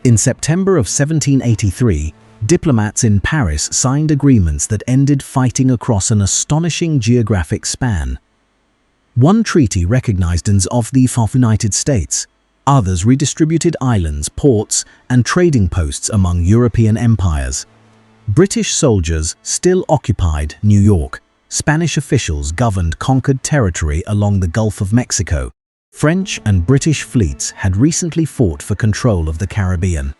In September of 1783, diplomats in Paris signed agreements that ended fighting across an astonishing geographic span. One treaty recognized of the United States, others redistributed islands, ports, and trading posts among European empires. British soldiers still occupied New York. Spanish officials governed conquered territory along the Gulf of Mexico. French and British fleets had recently fought for control of the Caribbean.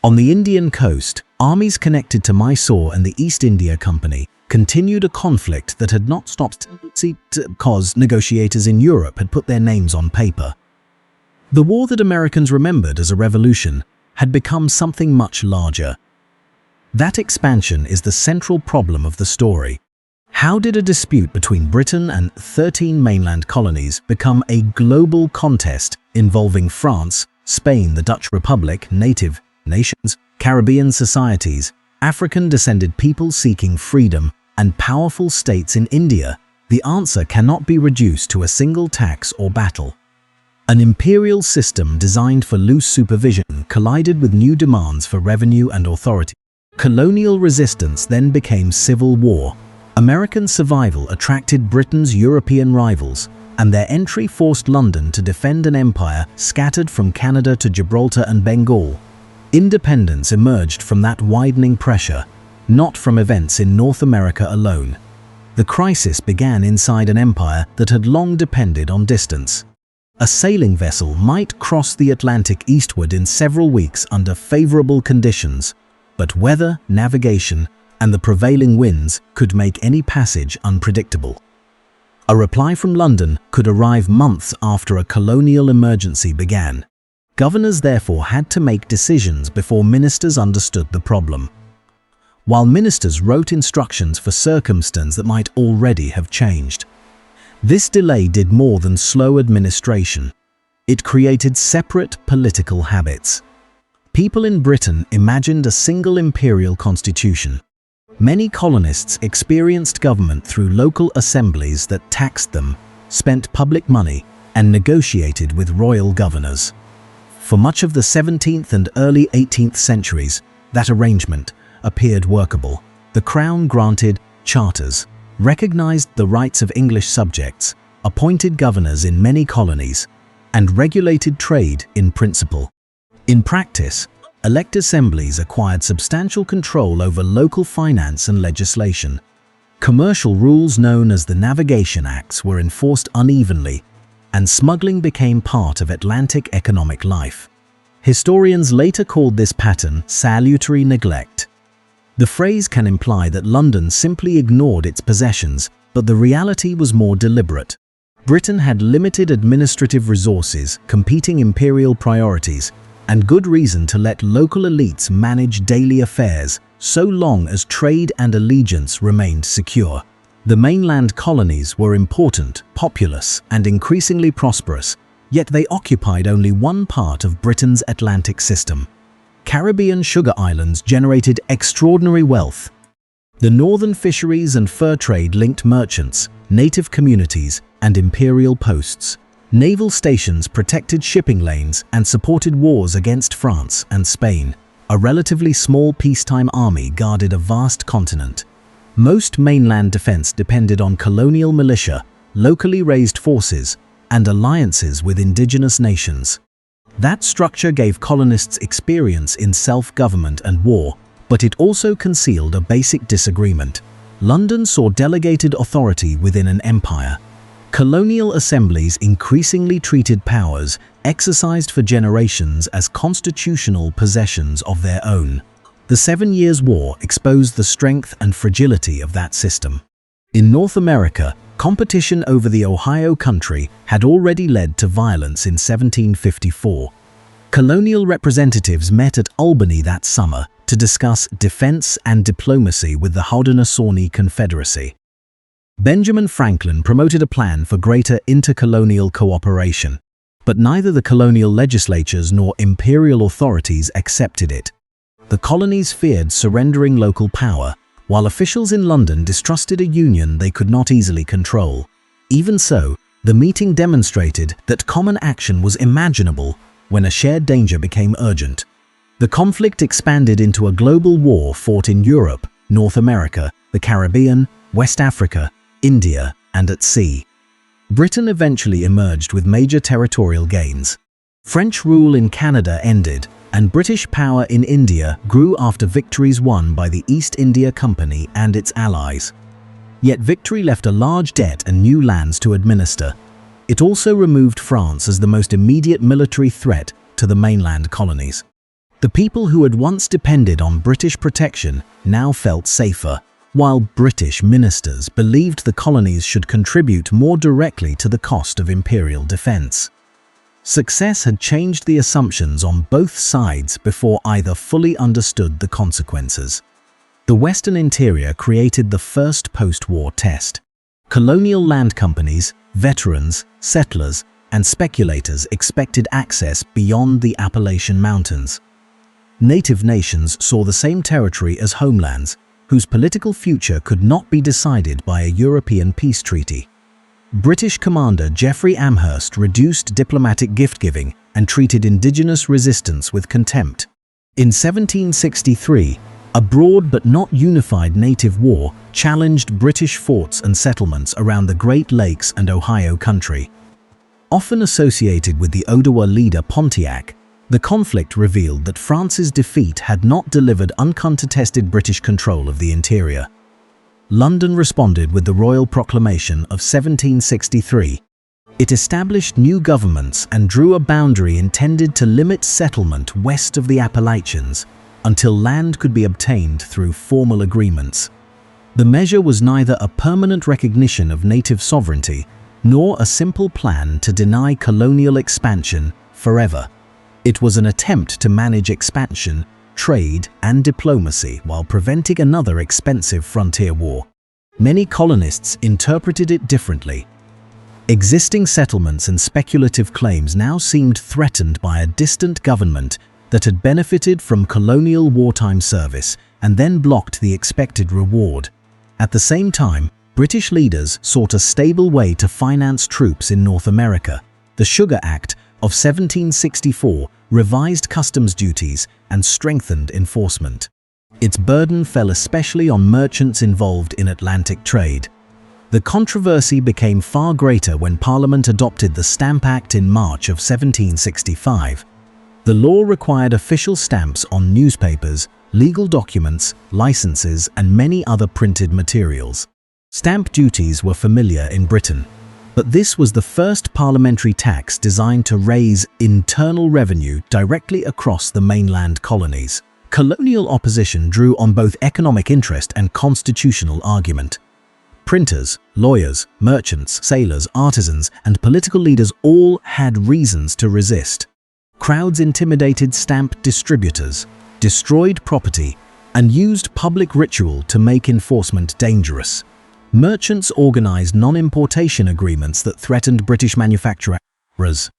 On the Indian coast, armies connected to Mysore and the East India Company continued a conflict that had not stopped because negotiators in Europe had put their names on paper. The war that Americans remembered as a revolution had become something much larger. That expansion is the central problem of the story. How did a dispute between Britain and 13 mainland colonies become a global contest involving France, Spain, the Dutch Republic, native nations, Caribbean societies, African-descended people seeking freedom, and powerful states in India? The answer cannot be reduced to a single tax or battle. An imperial system designed for loose supervision collided with new demands for revenue and authority. Colonial resistance then became civil war. American survival attracted Britain's European rivals, and their entry forced London to defend an empire scattered from Canada to Gibraltar and Bengal. Independence emerged from that widening pressure, not from events in North America alone. The crisis began inside an empire that had long depended on distance. A sailing vessel might cross the Atlantic eastward in several weeks under favorable conditions, but weather, navigation, and the prevailing winds could make any passage unpredictable. A reply from London could arrive months after a colonial emergency began. Governors therefore had to make decisions before ministers understood the problem. While ministers wrote instructions for circumstances that might already have changed. This delay did more than slow administration. It created separate political habits. People in Britain imagined a single imperial constitution. Many colonists experienced government through local assemblies that taxed them, spent public money, and negotiated with royal governors. For much of the 17th and early 18th centuries, that arrangement appeared workable. The Crown granted charters, recognized the rights of English subjects, appointed governors in many colonies, and regulated trade in principle. In practice, elect assemblies acquired substantial control over local finance and legislation. Commercial rules known as the Navigation Acts were enforced unevenly, and smuggling became part of Atlantic economic life. Historians later called this pattern salutary neglect. The phrase can imply that London simply ignored its possessions, but the reality was more deliberate. Britain had limited administrative resources, competing imperial priorities, and good reason to let local elites manage daily affairs so long as trade and allegiance remained secure. The mainland colonies were important, populous, and increasingly prosperous, yet they occupied only one part of Britain's Atlantic system. Caribbean sugar islands generated extraordinary wealth. The northern fisheries and fur trade linked merchants, native communities, and imperial posts. Naval stations protected shipping lanes and supported wars against France and Spain. A relatively small peacetime army guarded a vast continent. Most mainland defense depended on colonial militia, locally raised forces, and alliances with indigenous nations. That structure gave colonists experience in self-government and war, but it also concealed a basic disagreement. London saw delegated authority within an empire. Colonial assemblies increasingly treated powers exercised for generations as constitutional possessions of their own. The 7 Years' War exposed the strength and fragility of that system. In North America, competition over the Ohio Country had already led to violence in 1754. Colonial representatives met at Albany that summer to discuss defense and diplomacy with the Haudenosaunee Confederacy. Benjamin Franklin promoted a plan for greater intercolonial cooperation, but neither the colonial legislatures nor imperial authorities accepted it. The colonies feared surrendering local power, while officials in London distrusted a union they could not easily control. Even so, the meeting demonstrated that common action was imaginable when a shared danger became urgent. The conflict expanded into a global war fought in Europe, North America, the Caribbean, West Africa, India, and at sea. Britain eventually emerged with major territorial gains. French rule in Canada ended, and British power in India grew after victories won by the East India Company and its allies. Yet victory left a large debt and new lands to administer. It also removed France as the most immediate military threat to the mainland colonies. The people who had once depended on British protection now felt safer, while British ministers believed the colonies should contribute more directly to the cost of imperial defense. Success had changed the assumptions on both sides before either fully understood the consequences. The Western interior created the first post-war test. Colonial land companies, veterans, settlers, and speculators expected access beyond the Appalachian Mountains. Native nations saw the same territory as homelands, whose political future could not be decided by a European peace treaty. British commander Geoffrey Amherst reduced diplomatic gift-giving and treated indigenous resistance with contempt. In 1763, a broad but not unified native war challenged British forts and settlements around the Great Lakes and Ohio country. Often associated with the Ottawa leader Pontiac, the conflict revealed that France's defeat had not delivered uncontested British control of the interior. London responded with the Royal Proclamation of 1763. It established new governments and drew a boundary intended to limit settlement west of the Appalachians until land could be obtained through formal agreements. The measure was neither a permanent recognition of native sovereignty nor a simple plan to deny colonial expansion forever. It was an attempt to manage expansion, trade, and diplomacy while preventing another expensive frontier war. Many colonists interpreted it differently. Existing settlements and speculative claims now seemed threatened by a distant government that had benefited from colonial wartime service and then blocked the expected reward. At the same time, British leaders sought a stable way to finance troops in North America. The Sugar Act of 1764 revised customs duties and strengthened enforcement. Its burden fell especially on merchants involved in Atlantic trade. The controversy became far greater when Parliament adopted the Stamp Act in March of 1765. The law required official stamps on newspapers, legal documents, licenses, and many other printed materials. Stamp duties were familiar in Britain, but this was the first parliamentary tax designed to raise internal revenue directly across the mainland colonies. Colonial opposition drew on both economic interest and constitutional argument. Printers, lawyers, merchants, sailors, artisans, and political leaders all had reasons to resist. Crowds intimidated stamp distributors, destroyed property, and used public ritual to make enforcement dangerous. Merchants organized non-importation agreements that threatened British manufacturers.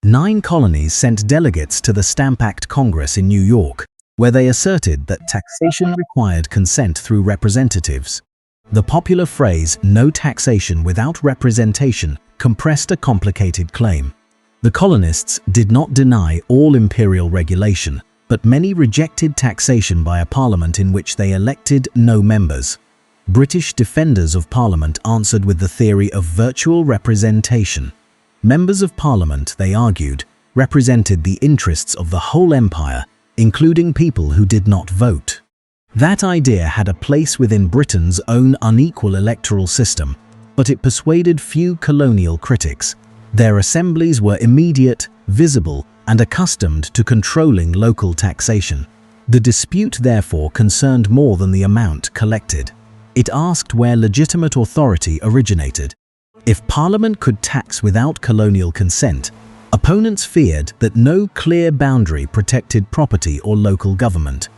9 colonies sent delegates to the Stamp Act Congress in New York, where they asserted that taxation required consent through representatives. The popular phrase, "no taxation without representation," compressed a complicated claim. The colonists did not deny all imperial regulation, but many rejected taxation by a parliament in which they elected no members. British defenders of Parliament answered with the theory of virtual representation. Members of Parliament, they argued, represented the interests of the whole empire, including people who did not vote. That idea had a place within Britain's own unequal electoral system, but it persuaded few colonial critics. Their assemblies were immediate, visible, and accustomed to controlling local taxation. The dispute therefore concerned more than the amount collected. It asked where legitimate authority originated. If Parliament could tax without colonial consent, opponents feared that no clear boundary protected property or local government.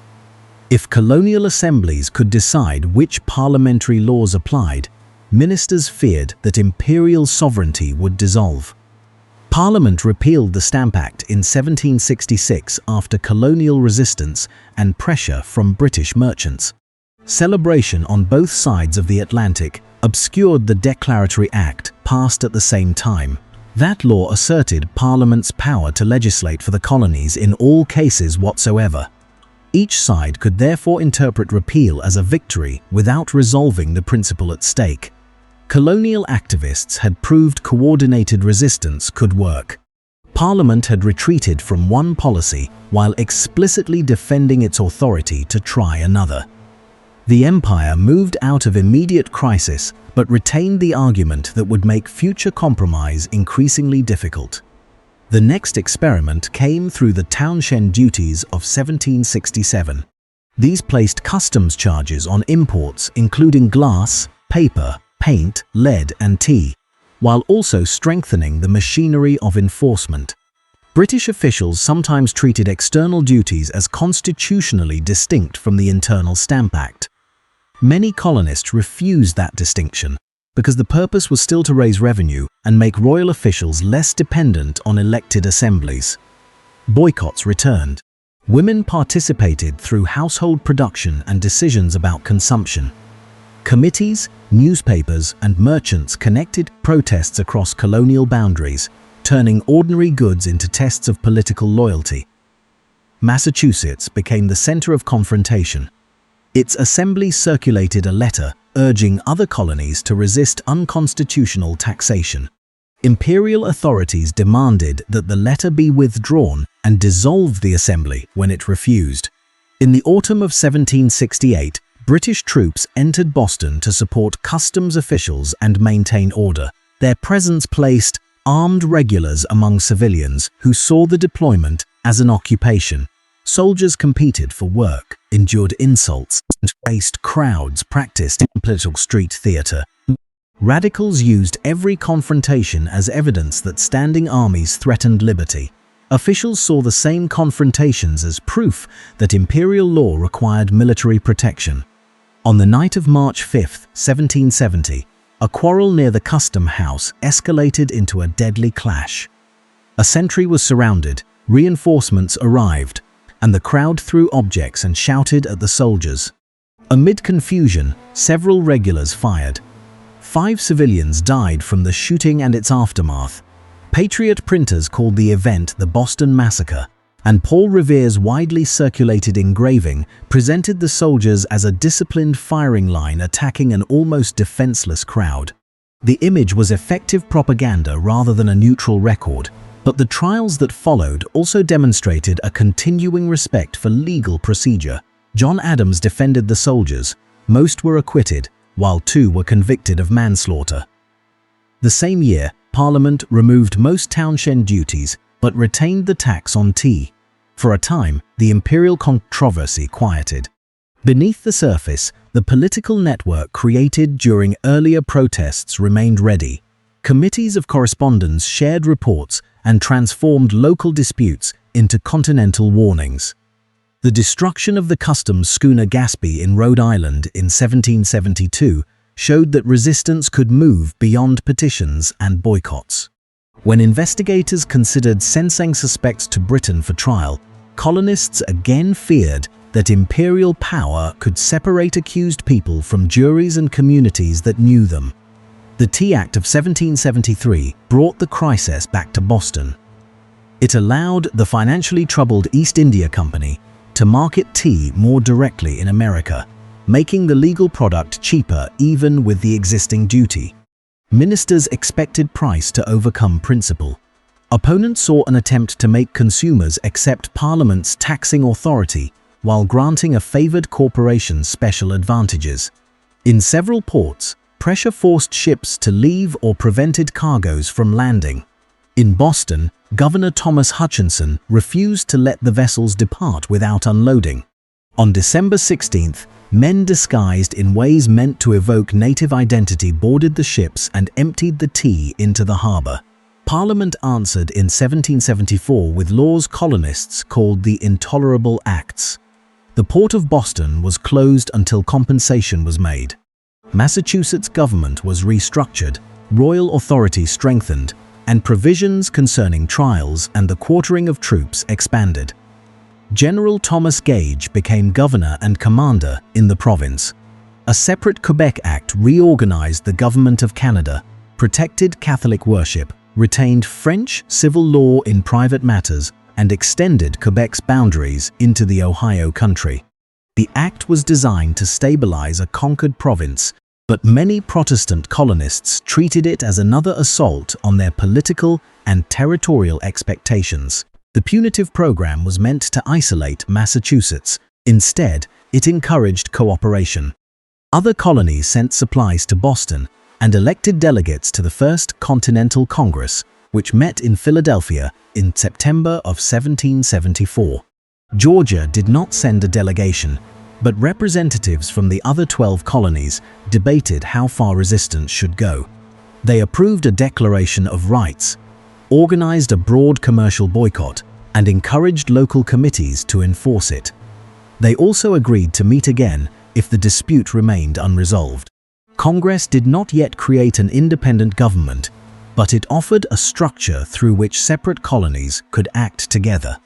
If colonial assemblies could decide which parliamentary laws applied, ministers feared that imperial sovereignty would dissolve. Parliament repealed the Stamp Act in 1766 after colonial resistance and pressure from British merchants. Celebration on both sides of the Atlantic obscured the Declaratory Act passed at the same time. That law asserted Parliament's power to legislate for the colonies in all cases whatsoever. Each side could therefore interpret repeal as a victory without resolving the principle at stake. Colonial activists had proved coordinated resistance could work. Parliament had retreated from one policy while explicitly defending its authority to try another. The empire moved out of immediate crisis but retained the argument that would make future compromise increasingly difficult. The next experiment came through the townshend duties of 1767. These placed customs charges on imports including glass, paper, paint, lead and tea, while also strengthening the machinery of enforcement. British officials sometimes treated external duties as constitutionally distinct from the Internal Stamp Act. Many colonists refused that distinction because the purpose was still to raise revenue and make royal officials less dependent on elected assemblies. Boycotts returned. Women participated through household production and decisions about consumption. Committees, newspapers, and merchants connected protests across colonial boundaries, turning ordinary goods into tests of political loyalty. Massachusetts became the center of confrontation. Its assembly circulated a letter urging other colonies to resist unconstitutional taxation. Imperial authorities demanded that the letter be withdrawn and dissolved the assembly when it refused. In the autumn of 1768, British troops entered Boston to support customs officials and maintain order. Their presence placed armed regulars among civilians who saw the deployment as an occupation. Soldiers competed for work, endured insults, and faced crowds practiced in political street theater. Radicals used every confrontation as evidence that standing armies threatened liberty. Officials saw the same confrontations as proof that imperial law required military protection. On the night of March 5, 1770, a quarrel near the Custom House escalated into a deadly clash. A sentry was surrounded, reinforcements arrived, and the crowd threw objects and shouted at the soldiers. Amid confusion, several regulars fired. 5 civilians died from the shooting and its aftermath. Patriot printers called the event the Boston Massacre, and Paul Revere's widely circulated engraving presented the soldiers as a disciplined firing line attacking an almost defenseless crowd. The image was effective propaganda rather than a neutral record, but the trials that followed also demonstrated a continuing respect for legal procedure. John Adams defended the soldiers. Most were acquitted, while 2 were convicted of manslaughter. The same year, Parliament removed most townshend duties but retained the tax on tea. For a time, the imperial controversy quieted. Beneath the surface, the political network created during earlier protests remained ready. Committees of correspondence shared reports and transformed local disputes into continental warnings. The destruction of the customs schooner Gaspee in Rhode Island in 1772 showed that resistance could move beyond petitions and boycotts. When investigators considered sending suspects to Britain for trial, colonists again feared that imperial power could separate accused people from juries and communities that knew them. The Tea Act of 1773 brought the crisis back to Boston. It allowed the financially troubled East India Company to market tea more directly in America, making the legal product cheaper even with the existing duty. Ministers expected price to overcome principle. Opponents saw an attempt to make consumers accept Parliament's taxing authority while granting a favored corporation special advantages. In several ports, pressure forced ships to leave or prevented cargoes from landing. In Boston, Governor Thomas Hutchinson refused to let the vessels depart without unloading. On December 16th, men disguised in ways meant to evoke native identity boarded the ships and emptied the tea into the harbor. Parliament answered in 1774 with laws colonists called the Intolerable Acts. The port of Boston was closed until compensation was made. Massachusetts government was restructured, royal authority strengthened, and provisions concerning trials and the quartering of troops expanded. General Thomas Gage became governor and commander in the province. A separate Quebec Act reorganized the government of Canada, protected Catholic worship, retained French civil law in private matters, and extended Quebec's boundaries into the Ohio country. The act was designed to stabilize a conquered province, but many Protestant colonists treated it as another assault on their political and territorial expectations. The punitive program was meant to isolate Massachusetts. Instead, it encouraged cooperation. Other colonies sent supplies to Boston and elected delegates to the First Continental Congress, which met in Philadelphia in September of 1774. Georgia did not send a delegation, but representatives from the other 12 colonies debated how far resistance should go. They approved a Declaration of Rights, organized a broad commercial boycott, and encouraged local committees to enforce it. They also agreed to meet again if the dispute remained unresolved. Congress did not yet create an independent government, but it offered a structure through which separate colonies could act together.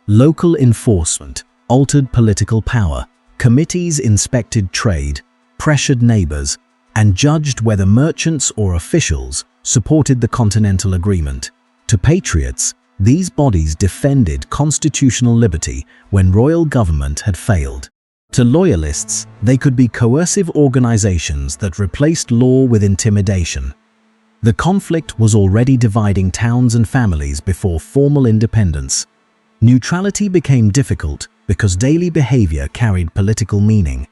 Local enforcement altered political power. Committees inspected trade, pressured neighbors, and judged whether merchants or officials supported the Continental Agreement. To patriots, these bodies defended constitutional liberty when royal government had failed. To loyalists, they could be coercive organizations that replaced law with intimidation. The conflict was already dividing towns and families before formal independence. Neutrality became difficult because daily behavior carried political meaning.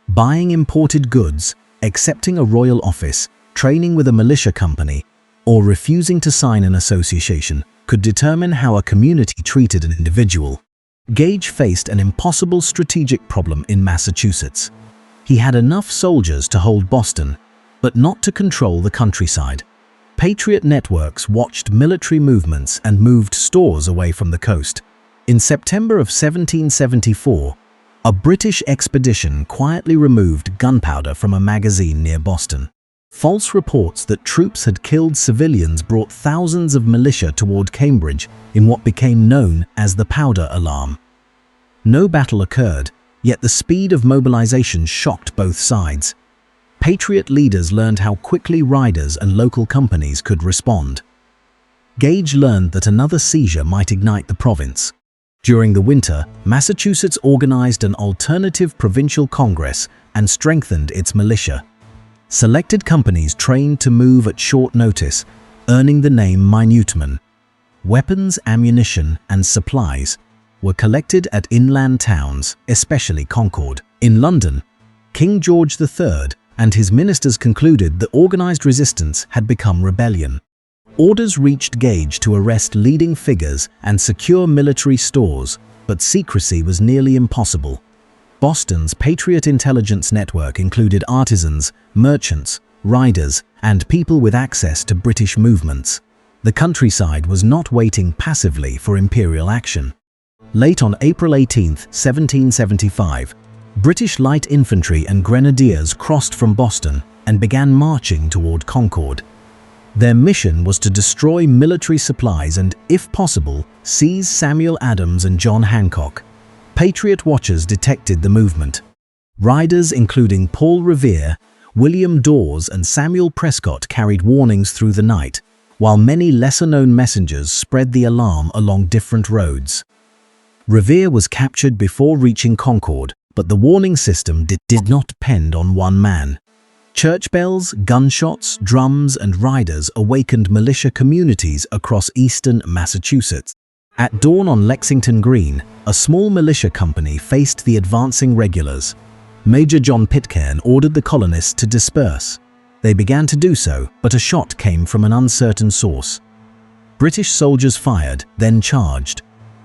Buying imported goods, accepting a royal office, training with a militia company, or refusing to sign an association could determine how a community treated an individual. Gage faced an impossible strategic problem in Massachusetts. He had enough soldiers to hold Boston, but not to control the countryside. Patriot networks watched military movements and moved stores away from the coast. In September of 1774, a British expedition quietly removed gunpowder from a magazine near Boston. False reports that troops had killed civilians brought thousands of militia toward Cambridge in what became known as the Powder Alarm. No battle occurred, yet the speed of mobilization shocked both sides. Patriot leaders learned how quickly riders and local companies could respond. Gage learned that another seizure might ignite the province. During the winter, Massachusetts organized an alternative provincial congress and strengthened its militia. Selected companies trained to move at short notice, earning the name minutemen. Weapons, ammunition, and supplies were collected at inland towns, especially Concord. In London, King George III and his ministers concluded that organized resistance had become rebellion. Orders reached Gage to arrest leading figures and secure military stores, but secrecy was nearly impossible. Boston's Patriot intelligence network included artisans, merchants, riders, and people with access to British movements. The countryside was not waiting passively for imperial action. Late on April 18, 1775, British light infantry and grenadiers crossed from Boston and began marching toward Concord. Their mission was to destroy military supplies and, if possible, seize Samuel Adams and John Hancock. Patriot watchers detected the movement. Riders including Paul Revere, William Dawes, and Samuel Prescott carried warnings through the night, while many lesser-known messengers spread the alarm along different roads. Revere was captured before reaching Concord, but the warning system did not depend on one man. Church bells, gunshots, drums, and riders awakened militia communities across eastern Massachusetts. At dawn on Lexington Green, a small militia company faced the advancing regulars. Major John Pitcairn ordered the colonists to disperse. They began to do so, but a shot came from an uncertain source. British soldiers fired, then charged.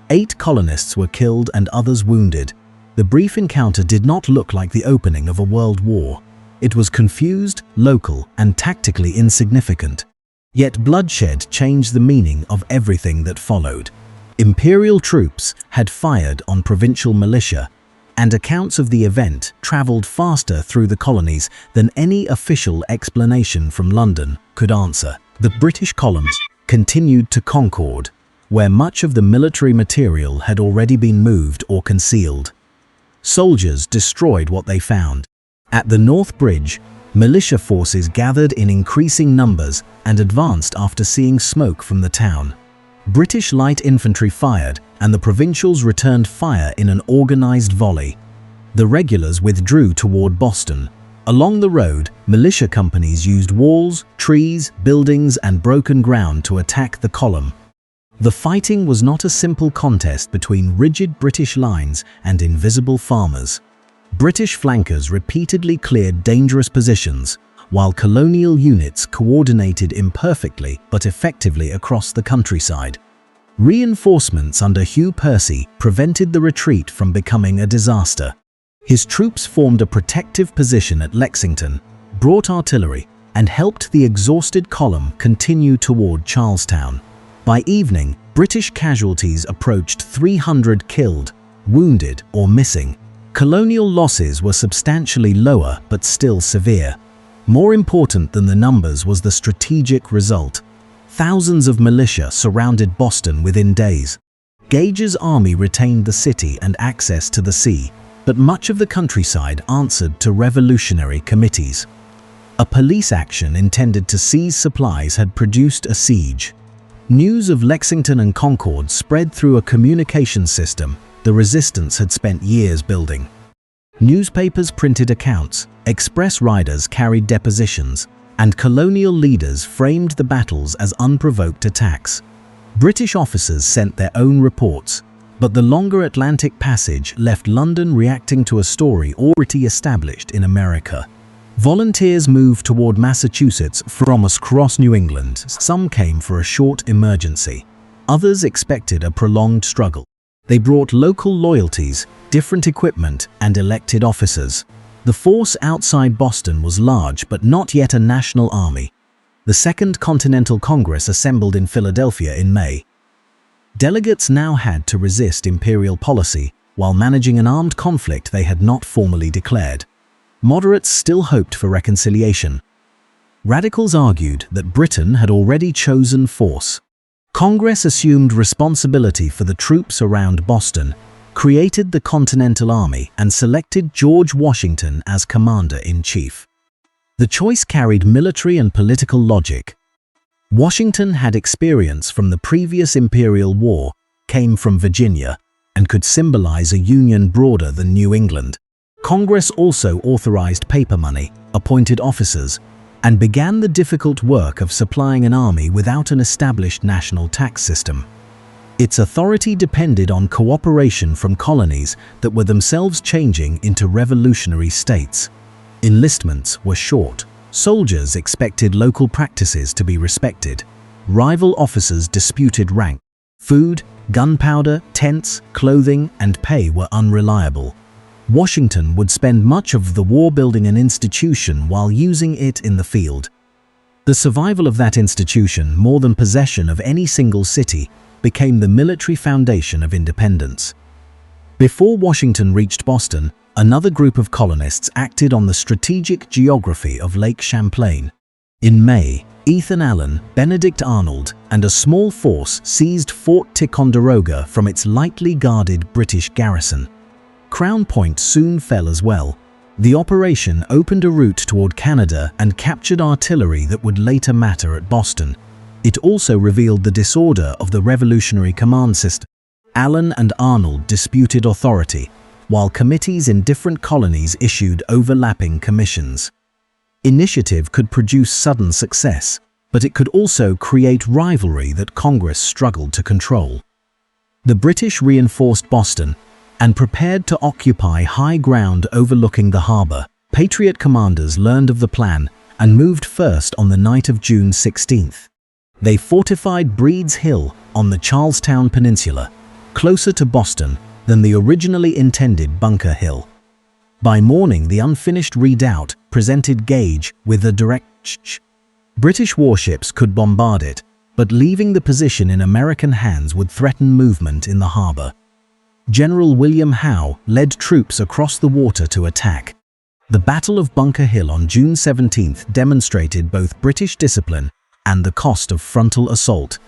8 colonists were killed and others wounded. The brief encounter did not look like the opening of a world war. It was confused, local, and tactically insignificant. Yet bloodshed changed the meaning of everything that followed. Imperial troops had fired on provincial militia, and accounts of the event traveled faster through the colonies than any official explanation from London could answer. The British columns continued to Concord, where much of the military material had already been moved or concealed. Soldiers destroyed what they found. At the North Bridge, Militia forces gathered in increasing numbers and advanced after seeing smoke from the town. British light infantry fired, and the provincials returned fire in an organized volley. The regulars withdrew toward Boston. Along the road, militia companies used walls, trees, buildings, and broken ground to attack the column. The fighting was not a simple contest between rigid British lines and invisible farmers. British flankers repeatedly cleared dangerous positions, while colonial units coordinated imperfectly but effectively across the countryside. Reinforcements under Hugh Percy prevented the retreat from becoming a disaster. His troops formed a protective position at Lexington, brought artillery, and helped the exhausted column continue toward Charlestown. By evening, British casualties approached 300 killed, wounded, or missing. Colonial losses were substantially lower but still severe. More important than the numbers was the strategic result. Thousands of militia surrounded Boston within days. Gage's army retained the city and access to the sea, but much of the countryside answered to revolutionary committees. A police action intended to seize supplies had produced a siege. News of Lexington and Concord spread through a communication system the resistance had spent years building. Newspapers printed accounts, express riders carried depositions, and colonial leaders framed the battles as unprovoked attacks. British officers sent their own reports, but the longer Atlantic passage left London reacting to a story already established in America. Volunteers moved toward Massachusetts from across New England. Some came for a short emergency. Others expected a prolonged struggle. They brought local loyalties, different equipment, and elected officers. The force outside Boston was large but not yet a national army. The Second Continental Congress assembled in Philadelphia in May. Delegates now had to resist imperial policy while managing an armed conflict they had not formally declared. Moderates still hoped for reconciliation. Radicals argued that Britain had already chosen force. Congress assumed responsibility for the troops around Boston, created the Continental Army, and selected George Washington as commander-in-chief. The choice carried military and political logic. Washington had experience from the previous Imperial War, came from Virginia, and could symbolize a union broader than New England. Congress also authorized paper money, appointed officers, and began the difficult work of supplying an army without an established national tax system. Its authority depended on cooperation from colonies that were themselves changing into revolutionary states. Enlistments were short. Soldiers expected local practices to be respected. Rival officers disputed rank. Food, gunpowder, tents, clothing, and pay were unreliable. Washington would spend much of the war building an institution while using it in the field. The survival of that institution, more than possession of any single city, became the military foundation of independence. Before Washington reached Boston, another group of colonists acted on the strategic geography of Lake Champlain. In May, Ethan Allen, Benedict Arnold, and a small force seized Fort Ticonderoga from its lightly guarded British garrison. Crown Point soon fell as well. The operation opened a route toward Canada and captured artillery that would later matter at Boston. It also revealed the disorder of the Revolutionary Command System. Allen and Arnold disputed authority, while committees in different colonies issued overlapping commissions. Initiative could produce sudden success, but it could also create rivalry that Congress struggled to control. The British reinforced Boston and prepared to occupy high ground overlooking the harbor. Patriot commanders learned of the plan and moved first on the night of June 16th. They fortified Breed's Hill on the Charlestown Peninsula, closer to Boston than the originally intended Bunker Hill. By morning, the unfinished redoubt presented Gage with a direct British warships could bombard it, but leaving the position in American hands would threaten movement in the harbor. General William Howe led troops across the water to attack. The Battle of Bunker Hill on June 17th demonstrated both British discipline and the cost of frontal assault.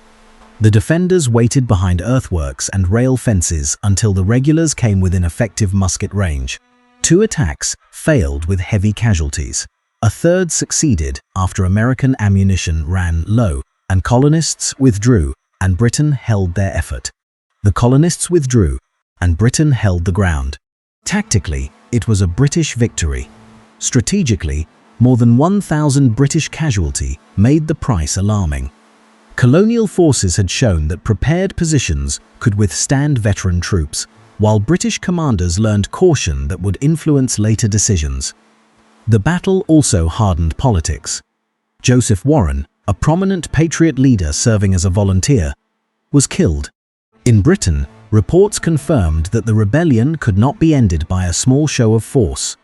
The defenders waited behind earthworks and rail fences until the regulars came within effective musket range. 2 attacks failed with heavy casualties. A third succeeded after American ammunition ran low, and colonists withdrew, and Britain held their effort. The colonists withdrew, and Britain held the ground. Tactically, it was a British victory. Strategically, more than 1,000 British casualties made the price alarming. Colonial forces had shown that prepared positions could withstand veteran troops, while British commanders learned caution that would influence later decisions. The battle also hardened politics. Joseph Warren, a prominent Patriot leader serving as a volunteer, was killed. In Britain, reports confirmed that the rebellion could not be ended by a small show of force.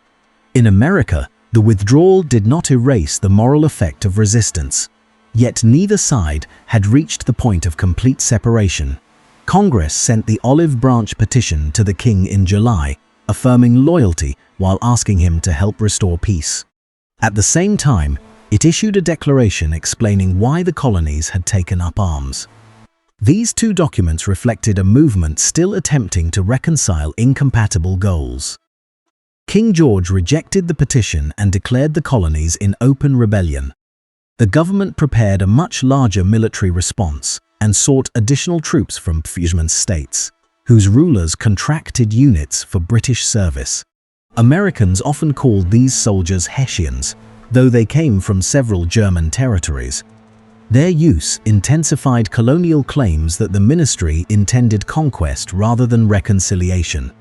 In America, the withdrawal did not erase the moral effect of resistance. Yet neither side had reached the point of complete separation. Congress sent the Olive Branch Petition to the king in July, affirming loyalty while asking him to help restore peace. At the same time, it issued a declaration explaining why the colonies had taken up arms. These two documents reflected a movement still attempting to reconcile incompatible goals. King George rejected the petition and declared the colonies in open rebellion. The government prepared a much larger military response and sought additional troops from fusion states, whose rulers contracted units for British service. Americans often called these soldiers Hessians, though they came from several German territories. Their use intensified colonial claims that the ministry intended conquest rather than reconciliation.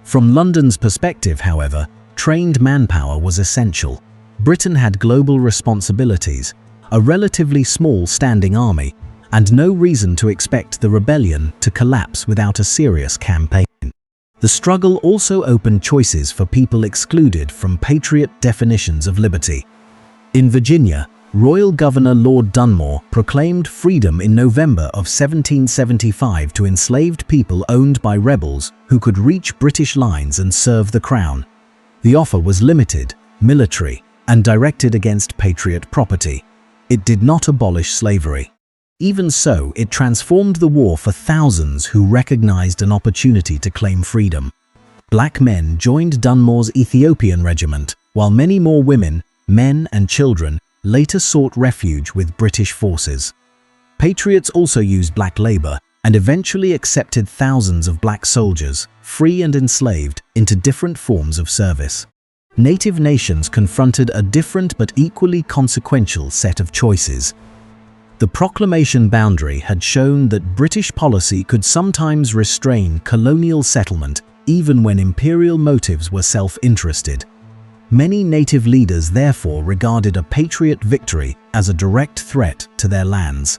From London's perspective, however, trained manpower was essential. Britain had global responsibilities, a relatively small standing army, and no reason to expect the rebellion to collapse without a serious campaign. The struggle also opened choices for people excluded from Patriot definitions of liberty. In Virginia, Royal Governor Lord Dunmore proclaimed freedom in November of 1775 to enslaved people owned by rebels who could reach British lines and serve the Crown. The offer was limited, military, and directed against Patriot property. It did not abolish slavery. Even so, it transformed the war for thousands who recognized an opportunity to claim freedom. Black men joined Dunmore's Ethiopian regiment, while many more women, men, and children later sought refuge with British forces. Patriots also used black labor and eventually accepted thousands of black soldiers, free and enslaved, into different forms of service. Native nations confronted a different but equally consequential set of choices. The proclamation boundary had shown that British policy could sometimes restrain colonial settlement even when imperial motives were self-interested. Many native leaders therefore regarded a Patriot victory as a direct threat to their lands.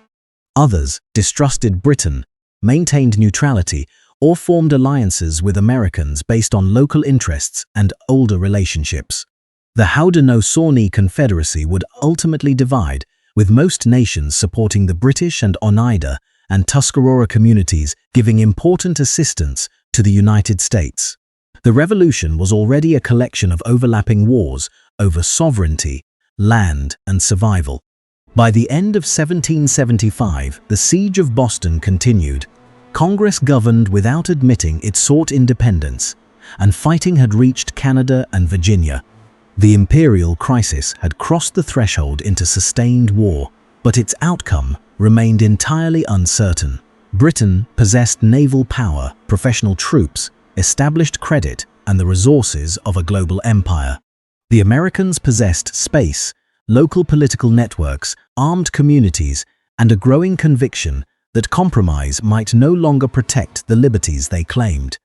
Others distrusted Britain, maintained neutrality, or formed alliances with Americans based on local interests and older relationships. The Haudenosaunee Confederacy would ultimately divide, with most nations supporting the British and Oneida and Tuscarora communities giving important assistance to the United States. The Revolution was already a collection of overlapping wars over sovereignty, land, and survival. By the end of 1775, the Siege of Boston continued. Congress governed without admitting it sought independence, and fighting had reached Canada and Virginia. The imperial crisis had crossed the threshold into sustained war, but its outcome remained entirely uncertain. Britain possessed naval power, professional troops, established credit, and the resources of a global empire. The Americans possessed space, local political networks, armed communities, and a growing conviction that compromise might no longer protect the liberties they claimed.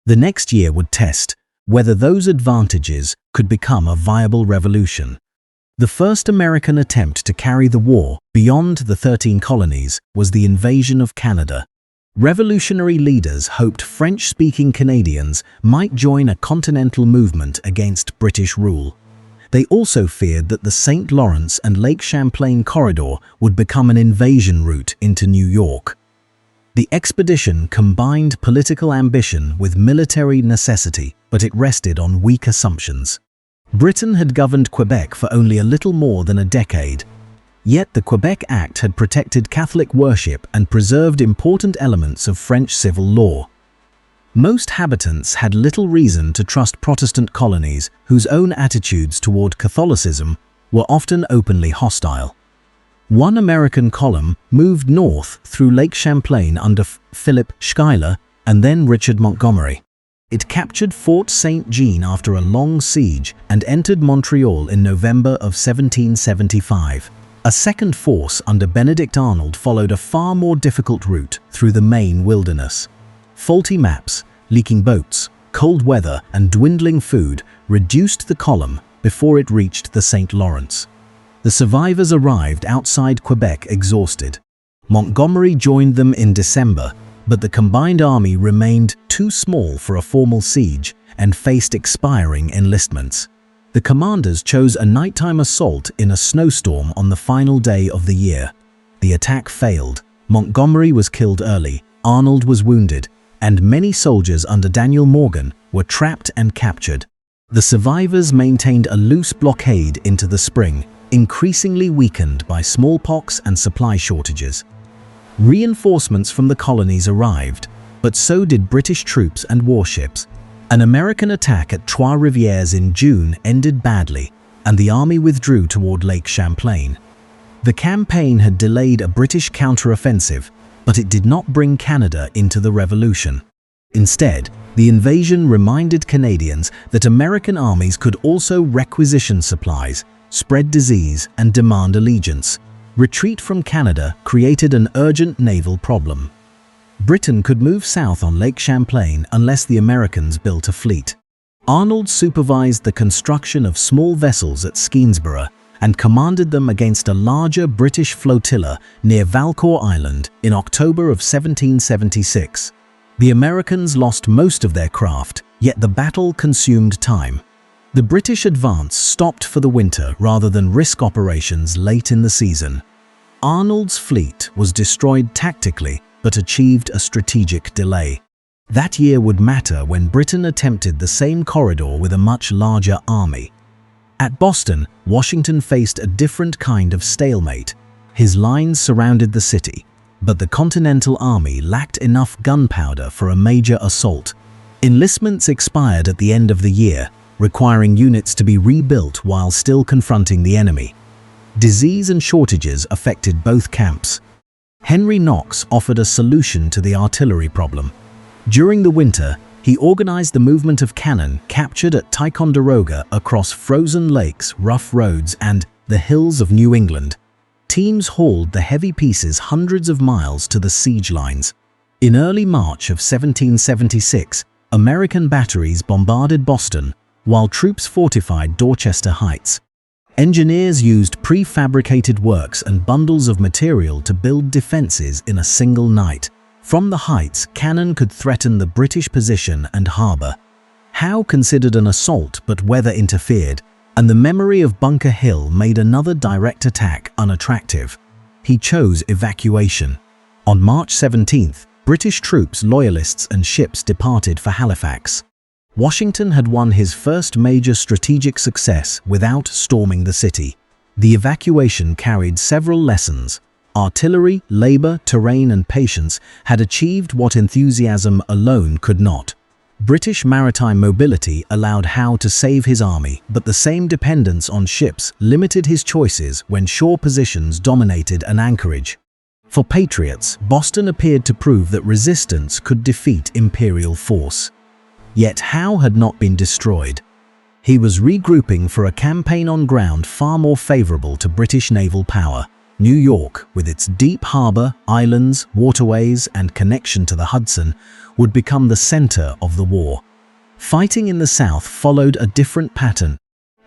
The next year would test whether those advantages could become a viable revolution. The first American attempt to carry the war beyond the 13 colonies was the invasion of Canada. Revolutionary leaders hoped French-speaking Canadians might join a continental movement against British rule. They also feared that the St. Lawrence and Lake Champlain corridor would become an invasion route into New York. The expedition combined political ambition with military necessity, but it rested on weak assumptions. Britain had governed Quebec for only a little more than a decade. Yet the Quebec Act had protected Catholic worship and preserved important elements of French civil law. Most habitants had little reason to trust Protestant colonies whose own attitudes toward Catholicism were often openly hostile. One American column moved north through Lake Champlain under Philip Schuyler and then Richard Montgomery. It captured Fort St. Jean after a long siege and entered Montreal in November of 1775. A second force under Benedict Arnold followed a far more difficult route through the Maine wilderness. Faulty maps, leaking boats, cold weather, and dwindling food reduced the column before it reached the St. Lawrence. The survivors arrived outside Quebec exhausted. Montgomery joined them in December, but the combined army remained too small for a formal siege and faced expiring enlistments. The commanders chose a nighttime assault in a snowstorm on the final day of the year. The attack failed. Montgomery was killed early, Arnold was wounded, and many soldiers under Daniel Morgan were trapped and captured. The survivors maintained a loose blockade into the spring, increasingly weakened by smallpox and supply shortages. Reinforcements from the colonies arrived, but so did British troops and warships. An American attack at Trois-Rivières in June ended badly, and the army withdrew toward Lake Champlain. The campaign had delayed a British counteroffensive, but it did not bring Canada into the Revolution. Instead, the invasion reminded Canadians that American armies could also requisition supplies, spread disease, and demand allegiance. Retreat from Canada created an urgent naval problem. Britain could move south on Lake Champlain unless the Americans built a fleet. Arnold supervised the construction of small vessels at Skenesborough and commanded them against a larger British flotilla near Valcour Island in October of 1776. The Americans lost most of their craft, yet the battle consumed time. The British advance stopped for the winter rather than risk operations late in the season. Arnold's fleet was destroyed tactically but achieved a strategic delay. That year would matter when Britain attempted the same corridor with a much larger army. At Boston, Washington faced a different kind of stalemate. His lines surrounded the city, but the Continental Army lacked enough gunpowder for a major assault. Enlistments expired at the end of the year, requiring units to be rebuilt while still confronting the enemy. Disease and shortages affected both camps. Henry Knox offered a solution to the artillery problem. During the winter, he organized the movement of cannon captured at Ticonderoga across frozen lakes, rough roads, and the hills of New England. Teams hauled the heavy pieces hundreds of miles to the siege lines. In early March of 1776, American batteries bombarded Boston, while troops fortified Dorchester Heights. Engineers used prefabricated works and bundles of material to build defenses in a single night. From the heights, cannon could threaten the British position and harbor. Howe considered an assault, but weather interfered, and the memory of Bunker Hill made another direct attack unattractive. He chose evacuation. On March 17th, British troops, loyalists, and ships departed for Halifax. Washington had won his first major strategic success without storming the city. The evacuation carried several lessons. Artillery, labor, terrain, and patience had achieved what enthusiasm alone could not. British maritime mobility allowed Howe to save his army, but the same dependence on ships limited his choices when shore positions dominated an anchorage. For patriots, Boston appeared to prove that resistance could defeat imperial force. Yet Howe had not been destroyed. He was regrouping for a campaign on ground far more favorable to British naval power. New York, with its deep harbor, islands, waterways, and connection to the Hudson, would become the center of the war. Fighting in the South followed a different pattern.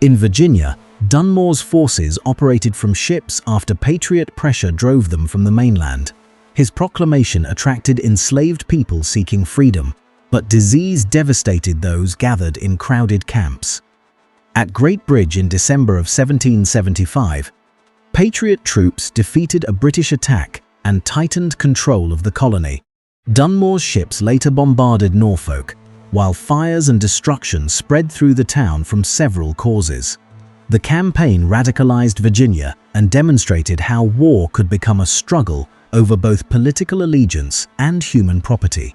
In Virginia, Dunmore's forces operated from ships after Patriot pressure drove them from the mainland. His proclamation attracted enslaved people seeking freedom, but disease devastated those gathered in crowded camps. At Great Bridge in December of 1775, Patriot troops defeated a British attack and tightened control of the colony. Dunmore's ships later bombarded Norfolk, while fires and destruction spread through the town from several causes. The campaign radicalized Virginia and demonstrated how war could become a struggle over both political allegiance and human property.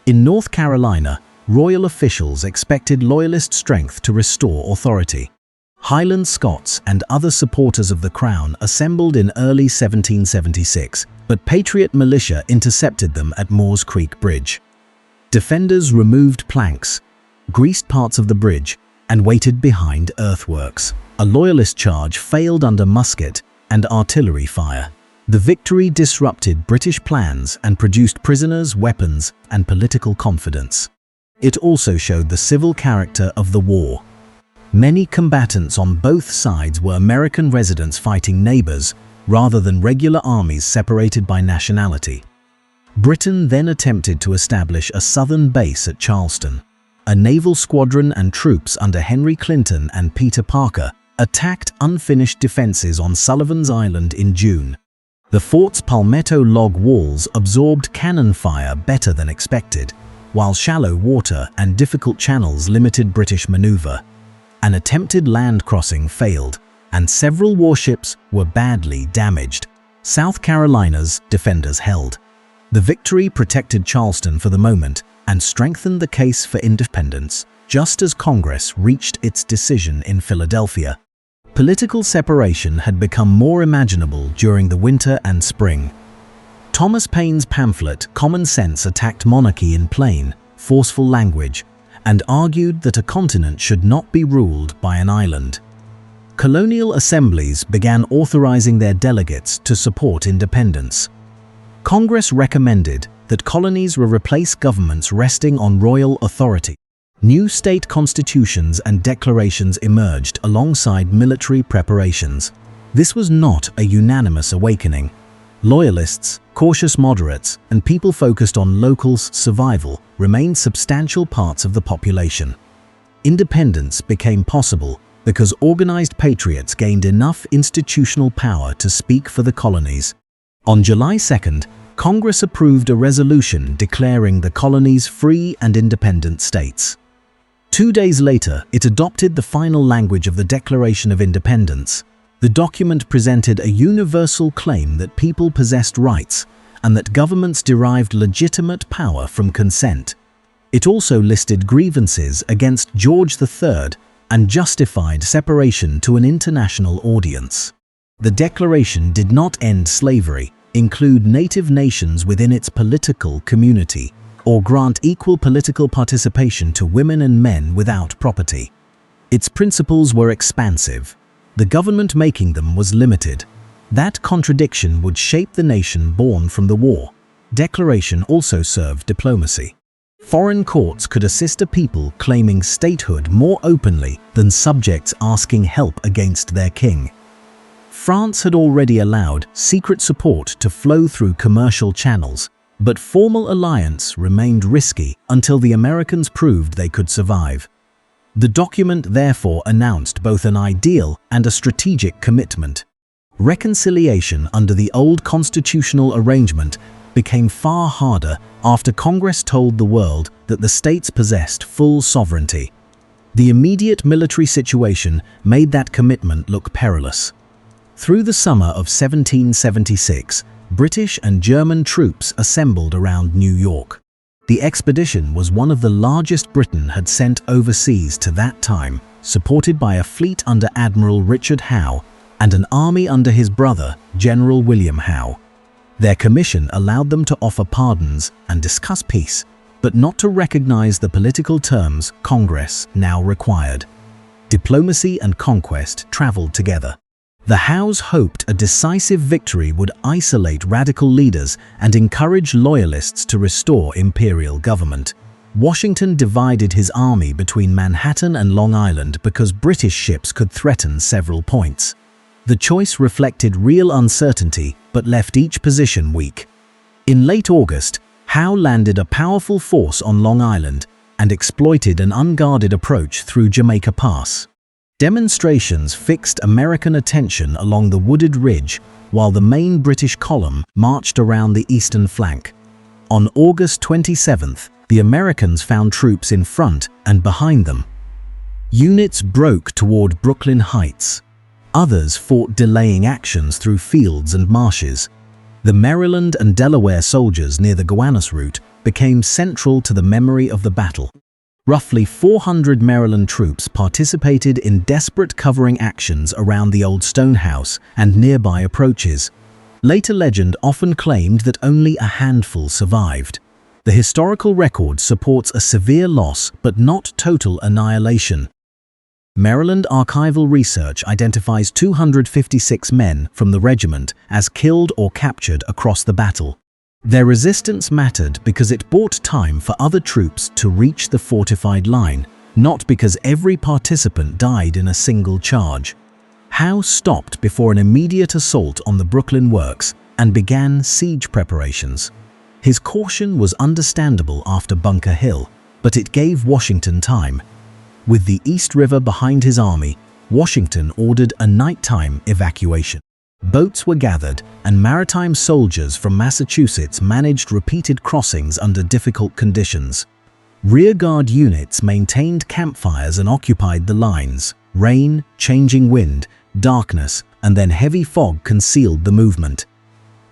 In North Carolina, royal officials expected Loyalist strength to restore authority. Highland Scots and other supporters of the crown assembled in early 1776, but Patriot militia intercepted them at Moores Creek Bridge. Defenders removed planks, greased parts of the bridge, and waited behind earthworks. A Loyalist charge failed under musket and artillery fire. The victory disrupted British plans and produced prisoners, weapons, and political confidence. It also showed the civil character of the war. Many combatants on both sides were American residents fighting neighbors rather than regular armies separated by nationality. Britain then attempted to establish a southern base at Charleston. A naval squadron and troops under Henry Clinton and Peter Parker attacked unfinished defenses on Sullivan's Island in June. The fort's palmetto log walls absorbed cannon fire better than expected, while shallow water and difficult channels limited British maneuver. An attempted land crossing failed, and several warships were badly damaged. South Carolina's defenders held. The victory protected Charleston for the moment and strengthened the case for independence, just as Congress reached its decision in Philadelphia. Political separation had become more imaginable during the winter and spring. Thomas Paine's pamphlet Common Sense attacked monarchy in plain, forceful language, and argued that a continent should not be ruled by an island. Colonial assemblies began authorizing their delegates to support independence. Congress recommended that colonies replace governments resting on royal authority. New state constitutions and declarations emerged alongside military preparations. This was not a unanimous awakening. Loyalists, cautious moderates, and people focused on local survival remained substantial parts of the population. Independence became possible because organized patriots gained enough institutional power to speak for the colonies. On July 2nd, Congress approved a resolution declaring the colonies free and independent states. 2 days later, it adopted the final language of the Declaration of Independence. The document presented a universal claim that people possessed rights and that governments derived legitimate power from consent. It also listed grievances against George III and justified separation to an international audience. The declaration did not end slavery, include native nations within its political community, or grant equal political participation to women and men without property. Its principles were expansive. The government making them was limited. That contradiction would shape the nation born from the war. Declaration also served diplomacy. Foreign courts could assist a people claiming statehood more openly than subjects asking help against their king. France had already allowed secret support to flow through commercial channels, but formal alliance remained risky until the Americans proved they could survive. The document therefore announced both an ideal and a strategic commitment. Reconciliation under the old constitutional arrangement became far harder after Congress told the world that the states possessed full sovereignty. The immediate military situation made that commitment look perilous. Through the summer of 1776, British and German troops assembled around New York. The expedition was one of the largest Britain had sent overseas to that time, supported by a fleet under Admiral Richard Howe and an army under his brother, General William Howe. Their commission allowed them to offer pardons and discuss peace, but not to recognize the political terms Congress now required. Diplomacy and conquest traveled together. The Howes hoped a decisive victory would isolate radical leaders and encourage loyalists to restore imperial government. Washington divided his army between Manhattan and Long Island because British ships could threaten several points. The choice reflected real uncertainty but left each position weak. In late August, Howe landed a powerful force on Long Island and exploited an unguarded approach through Jamaica Pass. Demonstrations fixed American attention along the wooded ridge while the main British column marched around the eastern flank. On August 27th, the Americans found troops in front and behind them. Units broke toward Brooklyn Heights. Others fought delaying actions through fields and marshes. The Maryland and Delaware soldiers near the Gowanus route became central to the memory of the battle. Roughly 400 Maryland troops participated in desperate covering actions around the old stone house and nearby approaches. Later legend often claimed that only a handful survived. The historical record supports a severe loss but not total annihilation. Maryland archival research identifies 256 men from the regiment as killed or captured across the battle. Their resistance mattered because it bought time for other troops to reach the fortified line, not because every participant died in a single charge. Howe stopped before an immediate assault on the Brooklyn works and began siege preparations. His caution was understandable after Bunker Hill, but it gave Washington time. With the East River behind his army, Washington ordered a nighttime evacuation. Boats were gathered, and maritime soldiers from Massachusetts managed repeated crossings under difficult conditions. Rearguard units maintained campfires and occupied the lines. Rain, changing wind, darkness, and then heavy fog concealed the movement.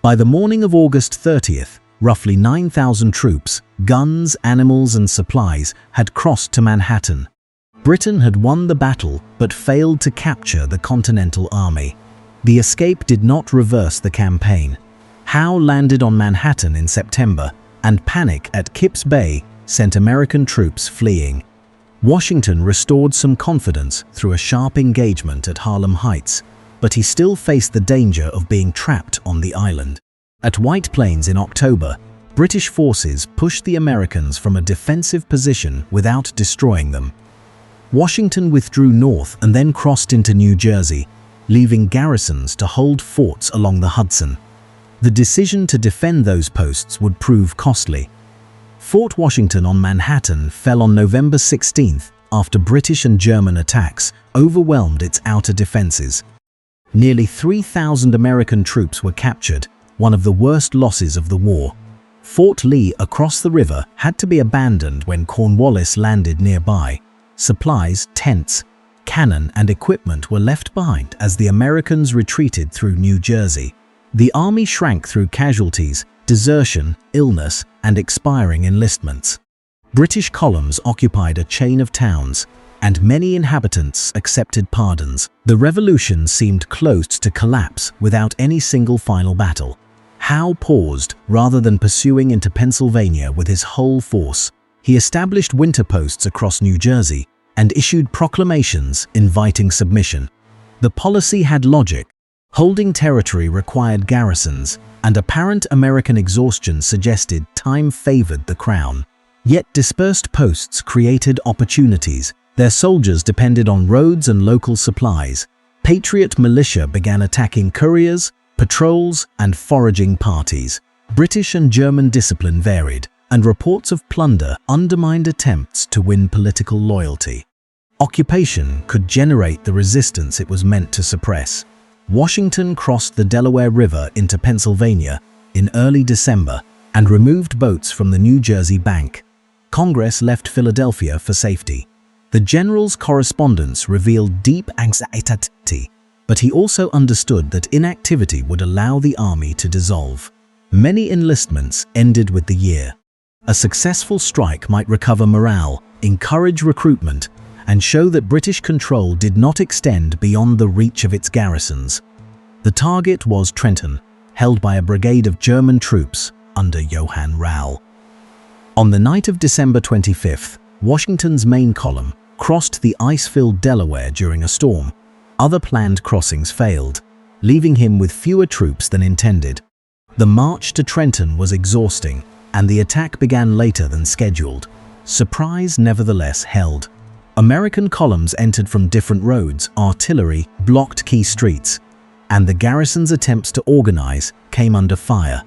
By the morning of August 30th, roughly 9,000 troops, guns, animals, and supplies had crossed to Manhattan. Britain had won the battle but failed to capture the Continental Army. The escape did not reverse the campaign. Howe landed on Manhattan in September, and panic at Kip's Bay sent American troops fleeing. Washington restored some confidence through a sharp engagement at Harlem Heights, but he still faced the danger of being trapped on the island. At White Plains in October, British forces pushed the Americans from a defensive position without destroying them. Washington withdrew north and then crossed into New Jersey, leaving garrisons to hold forts along the Hudson. The decision to defend those posts would prove costly. Fort Washington on Manhattan fell on November 16th after British and German attacks overwhelmed its outer defenses. Nearly 3,000 American troops were captured, one of the worst losses of the war. Fort Lee across the river had to be abandoned when Cornwallis landed nearby. Supplies, tents, cannon, and equipment were left behind as the Americans retreated through New Jersey. The army shrank through casualties, desertion, illness, and expiring enlistments. British columns occupied a chain of towns, and many inhabitants accepted pardons. The revolution seemed close to collapse without any single final battle. Howe paused rather than pursuing into Pennsylvania with his whole force. He established winter posts across New Jersey and issued proclamations inviting submission. The policy had logic. Holding territory required garrisons, and apparent American exhaustion suggested time favored the crown. Yet dispersed posts created opportunities. Their soldiers depended on roads and local supplies. Patriot militia began attacking couriers, patrols, and foraging parties. British and German discipline varied, and reports of plunder undermined attempts to win political loyalty. Occupation could generate the resistance it was meant to suppress. Washington crossed the Delaware River into Pennsylvania in early December and removed boats from the New Jersey bank. Congress left Philadelphia for safety. The general's correspondence revealed deep anxiety, but he also understood that inactivity would allow the army to dissolve. Many enlistments ended with the year. A successful strike might recover morale, encourage recruitment, and show that British control did not extend beyond the reach of its garrisons. The target was Trenton, held by a brigade of German troops under Johann Rau. On the night of December 25th, Washington's main column crossed the ice-filled Delaware during a storm. Other planned crossings failed, leaving him with fewer troops than intended. The march to Trenton was exhausting, and the attack began later than scheduled. Surprise nevertheless held. American columns entered from different roads, artillery blocked key streets, and the garrison's attempts to organize came under fire.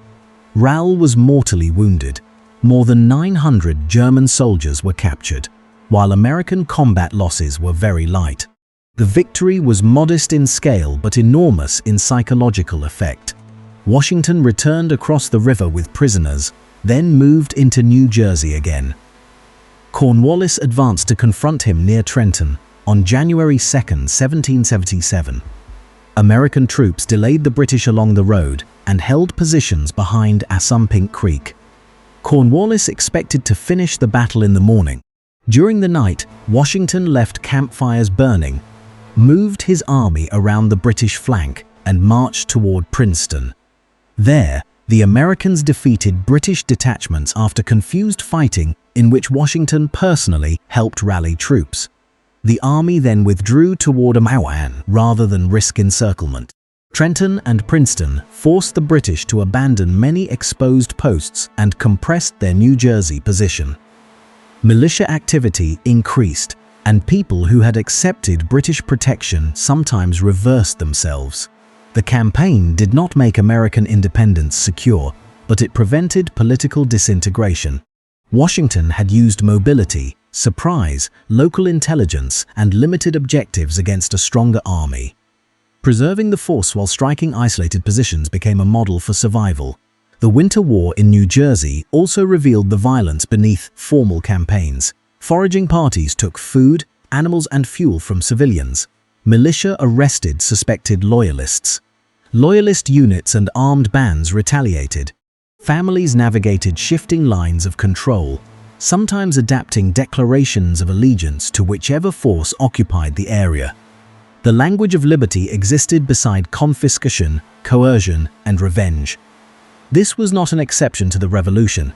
Rau was mortally wounded. More than 900 German soldiers were captured, while American combat losses were very light. The victory was modest in scale but enormous in psychological effect. Washington returned across the river with prisoners, then moved into New Jersey again. Cornwallis advanced to confront him near Trenton on January 2, 1777. American troops delayed the British along the road and held positions behind Assunpink Creek. Cornwallis expected to finish the battle in the morning. During the night, Washington left campfires burning, moved his army around the British flank, and marched toward Princeton. There, the Americans defeated British detachments after confused fighting in which Washington personally helped rally troops. The army then withdrew toward Amawan rather than risk encirclement. Trenton and Princeton forced the British to abandon many exposed posts and compressed their New Jersey position. Militia activity increased, and people who had accepted British protection sometimes reversed themselves. The campaign did not make American independence secure, but it prevented political disintegration. Washington had used mobility, surprise, local intelligence, and limited objectives against a stronger army. Preserving the force while striking isolated positions became a model for survival. The Winter War in New Jersey also revealed the violence beneath formal campaigns. Foraging parties took food, animals, and fuel from civilians. Militia arrested suspected loyalists. Loyalist units and armed bands retaliated. Families navigated shifting lines of control, sometimes adapting declarations of allegiance to whichever force occupied the area. The language of liberty existed beside confiscation, coercion, and revenge. This was not an exception to the Revolution.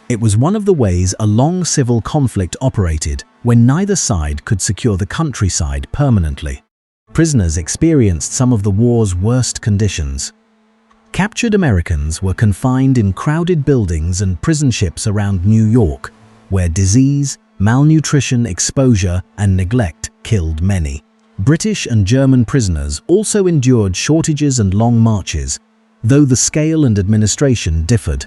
It was one of the ways a long civil conflict operated when neither side could secure the countryside permanently. Prisoners experienced some of the war's worst conditions. Captured Americans were confined in crowded buildings and prison ships around New York, where disease, malnutrition, exposure, and neglect killed many. British and German prisoners also endured shortages and long marches, though the scale and administration differed.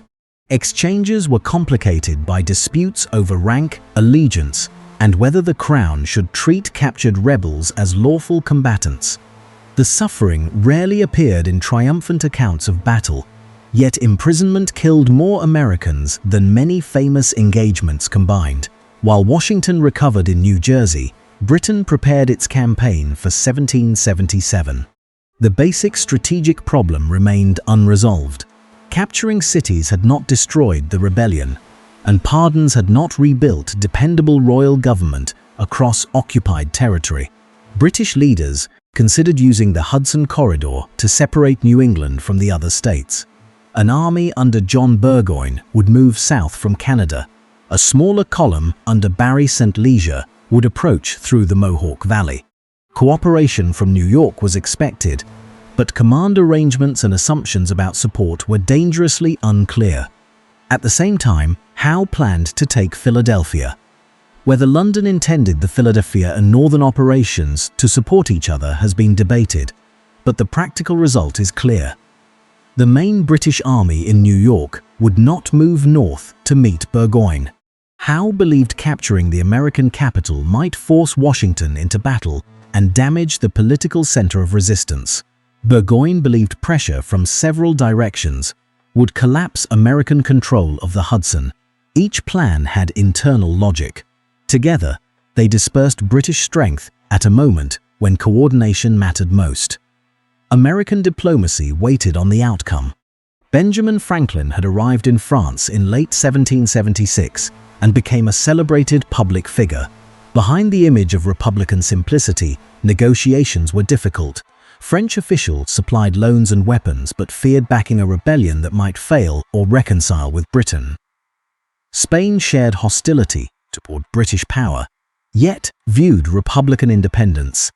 Exchanges were complicated by disputes over rank, allegiance, and whether the crown should treat captured rebels as lawful combatants. The suffering rarely appeared in triumphant accounts of battle, yet imprisonment killed more Americans than many famous engagements combined. While Washington recovered in New Jersey, Britain prepared its campaign for 1777. The basic strategic problem remained unresolved. Capturing cities had not destroyed the rebellion, and pardons had not rebuilt dependable royal government across occupied territory. British leaders considered using the Hudson Corridor to separate New England from the other states. An army under John Burgoyne would move south from Canada. A smaller column under Barry St. Leger would approach through the Mohawk Valley. Cooperation from New York was expected, but command arrangements and assumptions about support were dangerously unclear. At the same time, Howe planned to take Philadelphia. Whether London intended the Philadelphia and Northern operations to support each other has been debated, but the practical result is clear. The main British army in New York would not move north to meet Burgoyne. Howe believed capturing the American capital might force Washington into battle and damage the political center of resistance. Burgoyne believed pressure from several directions would collapse American control of the Hudson. Each plan had internal logic. Together, they dispersed British strength at a moment when coordination mattered most. American diplomacy waited on the outcome. Benjamin Franklin had arrived in France in late 1776 and became a celebrated public figure. Behind the image of Republican simplicity, negotiations were difficult. French officials supplied loans and weapons but feared backing a rebellion that might fail or reconcile with Britain. Spain shared hostility toward British power, yet viewed Republican independence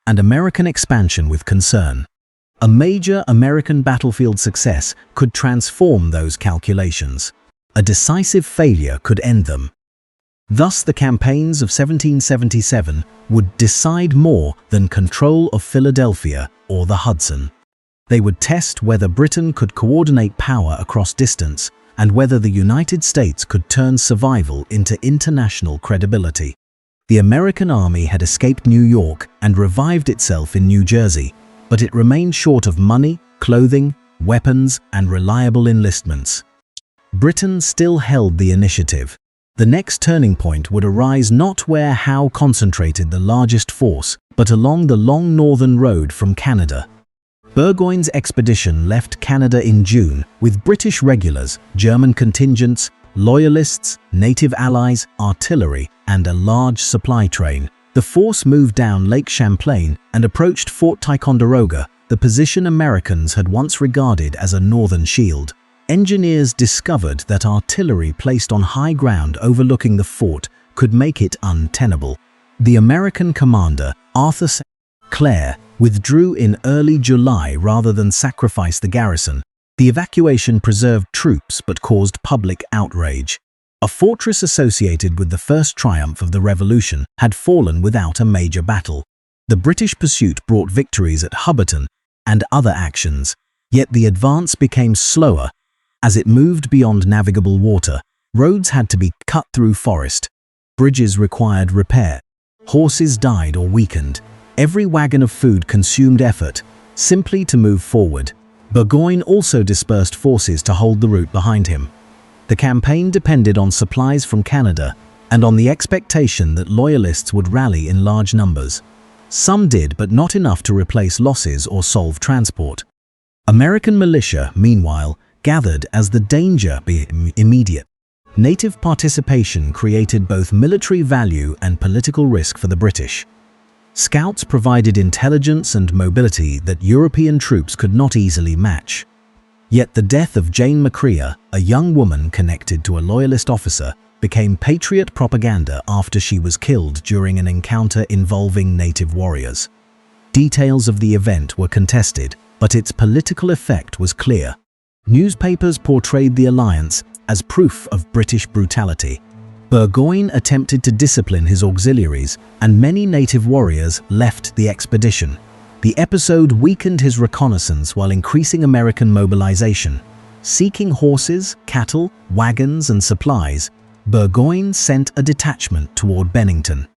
and American expansion with concern. A major American battlefield success could transform those calculations. A decisive failure could end them. Thus, the campaigns of 1777 would decide more than control of Philadelphia or the Hudson. They would test whether Britain could coordinate power across distance and whether the United States could turn survival into international credibility. The American army had escaped New York and revived itself in New Jersey, but it remained short of money, clothing, weapons, and reliable enlistments. Britain still held the initiative. The next turning point would arise not where Howe concentrated the largest force, but along the long northern road from Canada. Burgoyne's expedition left Canada in June with British regulars, German contingents, Loyalists, native allies, artillery, and a large supply train. The force moved down Lake Champlain and approached Fort Ticonderoga, the position Americans had once regarded as a northern shield. Engineers discovered that artillery placed on high ground overlooking the fort could make it untenable. The American commander, Arthur St. Clair, withdrew in early July rather than sacrifice the garrison. The evacuation preserved troops but caused public outrage. A fortress associated with the first triumph of the Revolution had fallen without a major battle. The British pursuit brought victories at Hubbardton and other actions, yet the advance became slower. As it moved beyond navigable water, roads had to be cut through forest. Bridges required repair. Horses died or weakened. Every wagon of food consumed effort, simply to move forward. Burgoyne also dispersed forces to hold the route behind him. The campaign depended on supplies from Canada and on the expectation that Loyalists would rally in large numbers. Some did, but not enough to replace losses or solve transport. American militia, meanwhile, gathered as the danger became immediate. Native participation created both military value and political risk for the British. Scouts provided intelligence and mobility that European troops could not easily match. Yet the death of Jane Macria, a young woman connected to a Loyalist officer, became patriot propaganda after she was killed during an encounter involving native warriors. Details of the event were contested, but its political effect was clear. Newspapers portrayed the alliance as proof of British brutality. Burgoyne attempted to discipline his auxiliaries, and many native warriors left the expedition. The episode weakened his reconnaissance while increasing American mobilization. Seeking horses, cattle, wagons, and supplies, Burgoyne sent a detachment toward Bennington.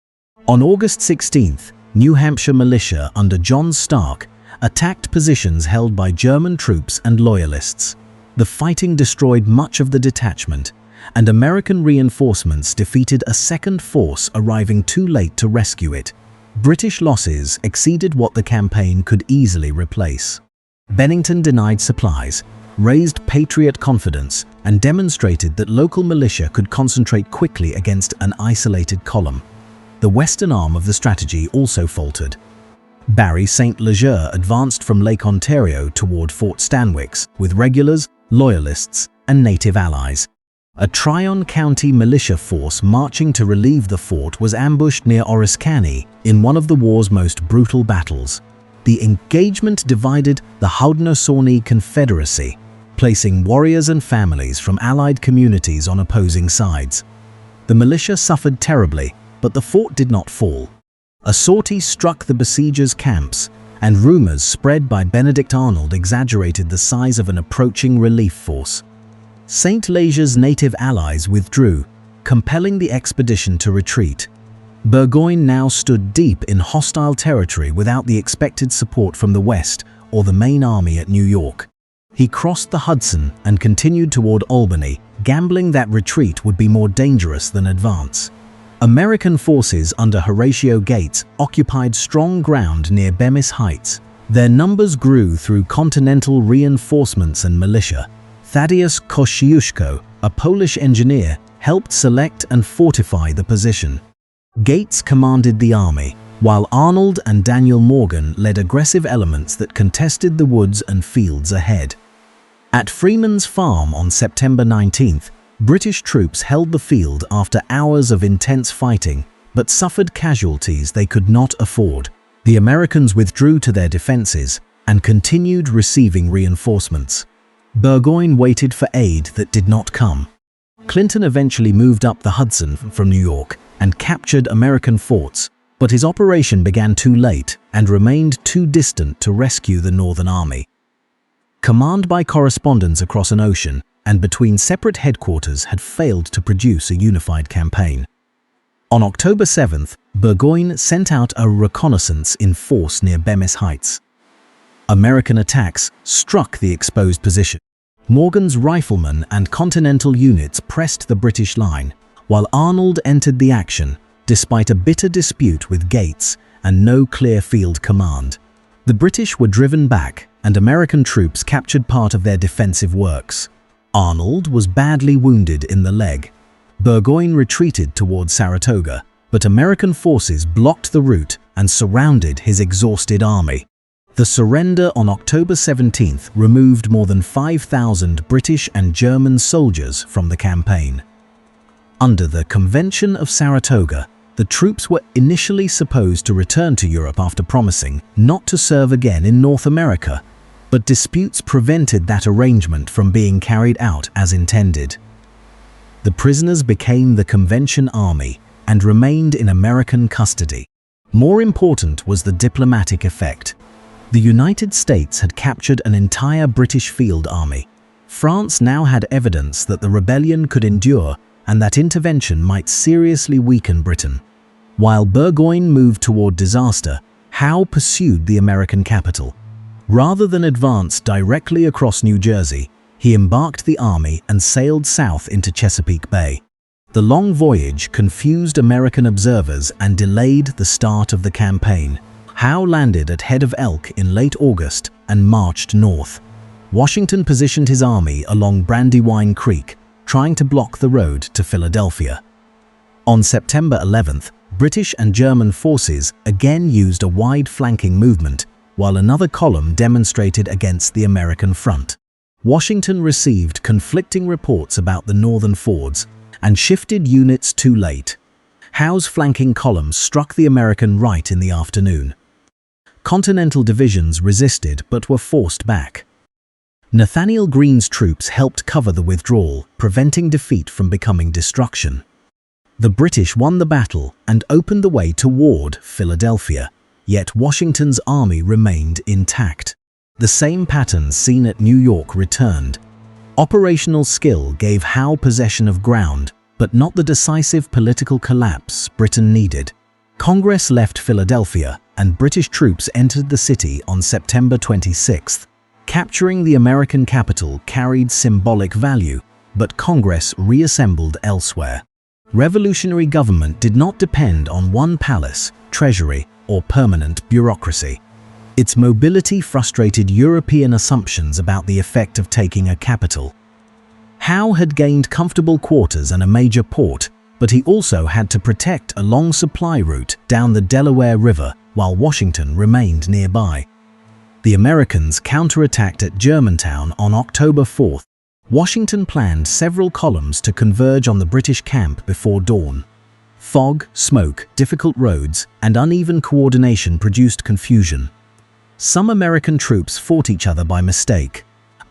On August 16th, New Hampshire militia under John Stark attacked positions held by German troops and Loyalists. The fighting destroyed much of the detachment, and American reinforcements defeated a second force arriving too late to rescue it. British losses exceeded what the campaign could easily replace. Bennington denied supplies, raised Patriot confidence, and demonstrated that local militia could concentrate quickly against an isolated column. The western arm of the strategy also faltered. Barry St. Leger advanced from Lake Ontario toward Fort Stanwix with regulars, Loyalists, and native allies. A Tryon County militia force marching to relieve the fort was ambushed near Oriskany in one of the war's most brutal battles. The engagement divided the Haudenosaunee Confederacy, placing warriors and families from allied communities on opposing sides. The militia suffered terribly, but the fort did not fall. A sortie struck the besiegers' camps, and rumors spread by Benedict Arnold exaggerated the size of an approaching relief force. St. Leger's native allies withdrew, compelling the expedition to retreat. Burgoyne now stood deep in hostile territory without the expected support from the West or the main army at New York. He crossed the Hudson and continued toward Albany, gambling that retreat would be more dangerous than advance. American forces under Horatio Gates occupied strong ground near Bemis Heights. Their numbers grew through Continental reinforcements and militia. Thaddeus Kosciuszko, a Polish engineer, helped select and fortify the position. Gates commanded the army, while Arnold and Daniel Morgan led aggressive elements that contested the woods and fields ahead. At Freeman's Farm on September 19th, British troops held the field after hours of intense fighting, but suffered casualties they could not afford. The Americans withdrew to their defenses and continued receiving reinforcements. Burgoyne waited for aid that did not come. Clinton eventually moved up the Hudson from New York and captured American forts, but his operation began too late and remained too distant to rescue the Northern Army. Command by correspondence across an ocean and between separate headquarters had failed to produce a unified campaign. On October 7th, Burgoyne sent out a reconnaissance in force near Bemis Heights. American attacks struck the exposed position. Morgan's riflemen and Continental units pressed the British line, while Arnold entered the action, despite a bitter dispute with Gates and no clear field command. The British were driven back, and American troops captured part of their defensive works. Arnold was badly wounded in the leg. Burgoyne retreated toward Saratoga, but American forces blocked the route and surrounded his exhausted army. The surrender on October 17th removed more than 5,000 British and German soldiers from the campaign. Under the Convention of Saratoga, the troops were initially supposed to return to Europe after promising not to serve again in North America, but disputes prevented that arrangement from being carried out as intended. The prisoners became the Convention Army and remained in American custody. More important was the diplomatic effect. The United States had captured an entire British field army. France now had evidence that the rebellion could endure and that intervention might seriously weaken Britain. While Burgoyne moved toward disaster, Howe pursued the American capital. Rather than advance directly across New Jersey, he embarked the army and sailed south into Chesapeake Bay. The long voyage confused American observers and delayed the start of the campaign. Howe landed at Head of Elk in late August and marched north. Washington positioned his army along Brandywine Creek, trying to block the road to Philadelphia. On September 11th, British and German forces again used a wide flanking movement, while another column demonstrated against the American front. Washington received conflicting reports about the northern fords and shifted units too late. Howe's flanking columns struck the American right in the afternoon. Continental divisions resisted but were forced back. Nathaniel Greene's troops helped cover the withdrawal, preventing defeat from becoming destruction. The British won the battle and opened the way toward Philadelphia, yet Washington's army remained intact. The same patterns seen at New York returned. Operational skill gave Howe possession of ground, but not the decisive political collapse Britain needed. Congress left Philadelphia, and British troops entered the city on September 26th. Capturing the American capital carried symbolic value, but Congress reassembled elsewhere. Revolutionary government did not depend on one palace, treasury, or permanent bureaucracy. Its mobility frustrated European assumptions about the effect of taking a capital. Howe had gained comfortable quarters and a major port, but he also had to protect a long supply route down the Delaware River while Washington remained nearby. The Americans counterattacked at Germantown on October 4th. Washington planned several columns to converge on the British camp before dawn. Fog, smoke, difficult roads, and uneven coordination produced confusion. Some American troops fought each other by mistake.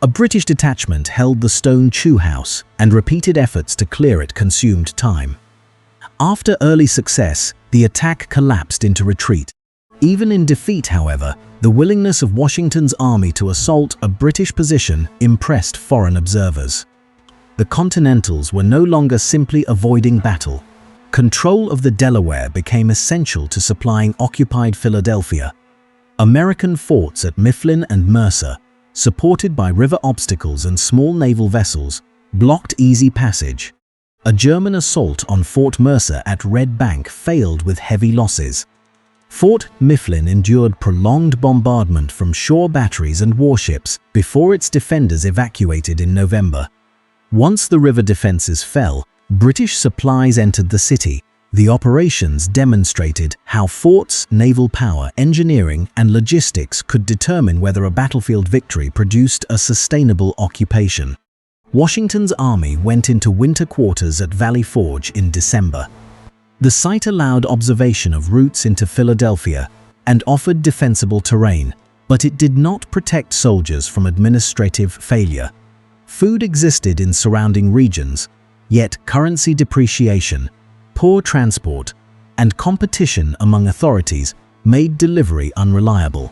A British detachment held the Stone Chew House, and repeated efforts to clear it consumed time. After early success, the attack collapsed into retreat. Even in defeat, however, the willingness of Washington's army to assault a British position impressed foreign observers. The Continentals were no longer simply avoiding battle. Control of the Delaware became essential to supplying occupied Philadelphia. American forts at Mifflin and Mercer, supported by river obstacles and small naval vessels, blocked easy passage. A German assault on Fort Mercer at Red Bank failed with heavy losses. Fort Mifflin endured prolonged bombardment from shore batteries and warships before its defenders evacuated in November. Once the river defenses fell, British supplies entered the city. The operations demonstrated how forts, naval power, engineering, and logistics could determine whether a battlefield victory produced a sustainable occupation. Washington's army went into winter quarters at Valley Forge in December. The site allowed observation of routes into Philadelphia and offered defensible terrain, but it did not protect soldiers from administrative failure. Food existed in surrounding regions, yet currency depreciation, poor transport, and competition among authorities made delivery unreliable.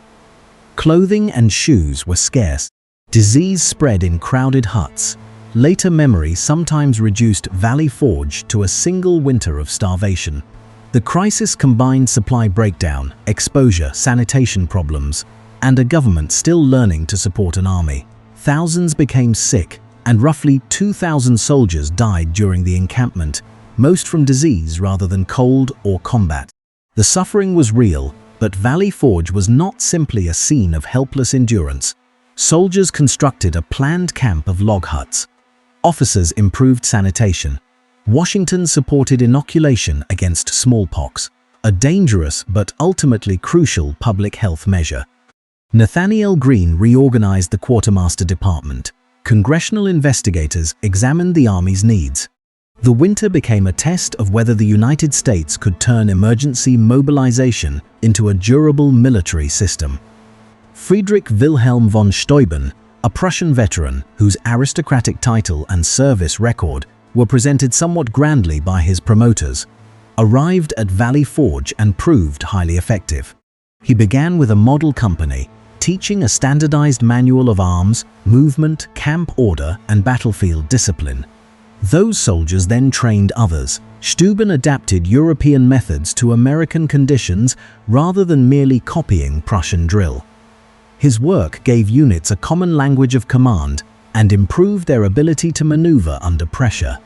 Clothing and shoes were scarce. Disease spread in crowded huts. Later memory sometimes reduced Valley Forge to a single winter of starvation. The crisis combined supply breakdown, exposure, sanitation problems, and a government still learning to support an army. Thousands became sick, and roughly 2,000 soldiers died during the encampment, most from disease rather than cold or combat. The suffering was real, but Valley Forge was not simply a scene of helpless endurance. Soldiers constructed a planned camp of log huts. Officers improved sanitation. Washington supported inoculation against smallpox, a dangerous but ultimately crucial public health measure. Nathaniel Greene reorganized the Quartermaster Department. Congressional investigators examined the Army's needs. The winter became a test of whether the United States could turn emergency mobilization into a durable military system. Friedrich Wilhelm von Steuben, a Prussian veteran whose aristocratic title and service record were presented somewhat grandly by his promoters, arrived at Valley Forge and proved highly effective. He began with a model company, teaching a standardized manual of arms, movement, camp order, and battlefield discipline. Those soldiers then trained others. Steuben adapted European methods to American conditions rather than merely copying Prussian drill. His work gave units a common language of command and improved their ability to maneuver under pressure.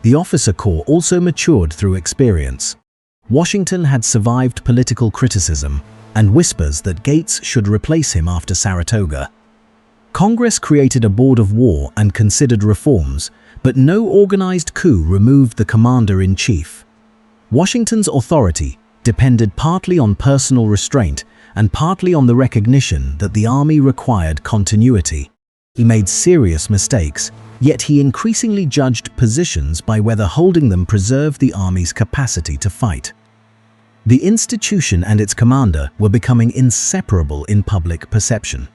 The officer corps also matured through experience. Washington had survived political criticism and whispers that Gates should replace him after Saratoga. Congress created a board of war and considered reforms, but no organized coup removed the commander-in-chief. Washington's authority depended partly on personal restraint and partly on the recognition that the army required continuity. He made serious mistakes, yet he increasingly judged positions by whether holding them preserved the army's capacity to fight. The institution and its commander were becoming inseparable in public perception.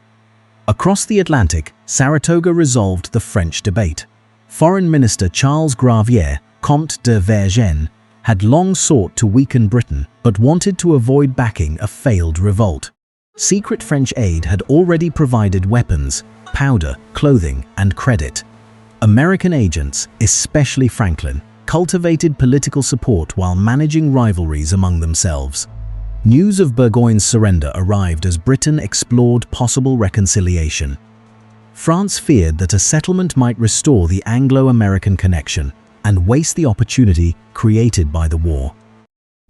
Across the Atlantic, Saratoga resolved the French debate. Foreign Minister Charles Gravier, Comte de Vergennes, had long sought to weaken Britain but wanted to avoid backing a failed revolt. Secret French aid had already provided weapons, powder, clothing, and credit. American agents, especially Franklin, cultivated political support while managing rivalries among themselves. News of Burgoyne's surrender arrived as Britain explored possible reconciliation. France feared that a settlement might restore the Anglo-American connection and waste the opportunity created by the war.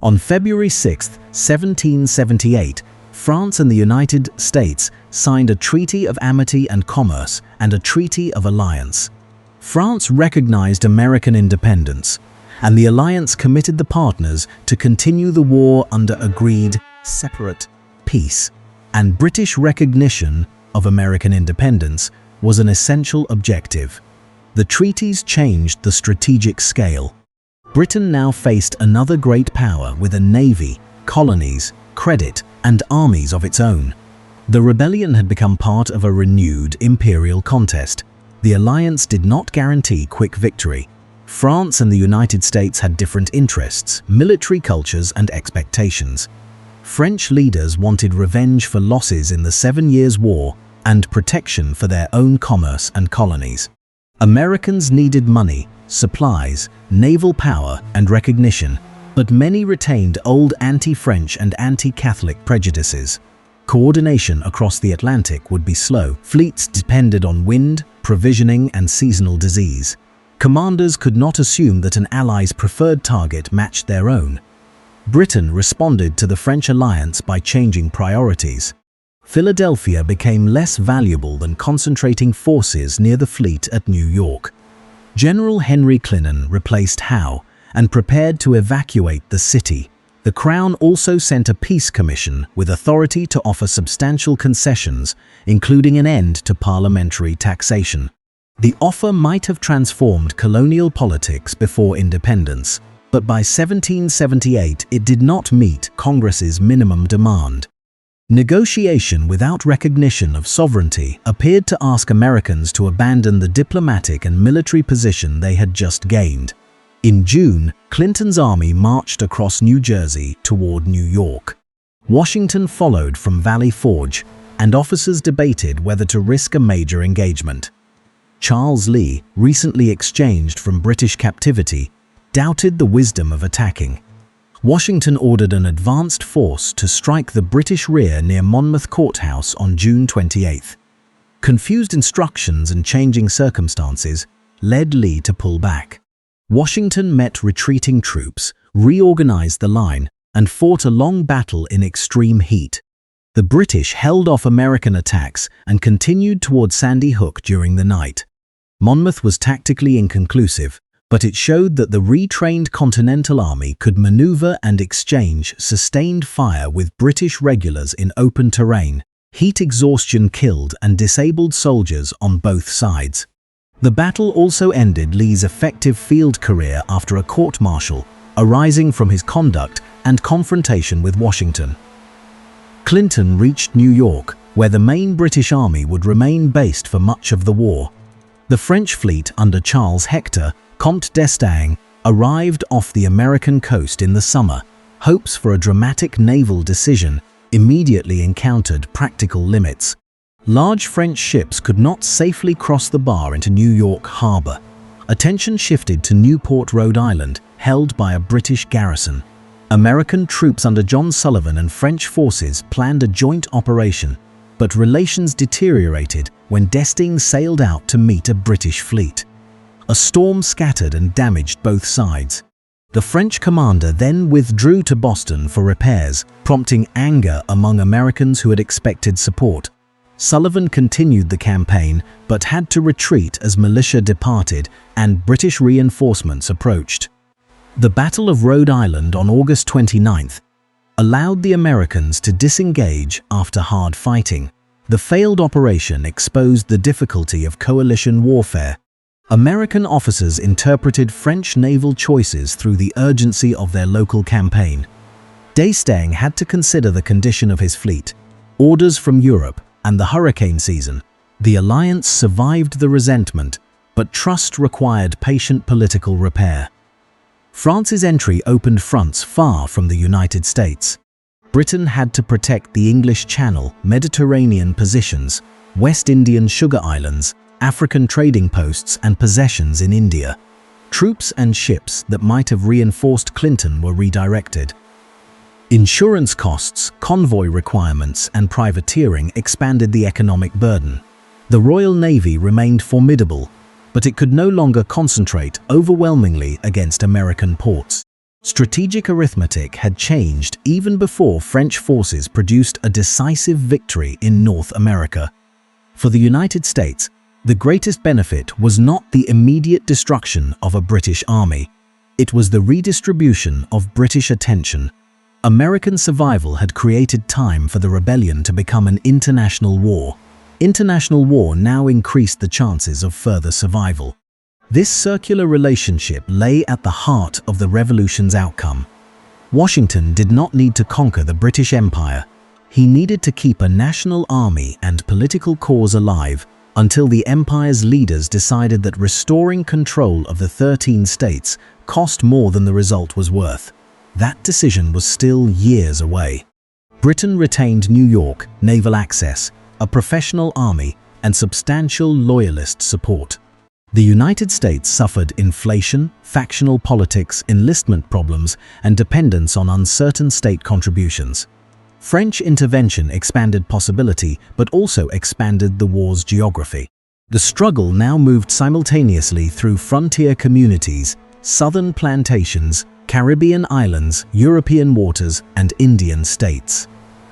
On February 6, 1778, France and the United States signed a Treaty of Amity and Commerce and a Treaty of Alliance. France recognized American independence, and the alliance committed the partners to continue the war under agreed, separate peace. And British recognition of American independence was an essential objective. The treaties changed the strategic scale. Britain now faced another great power with a navy, colonies, credit, and armies of its own. The rebellion had become part of a renewed imperial contest. The alliance did not guarantee quick victory. France and the United States had different interests, military cultures, and expectations. French leaders wanted revenge for losses in the 7 Years' War and protection for their own commerce and colonies. Americans needed money, supplies, naval power, and recognition, but many retained old anti-French and anti-Catholic prejudices. Coordination across the Atlantic would be slow. Fleets depended on wind, provisioning, and seasonal disease. Commanders could not assume that an ally's preferred target matched their own. Britain responded to the French alliance by changing priorities. Philadelphia became less valuable than concentrating forces near the fleet at New York. General Henry Clinton replaced Howe and prepared to evacuate the city. The Crown also sent a peace commission with authority to offer substantial concessions, including an end to parliamentary taxation. The offer might have transformed colonial politics before independence, but by 1778 it did not meet Congress's minimum demand. Negotiation without recognition of sovereignty appeared to ask Americans to abandon the diplomatic and military position they had just gained. In June, Clinton's army marched across New Jersey toward New York. Washington followed from Valley Forge, and officers debated whether to risk a major engagement. Charles Lee, recently exchanged from British captivity, doubted the wisdom of attacking. Washington ordered an advanced force to strike the British rear near Monmouth Courthouse on June 28. Confused instructions and changing circumstances led Lee to pull back. Washington met retreating troops, reorganized the line, and fought a long battle in extreme heat. The British held off American attacks and continued toward Sandy Hook during the night. Monmouth was tactically inconclusive, but it showed that the retrained Continental Army could maneuver and exchange sustained fire with British regulars in open terrain. Heat exhaustion killed and disabled soldiers on both sides. The battle also ended Lee's effective field career after a court-martial, arising from his conduct and confrontation with Washington. Clinton reached New York, where the main British army would remain based for much of the war. The French fleet under Charles Hector, Comte d'Estaing, arrived off the American coast in the summer. Hopes for a dramatic naval decision immediately encountered practical limits. Large French ships could not safely cross the bar into New York Harbor. Attention shifted to Newport, Rhode Island, held by a British garrison. American troops under John Sullivan and French forces planned a joint operation, but relations deteriorated when d'Estaing sailed out to meet a British fleet. A storm scattered and damaged both sides. The French commander then withdrew to Boston for repairs, prompting anger among Americans who had expected support. Sullivan continued the campaign, but had to retreat as militia departed and British reinforcements approached. The Battle of Rhode Island on August 29th allowed the Americans to disengage after hard fighting. The failed operation exposed the difficulty of coalition warfare. American officers interpreted French naval choices through the urgency of their local campaign. D'Estaing had to consider the condition of his fleet, orders from Europe, and the hurricane season. The alliance survived the resentment, but trust required patient political repair. France's entry opened fronts far from the United States. Britain had to protect the English Channel, Mediterranean positions, West Indian sugar islands, African trading posts and possessions in India. Troops and ships that might have reinforced Clinton were redirected. Insurance costs, convoy requirements and privateering expanded the economic burden. The Royal Navy remained formidable, but it could no longer concentrate overwhelmingly against American ports. Strategic arithmetic had changed even before French forces produced a decisive victory in North America. For the United States, the greatest benefit was not the immediate destruction of a British army. It was the redistribution of British attention. American survival had created time for the rebellion to become an international war. International war now increased the chances of further survival. This circular relationship lay at the heart of the revolution's outcome. Washington did not need to conquer the British Empire. He needed to keep a national army and political cause alive until the empire's leaders decided that restoring control of the 13 states cost more than the result was worth. That decision was still years away. Britain retained New York, naval access, a professional army, and substantial loyalist support. The United States suffered inflation, factional politics, enlistment problems, and dependence on uncertain state contributions. French intervention expanded possibility, but also expanded the war's geography. The struggle now moved simultaneously through frontier communities, southern plantations, Caribbean islands, European waters, and Indian states.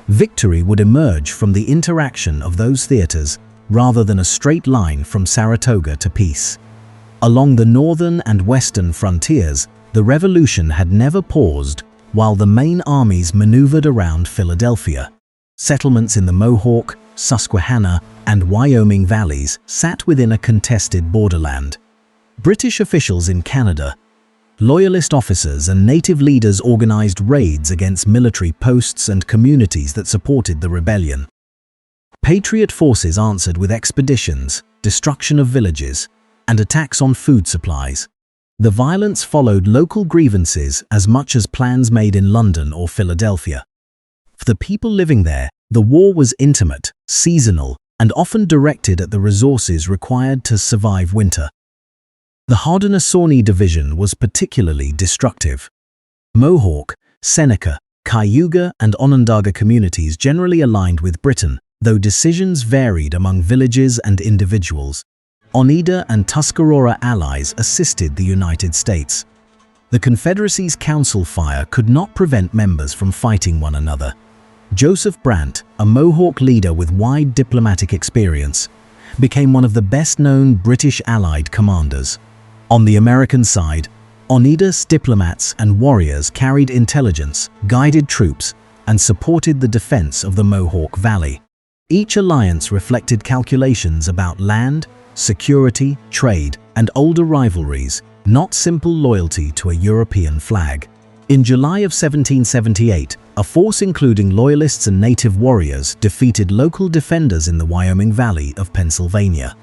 Victory would emerge from the interaction of those theaters rather than a straight line from Saratoga to peace. Along the northern and western frontiers, the revolution had never paused while the main armies maneuvered around Philadelphia. Settlements in the Mohawk, Susquehanna, and Wyoming valleys sat within a contested borderland. British officials in Canada, Loyalist officers and native leaders organized raids against military posts and communities that supported the rebellion. Patriot forces answered with expeditions, destruction of villages, and attacks on food supplies. The violence followed local grievances as much as plans made in London or Philadelphia. For the people living there, the war was intimate, seasonal, and often directed at the resources required to survive winter. The Haudenosaunee division was particularly destructive. Mohawk, Seneca, Cayuga, and Onondaga communities generally aligned with Britain, though decisions varied among villages and individuals. Oneida and Tuscarora allies assisted the United States. The Confederacy's council fire could not prevent members from fighting one another. Joseph Brant, a Mohawk leader with wide diplomatic experience, became one of the best-known British Allied commanders. On the American side, Oneida's diplomats and warriors carried intelligence, guided troops, and supported the defense of the Mohawk Valley. Each alliance reflected calculations about land, security, trade, and older rivalries, not simple loyalty to a European flag. In July of 1778, a force including loyalists and native warriors defeated local defenders in the Wyoming Valley of Pennsylvania.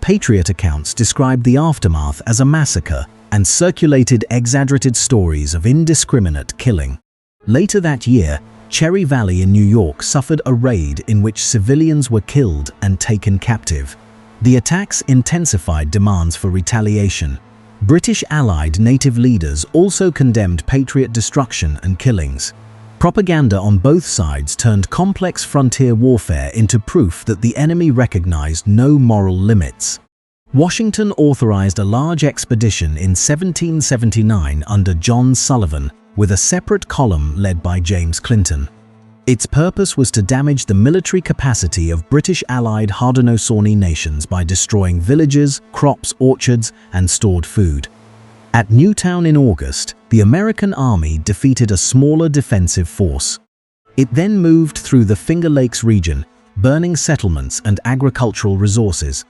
Patriot accounts described the aftermath as a massacre and circulated exaggerated stories of indiscriminate killing. Later that year, Cherry Valley in New York suffered a raid in which civilians were killed and taken captive. The attacks intensified demands for retaliation. British Allied native leaders also condemned Patriot destruction and killings. Propaganda on both sides turned complex frontier warfare into proof that the enemy recognized no moral limits. Washington authorized a large expedition in 1779 under John Sullivan, with a separate column led by James Clinton. Its purpose was to damage the military capacity of British Allied Haudenosaunee nations by destroying villages, crops, orchards, and stored food. At Newtown in August, the American Army defeated a smaller defensive force. It then moved through the Finger Lakes region, burning settlements and agricultural resources.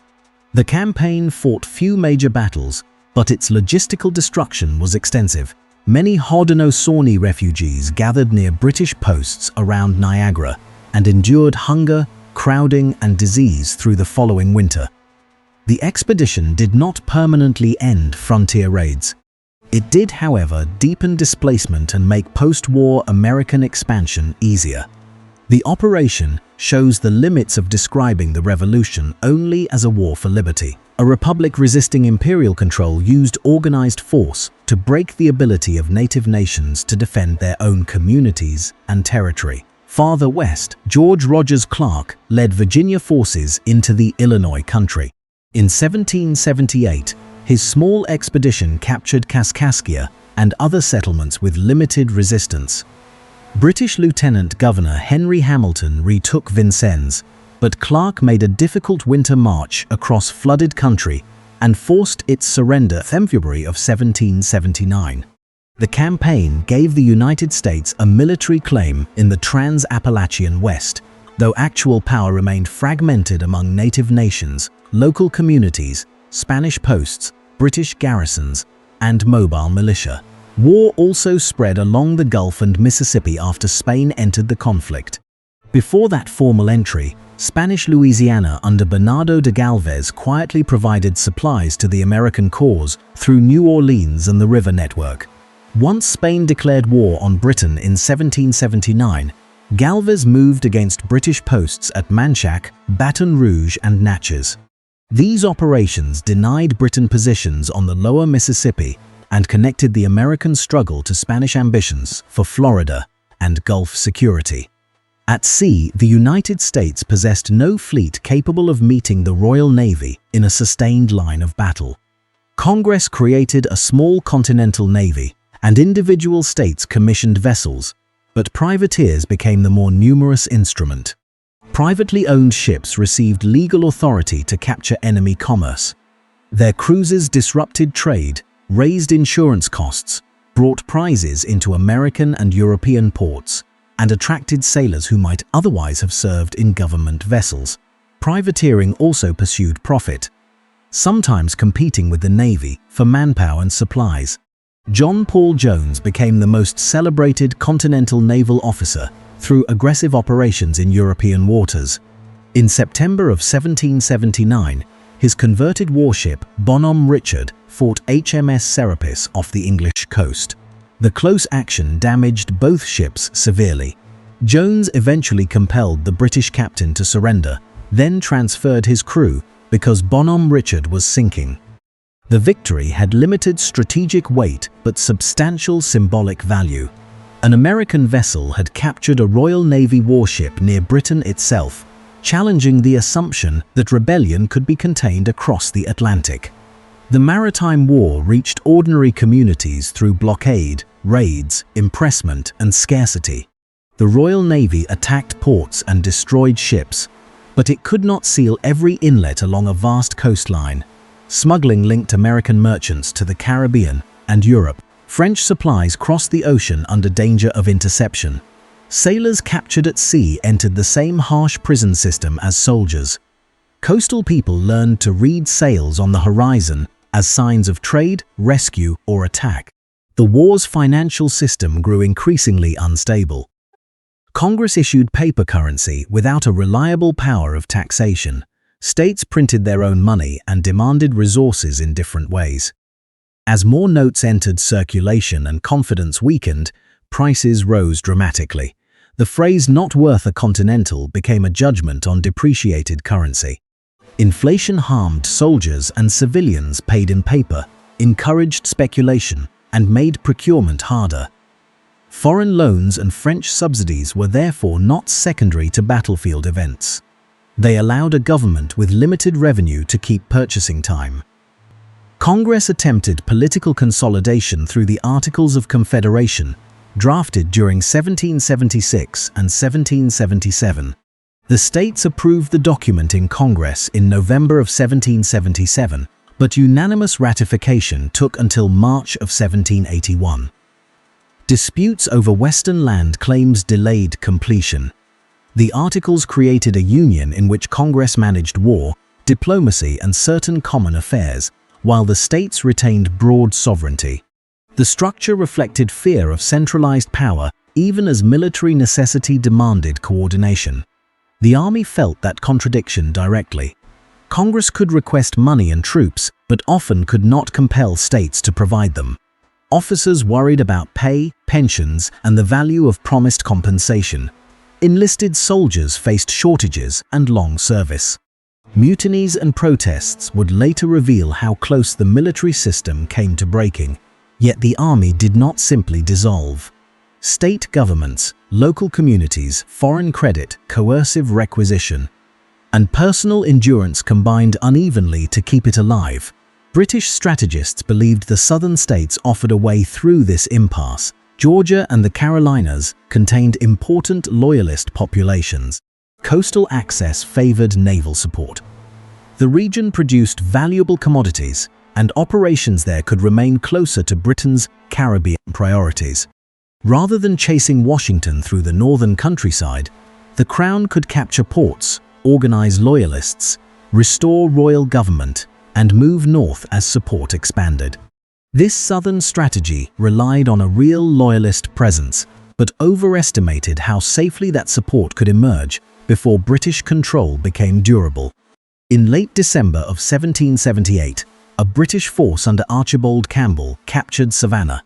The campaign fought few major battles, but its logistical destruction was extensive. Many Haudenosaunee refugees gathered near British posts around Niagara and endured hunger, crowding, and disease through the following winter. The expedition did not permanently end frontier raids. It did, however, deepen displacement and make post-war American expansion easier. The operation shows the limits of describing the revolution only as a war for liberty. A republic resisting imperial control used organized force to break the ability of native nations to defend their own communities and territory. Farther west, George Rogers Clark led Virginia forces into the Illinois country. In 1778, his small expedition captured Kaskaskia and other settlements with limited resistance. British Lieutenant Governor Henry Hamilton retook Vincennes, but Clark made a difficult winter march across flooded country and forced its surrender in February of 1779. The campaign gave the United States a military claim in the Trans-Appalachian West, though actual power remained fragmented among native nations, local communities, Spanish posts, British garrisons, and mobile militia. War also spread along the Gulf and Mississippi after Spain entered the conflict. Before that formal entry, Spanish Louisiana under Bernardo de Galvez quietly provided supplies to the American cause through New Orleans and the river network. Once Spain declared war on Britain in 1779, Galvez moved against British posts at Manchac, Baton Rouge, and Natchez. These operations denied Britain positions on the lower Mississippi and connected the American struggle to Spanish ambitions for Florida and Gulf security. At sea, the United States possessed no fleet capable of meeting the Royal Navy in a sustained line of battle. Congress created a small continental navy, and individual states commissioned vessels, but privateers became the more numerous instrument. Privately owned ships received legal authority to capture enemy commerce. Their cruises disrupted trade, raised insurance costs, brought prizes into American and European ports, and attracted sailors who might otherwise have served in government vessels. Privateering also pursued profit, sometimes competing with the Navy for manpower and supplies. John Paul Jones became the most celebrated continental naval officer through aggressive operations in European waters. In September of 1779, his converted warship Bonhomme Richard fought HMS Serapis off the English coast. The close action damaged both ships severely. Jones eventually compelled the British captain to surrender, then transferred his crew because Bonhomme Richard was sinking. The victory had limited strategic weight but substantial symbolic value. An American vessel had captured a Royal Navy warship near Britain itself, challenging the assumption that rebellion could be contained across the Atlantic. The Maritime War reached ordinary communities through blockade, raids, impressment, and scarcity. The Royal Navy attacked ports and destroyed ships, But it could not seal every inlet along a vast coastline. Smuggling linked American merchants to the Caribbean and Europe. French supplies crossed the ocean under danger of interception. Sailors captured at sea entered the same harsh prison system as soldiers. Coastal people learned to read sails on the horizon as signs of trade, rescue, or attack. The war's financial system grew increasingly unstable. Congress issued paper currency without a reliable power of taxation. States printed their own money and demanded resources in different ways. As more notes entered circulation and confidence weakened, prices rose dramatically. The phrase "not worth a continental" became a judgment on depreciated currency. Inflation harmed soldiers and civilians paid in paper, encouraged speculation, and made procurement harder. Foreign loans and French subsidies were therefore not secondary to battlefield events. They allowed a government with limited revenue to keep purchasing time. Congress attempted political consolidation through the Articles of Confederation, drafted during 1776 and 1777. The states approved the document in Congress in November of 1777, but unanimous ratification took until March of 1781. Disputes over Western land claims delayed completion. The Articles created a union in which Congress managed war, diplomacy, and certain common affairs, while the states retained broad sovereignty. The structure reflected fear of centralized power, even as military necessity demanded coordination. The army felt that contradiction directly. Congress could request money and troops, but often could not compel states to provide them. Officers worried about pay, pensions, and the value of promised compensation. Enlisted soldiers faced shortages and long service. Mutinies and protests would later reveal how close the military system came to breaking. Yet the army did not simply dissolve. State governments, local communities, foreign credit, coercive requisition, and personal endurance combined unevenly to keep it alive. British strategists believed the southern states offered a way through this impasse. Georgia and the Carolinas contained important loyalist populations. Coastal access favored naval support. The region produced valuable commodities, and operations there could remain closer to Britain's Caribbean priorities. Rather than chasing Washington through the northern countryside, the Crown could capture ports, organize loyalists, restore royal government, and move north as support expanded. This southern strategy relied on a real loyalist presence, but overestimated how safely that support could emerge before British control became durable. In late December of 1778, a British force under Archibald Campbell captured Savannah.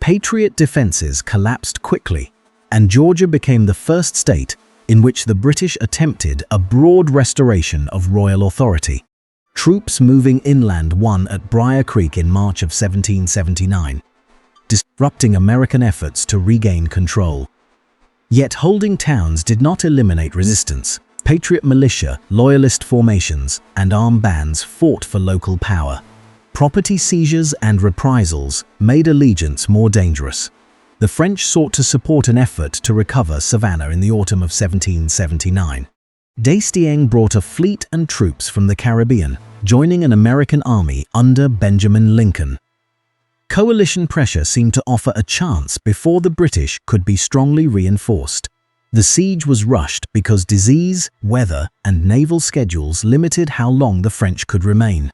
Patriot defenses collapsed quickly, and Georgia became the first state in which the British attempted a broad restoration of royal authority. Troops moving inland won at Briar Creek in March of 1779, disrupting American efforts to regain control. Yet holding towns did not eliminate resistance. Patriot militia, loyalist formations, and armed bands fought for local power. Property seizures and reprisals made allegiance more dangerous. The French sought to support an effort to recover Savannah in the autumn of 1779. D'Estaing brought a fleet and troops from the Caribbean, joining an American army under Benjamin Lincoln. Coalition pressure seemed to offer a chance before the British could be strongly reinforced. The siege was rushed because disease, weather, and naval schedules limited how long the French could remain.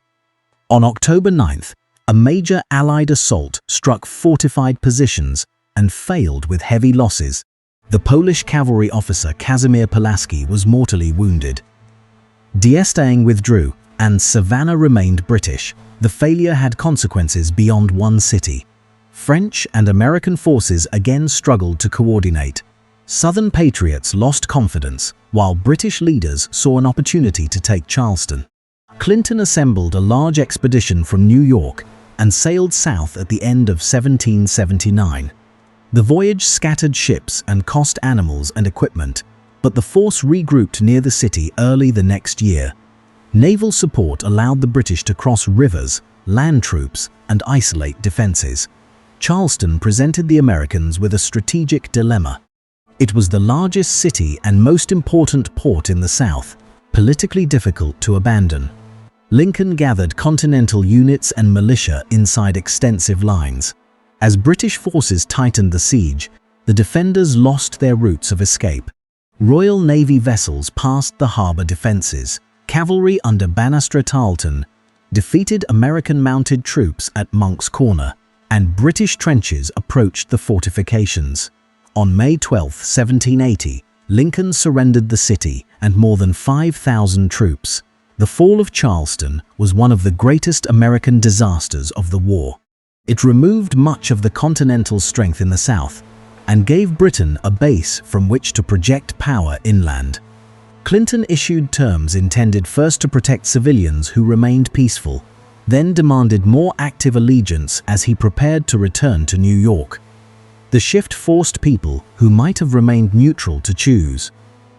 On October 9th, a major Allied assault struck fortified positions and failed with heavy losses. The Polish cavalry officer Casimir Pulaski was mortally wounded. D'Estaing withdrew, and Savannah remained British. The failure had consequences beyond one city. French and American forces again struggled to coordinate. Southern patriots lost confidence, while British leaders saw an opportunity to take Charleston. Clinton assembled a large expedition from New York and sailed south at the end of 1779. The voyage scattered ships and cost animals and equipment, but the force regrouped near the city early the next year. Naval support allowed the British to cross rivers, land troops, and isolate defenses. Charleston presented the Americans with a strategic dilemma. It was the largest city and most important port in the South, politically difficult to abandon. Lincoln gathered Continental units and militia inside extensive lines. As British forces tightened the siege, the defenders lost their routes of escape. Royal Navy vessels passed the harbor defenses. Cavalry under Banastre Tarleton defeated American mounted troops at Monk's Corner, and British trenches approached the fortifications. On May 12, 1780, Lincoln surrendered the city and more than 5,000 troops. The fall of Charleston was one of the greatest American disasters of the war. It removed much of the Continental strength in the South and gave Britain a base from which to project power inland. Clinton issued terms intended first to protect civilians who remained peaceful, then demanded more active allegiance as he prepared to return to New York. The shift forced people who might have remained neutral to choose.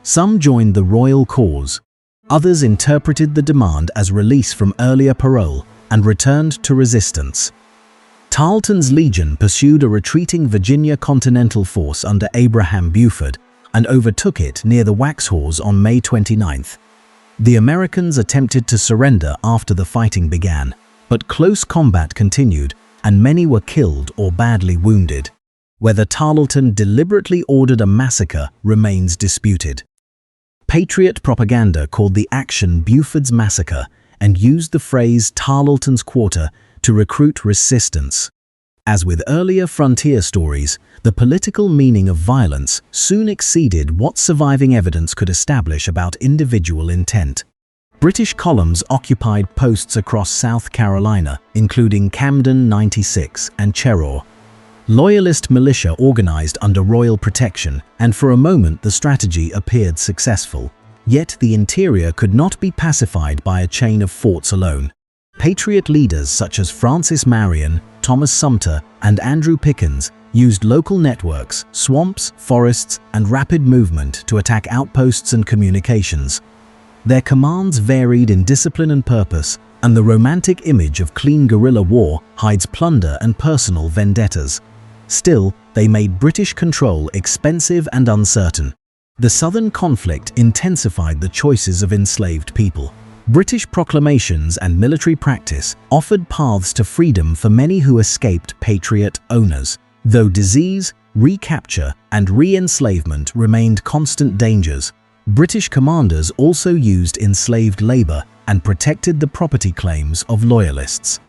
Some joined the royal cause. Others interpreted the demand as release from earlier parole and returned to resistance. Tarleton's legion pursued a retreating Virginia Continental force under Abraham Buford and overtook it near the Waxhaws on May 29th. The Americans attempted to surrender after the fighting began, but close combat continued and many were killed or badly wounded. Whether Tarleton deliberately ordered a massacre remains disputed. Patriot propaganda called the action Buford's Massacre and used the phrase Tarleton's Quarter to recruit resistance. As with earlier frontier stories, the political meaning of violence soon exceeded what surviving evidence could establish about individual intent. British columns occupied posts across South Carolina, including Camden 96 and Cheraw. Loyalist militia organized under royal protection, and for a moment the strategy appeared successful. Yet the interior could not be pacified by a chain of forts alone. Patriot leaders such as Francis Marion, Thomas Sumter, and Andrew Pickens used local networks, swamps, forests, and rapid movement to attack outposts and communications. Their commands varied in discipline and purpose, and the romantic image of clean guerrilla war hides plunder and personal vendettas. Still, they made British control expensive and uncertain. The Southern conflict intensified the choices of enslaved people. British proclamations and military practice offered paths to freedom for many who escaped Patriot owners, though disease, recapture, and re-enslavement remained constant dangers. British commanders also used enslaved labor and protected the property claims of loyalists.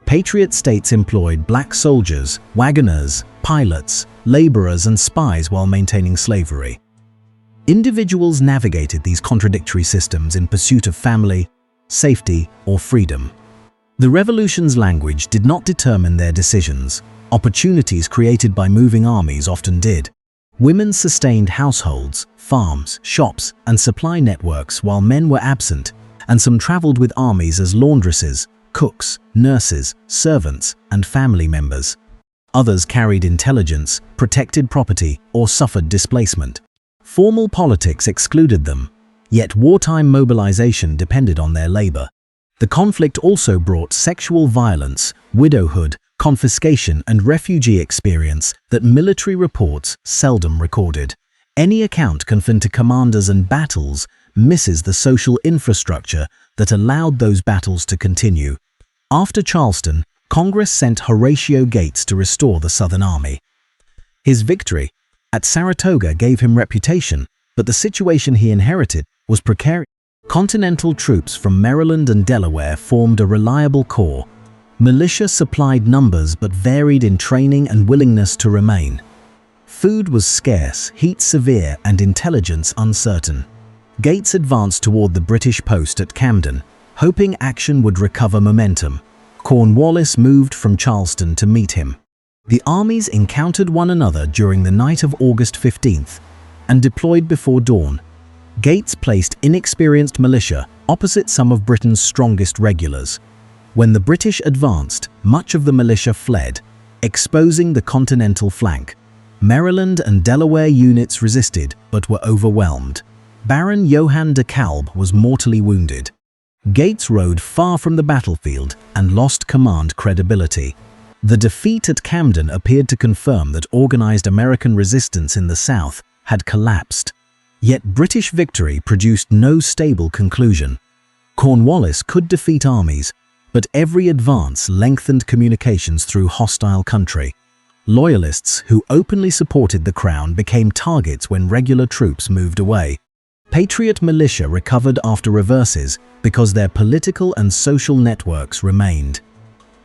Patriot states employed black soldiers, wagoners, pilots, laborers, and spies while maintaining slavery. Individuals navigated these contradictory systems in pursuit of family, safety, or freedom. The Revolution's language did not determine their decisions. Opportunities created by moving armies often did. Women sustained households, farms, shops, and supply networks while men were absent, and some traveled with armies as laundresses, cooks, nurses, servants, and family members. Others carried intelligence, protected property, or suffered displacement. Formal politics excluded them, yet wartime mobilization depended on their labor. The conflict also brought sexual violence, widowhood, confiscation, and refugee experience that military reports seldom recorded. Any account confined to commanders and battles misses the social infrastructure that allowed those battles to continue. After Charleston, Congress sent Horatio Gates to restore the Southern Army. His victory at Saratoga gave him reputation, but the situation he inherited was precarious. Continental troops from Maryland and Delaware formed a reliable corps. Militia supplied numbers but varied in training and willingness to remain. Food was scarce, heat severe, and intelligence uncertain. Gates advanced toward the British post at Camden, hoping action would recover momentum. Cornwallis moved from Charleston to meet him. The armies encountered one another during the night of August 15th and deployed before dawn. Gates placed inexperienced militia opposite some of Britain's strongest regulars. When the British advanced, much of the militia fled, exposing the Continental flank. Maryland and Delaware units resisted but were overwhelmed. Baron Johann de Kalb was mortally wounded. Gates rode far from the battlefield and lost command credibility. The defeat at Camden appeared to confirm that organized American resistance in the South had collapsed. Yet British victory produced no stable conclusion. Cornwallis could defeat armies, but every advance lengthened communications through hostile country. Loyalists who openly supported the crown became targets when regular troops moved away. Patriot militia recovered after reverses because their political and social networks remained.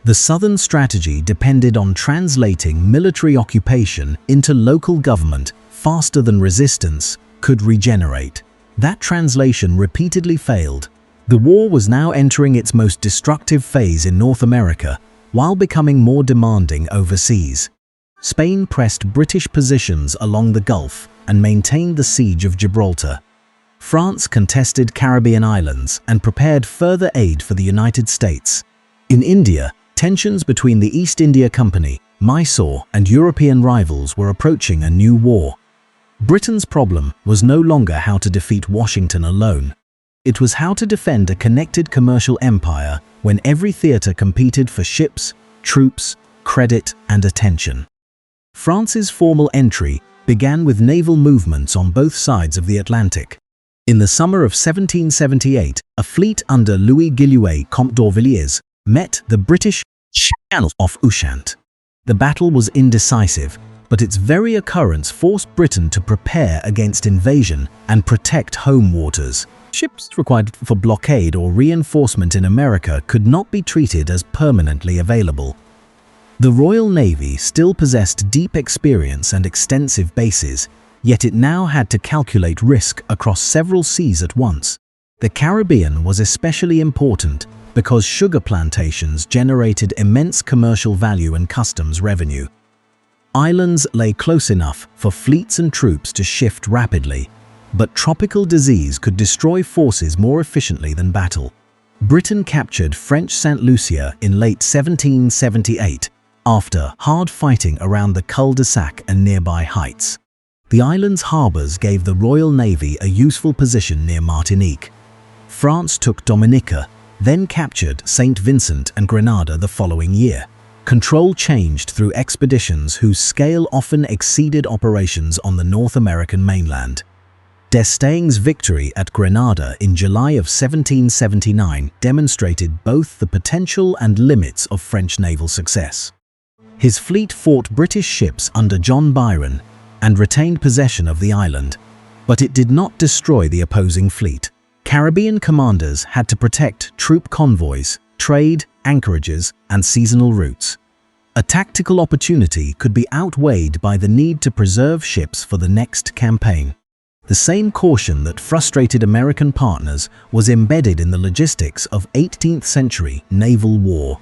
The Southern strategy depended on translating military occupation into local government faster than resistance could regenerate. That translation repeatedly failed. The war was now entering its most destructive phase in North America, while becoming more demanding overseas. Spain pressed British positions along the Gulf and maintained the siege of Gibraltar. France contested Caribbean islands and prepared further aid for the United States. In India, tensions between the East India Company, Mysore, and European rivals were approaching a new war. Britain's problem was no longer how to defeat Washington alone. It was how to defend a connected commercial empire when every theater competed for ships, troops, credit, and attention. France's formal entry began with naval movements on both sides of the Atlantic. In the summer of 1778, a fleet under Louis Gilluet, Comte d'Orvilliers, met the British Channel off Ushant. The battle was indecisive, but its very occurrence forced Britain to prepare against invasion and protect home waters. Ships required for blockade or reinforcement in America could not be treated as permanently available. The Royal Navy still possessed deep experience and extensive bases, yet it now had to calculate risk across several seas at once. The Caribbean was especially important because sugar plantations generated immense commercial value and customs revenue. Islands lay close enough for fleets and troops to shift rapidly, but tropical disease could destroy forces more efficiently than battle. Britain captured French St. Lucia in late 1778 after hard fighting around the cul-de-sac and nearby heights. The island's harbors gave the Royal Navy a useful position near Martinique. France took Dominica, then captured St. Vincent and Grenada the following year. Control changed through expeditions whose scale often exceeded operations on the North American mainland. D'Estaing's victory at Grenada in July of 1779 demonstrated both the potential and limits of French naval success. His fleet fought British ships under John Byron and retained possession of the island, but it did not destroy the opposing fleet. Caribbean commanders had to protect troop convoys, trade, anchorages, and seasonal routes. A tactical opportunity could be outweighed by the need to preserve ships for the next campaign. The same caution that frustrated American partners was embedded in the logistics of 18th-century naval war.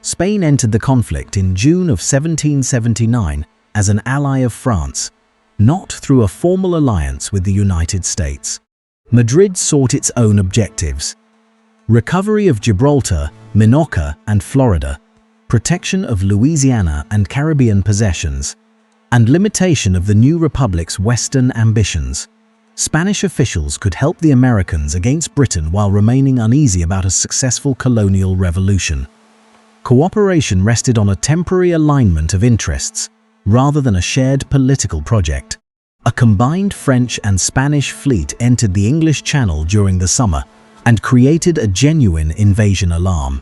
Spain entered the conflict in June of 1779 as an ally of France, not through a formal alliance with the United States. Madrid sought its own objectives: recovery of Gibraltar, Minorca, and Florida, protection of Louisiana and Caribbean possessions, and limitation of the new republic's western ambitions. Spanish officials could help the Americans against Britain while remaining uneasy about a successful colonial revolution. Cooperation rested on a temporary alignment of interests, rather than a shared political project. A combined French and Spanish fleet entered the English Channel during the summer and created a genuine invasion alarm.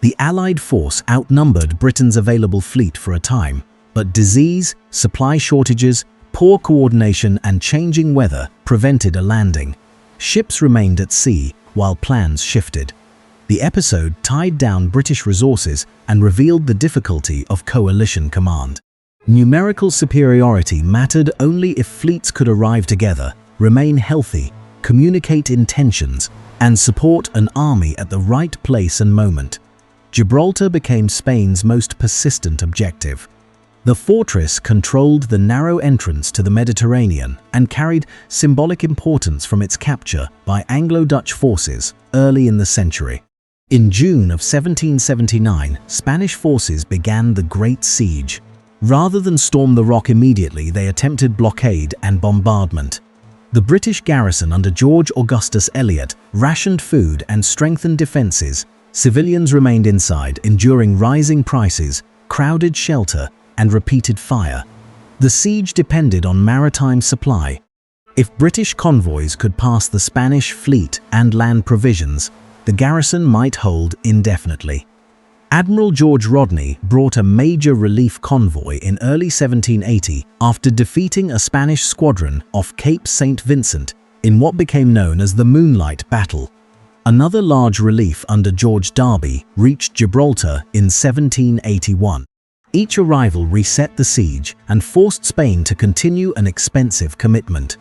The Allied force outnumbered Britain's available fleet for a time, but disease, supply shortages, poor coordination, and changing weather prevented a landing. Ships remained at sea while plans shifted. The episode tied down British resources and revealed the difficulty of coalition command. Numerical superiority mattered only if fleets could arrive together, remain healthy, communicate intentions, and support an army at the right place and moment. Gibraltar became Spain's most persistent objective. The fortress controlled the narrow entrance to the Mediterranean and carried symbolic importance from its capture by Anglo-Dutch forces early in the century. In June of 1779, Spanish forces began the Great Siege. Rather than storm the rock immediately, they attempted blockade and bombardment. The British garrison under George Augustus Eliot rationed food and strengthened defences. Civilians remained inside, enduring rising prices, crowded shelter, and repeated fire. The siege depended on maritime supply. If British convoys could pass the Spanish fleet and land provisions, the garrison might hold indefinitely. Admiral George Rodney brought a major relief convoy in early 1780 after defeating a Spanish squadron off Cape St. Vincent in what became known as the Moonlight Battle. Another large relief under George Derby reached Gibraltar in 1781. Each arrival reset the siege and forced Spain to continue an expensive commitment.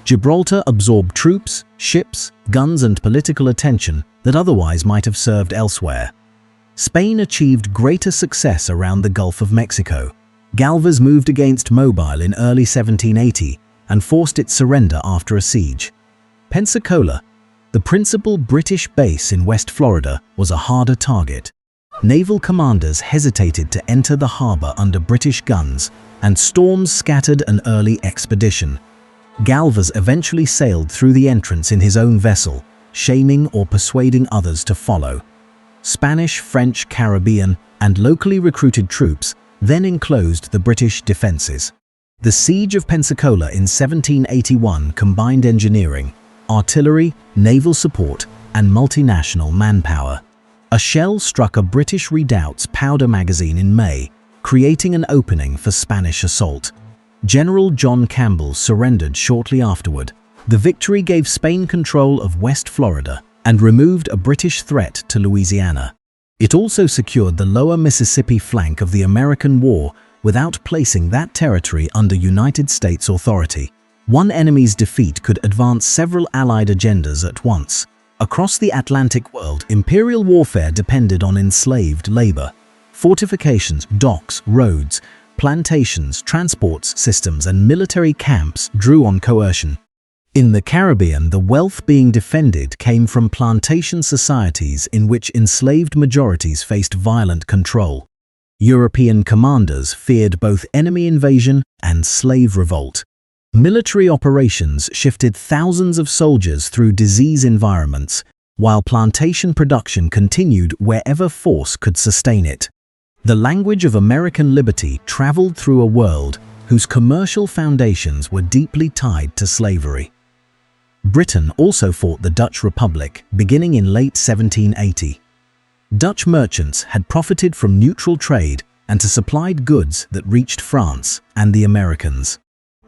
Gibraltar absorbed troops, ships, guns and political attention that otherwise might have served elsewhere. Spain achieved greater success around the Gulf of Mexico. Galvez moved against Mobile in early 1780 and forced its surrender after a siege. Pensacola, the principal British base in West Florida, was a harder target. Naval commanders hesitated to enter the harbor under British guns, and storms scattered an early expedition. Galvez eventually sailed through the entrance in his own vessel, shaming or persuading others to follow. Spanish, French, Caribbean, and locally recruited troops then enclosed the British defenses. The Siege of Pensacola in 1781 combined engineering, artillery, naval support, and multinational manpower. A shell struck a British redoubt's powder magazine in May, creating an opening for Spanish assault. General John Campbell surrendered shortly afterward. The victory gave Spain control of West Florida and removed a British threat to Louisiana. It also secured the lower Mississippi flank of the American War without placing that territory under United States authority. One enemy's defeat could advance several Allied agendas at once. Across the Atlantic world, imperial warfare depended on enslaved labor. Fortifications, docks, roads, plantations, transport systems, and military camps drew on coercion. In the Caribbean, the wealth being defended came from plantation societies in which enslaved majorities faced violent control. European commanders feared both enemy invasion and slave revolt. Military operations shifted thousands of soldiers through disease environments, while plantation production continued wherever force could sustain it. The language of American liberty traveled through a world whose commercial foundations were deeply tied to slavery. Britain also fought the Dutch Republic beginning in late 1780. Dutch merchants had profited from neutral trade and supplied goods that reached France and the Americans.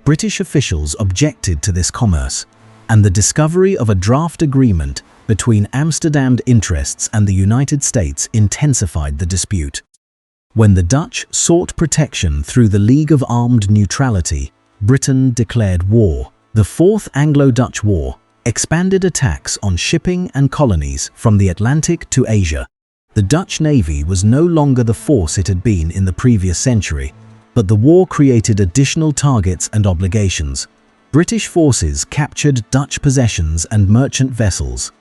British officials objected to this commerce, and the discovery of a draft agreement between Amsterdam interests and the United States intensified the dispute. When the Dutch sought protection through the League of Armed Neutrality, Britain declared war. The Fourth Anglo-Dutch War expanded attacks on shipping and colonies from the Atlantic to Asia. The Dutch Navy was no longer the force it had been in the previous century, but the war created additional targets and obligations. British forces captured Dutch possessions and merchant vessels.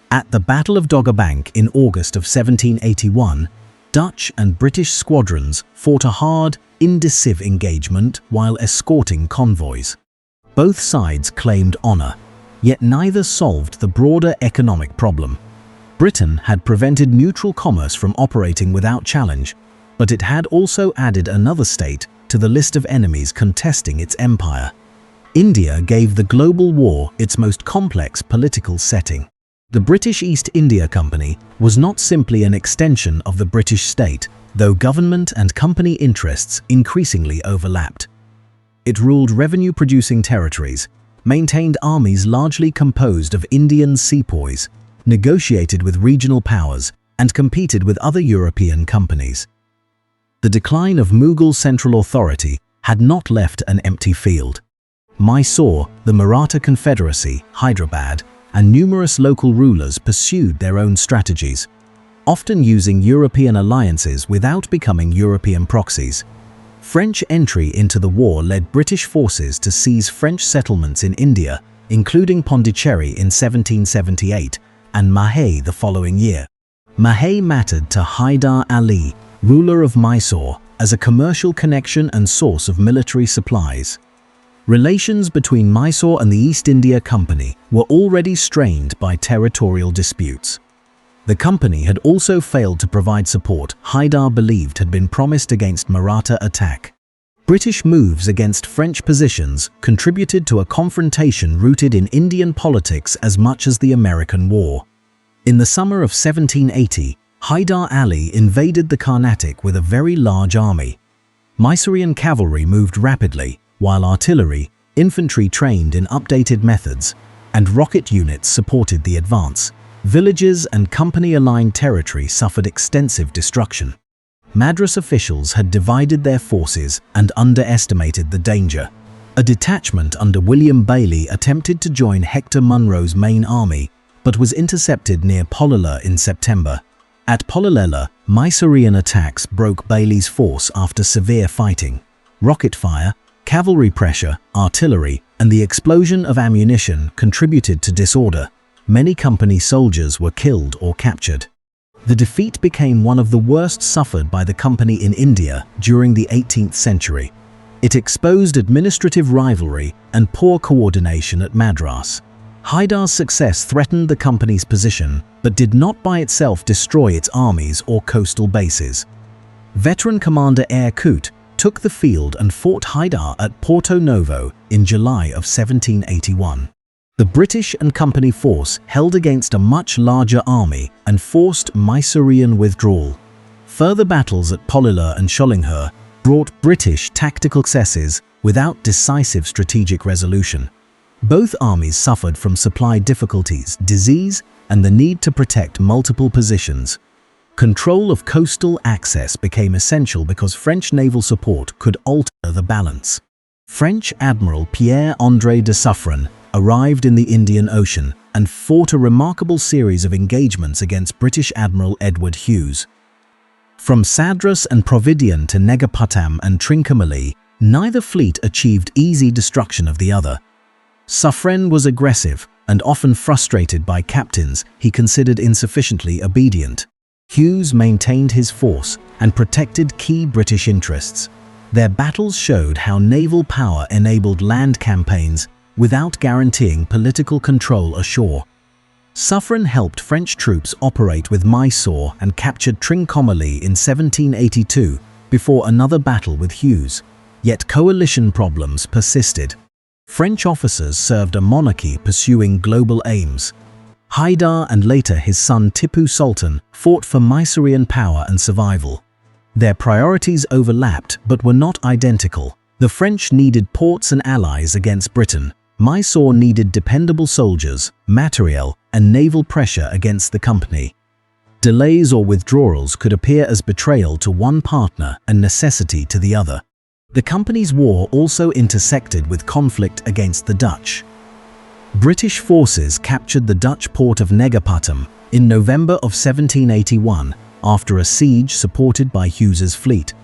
At the Battle of Dogger Bank in August of 1781, Dutch and British squadrons fought a hard, indecisive engagement while escorting convoys. Both sides claimed honor, yet neither solved the broader economic problem. Britain had prevented neutral commerce from operating without challenge, but it had also added another state to the list of enemies contesting its empire. India gave the global war its most complex political setting. The British East India Company was not simply an extension of the British state, though government and company interests increasingly overlapped. It ruled revenue-producing territories, maintained armies largely composed of Indian sepoys, negotiated with regional powers, and competed with other European companies. The decline of Mughal central authority had not left an empty field. Mysore, the Maratha Confederacy, Hyderabad, and numerous local rulers pursued their own strategies, often using European alliances without becoming European proxies. French entry into the war led British forces to seize French settlements in India, including Pondicherry in 1778 and Mahé the following year. Mahé mattered to Hyder Ali, ruler of Mysore, as a commercial connection and source of military supplies. Relations between Mysore and the East India Company were already strained by territorial disputes. The company had also failed to provide support Hyder believed had been promised against Maratha attack. British moves against French positions contributed to a confrontation rooted in Indian politics as much as the American War. In the summer of 1780, Hyder Ali invaded the Carnatic with a very large army. Mysorean cavalry moved rapidly, while artillery, infantry trained in updated methods, and rocket units supported the advance. Villages and company-aligned territory suffered extensive destruction. Madras officials had divided their forces and underestimated the danger. A detachment under William Bailey attempted to join Hector Munro's main army, but was intercepted near Pollela in September. At Pollela, Mysorean attacks broke Bailey's force after severe fighting. Rocket fire, cavalry pressure, artillery, and the explosion of ammunition contributed to disorder. Many company soldiers were killed or captured. The defeat became one of the worst suffered by the company in India during the 18th century. It exposed administrative rivalry and poor coordination at Madras. Hyder's success threatened the company's position, but did not by itself destroy its armies or coastal bases. Veteran commander Eyre Coote took the field and fought Hyder at Porto Novo in July of 1781. The British and company force held against a much larger army and forced Mysorean withdrawal. Further battles at Pollela and Sholinghur brought British tactical successes without decisive strategic resolution. Both armies suffered from supply difficulties, disease, and the need to protect multiple positions. Control of coastal access became essential because French naval support could alter the balance. French Admiral Pierre-André de Suffren arrived in the Indian Ocean and fought a remarkable series of engagements against British Admiral Edward Hughes. From Sadras and Providian to Negapatam and Trincomalee, neither fleet achieved easy destruction of the other. Suffren was aggressive and often frustrated by captains he considered insufficiently obedient. Hughes maintained his force and protected key British interests. Their battles showed how naval power enabled land campaigns without guaranteeing political control ashore. Suffren helped French troops operate with Mysore and captured Trincomalee in 1782 before another battle with Hughes. Yet coalition problems persisted. French officers served a monarchy pursuing global aims. Hyder and later his son Tipu Sultan fought for Mysorean power and survival. Their priorities overlapped but were not identical. The French needed ports and allies against Britain. Mysore needed dependable soldiers, materiel, and naval pressure against the company. Delays or withdrawals could appear as betrayal to one partner and necessity to the other. The company's war also intersected with conflict against the Dutch. British forces captured the Dutch port of Negapatam in November of 1781 after a siege supported by Hughes's fleet.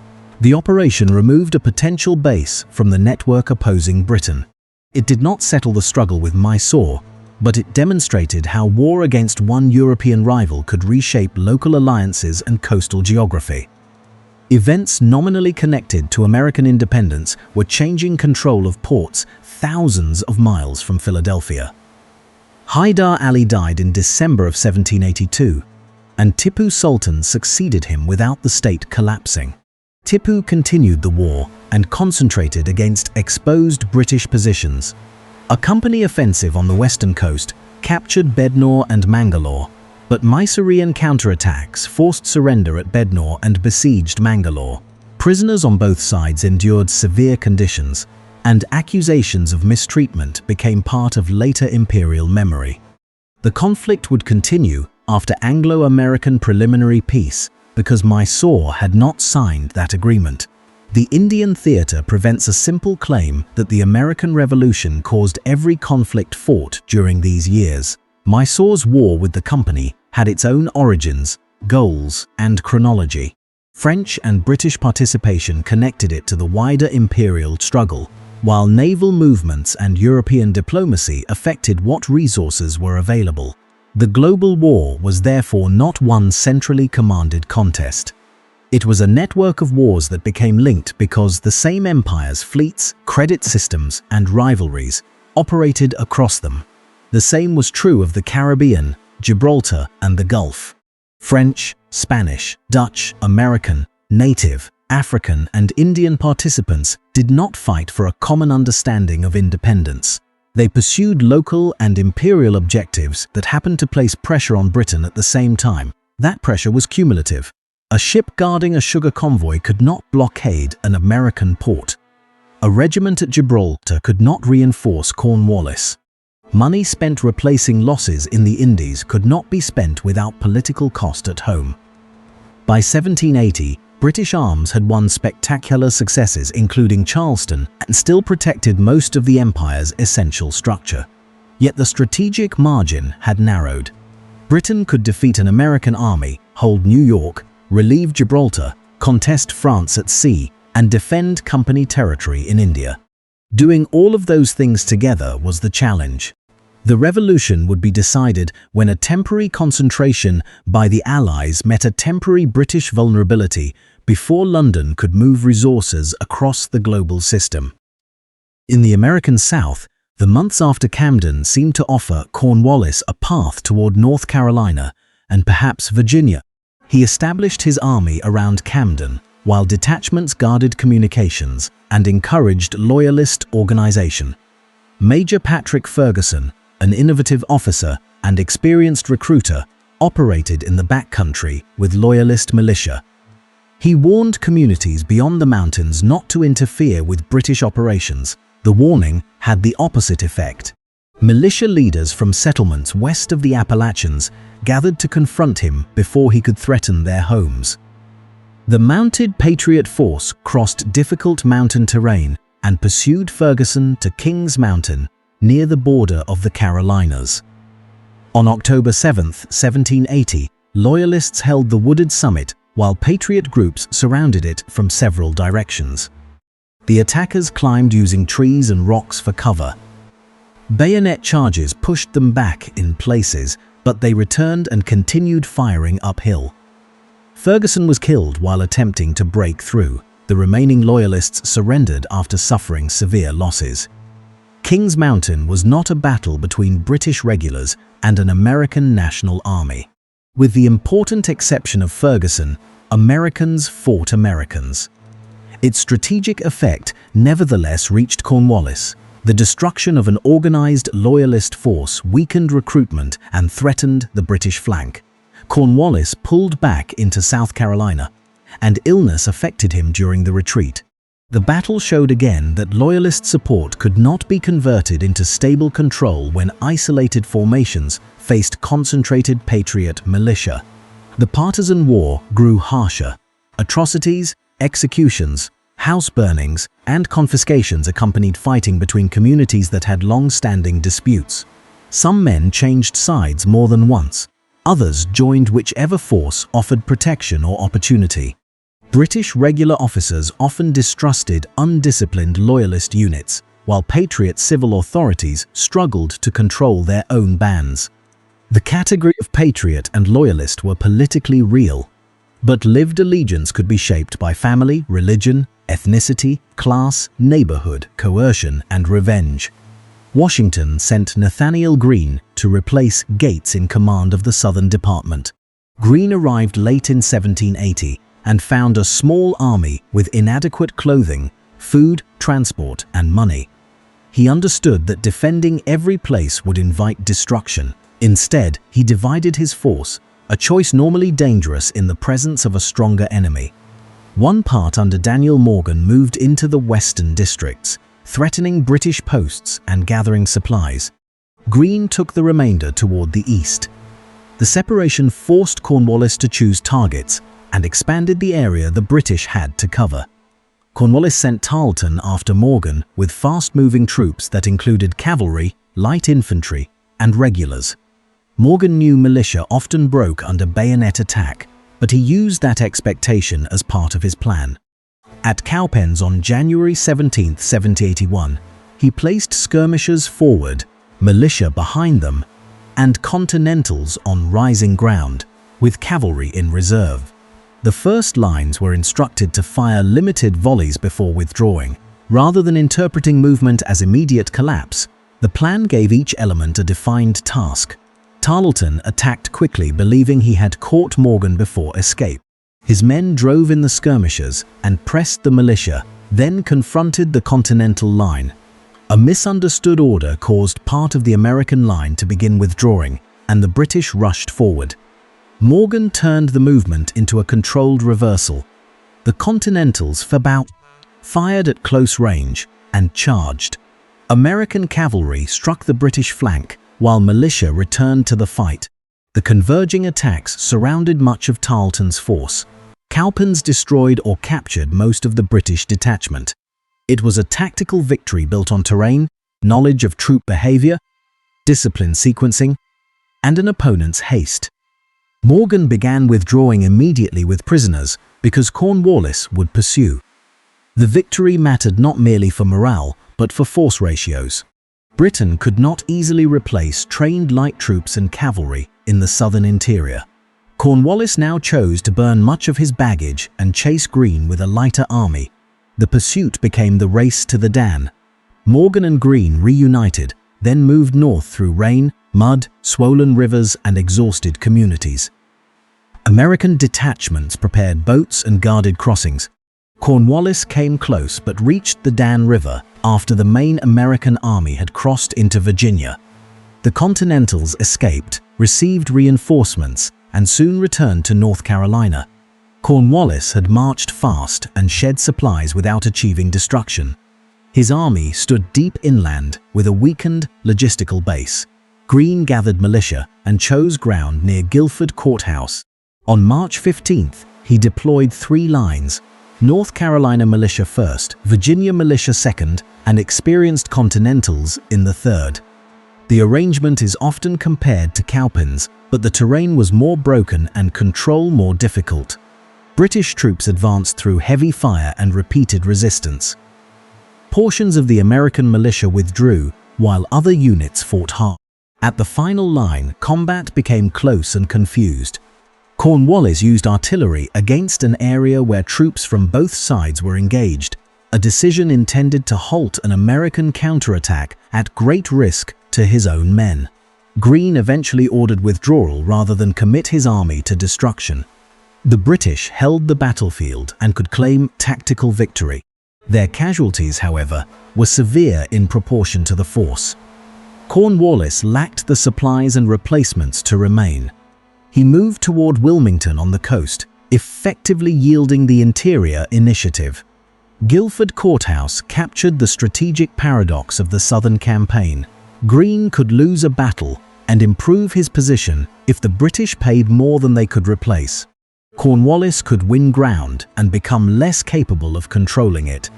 The operation removed a potential base from the network opposing Britain. It did not settle the struggle with Mysore, but it demonstrated how war against one European rival could reshape local alliances and coastal geography. Events nominally connected to American independence were changing control of ports thousands of miles from Philadelphia. Hyder Ali died in December of 1782, and Tipu Sultan succeeded him without the state collapsing. Tipu continued the war and concentrated against exposed British positions. A company offensive on the western coast captured Bednore and Mangalore, but Mysorean counterattacks forced surrender at Bednore and besieged Mangalore. Prisoners on both sides endured severe conditions, and accusations of mistreatment became part of later imperial memory. The conflict would continue after Anglo-American preliminary peace because Mysore had not signed that agreement. The Indian theatre presents a simple claim that the American Revolution caused every conflict fought during these years. Mysore's war with the company had its own origins, goals, and chronology. French and British participation connected it to the wider imperial struggle, while naval movements and European diplomacy affected what resources were available. The global war was therefore not one centrally commanded contest. It was a network of wars that became linked because the same empire's fleets, credit systems, and rivalries operated across them. The same was true of the Caribbean, Gibraltar, and the Gulf. French, Spanish, Dutch, American, Native, African, and Indian participants did not fight for a common understanding of independence. They pursued local and imperial objectives that happened to place pressure on Britain at the same time. That pressure was cumulative. A ship guarding a sugar convoy could not blockade an American port. A regiment at Gibraltar could not reinforce Cornwallis. Money spent replacing losses in the Indies could not be spent without political cost at home. By 1780, British arms had won spectacular successes, including Charleston, and still protected most of the empire's essential structure. Yet the strategic margin had narrowed. Britain could defeat an American army, hold New York, relieve Gibraltar, contest France at sea, and defend company territory in India. Doing all of those things together was the challenge. The revolution would be decided when a temporary concentration by the Allies met a temporary British vulnerability before London could move resources across the global system. In the American South, the months after Camden seemed to offer Cornwallis a path toward North Carolina and perhaps Virginia. He established his army around Camden, while detachments guarded communications and encouraged loyalist organization. Major Patrick Ferguson, an innovative officer and experienced recruiter, operated in the backcountry with loyalist militia. He warned communities beyond the mountains not to interfere with British operations. The warning had the opposite effect. Militia leaders from settlements west of the Appalachians gathered to confront him before he could threaten their homes. The mounted Patriot force crossed difficult mountain terrain and pursued Ferguson to Kings Mountain, near the border of the Carolinas. On October 7, 1780, Loyalists held the wooded summit while Patriot groups surrounded it from several directions. The attackers climbed using trees and rocks for cover. Bayonet charges pushed them back in places, but they returned and continued firing uphill. Ferguson was killed while attempting to break through. The remaining Loyalists surrendered after suffering severe losses. Kings Mountain was not a battle between British regulars and an American National Army. With the important exception of Ferguson, Americans fought Americans. Its strategic effect nevertheless reached Cornwallis. The destruction of an organized Loyalist force weakened recruitment and threatened the British flank. Cornwallis pulled back into South Carolina, and illness affected him during the retreat. The battle showed again that Loyalist support could not be converted into stable control when isolated formations faced concentrated Patriot militia. The partisan war grew harsher. Atrocities, executions, house burnings, and confiscations accompanied fighting between communities that had long-standing disputes. Some men changed sides more than once. Others joined whichever force offered protection or opportunity. British regular officers often distrusted undisciplined Loyalist units, while Patriot civil authorities struggled to control their own bands. The category of Patriot and Loyalist were politically real, but lived allegiance could be shaped by family, religion, ethnicity, class, neighborhood, coercion, and revenge. Washington sent Nathaniel Greene to replace Gates in command of the Southern Department. Greene arrived late in 1780 and found a small army with inadequate clothing, food, transport, and money. He understood that defending every place would invite destruction. Instead, he divided his force, a choice normally dangerous in the presence of a stronger enemy. One part under Daniel Morgan moved into the western districts, threatening British posts and gathering supplies. Greene took the remainder toward the east. The separation forced Cornwallis to choose targets and expanded the area the British had to cover. Cornwallis sent Tarleton after Morgan with fast-moving troops that included cavalry, light infantry, and regulars. Morgan knew militia often broke under bayonet attack, but he used that expectation as part of his plan. At Cowpens on January 17, 1781, he placed skirmishers forward, militia behind them, and Continentals on rising ground, with cavalry in reserve. The first lines were instructed to fire limited volleys before withdrawing. Rather than interpreting movement as immediate collapse, the plan gave each element a defined task. Tarleton attacked quickly, believing he had caught Morgan before escape. His men drove in the skirmishers and pressed the militia, then confronted the Continental line. A misunderstood order caused part of the American line to begin withdrawing, and the British rushed forward. Morgan turned the movement into a controlled reversal. The Continentals fired at close range and charged. American cavalry struck the British flank, while militia returned to the fight. The converging attacks surrounded much of Tarleton's force. Cowpens destroyed or captured most of the British detachment. It was a tactical victory built on terrain, knowledge of troop behavior, discipline sequencing, and an opponent's haste. Morgan began withdrawing immediately with prisoners because Cornwallis would pursue. The victory mattered not merely for morale, but for force ratios. Britain could not easily replace trained light troops and cavalry in the southern interior. Cornwallis now chose to burn much of his baggage and chase Greene with a lighter army. The pursuit became the race to the Dan. Morgan and Greene reunited, then moved north through rain, mud, swollen rivers, and exhausted communities. American detachments prepared boats and guarded crossings. Cornwallis came close but reached the Dan River after the main American army had crossed into Virginia. The Continentals escaped, received reinforcements, and soon returned to North Carolina. Cornwallis had marched fast and shed supplies without achieving destruction. His army stood deep inland with a weakened logistical base. Greene gathered militia and chose ground near Guilford Courthouse. On March 15th, he deployed 3 lines: North Carolina militia 1st, Virginia militia 2nd, and experienced Continentals in the 3rd. The arrangement is often compared to Cowpens, but the terrain was more broken and control more difficult. British troops advanced through heavy fire and repeated resistance. Portions of the American militia withdrew, while other units fought hard. At the final line, combat became close and confused. Cornwallis used artillery against an area where troops from both sides were engaged, a decision intended to halt an American counterattack at great risk to his own men. Greene eventually ordered withdrawal rather than commit his army to destruction. The British held the battlefield and could claim tactical victory. Their casualties, however, were severe in proportion to the force. Cornwallis lacked the supplies and replacements to remain. He moved toward Wilmington on the coast, effectively yielding the interior initiative. Guilford Courthouse captured the strategic paradox of the Southern campaign. Greene could lose a battle and improve his position if the British paid more than they could replace. Cornwallis could win ground and become less capable of controlling it.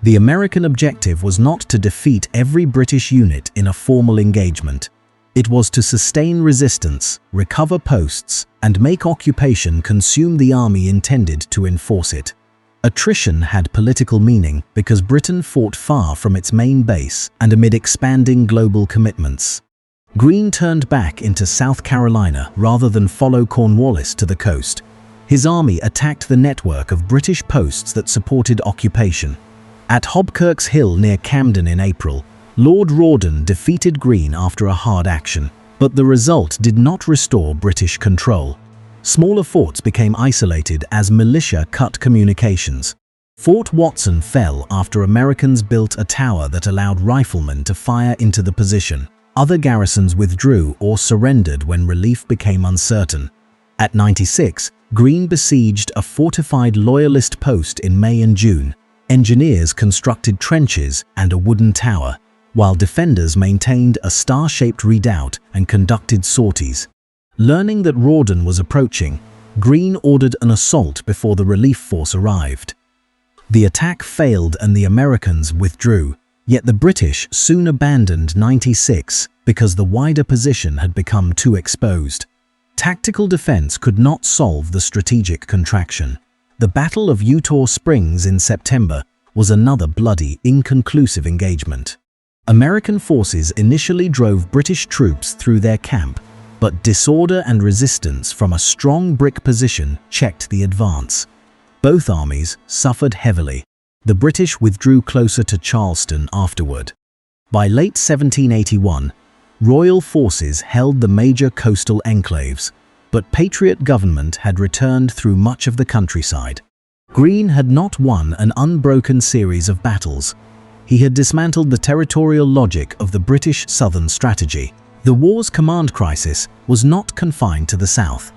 The American objective was not to defeat every British unit in a formal engagement. It was to sustain resistance, recover posts, and make occupation consume the army intended to enforce it. Attrition had political meaning because Britain fought far from its main base and amid expanding global commitments. Greene turned back into South Carolina rather than follow Cornwallis to the coast. His army attacked the network of British posts that supported occupation. At Hobkirk's Hill near Camden in April, Lord Rawdon defeated Greene after a hard action, but the result did not restore British control. Smaller forts became isolated as militia cut communications. Fort Watson fell after Americans built a tower that allowed riflemen to fire into the position. Other garrisons withdrew or surrendered when relief became uncertain. At 96, Greene besieged a fortified Loyalist post in May and June. Engineers constructed trenches and a wooden tower, while defenders maintained a star-shaped redoubt and conducted sorties. Learning that Rawdon was approaching, Greene ordered an assault before the relief force arrived. The attack failed and the Americans withdrew, yet the British soon abandoned 96 because the wider position had become too exposed. Tactical defense could not solve the strategic contraction. The Battle of Eutaw Springs in September was another bloody, inconclusive engagement. American forces initially drove British troops through their camp, but disorder and resistance from a strong brick position checked the advance. Both armies suffered heavily. The British withdrew closer to Charleston afterward. By late 1781, Royal forces held the major coastal enclaves, but Patriot government had returned through much of the countryside. Greene had not won an unbroken series of battles. He had dismantled the territorial logic of the British Southern strategy. The war's command crisis was not confined to the South.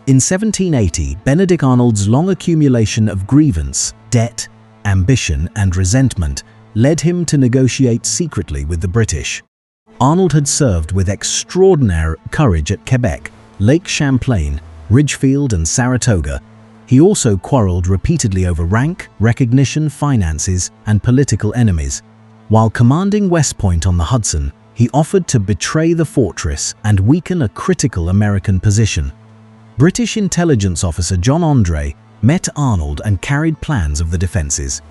In 1780, Benedict Arnold's long accumulation of grievance, debt, ambition, and resentment led him to negotiate secretly with the British. Arnold had served with extraordinary courage at Quebec, Lake Champlain, Ridgefield, and Saratoga. He also quarreled repeatedly over rank, recognition, finances, and political enemies. While commanding West Point on the Hudson, he offered to betray the fortress and weaken a critical American position. British intelligence officer John Andre met Arnold and carried plans of the defenses.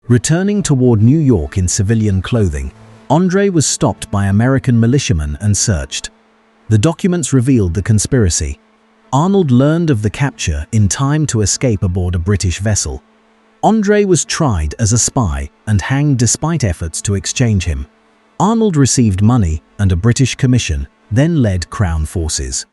Returning toward New York in civilian clothing, Andre was stopped by American militiamen and searched. The documents revealed the conspiracy. Arnold learned of the capture in time to escape aboard a British vessel. Andre was tried as a spy and hanged despite efforts to exchange him. Arnold received money and a British commission, then led Crown forces.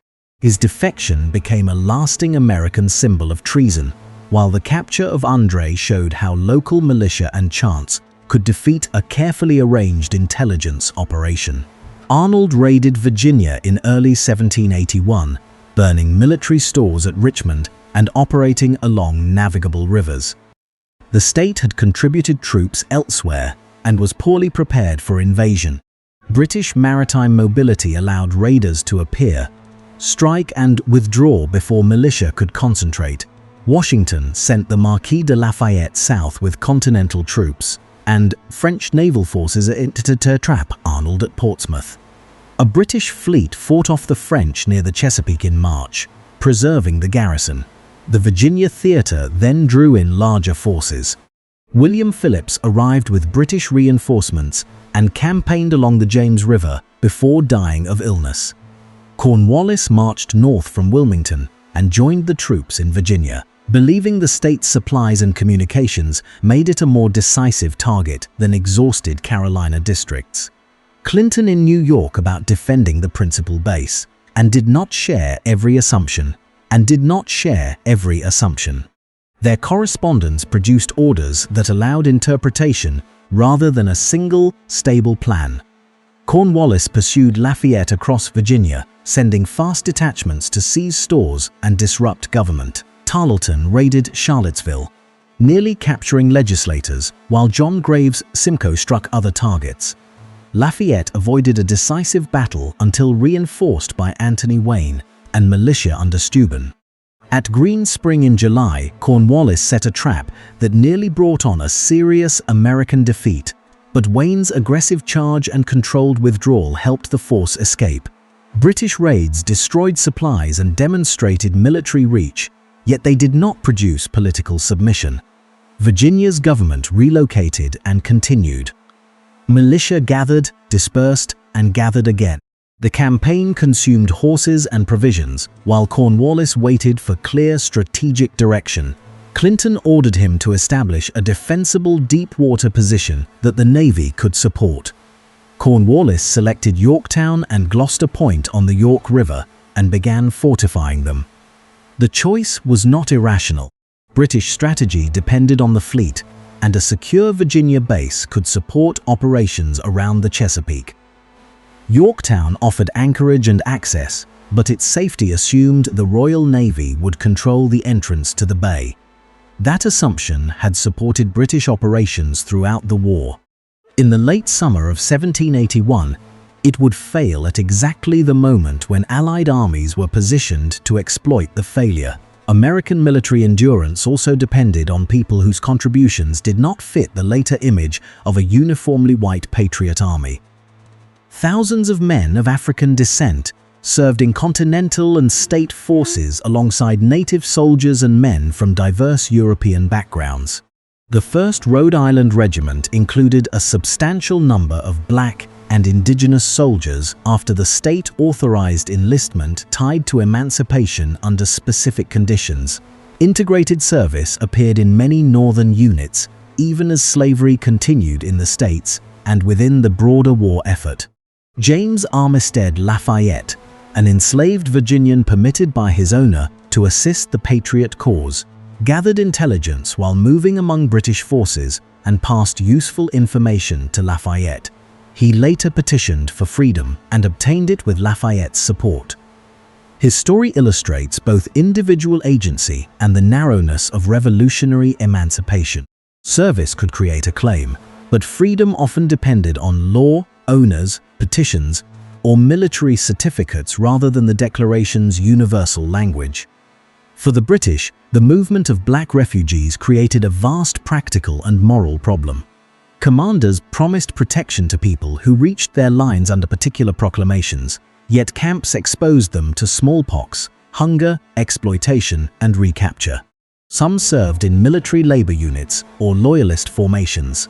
His defection became a lasting American symbol of treason, while the capture of Andre showed how local militia and chance could defeat a carefully arranged intelligence operation. Arnold raided Virginia in early 1781, burning military stores at Richmond and operating along navigable rivers. The state had contributed troops elsewhere and was poorly prepared for invasion. British maritime mobility allowed raiders to appear, strike and withdraw before militia could concentrate. Washington sent the Marquis de Lafayette south with Continental troops, and French naval forces to trap Arnold at Portsmouth. A British fleet fought off the French near the Chesapeake in March, preserving the garrison. The Virginia theater then drew in larger forces. William Phillips arrived with British reinforcements and campaigned along the James River before dying of illness. Cornwallis marched north from Wilmington and joined the troops in Virginia, believing the state's supplies and communications made it a more decisive target than exhausted Carolina districts. Clinton in New York about defending the principal base, and did not share every assumption. Their correspondence produced orders that allowed interpretation rather than a single, stable plan. Cornwallis pursued Lafayette across Virginia, sending fast detachments to seize stores and disrupt government. Tarleton raided Charlottesville, nearly capturing legislators, while John Graves' Simcoe struck other targets. Lafayette avoided a decisive battle until reinforced by Anthony Wayne and militia under Steuben. At Green Spring in July, Cornwallis set a trap that nearly brought on a serious American defeat, but Wayne's aggressive charge and controlled withdrawal helped the force escape. British raids destroyed supplies and demonstrated military reach, yet they did not produce political submission. Virginia's government relocated and continued. Militia gathered, dispersed, and gathered again. The campaign consumed horses and provisions, while Cornwallis waited for clear strategic direction. Clinton ordered him to establish a defensible deep-water position that the Navy could support. Cornwallis selected Yorktown and Gloucester Point on the York River and began fortifying them. The choice was not irrational. British strategy depended on the fleet, and a secure Virginia base could support operations around the Chesapeake. Yorktown offered anchorage and access, but its safety assumed the Royal Navy would control the entrance to the bay. That assumption had supported British operations throughout the war. In the late summer of 1781, it would fail at exactly the moment when Allied armies were positioned to exploit the failure. American military endurance also depended on people whose contributions did not fit the later image of a uniformly white patriot army. Thousands of men of African descent served in Continental and state forces alongside native soldiers and men from diverse European backgrounds. The 1st Rhode Island Regiment included a substantial number of black and indigenous soldiers after the state authorized enlistment tied to emancipation under specific conditions. Integrated service appeared in many northern units, even as slavery continued in the states and within the broader war effort. James Armistead Lafayette, an enslaved Virginian permitted by his owner to assist the Patriot cause, gathered intelligence while moving among British forces and passed useful information to Lafayette. He later petitioned for freedom and obtained it with Lafayette's support. His story illustrates both individual agency and the narrowness of revolutionary emancipation. Service could create a claim, but freedom often depended on law, owners, petitions, or military certificates rather than the Declaration's universal language. For the British, the movement of black refugees created a vast practical and moral problem. Commanders promised protection to people who reached their lines under particular proclamations, yet camps exposed them to smallpox, hunger, exploitation, and recapture. Some served in military labor units or loyalist formations.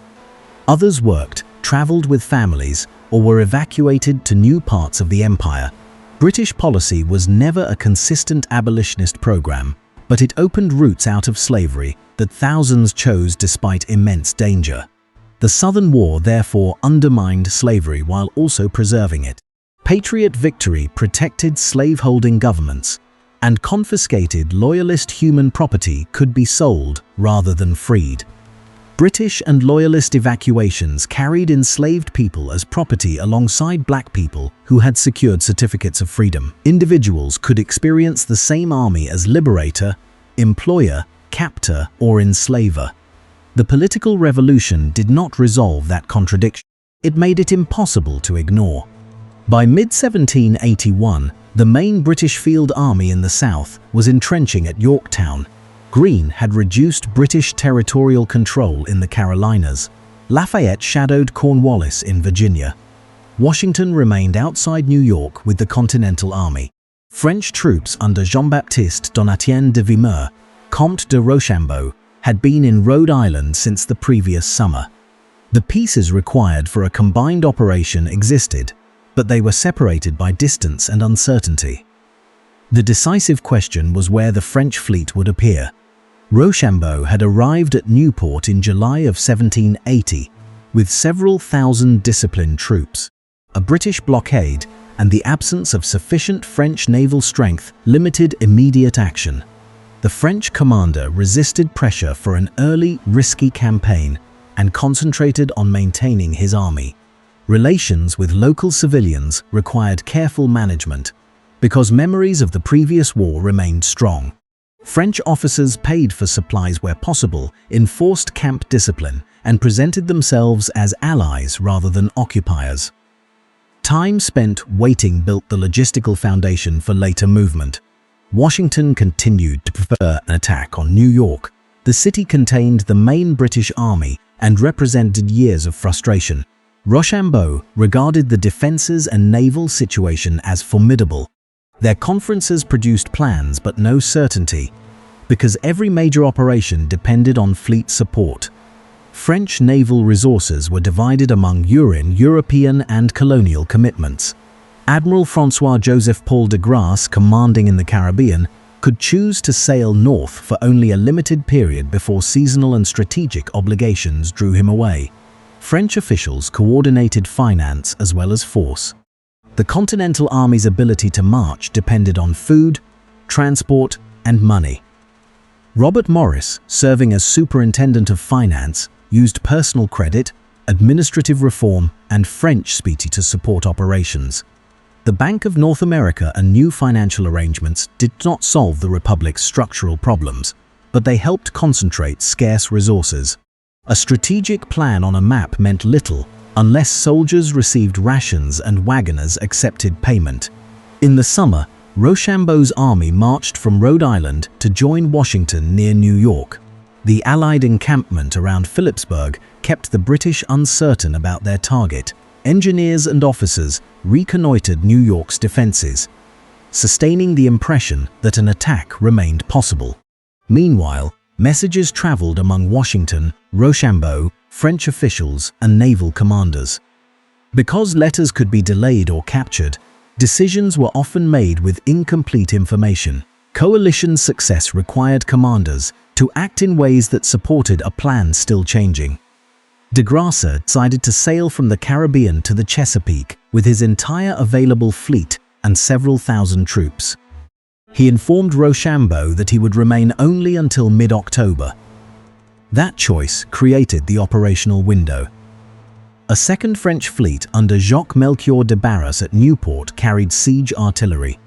Others worked, traveled with families, or were evacuated to new parts of the empire. British policy was never a consistent abolitionist program, but it opened routes out of slavery that thousands chose despite immense danger. The Southern War therefore undermined slavery while also preserving it. Patriot victory protected slaveholding governments, and confiscated loyalist human property could be sold rather than freed. British and loyalist evacuations carried enslaved people as property alongside black people who had secured certificates of freedom. Individuals could experience the same army as liberator, employer, captor, or enslaver. The political revolution did not resolve that contradiction. It made it impossible to ignore. By mid-1781, the main British field army in the South was entrenching at Yorktown. Greene had reduced British territorial control in the Carolinas. Lafayette shadowed Cornwallis in Virginia. Washington remained outside New York with the Continental Army. French troops under Jean-Baptiste Donatien de Vimeur, Comte de Rochambeau, had been in Rhode Island since the previous summer. The pieces required for a combined operation existed, but they were separated by distance and uncertainty. The decisive question was where the French fleet would appear. Rochambeau had arrived at Newport in July of 1780 with several thousand disciplined troops. A British blockade and the absence of sufficient French naval strength limited immediate action. The French commander resisted pressure for an early, risky campaign and concentrated on maintaining his army. Relations with local civilians required careful management because memories of the previous war remained strong. French officers paid for supplies where possible, enforced camp discipline, and presented themselves as allies rather than occupiers. Time spent waiting built the logistical foundation for later movement. Washington continued to prefer an attack on New York. The city contained the main British army and represented years of frustration. Rochambeau regarded the defenses and naval situation as formidable. Their conferences produced plans but no certainty, because every major operation depended on fleet support. French naval resources were divided among European and colonial commitments. Admiral François-Joseph Paul de Grasse, commanding in the Caribbean, could choose to sail north for only a limited period before seasonal and strategic obligations drew him away. French officials coordinated finance as well as force. The Continental Army's ability to march depended on food, transport, and money. Robert Morris, serving as Superintendent of Finance, used personal credit, administrative reform, and French specie to support operations. The Bank of North America and new financial arrangements did not solve the Republic's structural problems, but they helped concentrate scarce resources. A strategic plan on a map meant little unless soldiers received rations and wagoners accepted payment. In the summer, Rochambeau's army marched from Rhode Island to join Washington near New York. The Allied encampment around Phillipsburg kept the British uncertain about their target. Engineers and officers reconnoitered New York's defenses, sustaining the impression that an attack remained possible. Meanwhile, messages traveled among Washington, Rochambeau, French officials, and naval commanders. Because letters could be delayed or captured, decisions were often made with incomplete information. Coalition success required commanders to act in ways that supported a plan still changing. De Grasse decided to sail from the Caribbean to the Chesapeake with his entire available fleet and several thousand troops. He informed Rochambeau that he would remain only until mid-October. That choice created the operational window. A second French fleet under Jacques-Melchior de Barras at Newport carried siege artillery.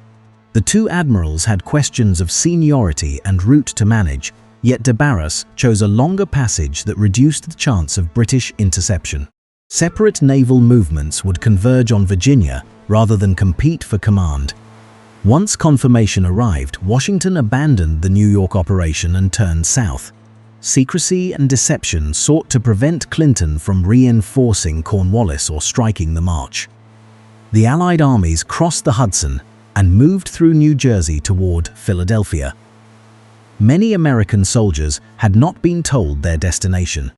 The two admirals had questions of seniority and route to manage, yet de Barras chose a longer passage that reduced the chance of British interception. Separate naval movements would converge on Virginia rather than compete for command. Once confirmation arrived, Washington abandoned the New York operation and turned south. Secrecy and deception sought to prevent Clinton from reinforcing Cornwallis or striking the march. The Allied armies crossed the Hudson and moved through New Jersey toward Philadelphia. Many American soldiers had not been told their destination.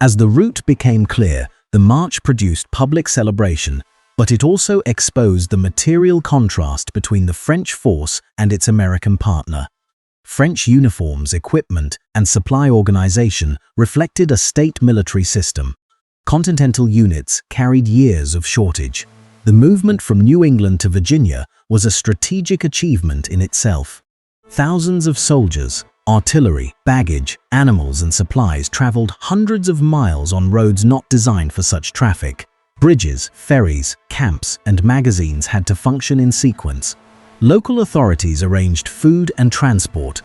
As the route became clear, the march produced public celebration, but it also exposed the material contrast between the French force and its American partner. French uniforms, equipment, and supply organization reflected a state military system. Continental units carried years of shortage. The movement from New England to Virginia was a strategic achievement in itself. Thousands of soldiers, artillery, baggage, animals, and supplies traveled hundreds of miles on roads not designed for such traffic. Bridges, ferries, camps, and magazines had to function in sequence. Local authorities arranged food and transport.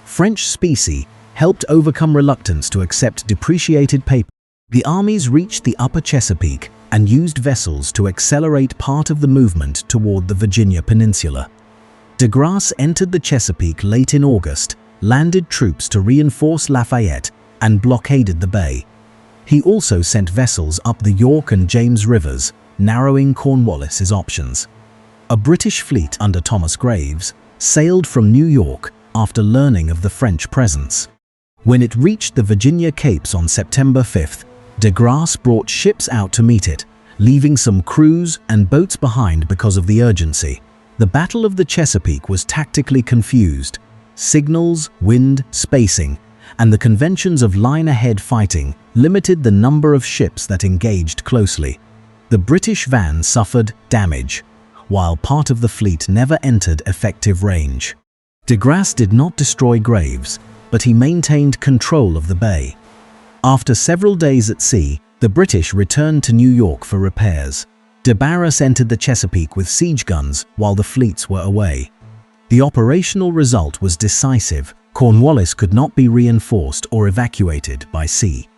French specie helped overcome reluctance to accept depreciated paper. The armies reached the upper Chesapeake and used vessels to accelerate part of the movement toward the Virginia Peninsula. De Grasse entered the Chesapeake late in August, landed troops to reinforce Lafayette, and blockaded the bay. He also sent vessels up the York and James Rivers, narrowing Cornwallis's options. A British fleet under Thomas Graves sailed from New York after learning of the French presence. When it reached the Virginia Capes on September 5th, de Grasse brought ships out to meet it, leaving some crews and boats behind because of the urgency. The Battle of the Chesapeake was tactically confused. Signals, wind, spacing, and the conventions of line-ahead fighting limited the number of ships that engaged closely. The British van suffered damage, while part of the fleet never entered effective range. De Grasse did not destroy Graves, but he maintained control of the bay. After several days at sea, the British returned to New York for repairs. De Barras entered the Chesapeake with siege guns while the fleets were away. The operational result was decisive. Cornwallis could not be reinforced or evacuated by sea.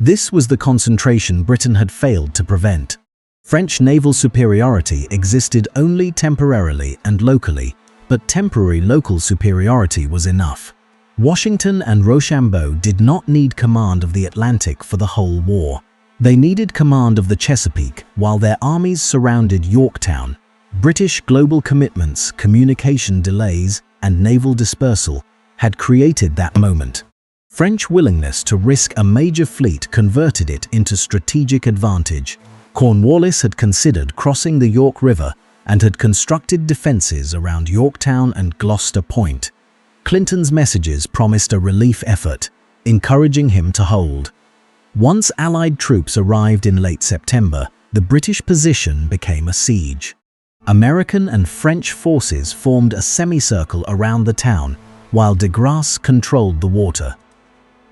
This was the concentration Britain had failed to prevent. French naval superiority existed only temporarily and locally, but temporary local superiority was enough. Washington and Rochambeau did not need command of the Atlantic for the whole war. They needed command of the Chesapeake while their armies surrounded Yorktown. British global commitments, communication delays, and naval dispersal had created that moment. French willingness to risk a major fleet converted it into strategic advantage. Cornwallis had considered crossing the York River and had constructed defenses around Yorktown and Gloucester Point. Clinton's messages promised a relief effort, encouraging him to hold. Once Allied troops arrived in late September, the British position became a siege. American and French forces formed a semicircle around the town, while de Grasse controlled the water.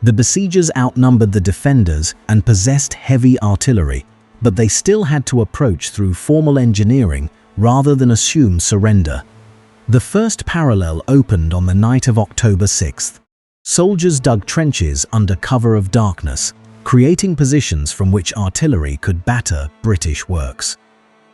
The besiegers outnumbered the defenders and possessed heavy artillery, but they still had to approach through formal engineering rather than assume surrender. The first parallel opened on the night of October 6th. Soldiers dug trenches under cover of darkness, creating positions from which artillery could batter British works.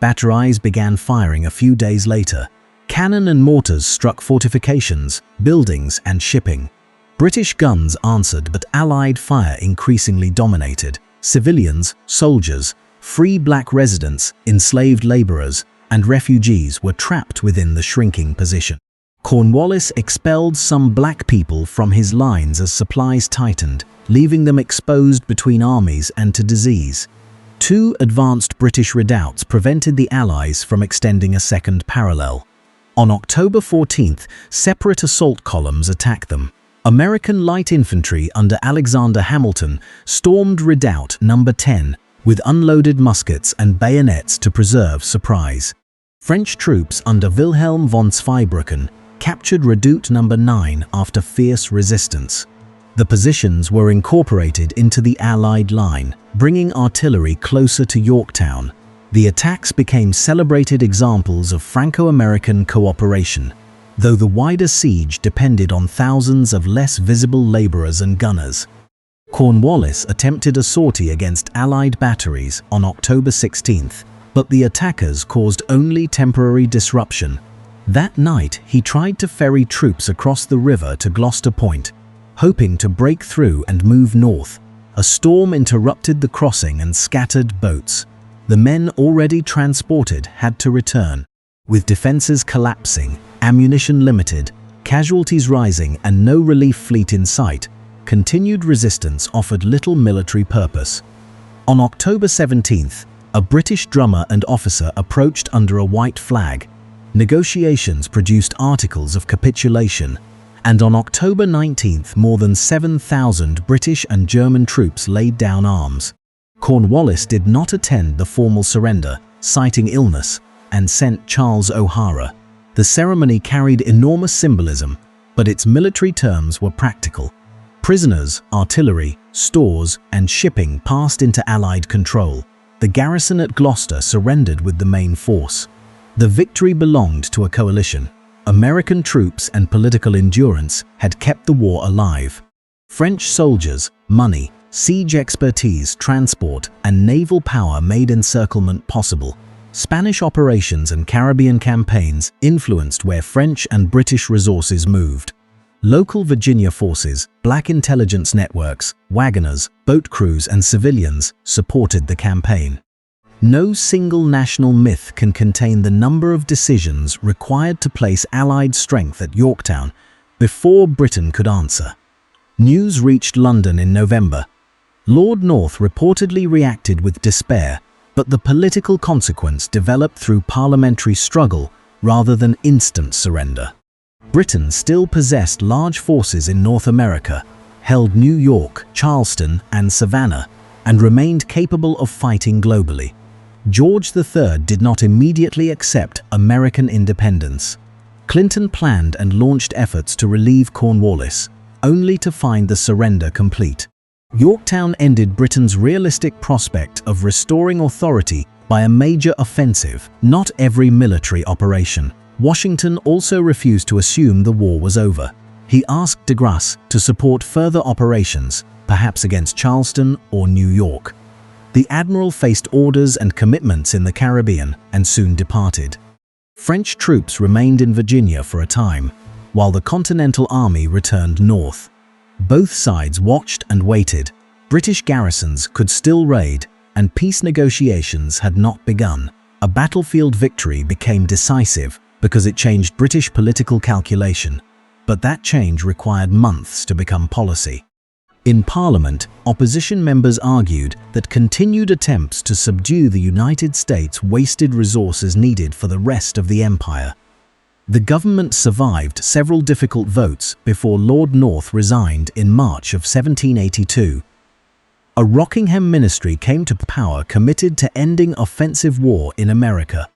Batteries began firing a few days later. Cannon and mortars struck fortifications, buildings, and shipping. British guns answered, but Allied fire increasingly dominated. Civilians, soldiers, free black residents, enslaved laborers, and refugees were trapped within the shrinking position. Cornwallis expelled some black people from his lines as supplies tightened, leaving them exposed between armies and to disease. Two advanced British redoubts prevented the Allies from extending a second parallel. On October 14th, separate assault columns attacked them. American light infantry under Alexander Hamilton stormed Redoubt No. 10 with unloaded muskets and bayonets to preserve surprise. French troops under Wilhelm von Zweibrücken captured Redoubt No. 9 after fierce resistance. The positions were incorporated into the Allied line, bringing artillery closer to Yorktown. The attacks became celebrated examples of Franco-American cooperation, though the wider siege depended on thousands of less visible laborers and gunners. Cornwallis attempted a sortie against Allied batteries on October 16th, but the attackers caused only temporary disruption. That night, he tried to ferry troops across the river to Gloucester Point, hoping to break through and move north. A storm interrupted the crossing and scattered boats. The men already transported had to return. With defenses collapsing, ammunition limited, casualties rising, and no relief fleet in sight, continued resistance offered little military purpose. On October 17th, a British drummer and officer approached under a white flag. Negotiations produced articles of capitulation, and on October 19th more than 7,000 British and German troops laid down arms. Cornwallis did not attend the formal surrender, citing illness, and sent Charles O'Hara. The ceremony carried enormous symbolism, but its military terms were practical. Prisoners, artillery, stores, and shipping passed into Allied control. The garrison at Gloucester surrendered with the main force. The victory belonged to a coalition. American troops and political endurance had kept the war alive. French soldiers, money, siege expertise, transport, and naval power made encirclement possible. Spanish operations and Caribbean campaigns influenced where French and British resources moved. Local Virginia forces, black intelligence networks, wagoners, boat crews, and civilians supported the campaign. No single national myth can contain the number of decisions required to place Allied strength at Yorktown before Britain could answer. News reached London in November. Lord North reportedly reacted with despair, but the political consequence developed through parliamentary struggle rather than instant surrender. Britain still possessed large forces in North America, held New York, Charleston, and Savannah, and remained capable of fighting globally. George III did not immediately accept American independence. Clinton planned and launched efforts to relieve Cornwallis, only to find the surrender complete. Yorktown ended Britain's realistic prospect of restoring authority by a major offensive, not every military operation. Washington also refused to assume the war was over. He asked de Grasse to support further operations, perhaps against Charleston or New York. The admiral faced orders and commitments in the Caribbean and soon departed. French troops remained in Virginia for a time, while the Continental Army returned north. Both sides watched and waited. British garrisons could still raid, and peace negotiations had not begun. A battlefield victory became decisive because it changed British political calculation, but that change required months to become policy. In Parliament, opposition members argued that continued attempts to subdue the United States wasted resources needed for the rest of the empire. The government survived several difficult votes before Lord North resigned in March of 1782. A Rockingham ministry came to power committed to ending offensive war in America.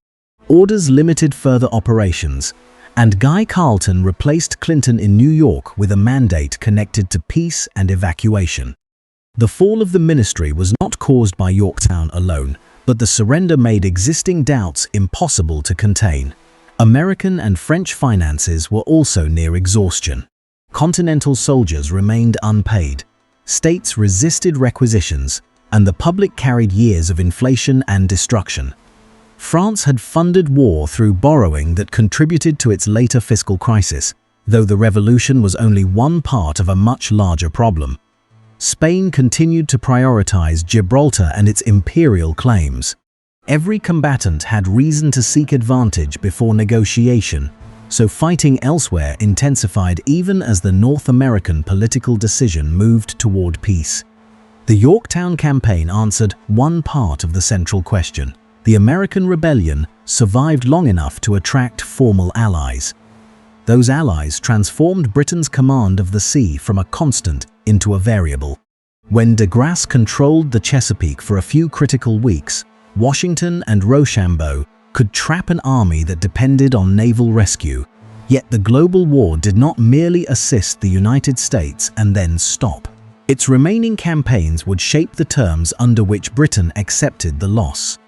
Orders limited further operations, and Guy Carleton replaced Clinton in New York with a mandate connected to peace and evacuation. The fall of the ministry was not caused by Yorktown alone, but the surrender made existing doubts impossible to contain. American and French finances were also near exhaustion. Continental soldiers remained unpaid. States resisted requisitions, and the public carried years of inflation and destruction. France had funded war through borrowing that contributed to its later fiscal crisis, though the revolution was only one part of a much larger problem. Spain continued to prioritize Gibraltar and its imperial claims. Every combatant had reason to seek advantage before negotiation, so fighting elsewhere intensified even as the North American political decision moved toward peace. The Yorktown campaign answered one part of the central question. The American rebellion survived long enough to attract formal allies. Those allies transformed Britain's command of the sea from a constant into a variable. When de Grasse controlled the Chesapeake for a few critical weeks, Washington and Rochambeau could trap an army that depended on naval rescue. Yet the global war did not merely assist the United States and then stop. Its remaining campaigns would shape the terms under which Britain accepted the loss.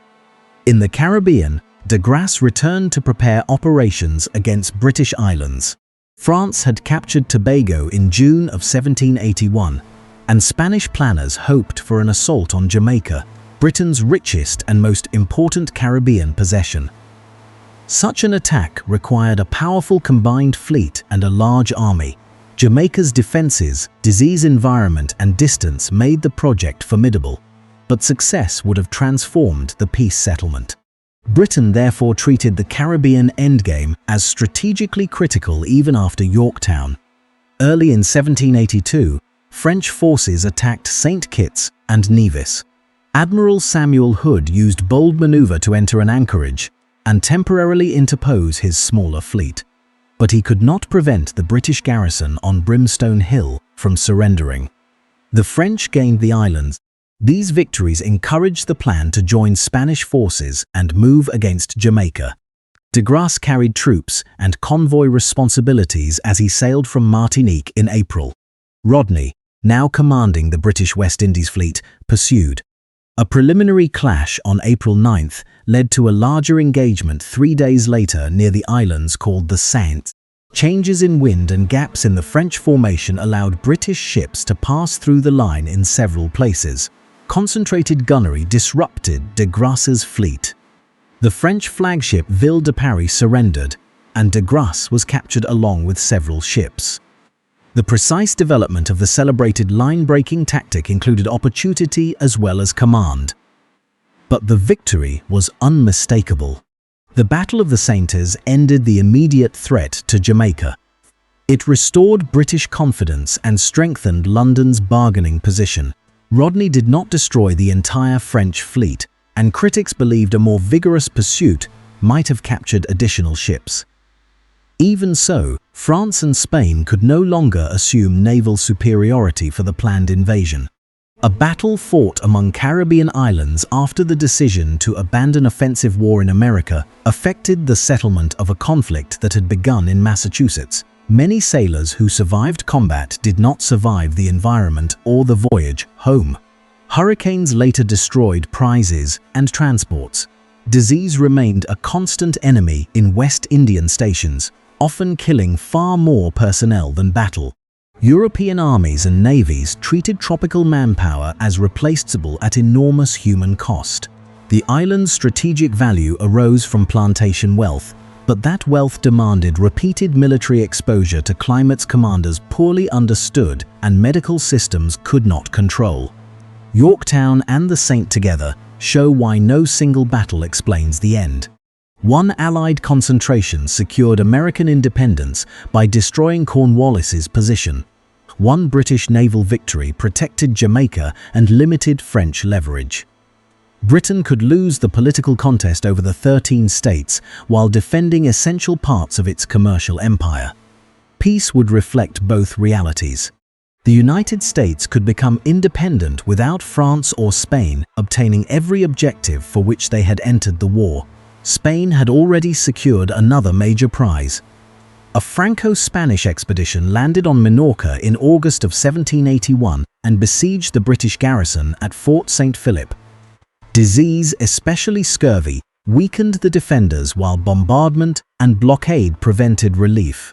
In the Caribbean, de Grasse returned to prepare operations against British islands. France had captured Tobago in June of 1781, and Spanish planners hoped for an assault on Jamaica, Britain's richest and most important Caribbean possession. Such an attack required a powerful combined fleet and a large army. Jamaica's defenses, disease environment, and distance made the project formidable, but success would have transformed the peace settlement. Britain therefore treated the Caribbean endgame as strategically critical even after Yorktown. Early in 1782, French forces attacked St. Kitts and Nevis. Admiral Samuel Hood used bold maneuver to enter an anchorage and temporarily interpose his smaller fleet. But he could not prevent the British garrison on Brimstone Hill from surrendering. The French gained the islands. These victories encouraged the plan to join Spanish forces and move against Jamaica. De Grasse carried troops and convoy responsibilities as he sailed from Martinique in April. Rodney, now commanding the British West Indies Fleet, pursued. A preliminary clash on April 9th led to a larger engagement 3 days later near the islands called the Saints. Changes in wind and gaps in the French formation allowed British ships to pass through the line in several places. Concentrated gunnery disrupted de Grasse's fleet. The French flagship Ville de Paris surrendered, and de Grasse was captured along with several ships. The precise development of the celebrated line-breaking tactic included opportunity as well as command. But the victory was unmistakable. The Battle of the Saintes ended the immediate threat to Jamaica. It restored British confidence and strengthened London's bargaining position. Rodney did not destroy the entire French fleet, and critics believed a more vigorous pursuit might have captured additional ships. Even so, France and Spain could no longer assume naval superiority for the planned invasion. A battle fought among Caribbean islands after the decision to abandon offensive war in America affected the settlement of a conflict that had begun in Massachusetts. Many sailors who survived combat did not survive the environment or the voyage home. Hurricanes later destroyed prizes and transports. Disease remained a constant enemy in West Indian stations, often killing far more personnel than battle. European armies and navies treated tropical manpower as replaceable at enormous human cost. The island's strategic value arose from plantation wealth, but that wealth demanded repeated military exposure to climates commanders poorly understood and medical systems could not control. Yorktown and the Saint together show why no single battle explains the end. One Allied concentration secured American independence by destroying Cornwallis's position. One British naval victory protected Jamaica and limited French leverage. Britain could lose the political contest over the 13 states while defending essential parts of its commercial empire. Peace would reflect both realities. The United States could become independent without France or Spain obtaining every objective for which they had entered the war. Spain had already secured another major prize. A Franco-Spanish expedition landed on Minorca in August of 1781 and besieged the British garrison at Fort St. Philip. Disease, especially scurvy, weakened the defenders while bombardment and blockade prevented relief.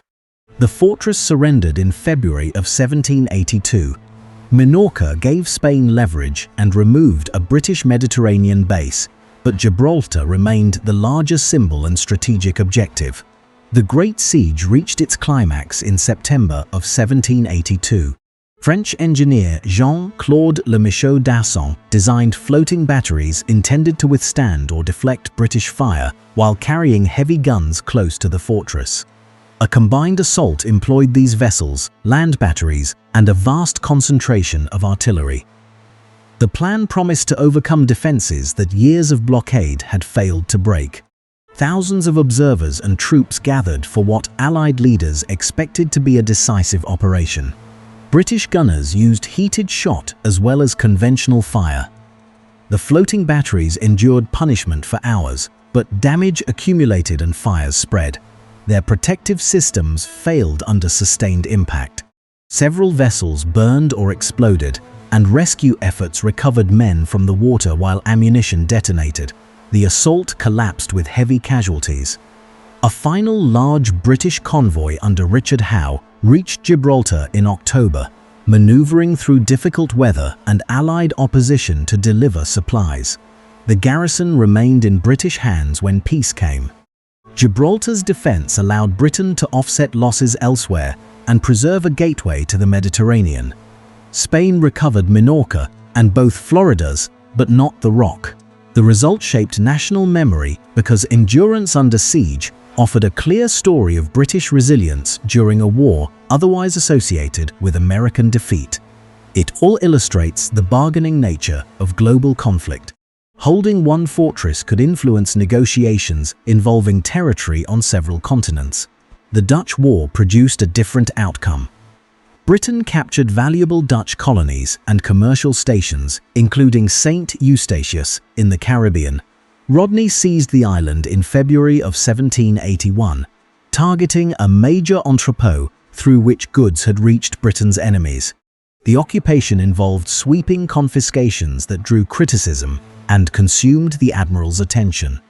The fortress surrendered in February of 1782. Minorca gave Spain leverage and removed a British Mediterranean base, but Gibraltar remained the larger symbol and strategic objective. The Great Siege reached its climax in September of 1782. French engineer Jean-Claude Le Michaud d'Asson designed floating batteries intended to withstand or deflect British fire while carrying heavy guns close to the fortress. A combined assault employed these vessels, land batteries, and a vast concentration of artillery. The plan promised to overcome defenses that years of blockade had failed to break. Thousands of observers and troops gathered for what Allied leaders expected to be a decisive operation. British gunners used heated shot as well as conventional fire. The floating batteries endured punishment for hours, but damage accumulated and fires spread. Their protective systems failed under sustained impact. Several vessels burned or exploded, and rescue efforts recovered men from the water while ammunition detonated. The assault collapsed with heavy casualties. A final large British convoy under Richard Howe reached Gibraltar in October, maneuvering through difficult weather and Allied opposition to deliver supplies. The garrison remained in British hands when peace came. Gibraltar's defense allowed Britain to offset losses elsewhere and preserve a gateway to the Mediterranean. Spain recovered Minorca and both Floridas, but not the Rock. The result shaped national memory because endurance under siege offered a clear story of British resilience during a war otherwise associated with American defeat. It all illustrates the bargaining nature of global conflict. Holding one fortress could influence negotiations involving territory on several continents. The Dutch War produced a different outcome. Britain captured valuable Dutch colonies and commercial stations, including St. Eustatius in the Caribbean. Rodney seized the island in February of 1781, targeting a major entrepot through which goods had reached Britain's enemies. The occupation involved sweeping confiscations that drew criticism and consumed the admiral's attention.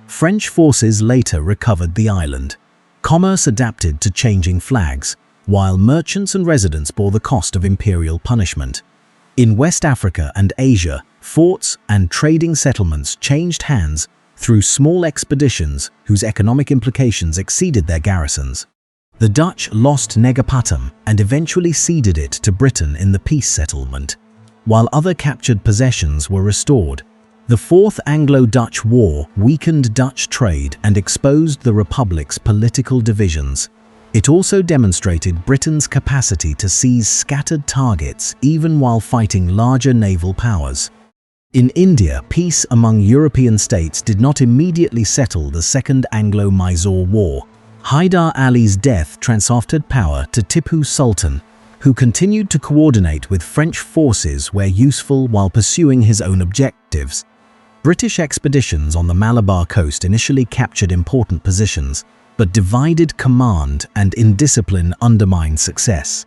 French forces later recovered the island. Commerce adapted to changing flags, while merchants and residents bore the cost of imperial punishment. In West Africa and Asia, forts and trading settlements changed hands through small expeditions whose economic implications exceeded their garrisons. The Dutch lost Negapatam and eventually ceded it to Britain in the peace settlement, while other captured possessions were restored. The Fourth Anglo-Dutch War weakened Dutch trade and exposed the Republic's political divisions. It also demonstrated Britain's capacity to seize scattered targets even while fighting larger naval powers. In India, peace among European states did not immediately settle the Second Anglo-Mysore War. Hyder Ali's death transferred power to Tipu Sultan, who continued to coordinate with French forces where useful while pursuing his own objectives. British expeditions on the Malabar coast initially captured important positions, but divided command and indiscipline undermined success.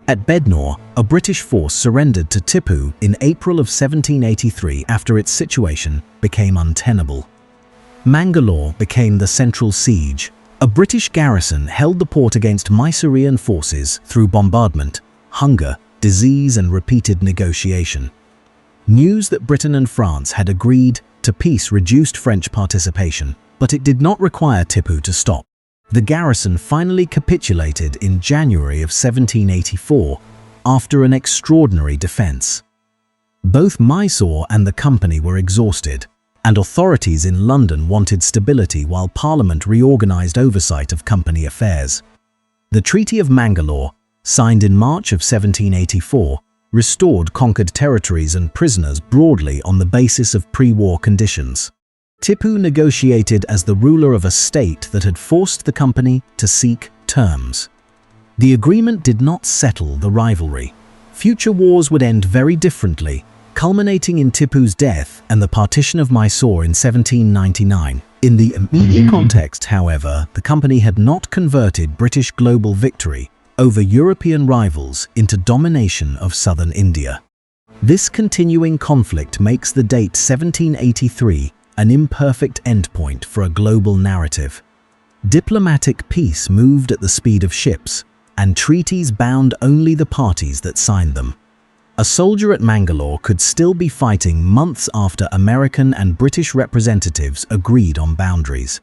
At Bednore, a British force surrendered to Tipu in April of 1783 after its situation became untenable. Mangalore became the central siege. A British garrison held the port against Mysorean forces through bombardment, hunger, disease, and repeated negotiation. News that Britain and France had agreed to peace reduced French participation, but it did not require Tipu to stop. The garrison finally capitulated in January of 1784 after an extraordinary defense. Both Mysore and the company were exhausted, and authorities in London wanted stability while Parliament reorganized oversight of company affairs. The Treaty of Mangalore, signed in March of 1784, restored conquered territories and prisoners broadly on the basis of pre-war conditions. Tipu negotiated as the ruler of a state that had forced the company to seek terms. The agreement did not settle the rivalry. Future wars would end very differently, culminating in Tipu's death and the partition of Mysore in 1799. In the immediate context, however, the company had not converted British global victory over European rivals into domination of southern India. This continuing conflict makes the date 1783 an imperfect endpoint for a global narrative. Diplomatic peace moved at the speed of ships, and treaties bound only the parties that signed them. A soldier at Mangalore could still be fighting months after American and British representatives agreed on boundaries.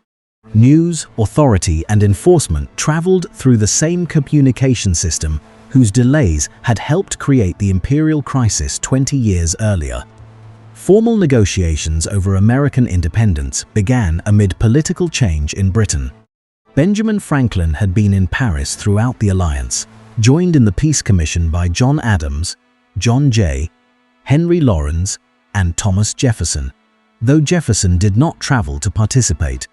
News, authority, and enforcement traveled through the same communication system whose delays had helped create the imperial crisis 20 years earlier. Formal negotiations over American independence began amid political change in Britain. Benjamin Franklin had been in Paris throughout the alliance, joined in the Peace Commission by John Adams, John Jay, Henry Laurens, and Thomas Jefferson. Though Jefferson did not travel to participate,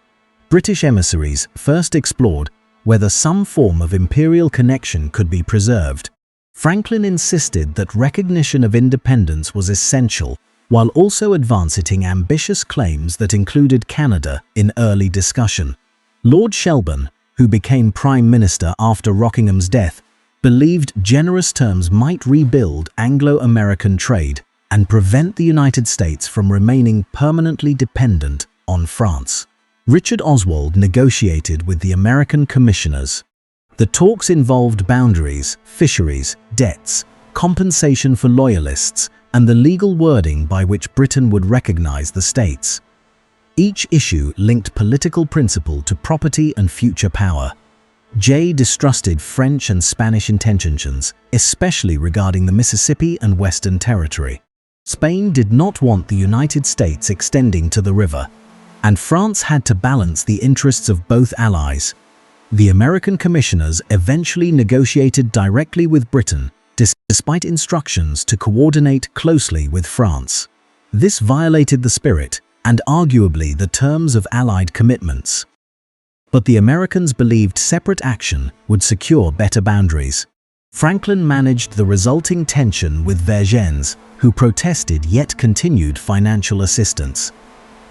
British emissaries first explored whether some form of imperial connection could be preserved. Franklin insisted that recognition of independence was essential, while also advancing ambitious claims that included Canada in early discussion. Lord Shelburne, who became Prime Minister after Rockingham's death, believed generous terms might rebuild Anglo-American trade and prevent the United States from remaining permanently dependent on France. Richard Oswald negotiated with the American commissioners. The talks involved boundaries, fisheries, debts, compensation for loyalists, and the legal wording by which Britain would recognize the states. Each issue linked political principle to property and future power. Jay distrusted French and Spanish intentions, especially regarding the Mississippi and Western Territory. Spain did not want the United States extending to the river, and France had to balance the interests of both allies. The American commissioners eventually negotiated directly with Britain, despite instructions to coordinate closely with France. This violated the spirit and arguably the terms of Allied commitments. But the Americans believed separate action would secure better boundaries. Franklin managed the resulting tension with Vergennes, who protested yet continued financial assistance.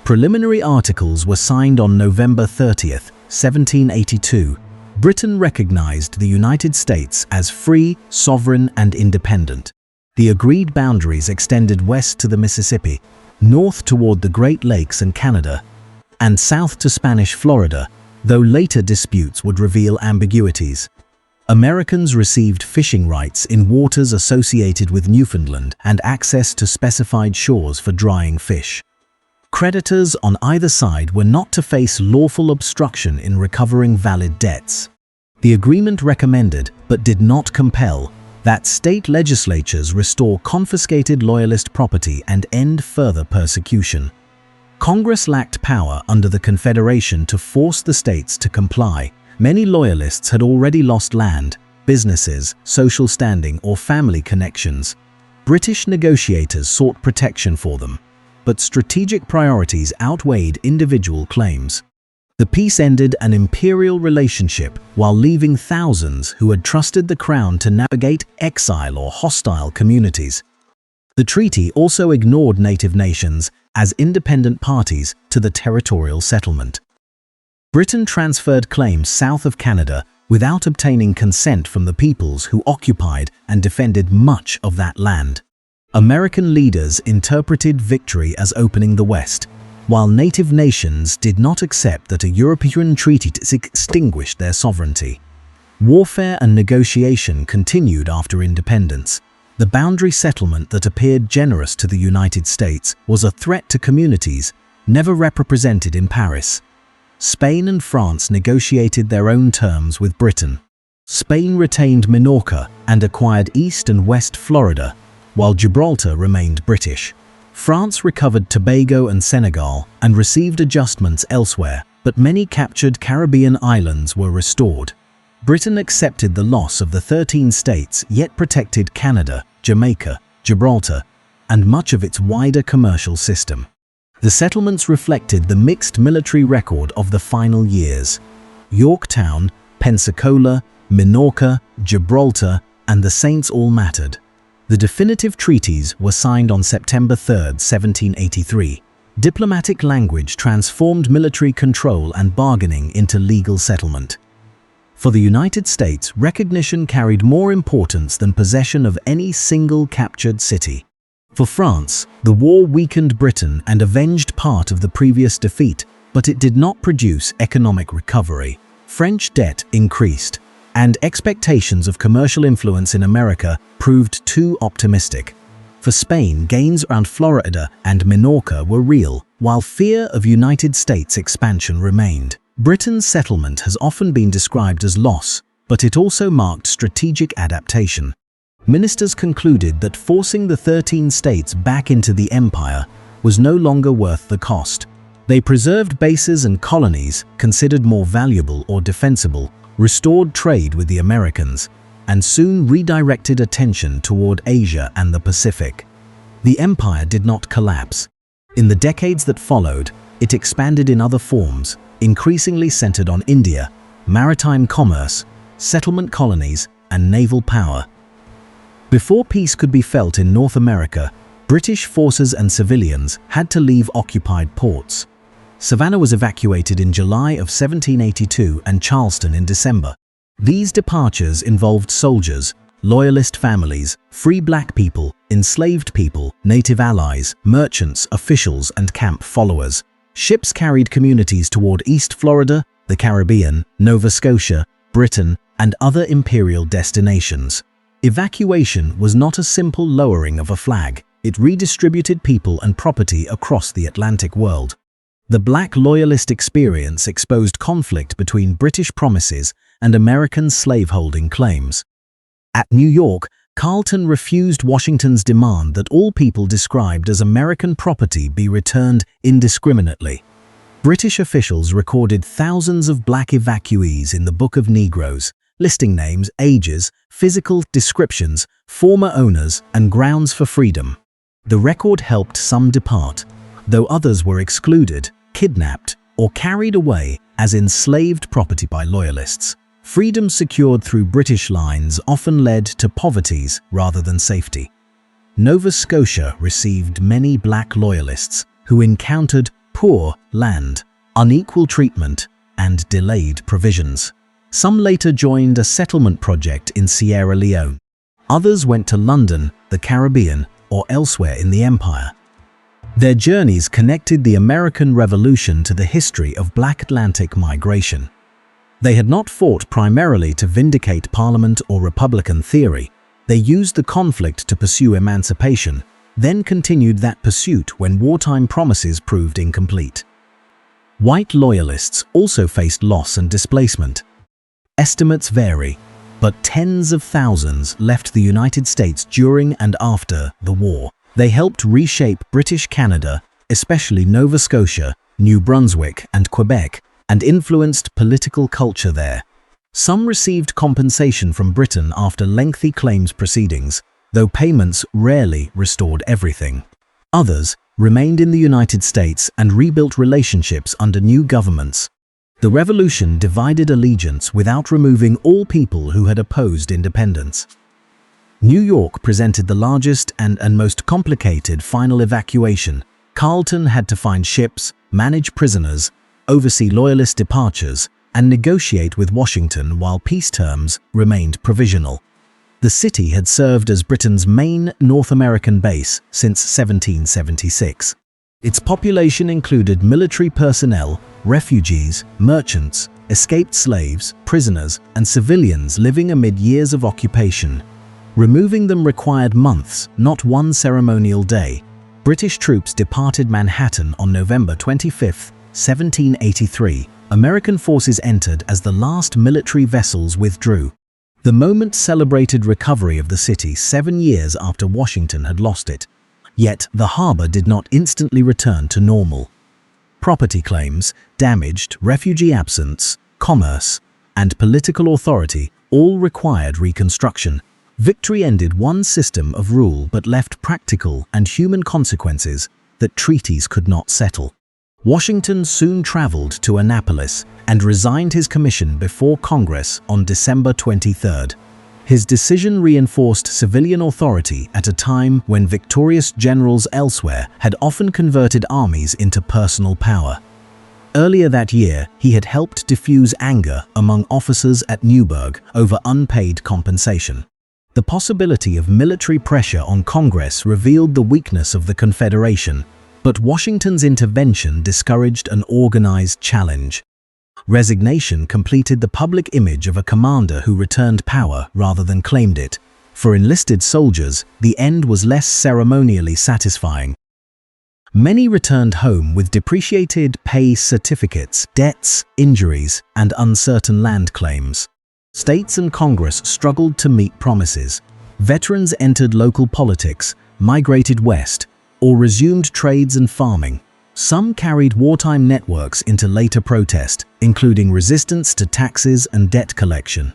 Preliminary articles were signed on November 30, 1782. Britain recognized the United States as free, sovereign, and independent. The agreed boundaries extended west to the Mississippi, north toward the Great Lakes and Canada, and south to Spanish Florida, though later disputes would reveal ambiguities. Americans received fishing rights in waters associated with Newfoundland and access to specified shores for drying fish. Creditors on either side were not to face lawful obstruction in recovering valid debts. The agreement recommended, but did not compel, that state legislatures restore confiscated Loyalist property and end further persecution. Congress lacked power under the Confederation to force the states to comply. Many Loyalists had already lost land, businesses, social standing, or family connections. British negotiators sought protection for them, but strategic priorities outweighed individual claims. The peace ended an imperial relationship while leaving thousands who had trusted the crown to navigate exile or hostile communities. The treaty also ignored native nations as independent parties to the territorial settlement. Britain transferred claims south of Canada without obtaining consent from the peoples who occupied and defended much of that land. American leaders interpreted victory as opening the West, while native nations did not accept that a European treaty extinguished their sovereignty. Warfare and negotiation continued after independence. The boundary settlement that appeared generous to the United States was a threat to communities never represented in Paris. Spain and France negotiated their own terms with Britain. Spain retained Minorca and acquired East and West Florida, while Gibraltar remained British. France recovered Tobago and Senegal and received adjustments elsewhere, but many captured Caribbean islands were restored. Britain accepted the loss of the 13 states yet protected Canada, Jamaica, Gibraltar, and much of its wider commercial system. The settlements reflected the mixed military record of the final years. Yorktown, Pensacola, Minorca, Gibraltar, and the Saints all mattered. The definitive treaties were signed on September 3, 1783. Diplomatic language transformed military control and bargaining into legal settlement. For the United States, recognition carried more importance than possession of any single captured city. For France, the war weakened Britain and avenged part of the previous defeat, but it did not produce economic recovery. French debt increased, and expectations of commercial influence in America proved too optimistic. For Spain, gains around Florida and Minorca were real, while fear of United States expansion remained. Britain's settlement has often been described as loss, but it also marked strategic adaptation. Ministers concluded that forcing the 13 states back into the empire was no longer worth the cost. They preserved bases and colonies considered more valuable or defensible, restored trade with the Americans, and soon redirected attention toward Asia and the Pacific. The empire did not collapse. In the decades that followed, it expanded in other forms, increasingly centered on India, maritime commerce, settlement colonies, and naval power. Before peace could be felt in North America, British forces and civilians had to leave occupied ports. Savannah was evacuated in July of 1782 and Charleston in December. These departures involved soldiers, loyalist families, free black people, enslaved people, native allies, merchants, officials, and camp followers. Ships carried communities toward East Florida, the Caribbean, Nova Scotia, Britain, and other imperial destinations. Evacuation was not a simple lowering of a flag. It redistributed people and property across the Atlantic world. The Black Loyalist experience exposed conflict between British promises and American slaveholding claims. At New York, Carleton refused Washington's demand that all people described as American property be returned indiscriminately. British officials recorded thousands of black evacuees in the Book of Negroes, listing names, ages, physical descriptions, former owners, and grounds for freedom. The record helped some depart, though others were excluded, kidnapped, or carried away as enslaved property by Loyalists. Freedom secured through British lines often led to poverties rather than safety. Nova Scotia received many black Loyalists who encountered poor land, unequal treatment, and delayed provisions. Some later joined a settlement project in Sierra Leone. Others went to London, the Caribbean, or elsewhere in the Empire. Their journeys connected the American Revolution to the history of Black Atlantic migration. They had not fought primarily to vindicate Parliament or Republican theory. They used the conflict to pursue emancipation, then continued that pursuit when wartime promises proved incomplete. White Loyalists also faced loss and displacement. Estimates vary, but tens of thousands left the United States during and after the war. They helped reshape British Canada, especially Nova Scotia, New Brunswick, and Quebec, and influenced political culture there. Some received compensation from Britain after lengthy claims proceedings, though payments rarely restored everything. Others remained in the United States and rebuilt relationships under new governments. The Revolution divided allegiance without removing all people who had opposed independence. New York presented the largest and most complicated final evacuation. Carleton had to find ships, manage prisoners, oversee Loyalist departures, and negotiate with Washington while peace terms remained provisional. The city had served as Britain's main North American base since 1776. Its population included military personnel, refugees, merchants, escaped slaves, prisoners, and civilians living amid years of occupation. Removing them required months, not one ceremonial day. British troops departed Manhattan on November 25, 1783. American forces entered as the last military vessels withdrew. The moment celebrated recovery of the city 7 years after Washington had lost it. Yet the harbor did not instantly return to normal. Property claims, damaged, refugee absence, commerce, and political authority all required reconstruction. Victory ended one system of rule but left practical and human consequences that treaties could not settle. Washington soon traveled to Annapolis and resigned his commission before Congress on December 23. His decision reinforced civilian authority at a time when victorious generals elsewhere had often converted armies into personal power. Earlier that year, he had helped diffuse anger among officers at Newburgh over unpaid compensation. The possibility of military pressure on Congress revealed the weakness of the Confederation, but Washington's intervention discouraged an organized challenge. Resignation completed the public image of a commander who returned power rather than claimed it. For enlisted soldiers, the end was less ceremonially satisfying. Many returned home with depreciated pay certificates, debts, injuries, and uncertain land claims. States and Congress struggled to meet promises. Veterans entered local politics, migrated west, or resumed trades and farming. Some carried wartime networks into later protest, including resistance to taxes and debt collection.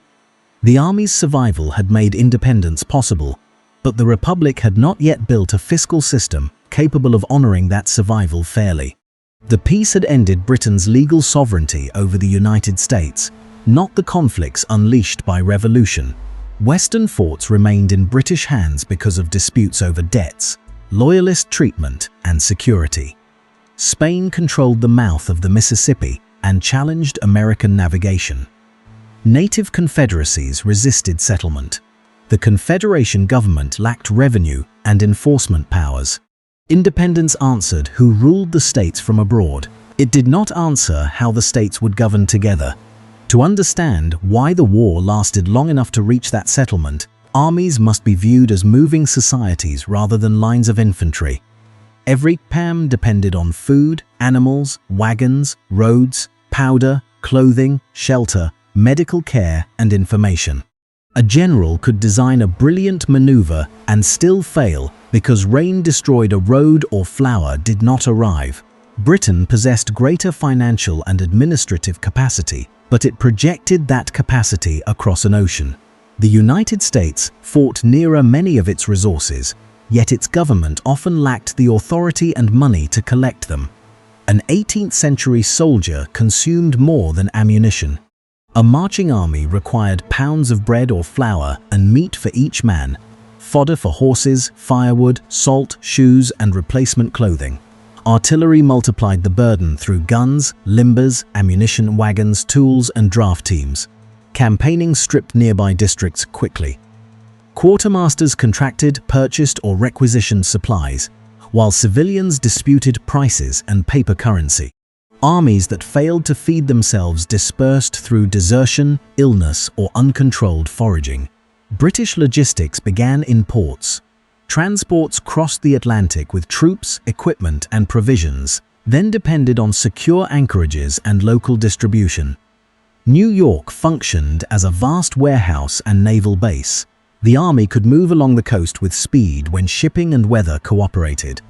The Army's survival had made independence possible, but the Republic had not yet built a fiscal system capable of honoring that survival fairly. The peace had ended Britain's legal sovereignty over the United States, not the conflicts unleashed by revolution. Western forts remained in British hands because of disputes over debts. loyalist treatment, and security. Spain controlled the mouth of the Mississippi and challenged American navigation. Native confederacies resisted settlement. The Confederation government lacked revenue and enforcement powers. Independence answered who ruled the states from abroad. It did not answer how the states would govern together. To understand why the war lasted long enough to reach that settlement, armies must be viewed as moving societies rather than lines of infantry. Every PAM depended on food, animals, wagons, roads, powder, clothing, shelter, medical care, and information. A general could design a brilliant maneuver and still fail because rain destroyed a road or flour did not arrive. Britain possessed greater financial and administrative capacity, but it projected that capacity across an ocean. The United States fought nearer many of its resources, yet its government often lacked the authority and money to collect them. An 18th century soldier consumed more than ammunition. A marching army required pounds of bread or flour and meat for each man, fodder for horses, firewood, salt, shoes, and replacement clothing. Artillery multiplied the burden through guns, limbers, ammunition wagons, tools, and draft teams. Campaigning stripped nearby districts quickly. Quartermasters contracted, purchased, or requisitioned supplies, while civilians disputed prices and paper currency. Armies that failed to feed themselves dispersed through desertion, illness, or uncontrolled foraging. British logistics began in ports. Transports crossed the Atlantic with troops, equipment, and provisions, then depended on secure anchorages and local distribution. New York functioned as a vast warehouse and naval base. The army could move along the coast with speed when shipping and weather cooperated.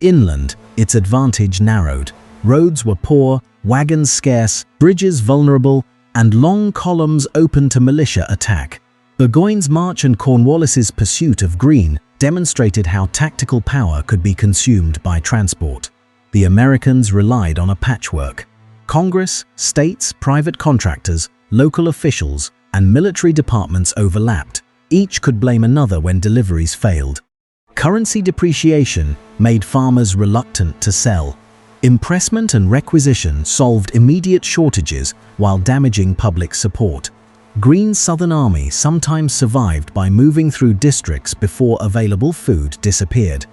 Inland, its advantage narrowed. Roads were poor, wagons scarce, bridges vulnerable, and long columns open to militia attack. Burgoyne's march and Cornwallis's pursuit of Greene demonstrated how tactical power could be consumed by transport. The Americans relied on a patchwork. Congress, states, private contractors, local officials, and military departments overlapped. Each could blame another when deliveries failed. Currency depreciation made farmers reluctant to sell. Impressment and requisition solved immediate shortages while damaging public support. Greene's Southern Army sometimes survived by moving through districts before available food disappeared.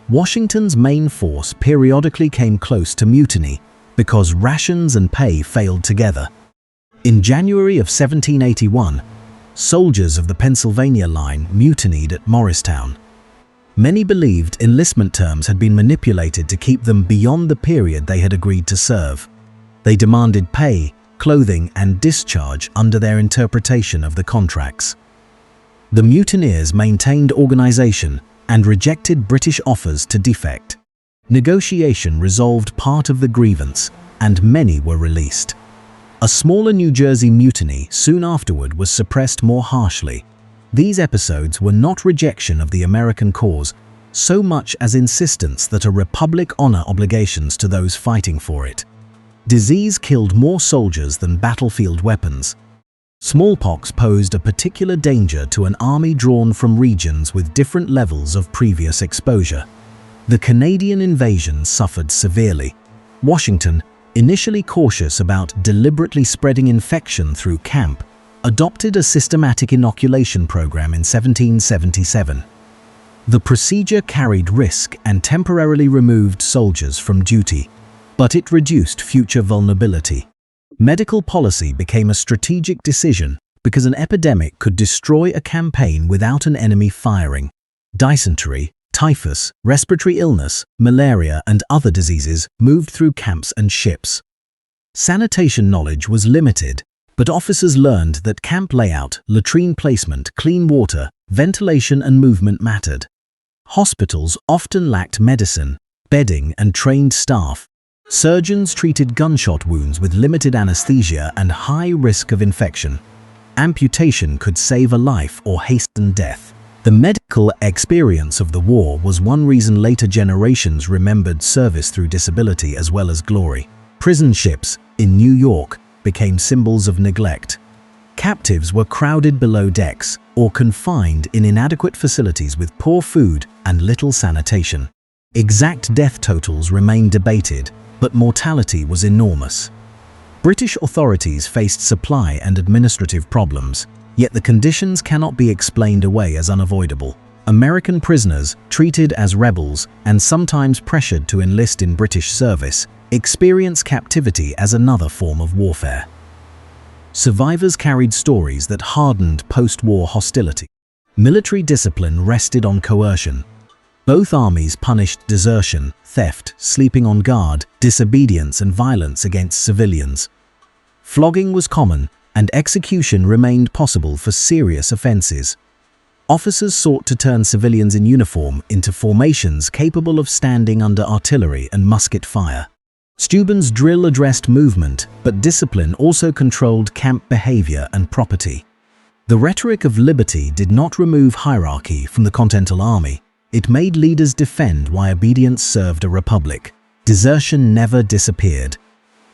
Washington's main force periodically came close to mutiny because rations and pay failed together. In January of 1781, soldiers of the Pennsylvania Line mutinied at Morristown. Many believed enlistment terms had been manipulated to keep them beyond the period they had agreed to serve. They demanded pay, clothing, and discharge under their interpretation of the contracts. The mutineers maintained organization and rejected British offers to defect. Negotiation resolved part of the grievance, and many were released. A smaller New Jersey mutiny soon afterward was suppressed more harshly. These episodes were not rejection of the American cause, so much as insistence that a republic honor obligations to those fighting for it. Disease killed more soldiers than battlefield weapons. Smallpox posed a particular danger to an army drawn from regions with different levels of previous exposure. The Canadian invasion suffered severely. Washington, initially cautious about deliberately spreading infection through camp, adopted a systematic inoculation program in 1777. The procedure carried risk and temporarily removed soldiers from duty, but it reduced future vulnerability. Medical policy became a strategic decision because an epidemic could destroy a campaign without an enemy firing. Dysentery, typhus, respiratory illness, malaria, and other diseases moved through camps and ships. Sanitation knowledge was limited, but officers learned that camp layout, latrine placement, clean water, ventilation, and movement mattered. Hospitals often lacked medicine, bedding, and trained staff. Surgeons treated gunshot wounds with limited anesthesia and high risk of infection. Amputation could save a life or hasten death. The medical experience of the war was one reason later generations remembered service through disability as well as glory. Prison ships in New York became symbols of neglect. Captives were crowded below decks or confined in inadequate facilities with poor food, and little sanitation. Exact death totals remain debated, but mortality was enormous. British authorities faced supply and administrative problems, yet the conditions cannot be explained away as unavoidable. American prisoners, treated as rebels and sometimes pressured to enlist in British service, experience captivity as another form of warfare. Survivors carried stories that hardened post-war hostility. Military discipline rested on coercion. Both armies punished desertion, theft, sleeping on guard, disobedience and violence against civilians. Flogging was common, and execution remained possible for serious offences. Officers sought to turn civilians in uniform into formations capable of standing under artillery and musket fire. Steuben's drill addressed movement, but discipline also controlled camp behaviour and property. The rhetoric of liberty did not remove hierarchy from the Continental Army. It made leaders defend why obedience served a republic. Desertion never disappeared.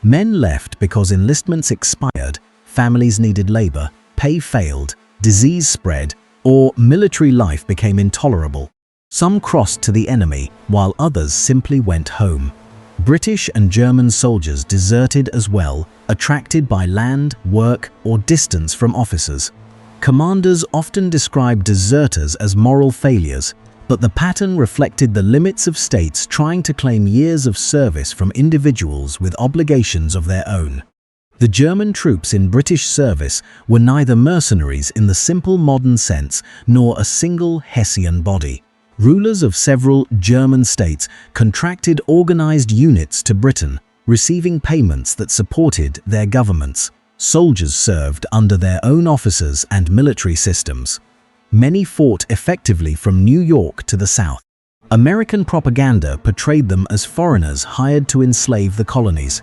Men left because enlistments expired, families needed labor, pay failed, disease spread, or military life became intolerable. Some crossed to the enemy, while others simply went home. British and German soldiers deserted as well, attracted by land, work, or distance from officers. Commanders often described deserters as moral failures, but the pattern reflected the limits of states trying to claim years of service from individuals with obligations of their own. The German troops in British service were neither mercenaries in the simple modern sense nor a single Hessian body. Rulers of several German states contracted organized units to Britain, receiving payments that supported their governments. Soldiers served under their own officers and military systems. Many fought effectively from New York to the south. American propaganda portrayed them as foreigners hired to enslave the colonies,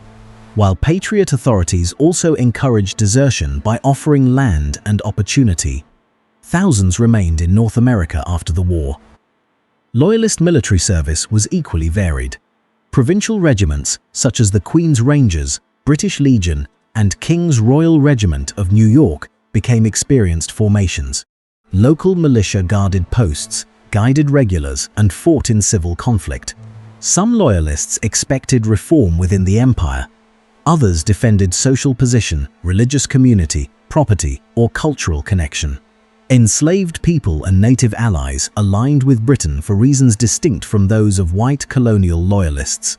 while Patriot authorities also encouraged desertion by offering land and opportunity. Thousands remained in North America after the war. Loyalist military service was equally varied. Provincial regiments, such as the Queen's Rangers, British Legion, and King's Royal Regiment of New York, became experienced formations. Local militia guarded posts, guided regulars, and fought in civil conflict. Some loyalists expected reform within the empire. Others defended social position, religious community, property, or cultural connection. Enslaved people and native allies aligned with Britain for reasons distinct from those of white colonial loyalists.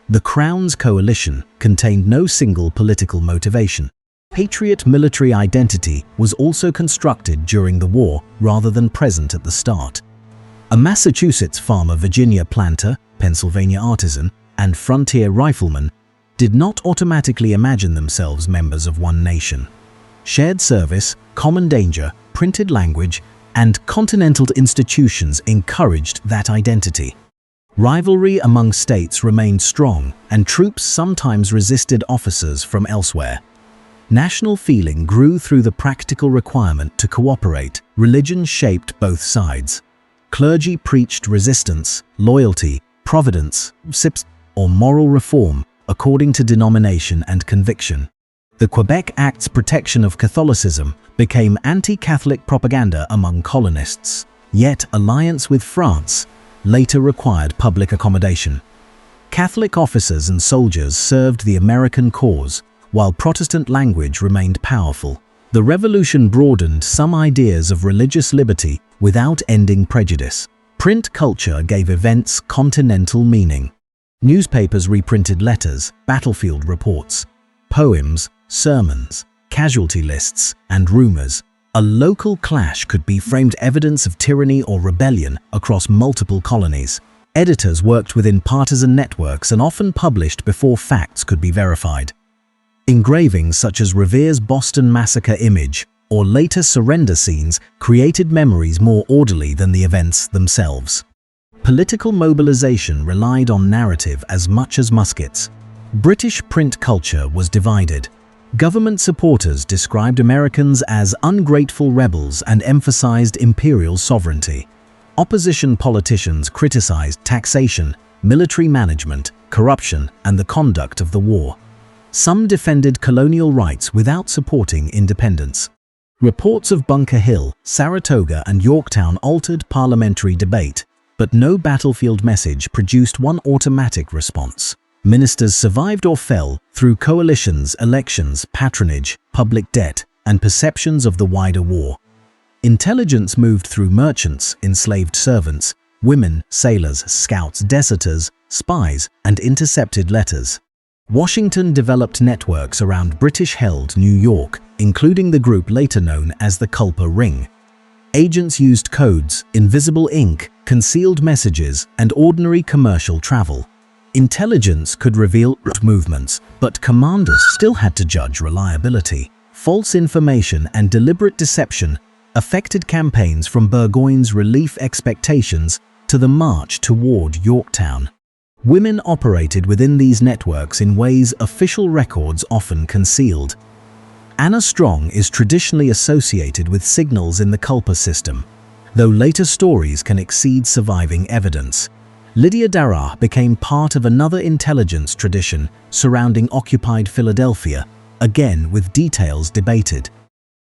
The Crown's coalition contained no single political motivation. Patriot military identity was also constructed during the war rather than present at the start. A Massachusetts farmer, Virginia planter, Pennsylvania artisan, and frontier rifleman did not automatically imagine themselves members of one nation. Shared service, common danger, printed language, and continental institutions encouraged that identity. Rivalry among states remained strong, and troops sometimes resisted officers from elsewhere. National feeling grew through the practical requirement to cooperate. Religion shaped both sides. Clergy preached resistance, loyalty, providence, or moral reform according to denomination and conviction. The Quebec Act's protection of Catholicism became anti-Catholic propaganda among colonists. Yet alliance with France later required public accommodation. Catholic officers and soldiers served the American cause, while Protestant language remained powerful. The Revolution broadened some ideas of religious liberty without ending prejudice. Print culture gave events continental meaning. Newspapers reprinted letters, battlefield reports, poems, sermons, casualty lists, and rumors. A local clash could be framed evidence of tyranny or rebellion across multiple colonies. Editors worked within partisan networks and often published before facts could be verified. Engravings such as Revere's Boston Massacre image or later surrender scenes created memories more orderly than the events themselves. Political mobilization relied on narrative as much as muskets. British print culture was divided. Government supporters described Americans as ungrateful rebels and emphasized imperial sovereignty. Opposition politicians criticized taxation, military management, corruption, and the conduct of the war. Some defended colonial rights without supporting independence. Reports of Bunker Hill, Saratoga, and Yorktown altered parliamentary debate. but no battlefield message produced one automatic response. Ministers survived or fell through coalitions, elections, patronage, public debt, and perceptions of the wider war. Intelligence moved through merchants, enslaved servants, women, sailors, scouts, deserters, spies, and intercepted letters. Washington developed networks around British-held New York, including the group later known as the Culper Ring. Agents used codes, invisible ink, concealed messages, and ordinary commercial travel. Intelligence could reveal route movements, but commanders still had to judge reliability. False information and deliberate deception affected campaigns from Burgoyne's relief expectations to the march toward Yorktown. Women operated within these networks in ways official records often concealed. Anna Strong is traditionally associated with signals in the Culper system, though later stories can exceed surviving evidence. Lydia Darrah became part of another intelligence tradition surrounding occupied Philadelphia, again with details debated.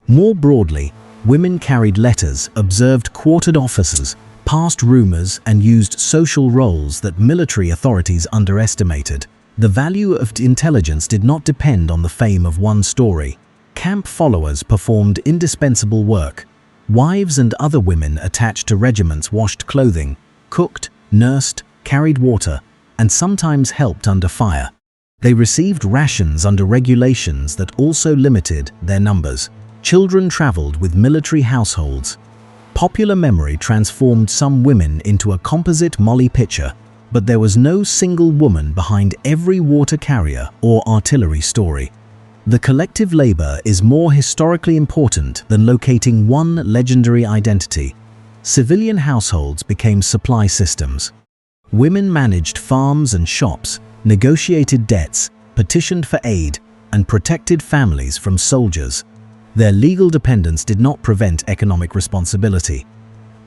More broadly, women carried letters, observed quartered officers, passed rumors, and used social roles that military authorities underestimated. The value of intelligence did not depend on the fame of one story. Camp followers performed indispensable work. Wives and other women attached to regiments washed clothing, cooked, nursed, carried water, and sometimes helped under fire. They received rations under regulations that also limited their numbers. Children traveled with military households. Popular memory transformed some women into a composite Molly Pitcher, but there was no single woman behind every water carrier or artillery story. The collective labor is more historically important than locating one legendary identity. Civilian households became supply systems. Women managed farms and shops, negotiated debts, petitioned for aid, and protected families from soldiers. Their legal dependence did not prevent economic responsibility.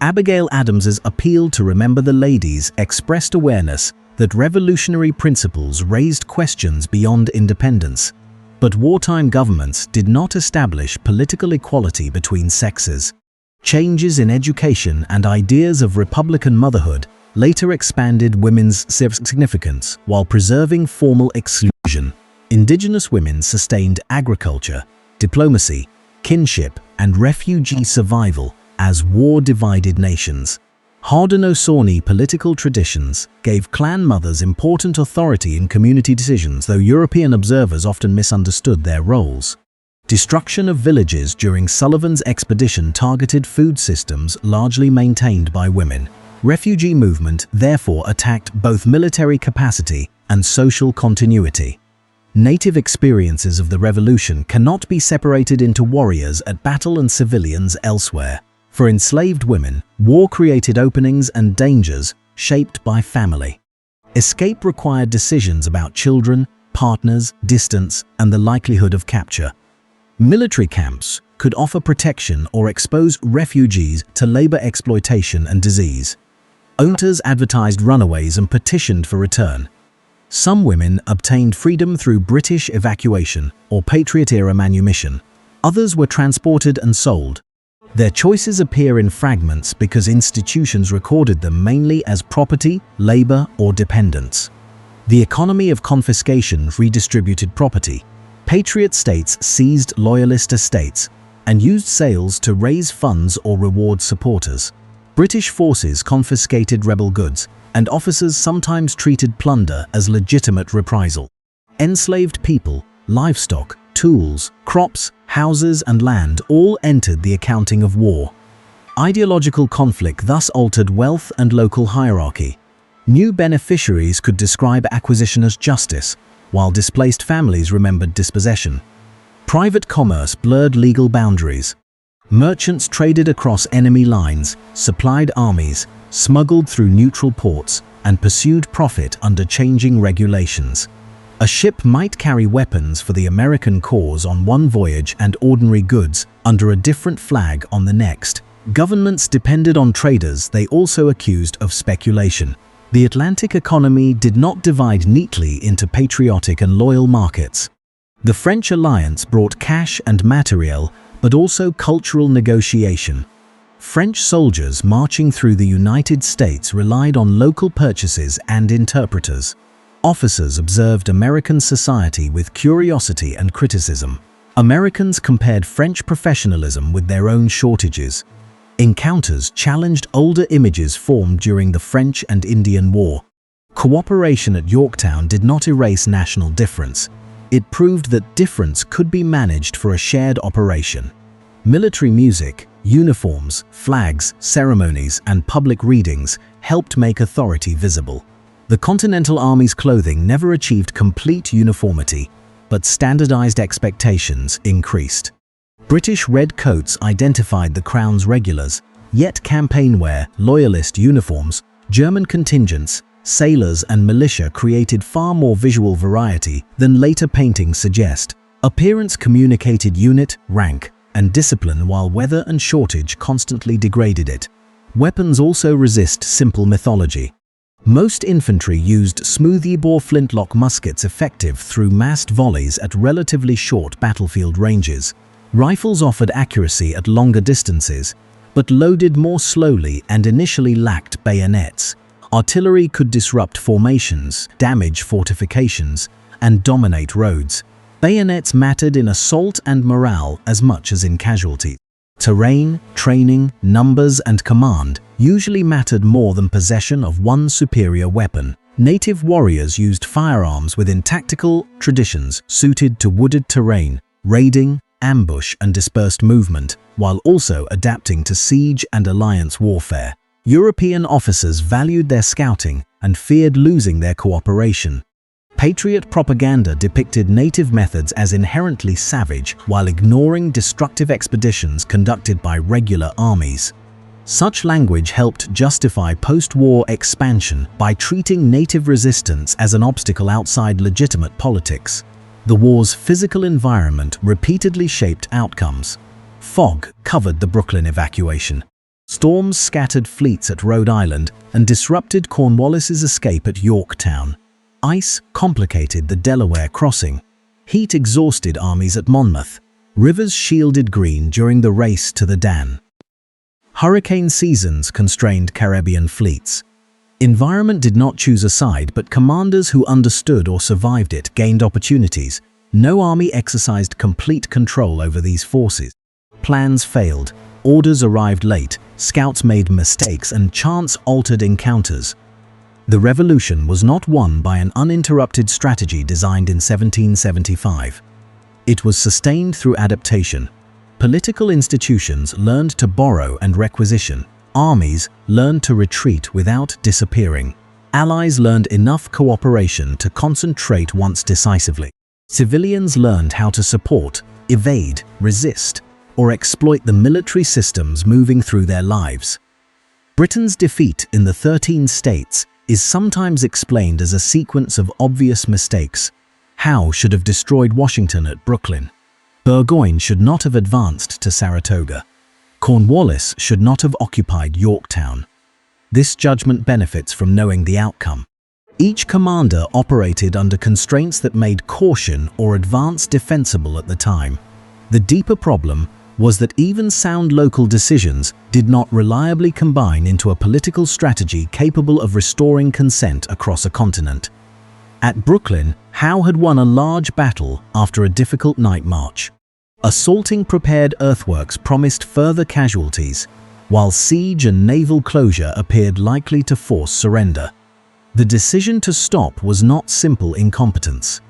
Abigail Adams's appeal to remember the ladies expressed awareness that revolutionary principles raised questions beyond independence. But wartime governments did not establish political equality between sexes. Changes in education and ideas of Republican motherhood later expanded women's significance while preserving formal exclusion. Indigenous women sustained agriculture, diplomacy, kinship, and refugee survival as war-divided nations. Haudenosaunee political traditions gave clan mothers important authority in community decisions, though European observers often misunderstood their roles. Destruction of villages during Sullivan's expedition targeted food systems largely maintained by women. Refugee movement therefore attacked both military capacity and social continuity. Native experiences of the revolution cannot be separated into warriors at battle and civilians elsewhere. For enslaved women, war created openings and dangers shaped by family. Escape required decisions about children, partners, distance, and the likelihood of capture. Military camps could offer protection or expose refugees to labor exploitation and disease. Owners advertised runaways and petitioned for return. Some women obtained freedom through British evacuation or Patriot-era manumission. Others were transported and sold. Their choices appear in fragments because institutions recorded them mainly as property, labor, or dependence. The economy of confiscation redistributed property. Patriot states seized loyalist estates and used sales to raise funds or reward supporters. British forces confiscated rebel goods, and officers sometimes treated plunder as legitimate reprisal. Enslaved people, livestock, tools, crops, houses, and land all entered the accounting of war. Ideological conflict thus altered wealth and local hierarchy. New beneficiaries could describe acquisition as justice, while displaced families remembered dispossession. Private commerce blurred legal boundaries. Merchants traded across enemy lines, supplied armies, smuggled through neutral ports, and pursued profit under changing regulations. A ship might carry weapons for the American cause on one voyage and ordinary goods under a different flag on the next. Governments depended on traders they also accused of speculation. The Atlantic economy did not divide neatly into patriotic and loyal markets. The French alliance brought cash and materiel, but also cultural negotiation. French soldiers marching through the United States relied on local purchases and interpreters. Officers observed American society with curiosity and criticism. Americans compared French professionalism with their own shortages. Encounters challenged older images formed during the French and Indian War. Cooperation at Yorktown did not erase national difference. It proved that difference could be managed for a shared operation. Military music, uniforms, flags, ceremonies, and public readings helped make authority visible. The Continental Army's clothing never achieved complete uniformity, but standardized expectations increased. British red coats identified the Crown's regulars, yet campaign wear, loyalist uniforms, German contingents, sailors and militia created far more visual variety than later paintings suggest. Appearance communicated unit, rank, and discipline, while weather and shortage constantly degraded it. Weapons also resist simple mythology. Most infantry used smoothbore flintlock muskets effective through massed volleys at relatively short battlefield ranges. Rifles offered accuracy at longer distances, but loaded more slowly and initially lacked bayonets. Artillery could disrupt formations, damage fortifications, and dominate roads. Bayonets mattered in assault and morale as much as in casualties. Terrain, training, numbers, and command usually mattered more than possession of one superior weapon. Native warriors used firearms within tactical traditions suited to wooded terrain, raiding, ambush, and dispersed movement, while also adapting to siege and alliance warfare. European officers valued their scouting and feared losing their cooperation. Patriot propaganda depicted native methods as inherently savage while ignoring destructive expeditions conducted by regular armies. Such language helped justify post-war expansion by treating native resistance as an obstacle outside legitimate politics. The war's physical environment repeatedly shaped outcomes. Fog covered the Brooklyn evacuation. Storms scattered fleets at Rhode Island and disrupted Cornwallis's escape at Yorktown. Ice complicated the Delaware crossing. Heat exhausted armies at Monmouth. Rivers shielded green during the race to the Dan. Hurricane seasons constrained Caribbean fleets. Environment did not choose a side, but commanders who understood or survived it gained opportunities. No army exercised complete control over these forces. Plans failed, orders arrived late, scouts made mistakes, and chance altered encounters. The revolution was not won by an uninterrupted strategy designed in 1775. It was sustained through adaptation. Political institutions learned to borrow and requisition. Armies learned to retreat without disappearing. Allies learned enough cooperation to concentrate once decisively. Civilians learned how to support, evade, resist, or exploit the military systems moving through their lives. Britain's defeat in the 13 states is sometimes explained as a sequence of obvious mistakes. Howe should have destroyed Washington at Brooklyn. Burgoyne should not have advanced to Saratoga. Cornwallis should not have occupied Yorktown. This judgment benefits from knowing the outcome. Each commander operated under constraints that made caution or advance defensible at the time. The deeper problem was that even sound local decisions did not reliably combine into a political strategy capable of restoring consent across a continent. At Brooklyn, Howe had won a large battle after a difficult night march. Assaulting prepared earthworks promised further casualties, while siege and naval closure appeared likely to force surrender. The decision to stop was not simple incompetence.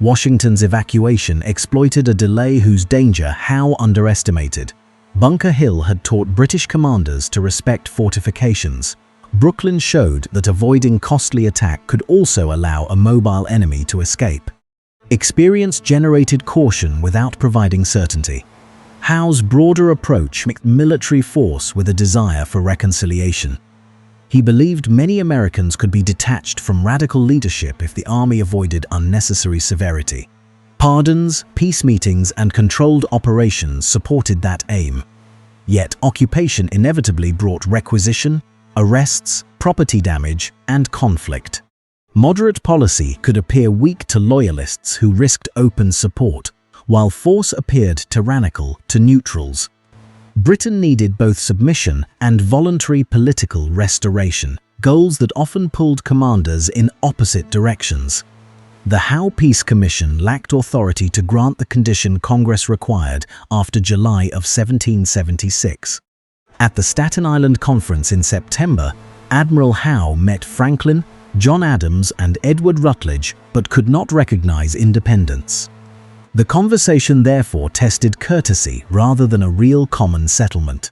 Washington's evacuation exploited a delay whose danger Howe underestimated. Bunker Hill had taught British commanders to respect fortifications. Brooklyn showed that avoiding costly attack could also allow a mobile enemy to escape. Experience generated caution without providing certainty. Howe's broader approach mixed military force with a desire for reconciliation. He believed many Americans could be detached from radical leadership if the army avoided unnecessary severity. Pardons, peace meetings, and controlled operations supported that aim. Yet occupation inevitably brought requisition, arrests, property damage, and conflict. Moderate policy could appear weak to loyalists who risked open support, while force appeared tyrannical to neutrals. Britain needed both submission and voluntary political restoration, goals that often pulled commanders in opposite directions. The Howe Peace Commission lacked authority to grant the condition Congress required after July of 1776. At the Staten Island Conference in September, Admiral Howe met Franklin, John Adams, and Edward Rutledge, but could not recognize independence. The conversation therefore tested courtesy rather than a real common settlement.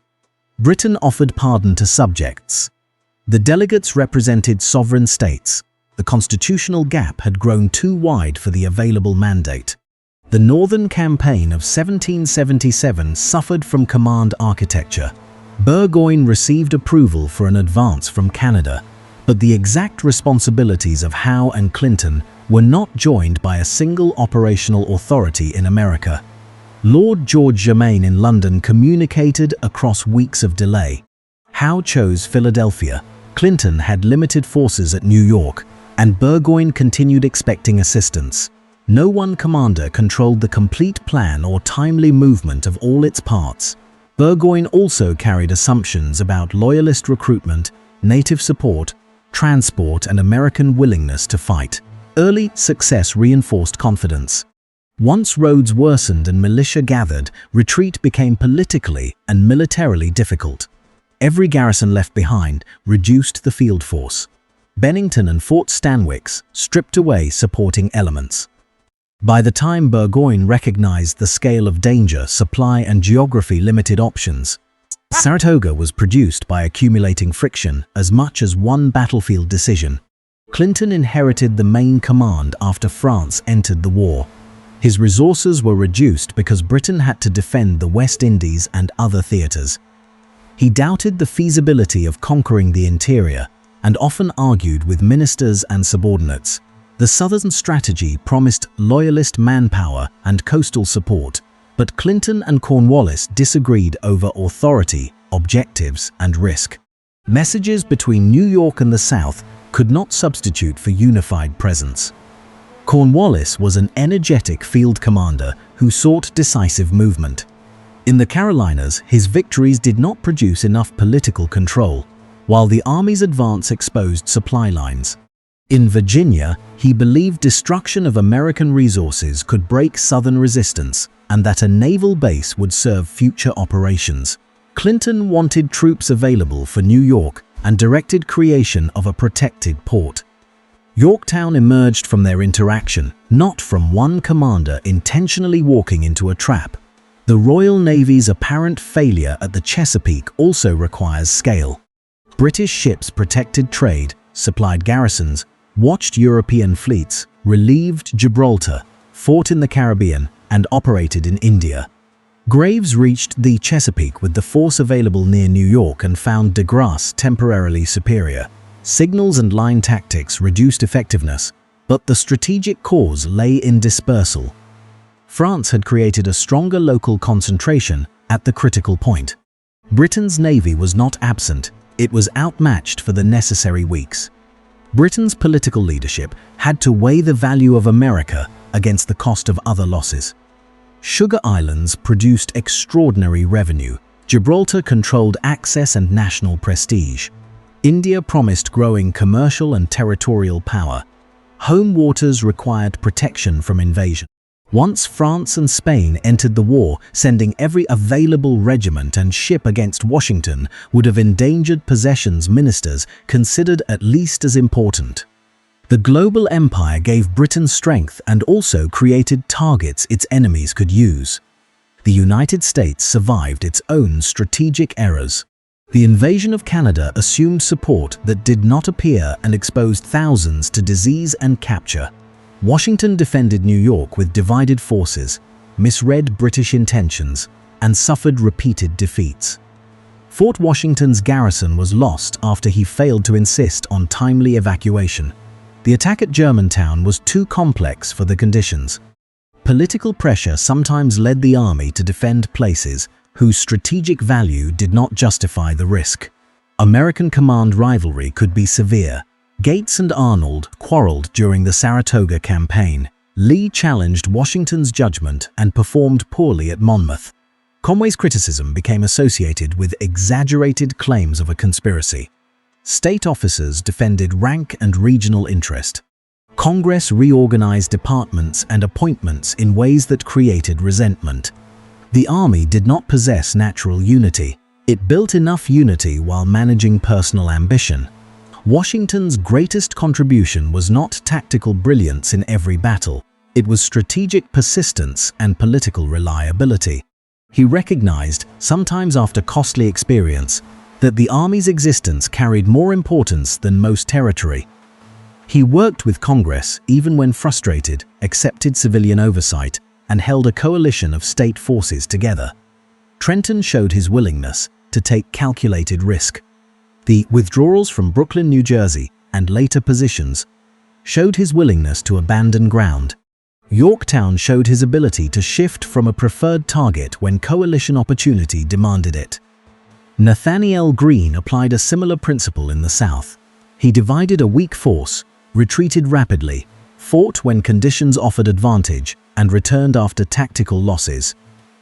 Britain offered pardon to subjects. The delegates represented sovereign states. The constitutional gap had grown too wide for the available mandate. The Northern Campaign of 1777 suffered from command architecture. Burgoyne received approval for an advance from Canada, but the exact responsibilities of Howe and Clinton were not joined by a single operational authority in America. Lord George Germain in London communicated across weeks of delay. Howe chose Philadelphia, Clinton had limited forces at New York, and Burgoyne continued expecting assistance. No one commander controlled the complete plan or timely movement of all its parts. Burgoyne also carried assumptions about loyalist recruitment, native support, transport, and American willingness to fight. Early success reinforced confidence. Once roads worsened and militia gathered, retreat became politically and militarily difficult. Every garrison left behind reduced the field force. Bennington and Fort Stanwix stripped away supporting elements. By the time Burgoyne recognized the scale of danger, supply and geography limited options. Saratoga was produced by accumulating friction as much as one battlefield decision. Clinton inherited the main command after France entered the war. His resources were reduced because Britain had to defend the West Indies and other theaters. He doubted the feasibility of conquering the interior and often argued with ministers and subordinates. The Southern strategy promised loyalist manpower and coastal support, but Clinton and Cornwallis disagreed over authority, objectives, and risk. Messages between New York and the South could not substitute for unified presence. Cornwallis was an energetic field commander who sought decisive movement. In the Carolinas, his victories did not produce enough political control, while the Army's advance exposed supply lines. In Virginia, he believed destruction of American resources could break Southern resistance and that a naval base would serve future operations. Clinton wanted troops available for New York and directed creation of a protected port. Yorktown emerged from their interaction, not from one commander intentionally walking into a trap. The Royal Navy's apparent failure at the Chesapeake also requires scale. British ships protected trade, supplied garrisons, watched European fleets, relieved Gibraltar, fought in the Caribbean, and operated in India. Graves reached the Chesapeake with the force available near New York and found de Grasse temporarily superior. Signals and line tactics reduced effectiveness, but the strategic cause lay in dispersal. France had created a stronger local concentration at the critical point. Britain's navy was not absent, it was outmatched for the necessary weeks. Britain's political leadership had to weigh the value of America against the cost of other losses. Sugar islands produced extraordinary revenue. Gibraltar controlled access and national prestige. India promised growing commercial and territorial power. Home waters required protection from invasion. Once France and Spain entered the war, sending every available regiment and ship against Washington would have endangered possessions ministers considered at least as important. The global empire gave Britain strength and also created targets its enemies could use. The United States survived its own strategic errors. The invasion of Canada assumed support that did not appear and exposed thousands to disease and capture. Washington defended New York with divided forces, misread British intentions, and suffered repeated defeats. Fort Washington's garrison was lost after he failed to insist on timely evacuation. The attack at Germantown was too complex for the conditions. Political pressure sometimes led the army to defend places whose strategic value did not justify the risk. American command rivalry could be severe. Gates and Arnold quarreled during the Saratoga campaign. Lee challenged Washington's judgment and performed poorly at Monmouth. Conway's criticism became associated with exaggerated claims of a conspiracy. State officers defended rank and regional interest. Congress reorganized departments and appointments in ways that created resentment. The army did not possess natural unity. It built enough unity while managing personal ambition. Washington's greatest contribution was not tactical brilliance in every battle. It was strategic persistence and political reliability. He recognized, sometimes after costly experience, that the army's existence carried more importance than most territory. He worked with Congress even when frustrated, accepted civilian oversight, and held a coalition of state forces together. Trenton showed his willingness to take calculated risk. The withdrawals from Brooklyn, New Jersey, and later positions showed his willingness to abandon ground. Yorktown showed his ability to shift from a preferred target when coalition opportunity demanded it. Nathanael Greene applied a similar principle in the South. He divided a weak force, retreated rapidly, fought when conditions offered advantage, and returned after tactical losses.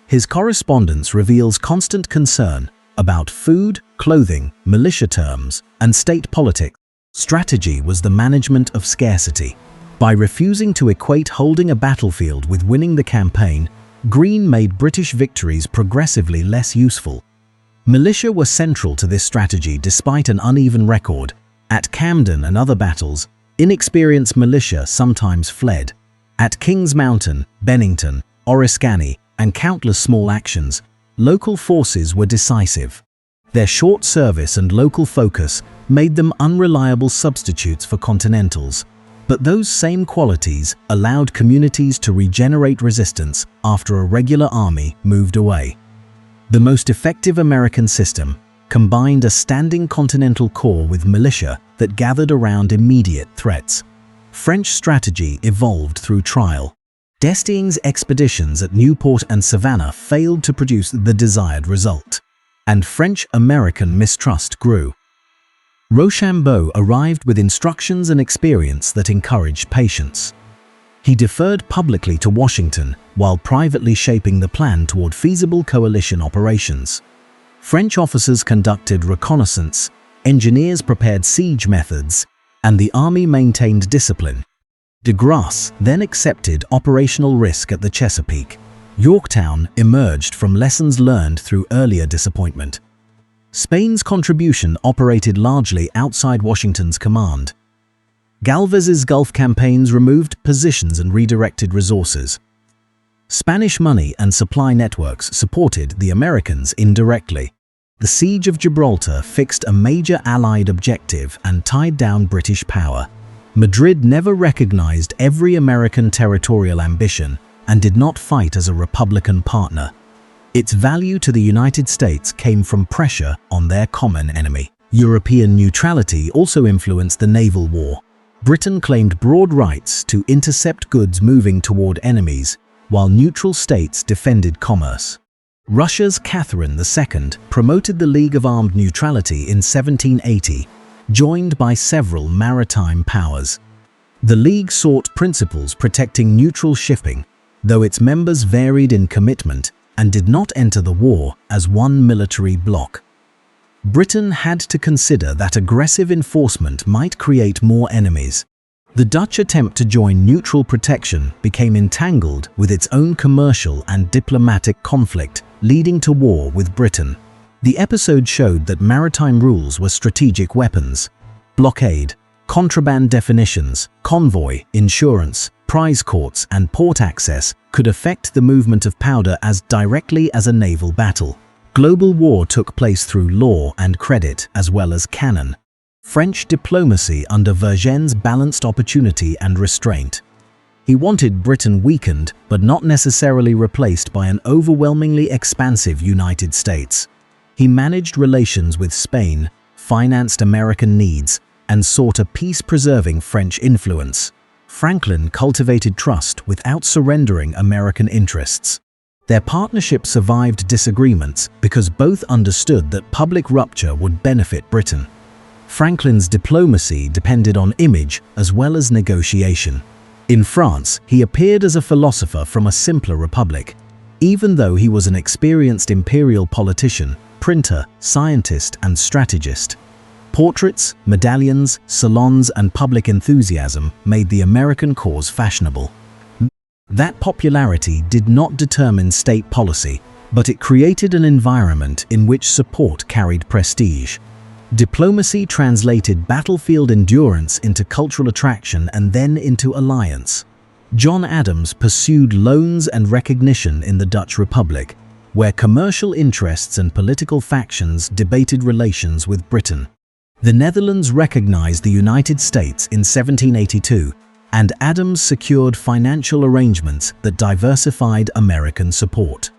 His correspondence reveals constant concern about food, clothing, militia terms, and state politics. Strategy was the management of scarcity. By refusing to equate holding a battlefield with winning the campaign, Greene made British victories progressively less useful. Militia were central to this strategy despite an uneven record. At Camden and other battles, inexperienced militia sometimes fled. At Kings Mountain, Bennington, Oriskany, and countless small actions, local forces were decisive. Their short service and local focus made them unreliable substitutes for Continentals. But those same qualities allowed communities to regenerate resistance after a regular army moved away. The most effective American system combined a standing Continental corps with militia that gathered around immediate threats. French strategy evolved through trial. D'Estaing's expeditions at Newport and Savannah failed to produce the desired result, and French-American mistrust grew. Rochambeau arrived with instructions and experience that encouraged patience. He deferred publicly to Washington while privately shaping the plan toward feasible coalition operations. French officers conducted reconnaissance, engineers prepared siege methods, and the army maintained discipline. De Grasse then accepted operational risk at the Chesapeake. Yorktown emerged from lessons learned through earlier disappointment. Spain's contribution operated largely outside Washington's command. Galvez's Gulf campaigns removed positions and redirected resources. Spanish money and supply networks supported the Americans indirectly. The Siege of Gibraltar fixed a major Allied objective and tied down British power. Madrid never recognized every American territorial ambition and did not fight as a Republican partner. Its value to the United States came from pressure on their common enemy. European neutrality also influenced the naval war. Britain claimed broad rights to intercept goods moving toward enemies, while neutral states defended commerce. Russia's Catherine II promoted the League of Armed Neutrality in 1780, joined by several maritime powers. The League sought principles protecting neutral shipping, though its members varied in commitment and did not enter the war as one military bloc. Britain had to consider that aggressive enforcement might create more enemies. The Dutch attempt to join neutral protection became entangled with its own commercial and diplomatic conflict, leading to war with Britain. The episode showed that maritime rules were strategic weapons. Blockade, contraband definitions, convoy, insurance, prize courts, and port access could affect the movement of powder as directly as a naval battle. Global war took place through law and credit as well as cannon. French diplomacy under Vergennes balanced opportunity and restraint. He wanted Britain weakened but not necessarily replaced by an overwhelmingly expansive United States. He managed relations with Spain, financed American needs, and sought a peace-preserving French influence. Franklin cultivated trust without surrendering American interests. Their partnership survived disagreements because both understood that public rupture would benefit Britain. Franklin's diplomacy depended on image as well as negotiation. In France, he appeared as a philosopher from a simpler republic. Even though he was an experienced imperial politician, printer, scientist, and strategist, portraits, medallions, salons, and public enthusiasm made the American cause fashionable. That popularity did not determine state policy, but it created an environment in which support carried prestige. Diplomacy translated battlefield endurance into cultural attraction and then into alliance. John Adams pursued loans and recognition in the Dutch Republic, where commercial interests and political factions debated relations with Britain. The Netherlands recognized the United States in 1782, and Adams secured financial arrangements that diversified American support.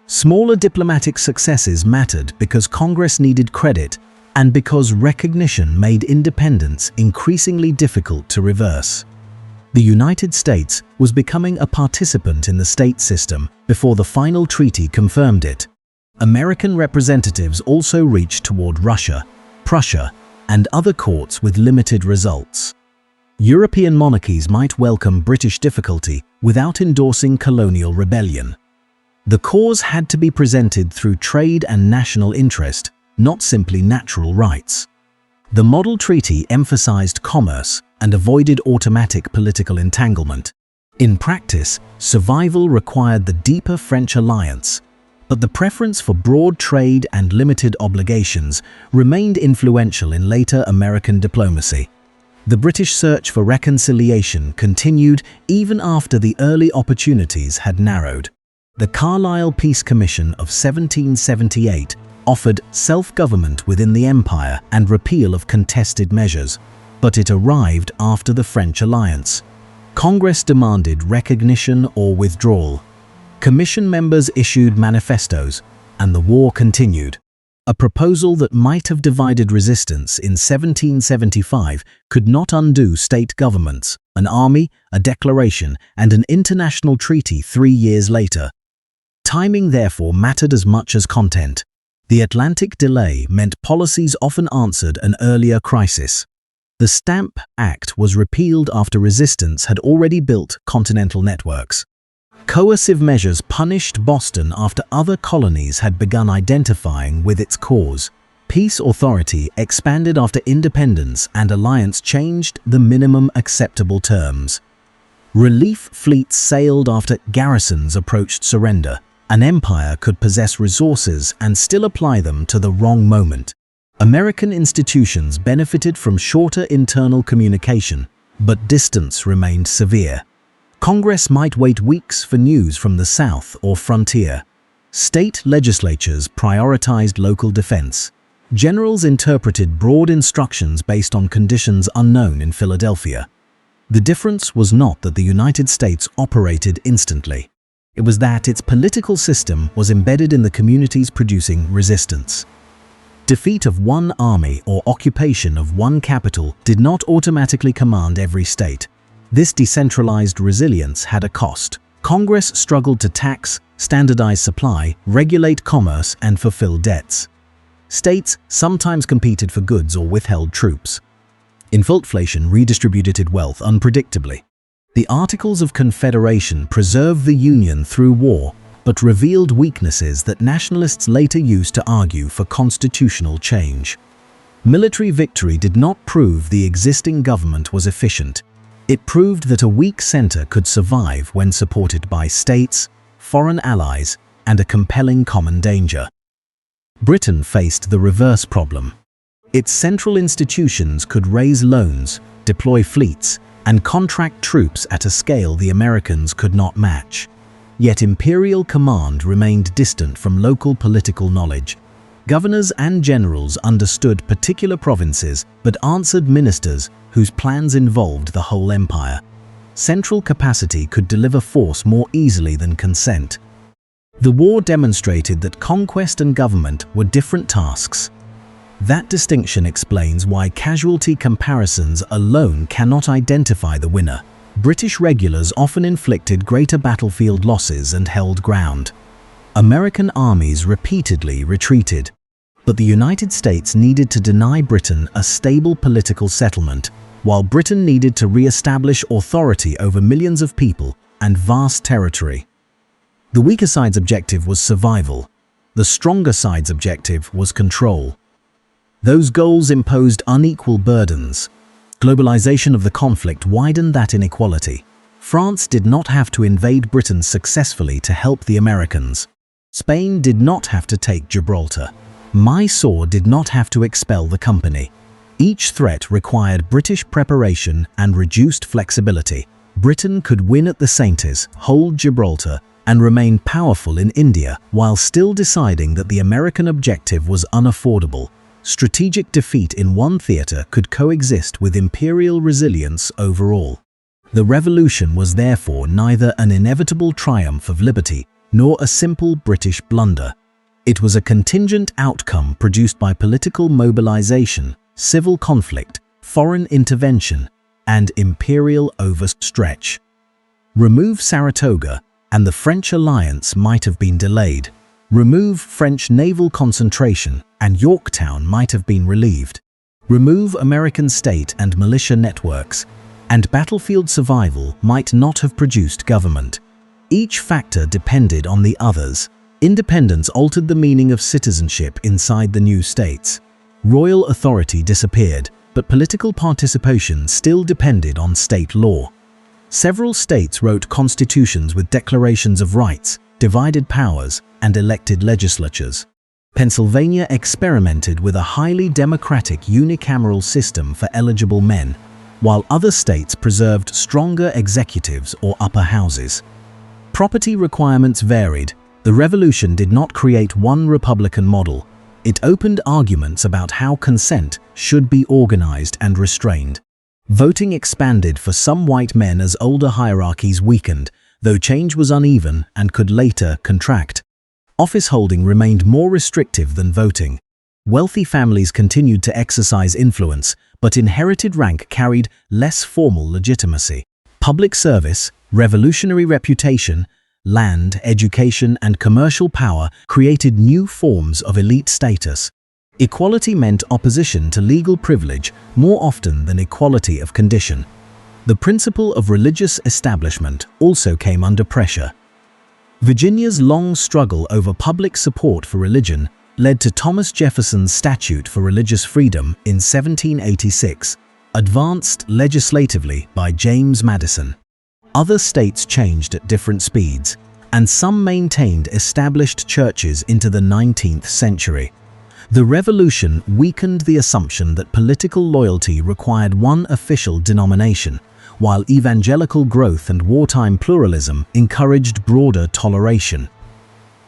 Smaller diplomatic successes mattered because Congress needed credit and because recognition made independence increasingly difficult to reverse. The United States was becoming a participant in the state system before the final treaty confirmed it. American representatives also reached toward Russia, Prussia, and other courts with limited results. European monarchies might welcome British difficulty without endorsing colonial rebellion. The cause had to be presented through trade and national interest, not simply natural rights. The Model Treaty emphasized commerce and avoided automatic political entanglement. In practice, survival required the deeper French alliance, but the preference for broad trade and limited obligations remained influential in later American diplomacy. The British search for reconciliation continued even after the early opportunities had narrowed. The Carlisle Peace Commission of 1778 offered self-government within the empire and repeal of contested measures, but it arrived after the French alliance. Congress demanded recognition or withdrawal. Commission members issued manifestos, and the war continued. A proposal that might have divided resistance in 1775 could not undo state governments, an army, a declaration, and an international treaty 3 years later. Timing therefore mattered as much as content. The Atlantic delay meant policies often answered an earlier crisis. The Stamp Act was repealed after resistance had already built continental networks. Coercive measures punished Boston after other colonies had begun identifying with its cause. Peace authority expanded after independence, and alliance changed the minimum acceptable terms. Relief fleets sailed after garrisons approached surrender. An empire could possess resources and still apply them to the wrong moment. American institutions benefited from shorter internal communication, but distance remained severe. Congress might wait weeks for news from the South or frontier. State legislatures prioritized local defense. Generals interpreted broad instructions based on conditions unknown in Philadelphia. The difference was not that the United States operated instantly. It was that its political system was embedded in the communities producing resistance. Defeat of one army or occupation of one capital did not automatically command every state. This decentralized resilience had a cost. Congress struggled to tax, standardize supply, regulate commerce, and fulfill debts. States sometimes competed for goods or withheld troops. Inflation redistributed wealth unpredictably. The Articles of Confederation preserved the Union through war, but revealed weaknesses that nationalists later used to argue for constitutional change. Military victory did not prove the existing government was efficient. It proved that a weak center could survive when supported by states, foreign allies, and a compelling common danger. Britain faced the reverse problem. Its central institutions could raise loans, deploy fleets, and contract troops at a scale the Americans could not match. Yet imperial command remained distant from local political knowledge. Governors and generals understood particular provinces but answered ministers whose plans involved the whole empire. Central capacity could deliver force more easily than consent. The war demonstrated that conquest and government were different tasks. That distinction explains why casualty comparisons alone cannot identify the winner. British regulars often inflicted greater battlefield losses and held ground. American armies repeatedly retreated. But the United States needed to deny Britain a stable political settlement, while Britain needed to re-establish authority over millions of people and vast territory. The weaker side's objective was survival. The stronger side's objective was control. Those goals imposed unequal burdens. Globalization of the conflict widened that inequality. France did not have to invade Britain successfully to help the Americans. Spain did not have to take Gibraltar. Mysore did not have to expel the company. Each threat required British preparation and reduced flexibility. Britain could win at the Saintes, hold Gibraltar, and remain powerful in India while still deciding that the American objective was unaffordable. Strategic defeat in one theatre could coexist with imperial resilience overall. The revolution was therefore neither an inevitable triumph of liberty nor a simple British blunder. It was a contingent outcome produced by political mobilization, civil conflict, foreign intervention, and imperial overstretch. Remove Saratoga, and the French alliance might have been delayed. Remove French naval concentration, and Yorktown might have been relieved. Remove American state and militia networks, and battlefield survival might not have produced government. Each factor depended on the others. Independence altered the meaning of citizenship inside the new states. Royal authority disappeared, but political participation still depended on state law. Several states wrote constitutions with declarations of rights, divided powers, and elected legislatures. Pennsylvania experimented with a highly democratic unicameral system for eligible men, while other states preserved stronger executives or upper houses. Property requirements varied. The revolution did not create one Republican model. It opened arguments about how consent should be organized and restrained. Voting expanded for some white men as older hierarchies weakened, though change was uneven and could later contract. Office holding remained more restrictive than voting. Wealthy families continued to exercise influence, but inherited rank carried less formal legitimacy. Public service, revolutionary reputation, land, education, and commercial power created new forms of elite status. Equality meant opposition to legal privilege more often than equality of condition. The principle of religious establishment also came under pressure. Virginia's long struggle over public support for religion led to Thomas Jefferson's Statute for Religious Freedom in 1786, advanced legislatively by James Madison. Other states changed at different speeds, and some maintained established churches into the 19th century. The revolution weakened the assumption that political loyalty required one official denomination, while evangelical growth and wartime pluralism encouraged broader toleration.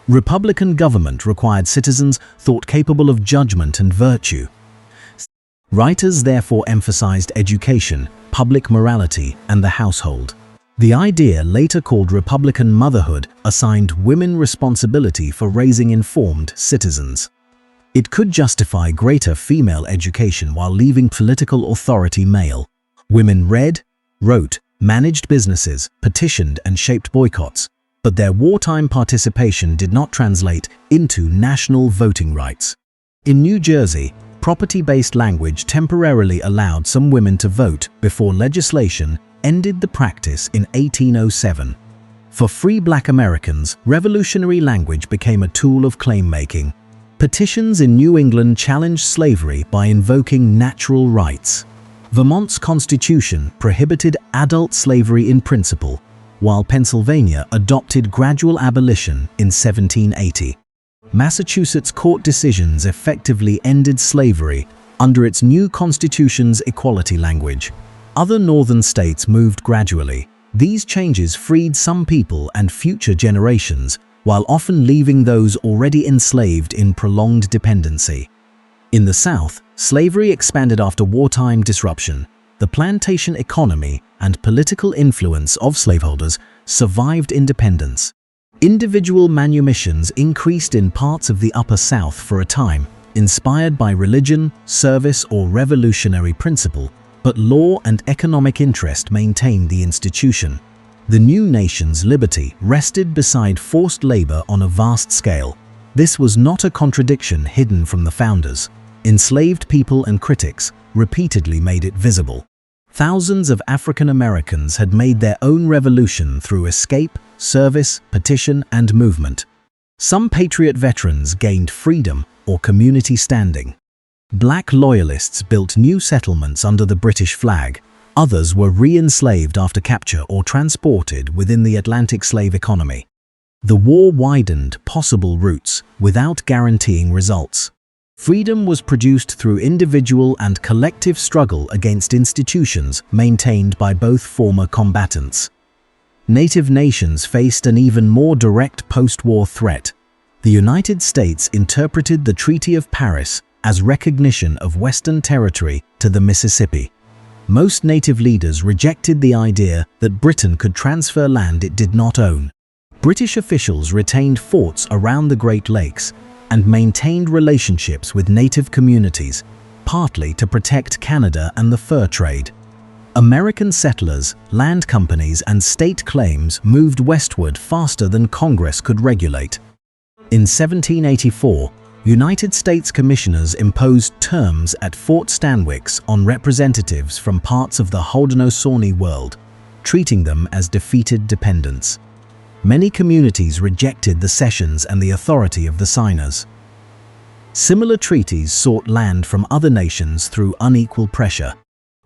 Republican government required citizens thought capable of judgment and virtue. Writers therefore emphasized education, public morality, and the household. The idea, later called Republican motherhood, assigned women responsibility for raising informed citizens. It could justify greater female education while leaving political authority male. Women read, wrote, managed businesses, petitioned, and shaped boycotts, but their wartime participation did not translate into national voting rights. In New Jersey, property-based language temporarily allowed some women to vote before legislation ended the practice in 1807. For free Black Americans, revolutionary language became a tool of claim-making. Petitions in New England challenged slavery by invoking natural rights. Vermont's constitution prohibited adult slavery in principle, while Pennsylvania adopted gradual abolition in 1780. Massachusetts court decisions effectively ended slavery under its new constitution's equality language. Other northern states moved gradually. These changes freed some people and future generations, while often leaving those already enslaved in prolonged dependency. In the South, slavery expanded after wartime disruption. The plantation economy and political influence of slaveholders survived independence. Individual manumissions increased in parts of the Upper South for a time, inspired by religion, service, or revolutionary principle, but law and economic interest maintained the institution. The new nation's liberty rested beside forced labor on a vast scale. This was not a contradiction hidden from the founders. Enslaved people and critics repeatedly made it visible. Thousands of African Americans had made their own revolution through escape, service, petition, and movement. Some Patriot veterans gained freedom or community standing. Black loyalists built new settlements under the British flag. Others were re-enslaved after capture or transported within the Atlantic slave economy. The war widened possible routes without guaranteeing results. Freedom was produced through individual and collective struggle against institutions maintained by both former combatants. Native nations faced an even more direct post-war threat. The United States interpreted the Treaty of Paris as recognition of Western territory to the Mississippi. Most native leaders rejected the idea that Britain could transfer land it did not own. British officials retained forts around the Great Lakes and maintained relationships with native communities, partly to protect Canada and the fur trade. American settlers, land companies, and state claims moved westward faster than Congress could regulate. In 1784, United States commissioners imposed terms at Fort Stanwix on representatives from parts of the Haudenosaunee world, treating them as defeated dependents. Many communities rejected the cessions and the authority of the signers. Similar treaties sought land from other nations through unequal pressure.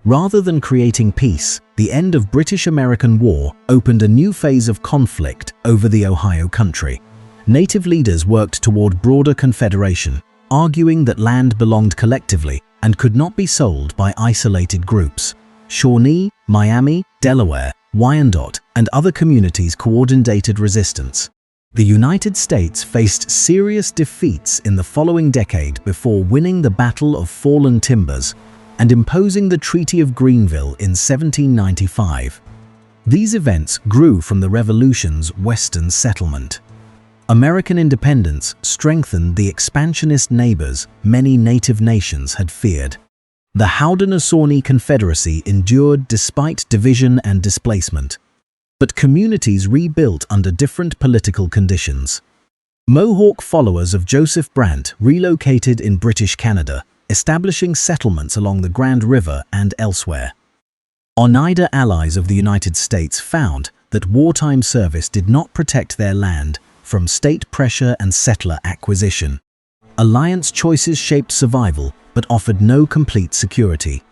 Rather than creating peace, the end of British-American War opened a new phase of conflict over the Ohio Country. Native leaders worked toward broader confederation, arguing that land belonged collectively and could not be sold by isolated groups. Shawnee, Miami, Delaware, Wyandotte, and other communities coordinated resistance. The United States faced serious defeats in the following decade before winning the Battle of Fallen Timbers and imposing the Treaty of Greenville in 1795. These events grew from the Revolution's Western settlement. American independence strengthened the expansionist neighbors many native nations had feared. The Haudenosaunee Confederacy endured despite division and displacement. But communities rebuilt under different political conditions. Mohawk followers of Joseph Brant relocated in British Canada, establishing settlements along the Grand River and elsewhere. Oneida allies of the United States found that wartime service did not protect their land from state pressure and settler acquisition. Alliance choices shaped survival but offered no complete security.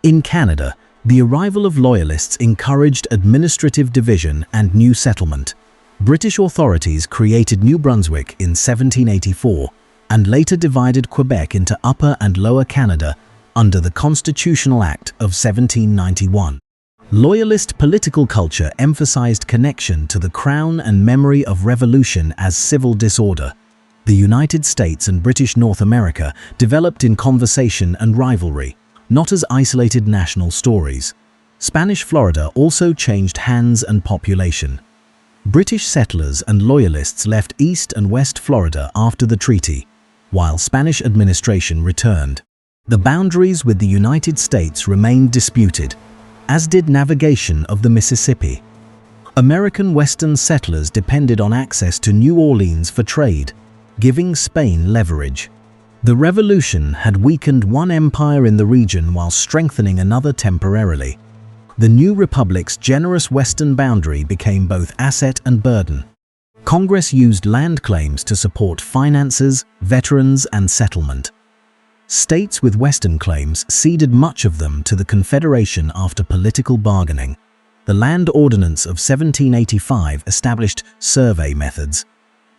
In Canada, the arrival of Loyalists encouraged administrative division and new settlement. British authorities created New Brunswick in 1784 and later divided Quebec into Upper and Lower Canada under the Constitutional Act of 1791. Loyalist political culture emphasized connection to the Crown and memory of revolution as civil disorder. The United States and British North America developed in conversation and rivalry, not as isolated national stories. Spanish Florida also changed hands and population. British settlers and Loyalists left East and West Florida after the treaty, while Spanish administration returned. The boundaries with the United States remained disputed, as did navigation of the Mississippi. American Western settlers depended on access to New Orleans for trade, giving Spain leverage. The revolution had weakened one empire in the region while strengthening another temporarily. The new republic's generous western boundary became both asset and burden. Congress used land claims to support finances, veterans, and settlement. States with western claims ceded much of them to the Confederation after political bargaining. The Land Ordinance of 1785 established survey methods.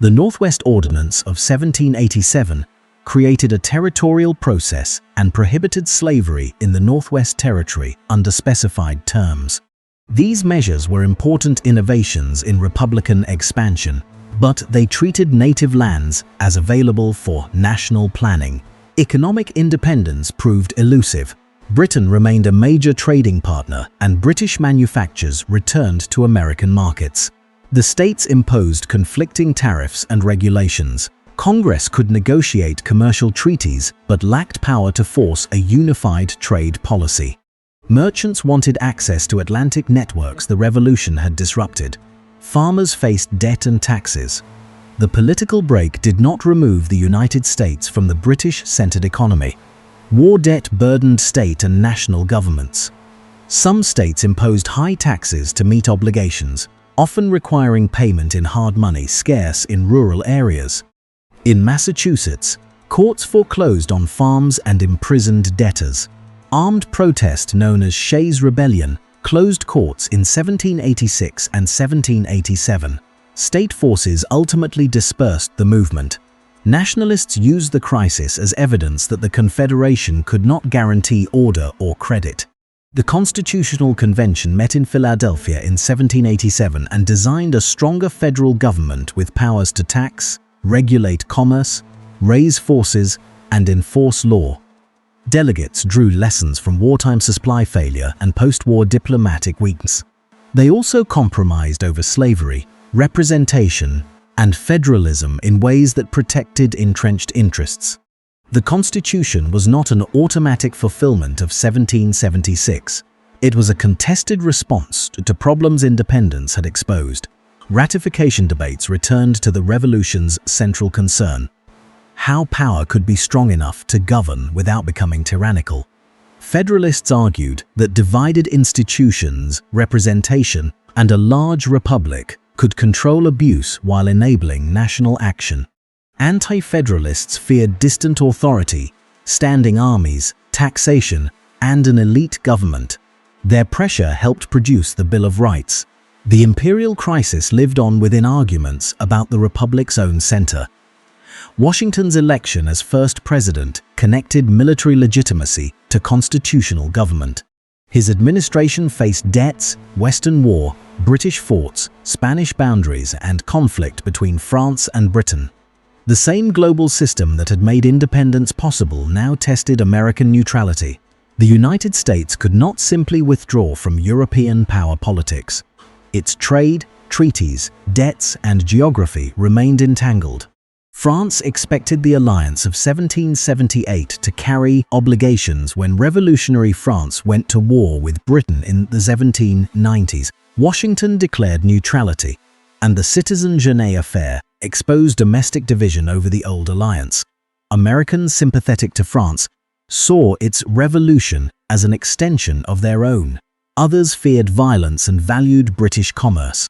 The Northwest Ordinance of 1787 created a territorial process and prohibited slavery in the Northwest Territory under specified terms. These measures were important innovations in Republican expansion, but they treated native lands as available for national planning. Economic independence proved elusive. Britain remained a major trading partner, and British manufactures returned to American markets. The states imposed conflicting tariffs and regulations. Congress could negotiate commercial treaties but lacked power to force a unified trade policy. Merchants wanted access to Atlantic networks the Revolution had disrupted. Farmers faced debt and taxes. The political break did not remove the United States from the British-centered economy. War debt burdened state and national governments. Some states imposed high taxes to meet obligations, often requiring payment in hard money scarce in rural areas. In Massachusetts, courts foreclosed on farms and imprisoned debtors. Armed protest known as Shays' Rebellion closed courts in 1786 and 1787. State forces ultimately dispersed the movement. Nationalists used the crisis as evidence that the Confederation could not guarantee order or credit. The Constitutional Convention met in Philadelphia in 1787 and designed a stronger federal government with powers to tax, regulate commerce, raise forces, and enforce law. Delegates drew lessons from wartime supply failure and post-war diplomatic weakness. They also compromised over slavery, representation, and federalism in ways that protected entrenched interests. The Constitution was not an automatic fulfillment of 1776. It was a contested response to problems independence had exposed. Ratification debates returned to the Revolution's central concern: how power could be strong enough to govern without becoming tyrannical. Federalists argued that divided institutions, representation, and a large republic could control abuse while enabling national action. Anti-federalists feared distant authority, standing armies, taxation, and an elite government. Their pressure helped produce the Bill of Rights. The imperial crisis lived on within arguments about the republic's own center. Washington's election as first president connected military legitimacy to constitutional government. His administration faced debts, Western War, British forts, Spanish boundaries, and conflict between France and Britain. The same global system that had made independence possible now tested American neutrality. The United States could not simply withdraw from European power politics. Its trade, treaties, debts, and geography remained entangled. France expected the alliance of 1778 to carry obligations when revolutionary France went to war with Britain in the 1790s. Washington declared neutrality, and the Citizen Genet affair exposed domestic division over the old alliance. Americans sympathetic to France saw its revolution as an extension of their own. Others feared violence and valued British commerce.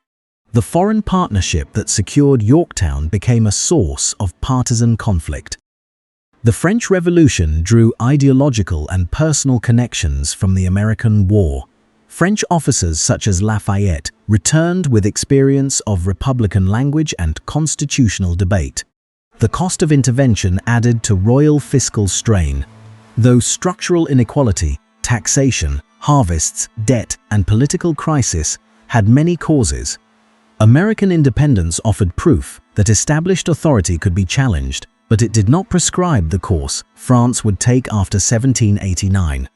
The foreign partnership that secured Yorktown became a source of partisan conflict. The French Revolution drew ideological and personal connections from the American War. French officers such as Lafayette returned with experience of Republican language and constitutional debate. The cost of intervention added to royal fiscal strain. Though structural inequality, taxation, harvests, debt, and political crisis had many causes, American independence offered proof that established authority could be challenged, but it did not prescribe the course France would take after 1789.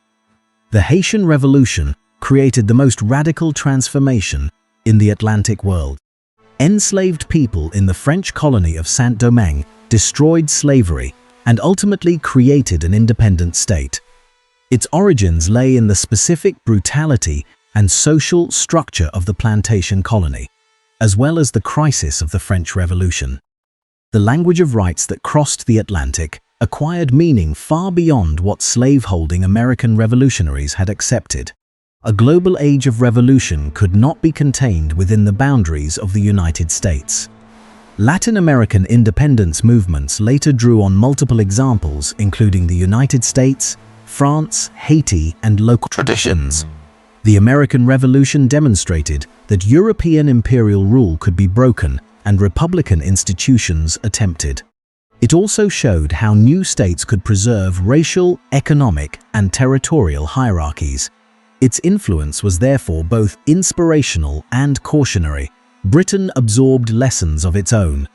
The Haitian Revolution created the most radical transformation in the Atlantic world. Enslaved people in the French colony of Saint-Domingue destroyed slavery and ultimately created an independent state. Its origins lay in the specific brutality and social structure of the plantation colony, as well as the crisis of the French Revolution. The language of rights that crossed the Atlantic acquired meaning far beyond what slaveholding American revolutionaries had accepted. A global age of revolution could not be contained within the boundaries of the United States. Latin American independence movements later drew on multiple examples, including the United States, France, Haiti, and local traditions. The American Revolution demonstrated that European imperial rule could be broken and republican institutions attempted. It also showed how new states could preserve racial, economic, and territorial hierarchies. Its influence was therefore both inspirational and cautionary. Britain absorbed lessons of its own.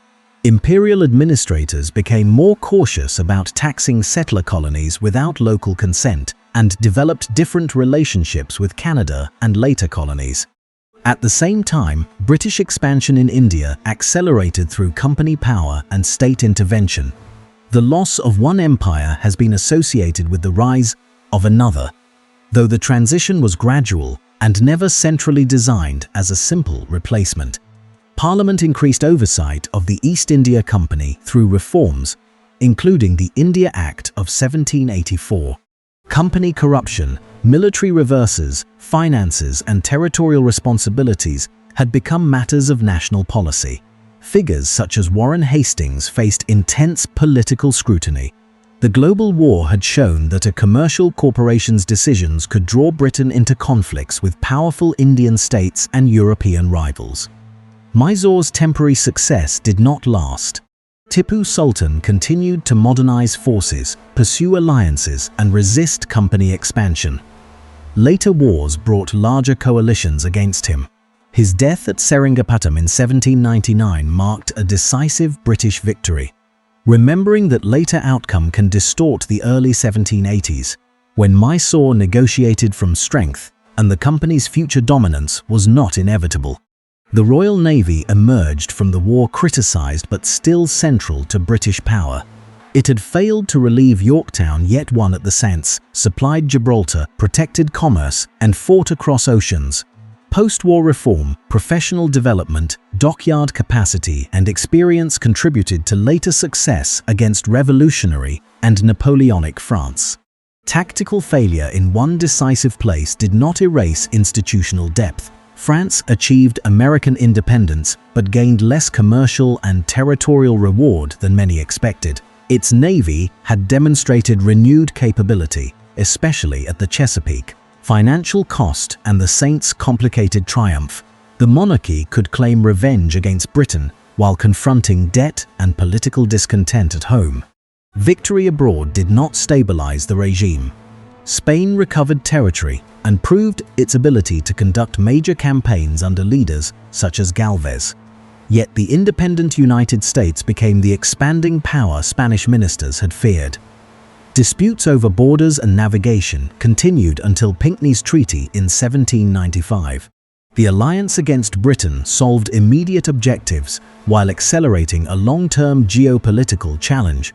Imperial administrators became more cautious about taxing settler colonies without local consent and developed different relationships with Canada and later colonies. At the same time, British expansion in India accelerated through company power and state intervention. The loss of one empire has been associated with the rise of another, though the transition was gradual and never centrally designed as a simple replacement. Parliament increased oversight of the East India Company through reforms, including the India Act of 1784. Company corruption, military reverses, finances, and territorial responsibilities had become matters of national policy. Figures such as Warren Hastings faced intense political scrutiny. The global war had shown that a commercial corporation's decisions could draw Britain into conflicts with powerful Indian states and European rivals. Mysore's temporary success did not last. Tipu Sultan continued to modernize forces, pursue alliances, and resist company expansion. Later wars brought larger coalitions against him. His death at Seringapatam in 1799 marked a decisive British victory. Remembering that later outcome can distort the early 1780s, when Mysore negotiated from strength and the company's future dominance was not inevitable. The Royal Navy emerged from the war criticized but still central to British power. It had failed to relieve Yorktown, yet won at the Saints, supplied Gibraltar, protected commerce, and fought across oceans. Post-war reform, professional development, dockyard capacity, and experience contributed to later success against revolutionary and Napoleonic France. Tactical failure in one decisive place did not erase institutional depth. France achieved American independence but gained less commercial and territorial reward than many expected. Its navy had demonstrated renewed capability, especially at the Chesapeake. Financial cost and the Saints' complicated triumph. The monarchy could claim revenge against Britain while confronting debt and political discontent at home. Victory abroad did not stabilize the regime. Spain recovered territory and proved its ability to conduct major campaigns under leaders such as Galvez. Yet the independent United States became the expanding power Spanish ministers had feared. Disputes over borders and navigation continued until Pinckney's Treaty in 1795. The alliance against Britain solved immediate objectives while accelerating a long-term geopolitical challenge.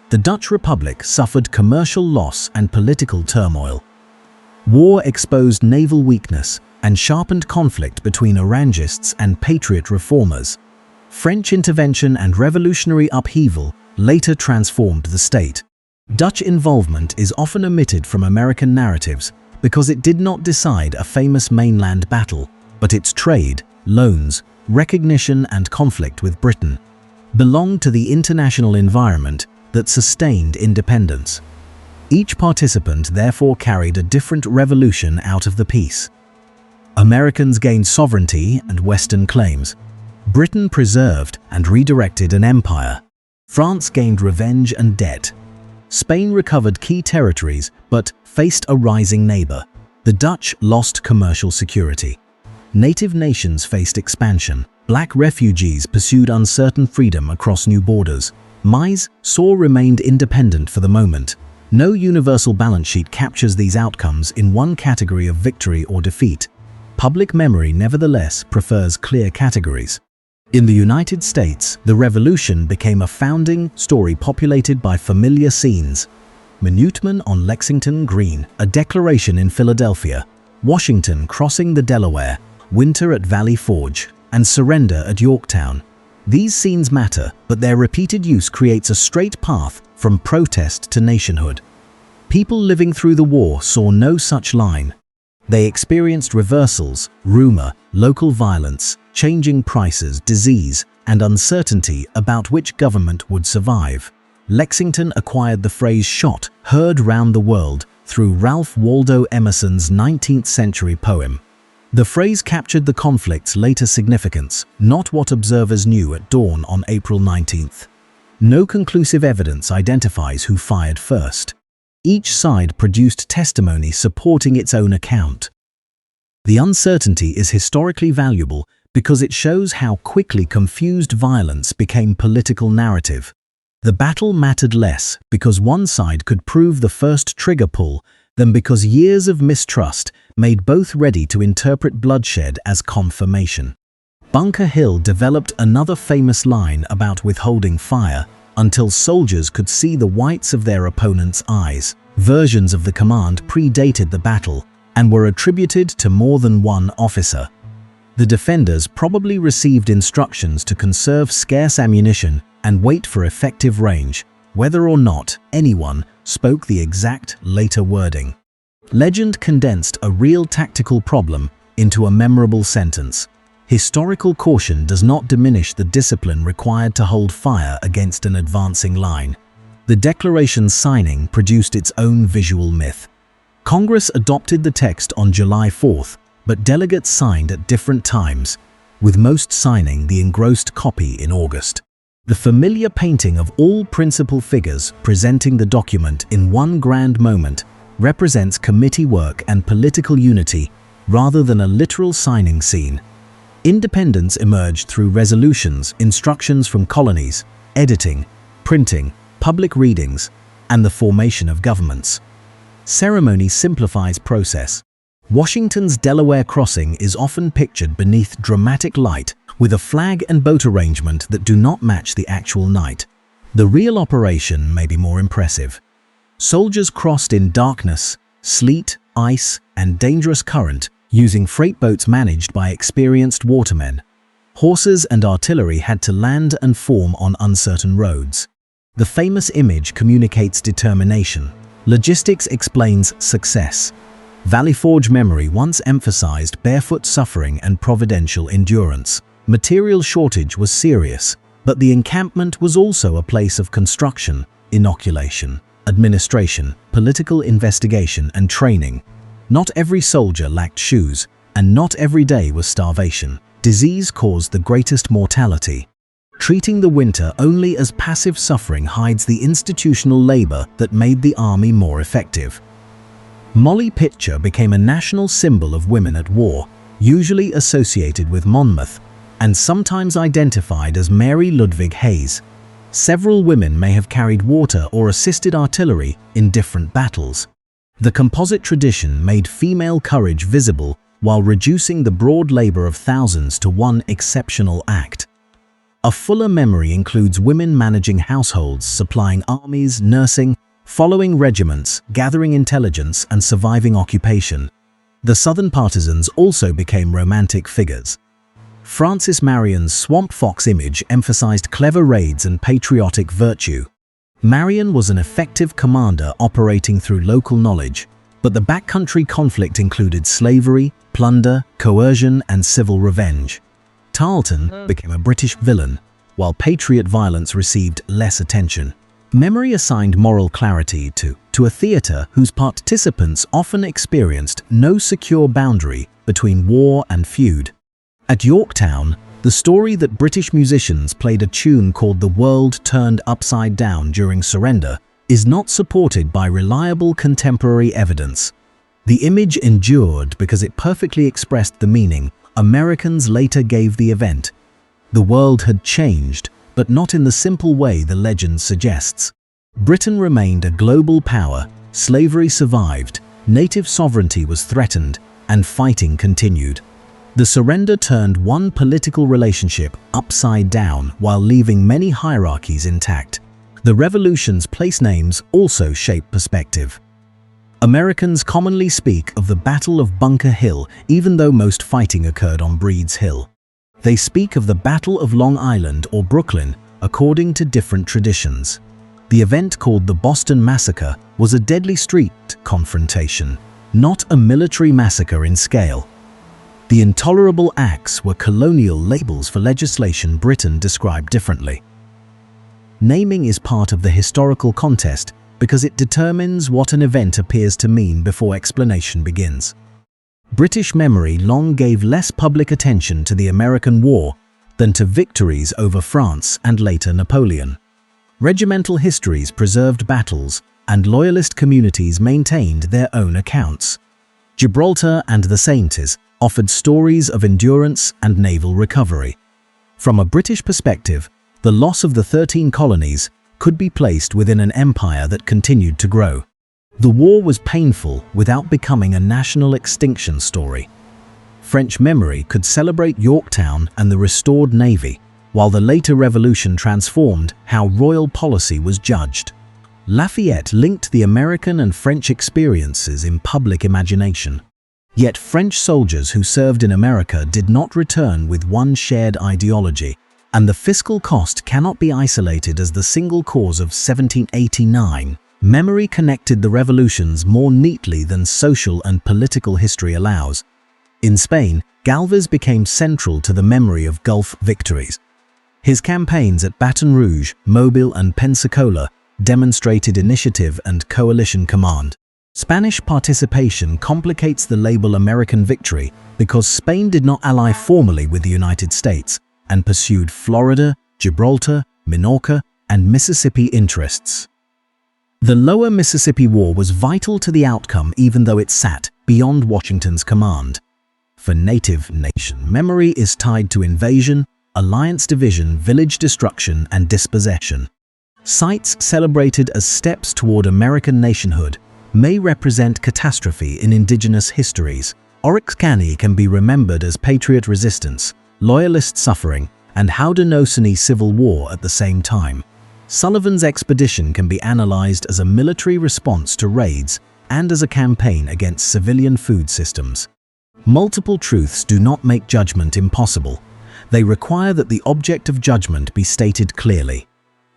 The Dutch Republic suffered commercial loss and political turmoil. War exposed naval weakness and sharpened conflict between Orangists and Patriot reformers. French intervention and revolutionary upheaval later transformed the state. Dutch involvement is often omitted from American narratives because it did not decide a famous mainland battle, but its trade, loans, recognition, and conflict with Britain belonged to the international environment that sustained independence. Each participant therefore carried a different revolution out of the peace. Americans gained sovereignty and Western claims. Britain preserved and redirected an empire. France gained revenge and debt. Spain recovered key territories but faced a rising neighbor. The Dutch lost commercial security. Native nations faced expansion. Black refugees pursued uncertain freedom across new borders. Mysore remained independent for the moment. No universal balance sheet captures these outcomes in one category of victory or defeat. Public memory, nevertheless, prefers clear categories. In the United States, the Revolution became a founding story populated by familiar scenes. Minutemen on Lexington Green, a declaration in Philadelphia, Washington crossing the Delaware, winter at Valley Forge, and surrender at Yorktown. These scenes matter, but their repeated use creates a straight path from protest to nationhood. People living through the war saw no such line. They experienced reversals, rumor, local violence, changing prices, disease, and uncertainty about which government would survive. Lexington acquired the phrase "shot, heard round the world" through Ralph Waldo Emerson's 19th century poem. The phrase captured the conflict's later significance, not what observers knew at dawn on April 19th. No conclusive evidence identifies who fired first. Each side produced testimony supporting its own account. The uncertainty is historically valuable because it shows how quickly confused violence became political narrative. The battle mattered less because one side could prove the first trigger pull than because years of mistrust made both ready to interpret bloodshed as confirmation. Bunker Hill developed another famous line about withholding fire until soldiers could see the whites of their opponent's eyes. Versions of the command predated the battle and were attributed to more than one officer. The defenders probably received instructions to conserve scarce ammunition and wait for effective range, whether or not anyone spoke the exact later wording. Legend condensed a real tactical problem into a memorable sentence. Historical caution does not diminish the discipline required to hold fire against an advancing line. The Declaration's signing produced its own visual myth. Congress adopted the text on July 4th, but delegates signed at different times, with most signing the engrossed copy in August. The familiar painting of all principal figures presenting the document in one grand moment represents committee work and political unity rather than a literal signing scene. Independence emerged through resolutions, instructions from colonies, editing, printing, public readings, and the formation of governments. Ceremony simplifies process. Washington's Delaware crossing is often pictured beneath dramatic light, with a flag and boat arrangement that do not match the actual night. The real operation may be more impressive. Soldiers crossed in darkness, sleet, ice, and dangerous current, using freight boats managed by experienced watermen. Horses and artillery had to land and form on uncertain roads. The famous image communicates determination. Logistics explains success. Valley Forge memory once emphasized barefoot suffering and providential endurance. Material shortage was serious, but the encampment was also a place of construction, inoculation, administration, political investigation, and training. Not every soldier lacked shoes, and not every day was starvation. Disease caused the greatest mortality. Treating the winter only as passive suffering hides the institutional labor that made the army more effective. Molly Pitcher became a national symbol of women at war, usually associated with Monmouth, and sometimes identified as Mary Ludwig Hayes. Several women may have carried water or assisted artillery in different battles. The composite tradition made female courage visible while reducing the broad labor of thousands to one exceptional act. A fuller memory includes women managing households, supplying armies, nursing, following regiments, gathering intelligence, and surviving occupation. The Southern partisans also became romantic figures. Francis Marion's Swamp Fox image emphasized clever raids and patriotic virtue. Marion was an effective commander operating through local knowledge, but the backcountry conflict included slavery, plunder, coercion, and civil revenge. Tarleton became a British villain, while patriot violence received less attention. Memory assigned moral clarity to a theater whose participants often experienced no secure boundary between war and feud. At Yorktown, the story that British musicians played a tune called "The World Turned Upside Down" during surrender is not supported by reliable contemporary evidence. The image endured because it perfectly expressed the meaning Americans later gave the event. The world had changed, but not in the simple way the legend suggests. Britain remained a global power, slavery survived, native sovereignty was threatened, and fighting continued. The surrender turned one political relationship upside down while leaving many hierarchies intact. The Revolution's place names also shape perspective. Americans commonly speak of the Battle of Bunker Hill, even though most fighting occurred on Breed's Hill. They speak of the Battle of Long Island or Brooklyn, according to different traditions. The event, called the Boston Massacre, was a deadly street confrontation, not a military massacre in scale. The intolerable acts were colonial labels for legislation Britain described differently. Naming is part of the historical contest because it determines what an event appears to mean before explanation begins. British memory long gave less public attention to the American War than to victories over France and later Napoleon. Regimental histories preserved battles, and loyalist communities maintained their own accounts. Gibraltar and the Sovereignties offered stories of endurance and naval recovery. From a British perspective, the loss of the 13 colonies could be placed within an empire that continued to grow. The war was painful without becoming a national extinction story. French memory could celebrate Yorktown and the restored navy, while the later revolution transformed how royal policy was judged. Lafayette linked the American and French experiences in public imagination. Yet French soldiers who served in America did not return with one shared ideology, and the fiscal cost cannot be isolated as the single cause of 1789. Memory connected the revolutions more neatly than social and political history allows. In Spain, Galvez became central to the memory of Gulf victories. His campaigns at Baton Rouge, Mobile, and Pensacola demonstrated initiative and coalition command. Spanish participation complicates the label American victory because Spain did not ally formally with the United States and pursued Florida, Gibraltar, Minorca, and Mississippi interests. The Lower Mississippi War was vital to the outcome even though it sat beyond Washington's command. For Native nation, memory is tied to invasion, alliance division, village destruction, and dispossession. Sites celebrated as steps toward American nationhood may represent catastrophe in indigenous histories. Oryx Canny can be remembered as Patriot resistance, Loyalist suffering, and Haudenosaunee civil war at the same time. Sullivan's expedition can be analyzed as a military response to raids and as a campaign against civilian food systems. Multiple truths do not make judgment impossible. They require that the object of judgment be stated clearly.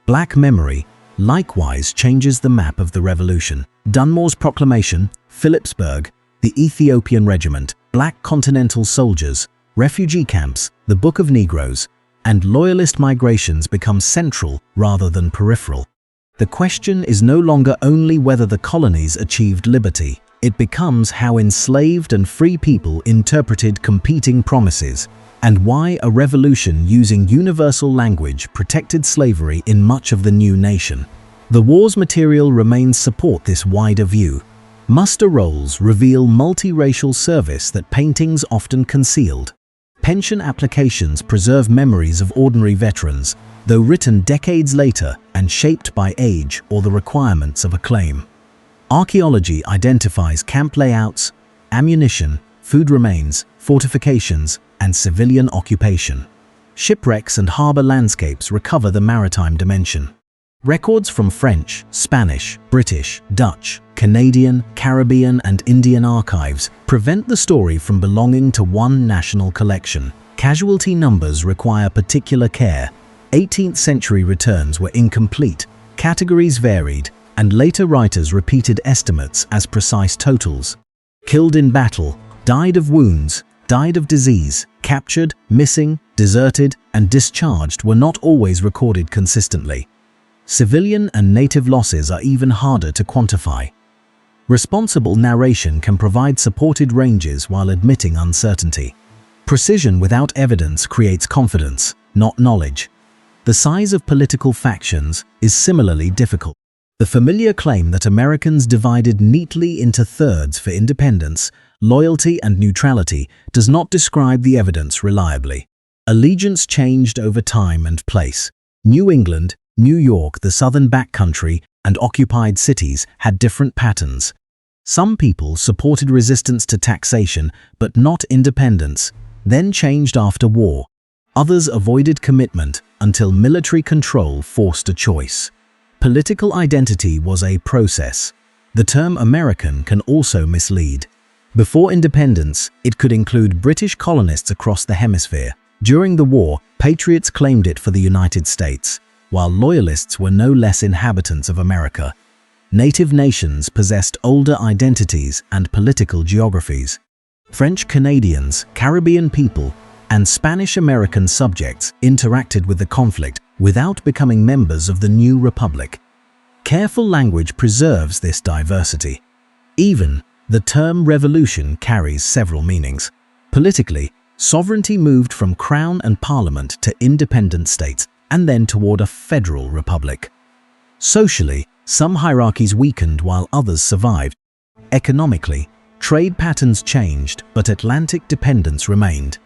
Black memory likewise changes the map of the revolution. Dunmore's proclamation, Phillipsburg, the Ethiopian Regiment, Black Continental soldiers, refugee camps, the Book of Negroes, and Loyalist migrations become central rather than peripheral. The question is no longer only whether the colonies achieved liberty. It becomes how enslaved and free people interpreted competing promises, and why a revolution using universal language protected slavery in much of the new nation. The war's material remains support this wider view. Muster rolls reveal multiracial service that paintings often concealed. Pension applications preserve memories of ordinary veterans, though written decades later and shaped by age or the requirements of a claim. Archaeology identifies camp layouts, ammunition, food remains, fortifications, and civilian occupation. Shipwrecks and harbor landscapes recover the maritime dimension. Records from French, Spanish, British, Dutch, Canadian, Caribbean, and Indian archives prevent the story from belonging to one national collection. Casualty numbers require particular care. 18th century returns were incomplete, categories varied, and later writers repeated estimates as precise totals. Killed in battle, died of wounds, died of disease, captured, missing, deserted, and discharged were not always recorded consistently. Civilian and native losses are even harder to quantify. Responsible narration can provide supported ranges while admitting uncertainty. Precision without evidence creates confidence, not knowledge. The size of political factions is similarly difficult. The familiar claim that Americans divided neatly into thirds for independence, loyalty, and neutrality does not describe the evidence reliably. Allegiance changed over time and place. New England, New York, the southern backcountry, and occupied cities had different patterns. Some people supported resistance to taxation but not independence, then changed after war. Others avoided commitment until military control forced a choice. Political identity was a process. The term American can also mislead. Before independence, it could include British colonists across the hemisphere. During the war, patriots claimed it for the United States, while loyalists were no less inhabitants of America. Native nations possessed older identities and political geographies. French Canadians, Caribbean people, and Spanish-American subjects interacted with the conflict without becoming members of the new republic. Careful language preserves this diversity. Even the term revolution carries several meanings. Politically, sovereignty moved from crown and parliament to independent states and then toward a federal republic. Socially, some hierarchies weakened while others survived. Economically, trade patterns changed, but Atlantic dependence remained.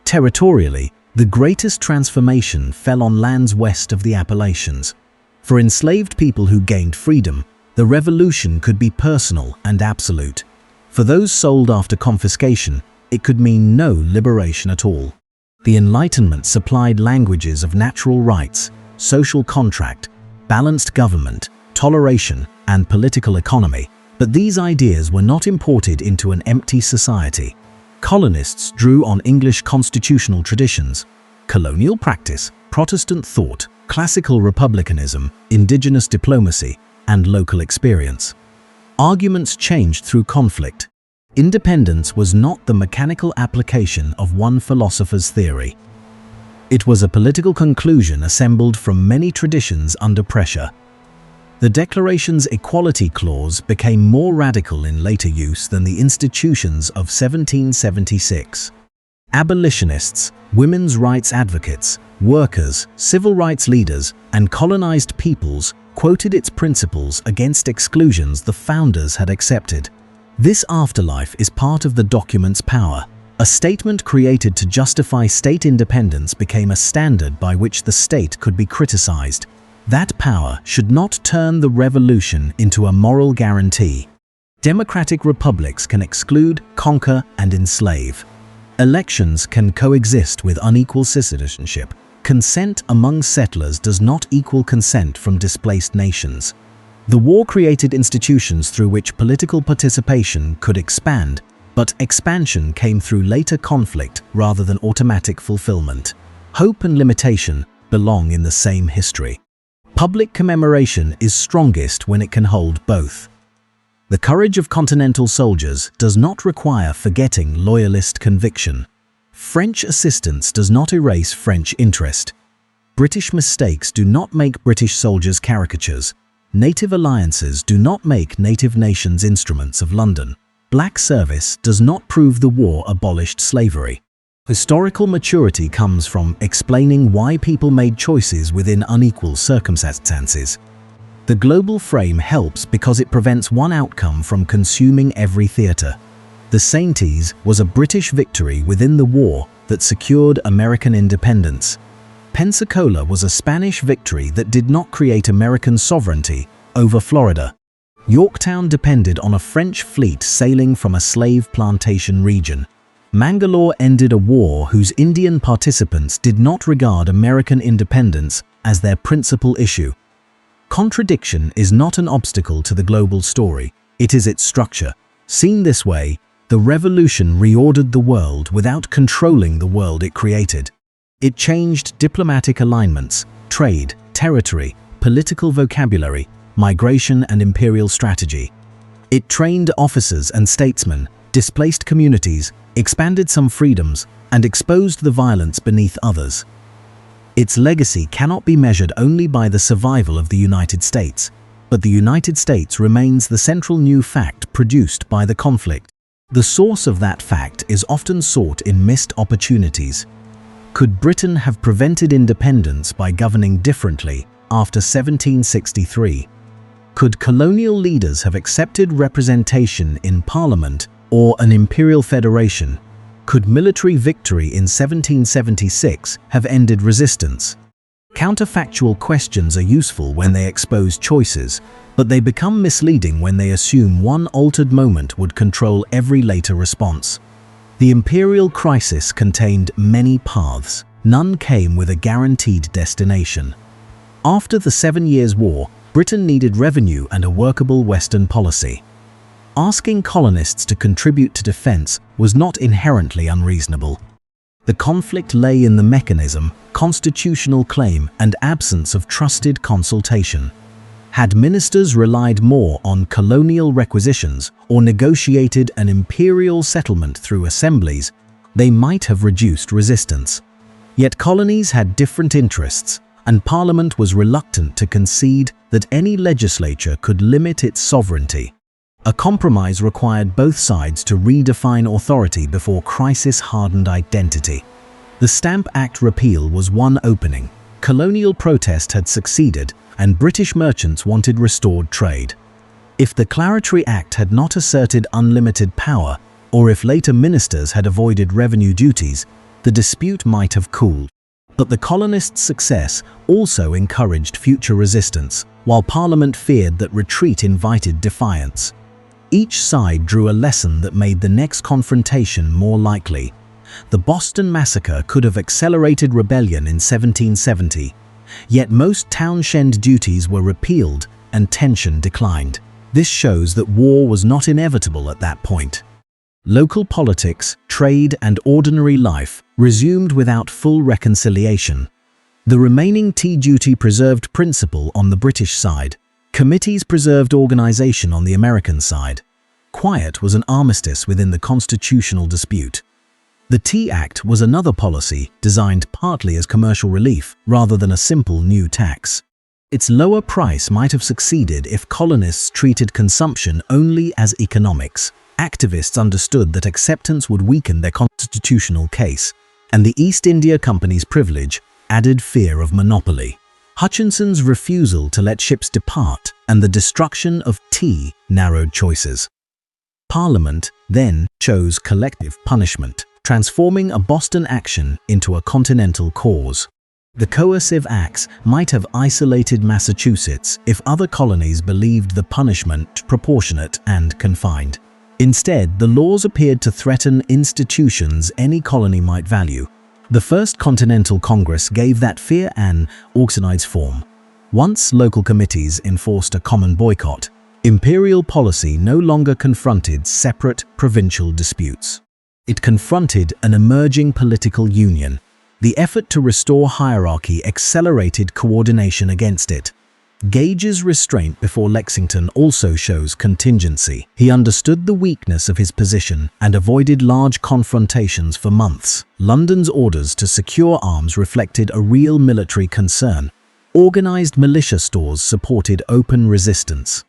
Territorially, the greatest transformation fell on lands west of the Appalachians. For enslaved people who gained freedom, the revolution could be personal and absolute. For those sold after confiscation, it could mean no liberation at all. The Enlightenment supplied languages of natural rights, social contract, balanced government, toleration, and political economy, but these ideas were not imported into an empty society. Colonists drew on English constitutional traditions, colonial practice, Protestant thought, classical republicanism, indigenous diplomacy, and local experience. Arguments changed through conflict. Independence was not the mechanical application of one philosopher's theory. It was a political conclusion assembled from many traditions under pressure. The Declaration's Equality Clause became more radical in later use than the institutions of 1776. Abolitionists, women's rights advocates, workers, civil rights leaders, and colonized peoples quoted its principles against exclusions the founders had accepted. This afterlife is part of the document's power. A statement created to justify state independence became a standard by which the state could be criticized. That power should not turn the revolution into a moral guarantee. Democratic republics can exclude, conquer, and enslave. Elections can coexist with unequal citizenship. Consent among settlers does not equal consent from displaced nations. The war created institutions through which political participation could expand, but expansion came through later conflict rather than automatic fulfillment. Hope and limitation belong in the same history. Public commemoration is strongest when it can hold both. The courage of Continental soldiers does not require forgetting loyalist conviction. French assistance does not erase French interest. British mistakes do not make British soldiers caricatures. Native alliances do not make native nations instruments of London. Black service does not prove the war abolished slavery. Historical maturity comes from explaining why people made choices within unequal circumstances. The global frame helps because it prevents one outcome from consuming every theatre. The Sovereignties was a British victory within the war that secured American independence. Pensacola was a Spanish victory that did not create American sovereignty over Florida. Yorktown depended on a French fleet sailing from a slave plantation region. Mangalore ended a war whose Indian participants did not regard American independence as their principal issue. Contradiction is not an obstacle to the global story, it is its structure. Seen this way, the revolution reordered the world without controlling the world it created. It changed diplomatic alignments, trade, territory, political vocabulary, migration and imperial strategy. It trained officers and statesmen, displaced communities, expanded some freedoms, and exposed the violence beneath others. Its legacy cannot be measured only by the survival of the United States, but the United States remains the central new fact produced by the conflict. The source of that fact is often sought in missed opportunities. Could Britain have prevented independence by governing differently after 1763? Could colonial leaders have accepted representation in Parliament or an imperial federation? Could military victory in 1776 have ended resistance? Counterfactual questions are useful when they expose choices, but they become misleading when they assume one altered moment would control every later response. The imperial crisis contained many paths. None came with a guaranteed destination. After the 7 Years' War, Britain needed revenue and a workable Western policy. Asking colonists to contribute to defense was not inherently unreasonable. The conflict lay in the mechanism, constitutional claim, and absence of trusted consultation. Had ministers relied more on colonial requisitions or negotiated an imperial settlement through assemblies, they might have reduced resistance. Yet colonies had different interests, and Parliament was reluctant to concede that any legislature could limit its sovereignty. A compromise required both sides to redefine authority before crisis-hardened identity. The Stamp Act repeal was one opening. Colonial protest had succeeded, and British merchants wanted restored trade. If the Declaratory Act had not asserted unlimited power, or if later ministers had avoided revenue duties, the dispute might have cooled. But the colonists' success also encouraged future resistance, while Parliament feared that retreat invited defiance. Each side drew a lesson that made the next confrontation more likely. The Boston Massacre could have accelerated rebellion in 1770, yet most townshend duties were repealed and tension declined. This shows that war was not inevitable at that point. Local politics, trade, and ordinary life resumed without full reconciliation. The remaining tea duty preserved principle on the British side. Committees preserved organization on the American side. quiet was an armistice within the constitutional dispute. The Tea Act was another policy designed partly as commercial relief rather than a simple new tax. Its lower price might have succeeded if colonists treated consumption only as economics. Activists understood that acceptance would weaken their constitutional case, and the East India Company's privilege added fear of monopoly. Hutchinson's refusal to let ships depart and the destruction of tea narrowed choices. Parliament then chose collective punishment, transforming a Boston action into a continental cause. The coercive acts might have isolated Massachusetts if other colonies believed the punishment proportionate and confined. Instead, the laws appeared to threaten institutions any colony might value. The First Continental Congress gave that fear an organized form. Once local committees enforced a common boycott, imperial policy no longer confronted separate provincial disputes. It confronted an emerging political union. The effort to restore hierarchy accelerated coordination against it. Gage's restraint before Lexington also shows contingency. He understood the weakness of his position and avoided large confrontations for months. London's orders to secure arms reflected a real military concern. Organized militia stores supported open resistance.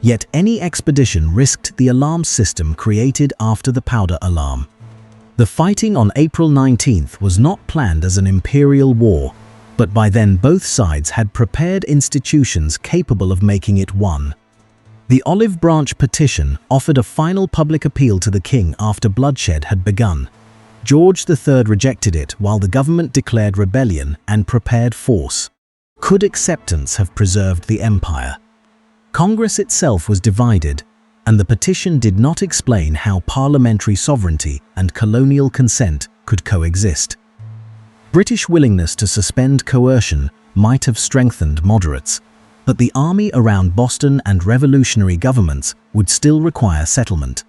Yet any expedition risked the alarm system created after the powder alarm. The fighting on April 19th was not planned as an imperial war, but by then both sides had prepared institutions capable of making it one. The Olive Branch Petition offered a final public appeal to the king after bloodshed had begun. George III rejected it while the government declared rebellion and prepared force. Could acceptance have preserved the empire? Congress itself was divided, and the petition did not explain how parliamentary sovereignty and colonial consent could coexist. British willingness to suspend coercion might have strengthened moderates, but the army around Boston and revolutionary governments would still require settlement.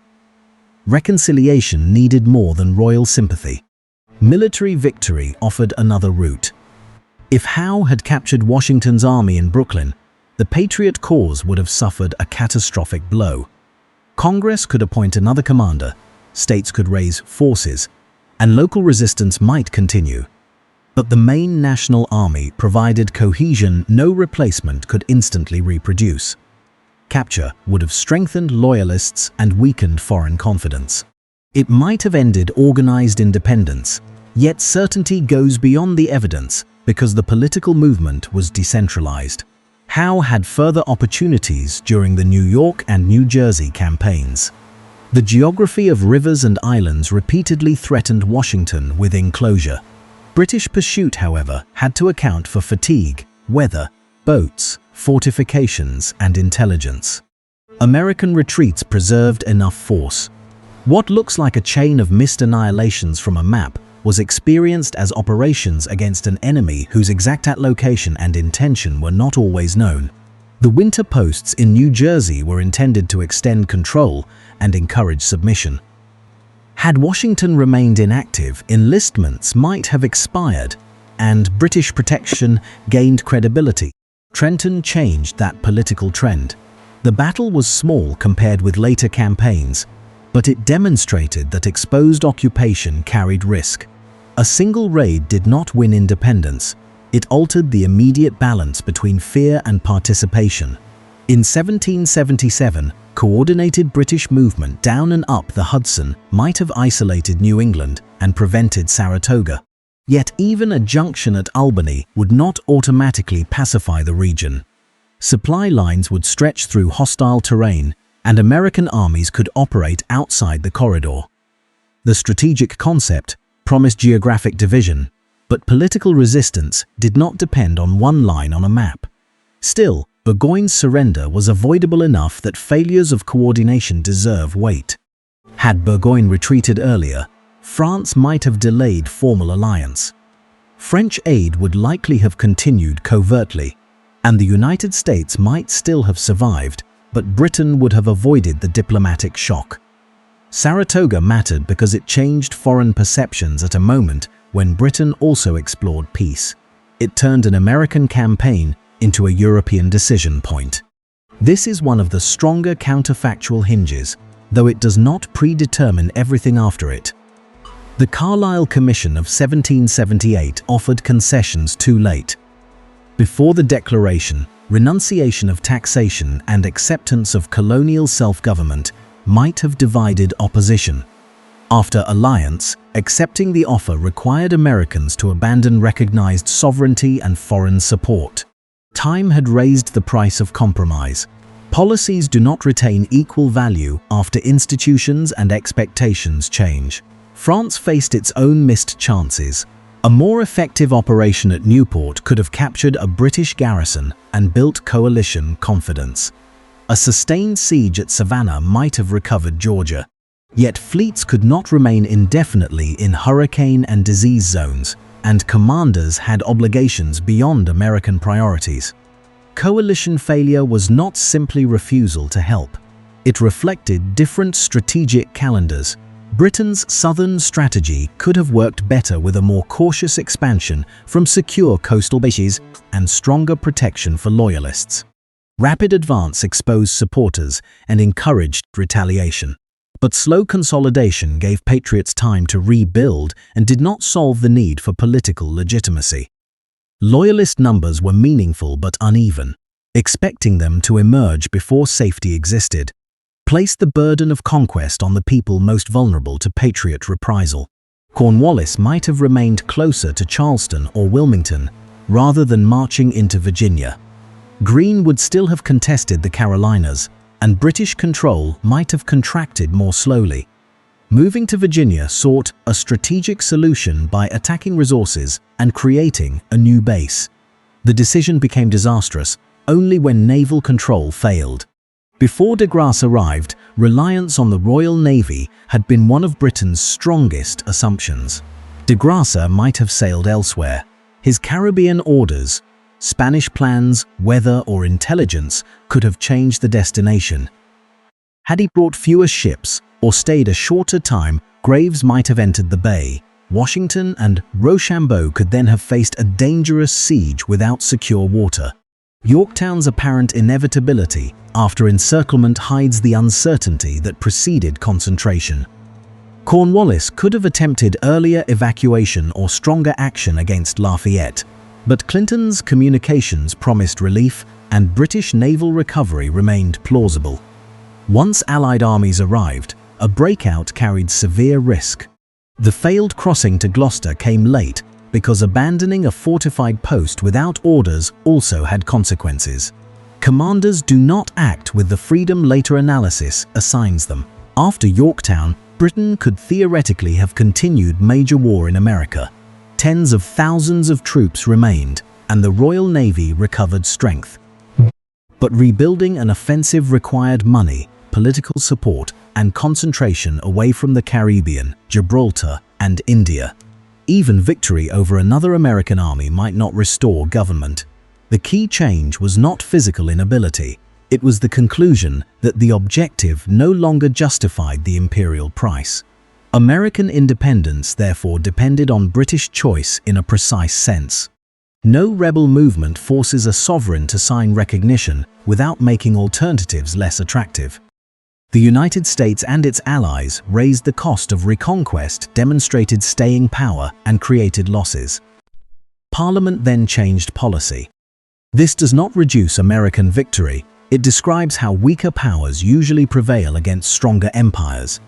Reconciliation needed more than royal sympathy. Military victory offered another route. If Howe had captured Washington's army in Brooklyn, the Patriot cause would have suffered a catastrophic blow. Congress could appoint another commander, states could raise forces, and local resistance might continue. But the main national army provided cohesion no replacement could instantly reproduce. Capture would have strengthened loyalists and weakened foreign confidence. It might have ended organized independence, yet certainty goes beyond the evidence because the political movement was decentralized. Howe had further opportunities during the New York and New Jersey campaigns. The geography of rivers and islands repeatedly threatened Washington with enclosure. British pursuit, however, had to account for fatigue, weather, boats, fortifications, and intelligence. American retreats preserved enough force. What looks like a chain of missed annihilations from a map was experienced as operations against an enemy whose exact location and intention were not always known. The winter posts in New Jersey were intended to extend control and encourage submission. Had Washington remained inactive, enlistments might have expired, and British protection gained credibility. Trenton changed that political trend. The battle was small compared with later campaigns, but it demonstrated that exposed occupation carried risk. A single raid did not win independence. It altered the immediate balance between fear and participation. In 1777, coordinated British movement down and up the Hudson might have isolated New England and prevented Saratoga. Yet even a junction at Albany would not automatically pacify the region. Supply lines would stretch through hostile terrain, and American armies could operate outside the corridor. The strategic concept promised geographic division, but political resistance did not depend on one line on a map. Still, Burgoyne's surrender was avoidable enough that failures of coordination deserve weight. Had Burgoyne retreated earlier, France might have delayed formal alliance. French aid would likely have continued covertly, and the United States might still have survived, but Britain would have avoided the diplomatic shock. Saratoga mattered because it changed foreign perceptions at a moment when Britain also explored peace. It turned an American campaign into a European decision point. This is one of the stronger counterfactual hinges. though it does not predetermine everything after it. The Carlisle Commission of 1778 offered concessions too late. Before the Declaration, renunciation of taxation and acceptance of colonial self-government might have divided opposition. After alliance, accepting the offer required Americans to abandon recognized sovereignty and foreign support. Time had raised the price of compromise. Policies do not retain equal value after institutions and expectations change. France faced its own missed chances. A more effective operation at Newport could have captured a British garrison and built coalition confidence. A sustained siege at Savannah might have recovered Georgia. Yet fleets could not remain indefinitely in hurricane and disease zones, and commanders had obligations beyond American priorities. Coalition failure was not simply refusal to help. It reflected different strategic calendars. Britain's southern strategy could have worked better with a more cautious expansion from secure coastal bases and stronger protection for loyalists. Rapid advance exposed supporters and encouraged retaliation. But slow consolidation gave patriots time to rebuild and did not solve the need for political legitimacy. Loyalist numbers were meaningful but uneven. Expecting them to emerge before safety existed placed the burden of conquest on the people most vulnerable to patriot reprisal. Cornwallis might have remained closer to Charleston or Wilmington rather than marching into Virginia. Greene would still have contested the Carolinas, and British control might have contracted more slowly. Moving to Virginia sought a strategic solution by attacking resources and creating a new base. The decision became disastrous only when naval control failed. Before de Grasse arrived, reliance on the Royal Navy had been one of Britain's strongest assumptions. De Grasse might have sailed elsewhere. His Caribbean orders, Spanish plans, weather, or intelligence could have changed the destination. Had he brought fewer ships or stayed a shorter time, Graves might have entered the bay. Washington and Rochambeau could then have faced a dangerous siege without secure water. Yorktown's apparent inevitability after encirclement hides the uncertainty that preceded concentration. Cornwallis could have attempted earlier evacuation or stronger action against Lafayette, but Clinton's communications promised relief and British naval recovery remained plausible. Once Allied armies arrived, a breakout carried severe risk. The failed crossing to Gloucester came late because abandoning a fortified post without orders also had consequences. Commanders do not act with the freedom later analysis assigns them. After Yorktown, Britain could theoretically have continued major war in America. Tens of thousands of troops remained, and the Royal Navy recovered strength. But rebuilding an offensive required money, political support, and concentration away from the Caribbean, Gibraltar, and India. Even victory over another American army might not restore government. The key change was not physical inability. It was the conclusion that the objective no longer justified the imperial price. American independence therefore depended on British choice in a precise sense. No rebel movement forces a sovereign to sign recognition without making alternatives less attractive. The United States and its allies raised the cost of reconquest, demonstrated staying power, and created losses. Parliament then changed policy. This does not reduce American victory. It describes how weaker powers usually prevail against stronger empires.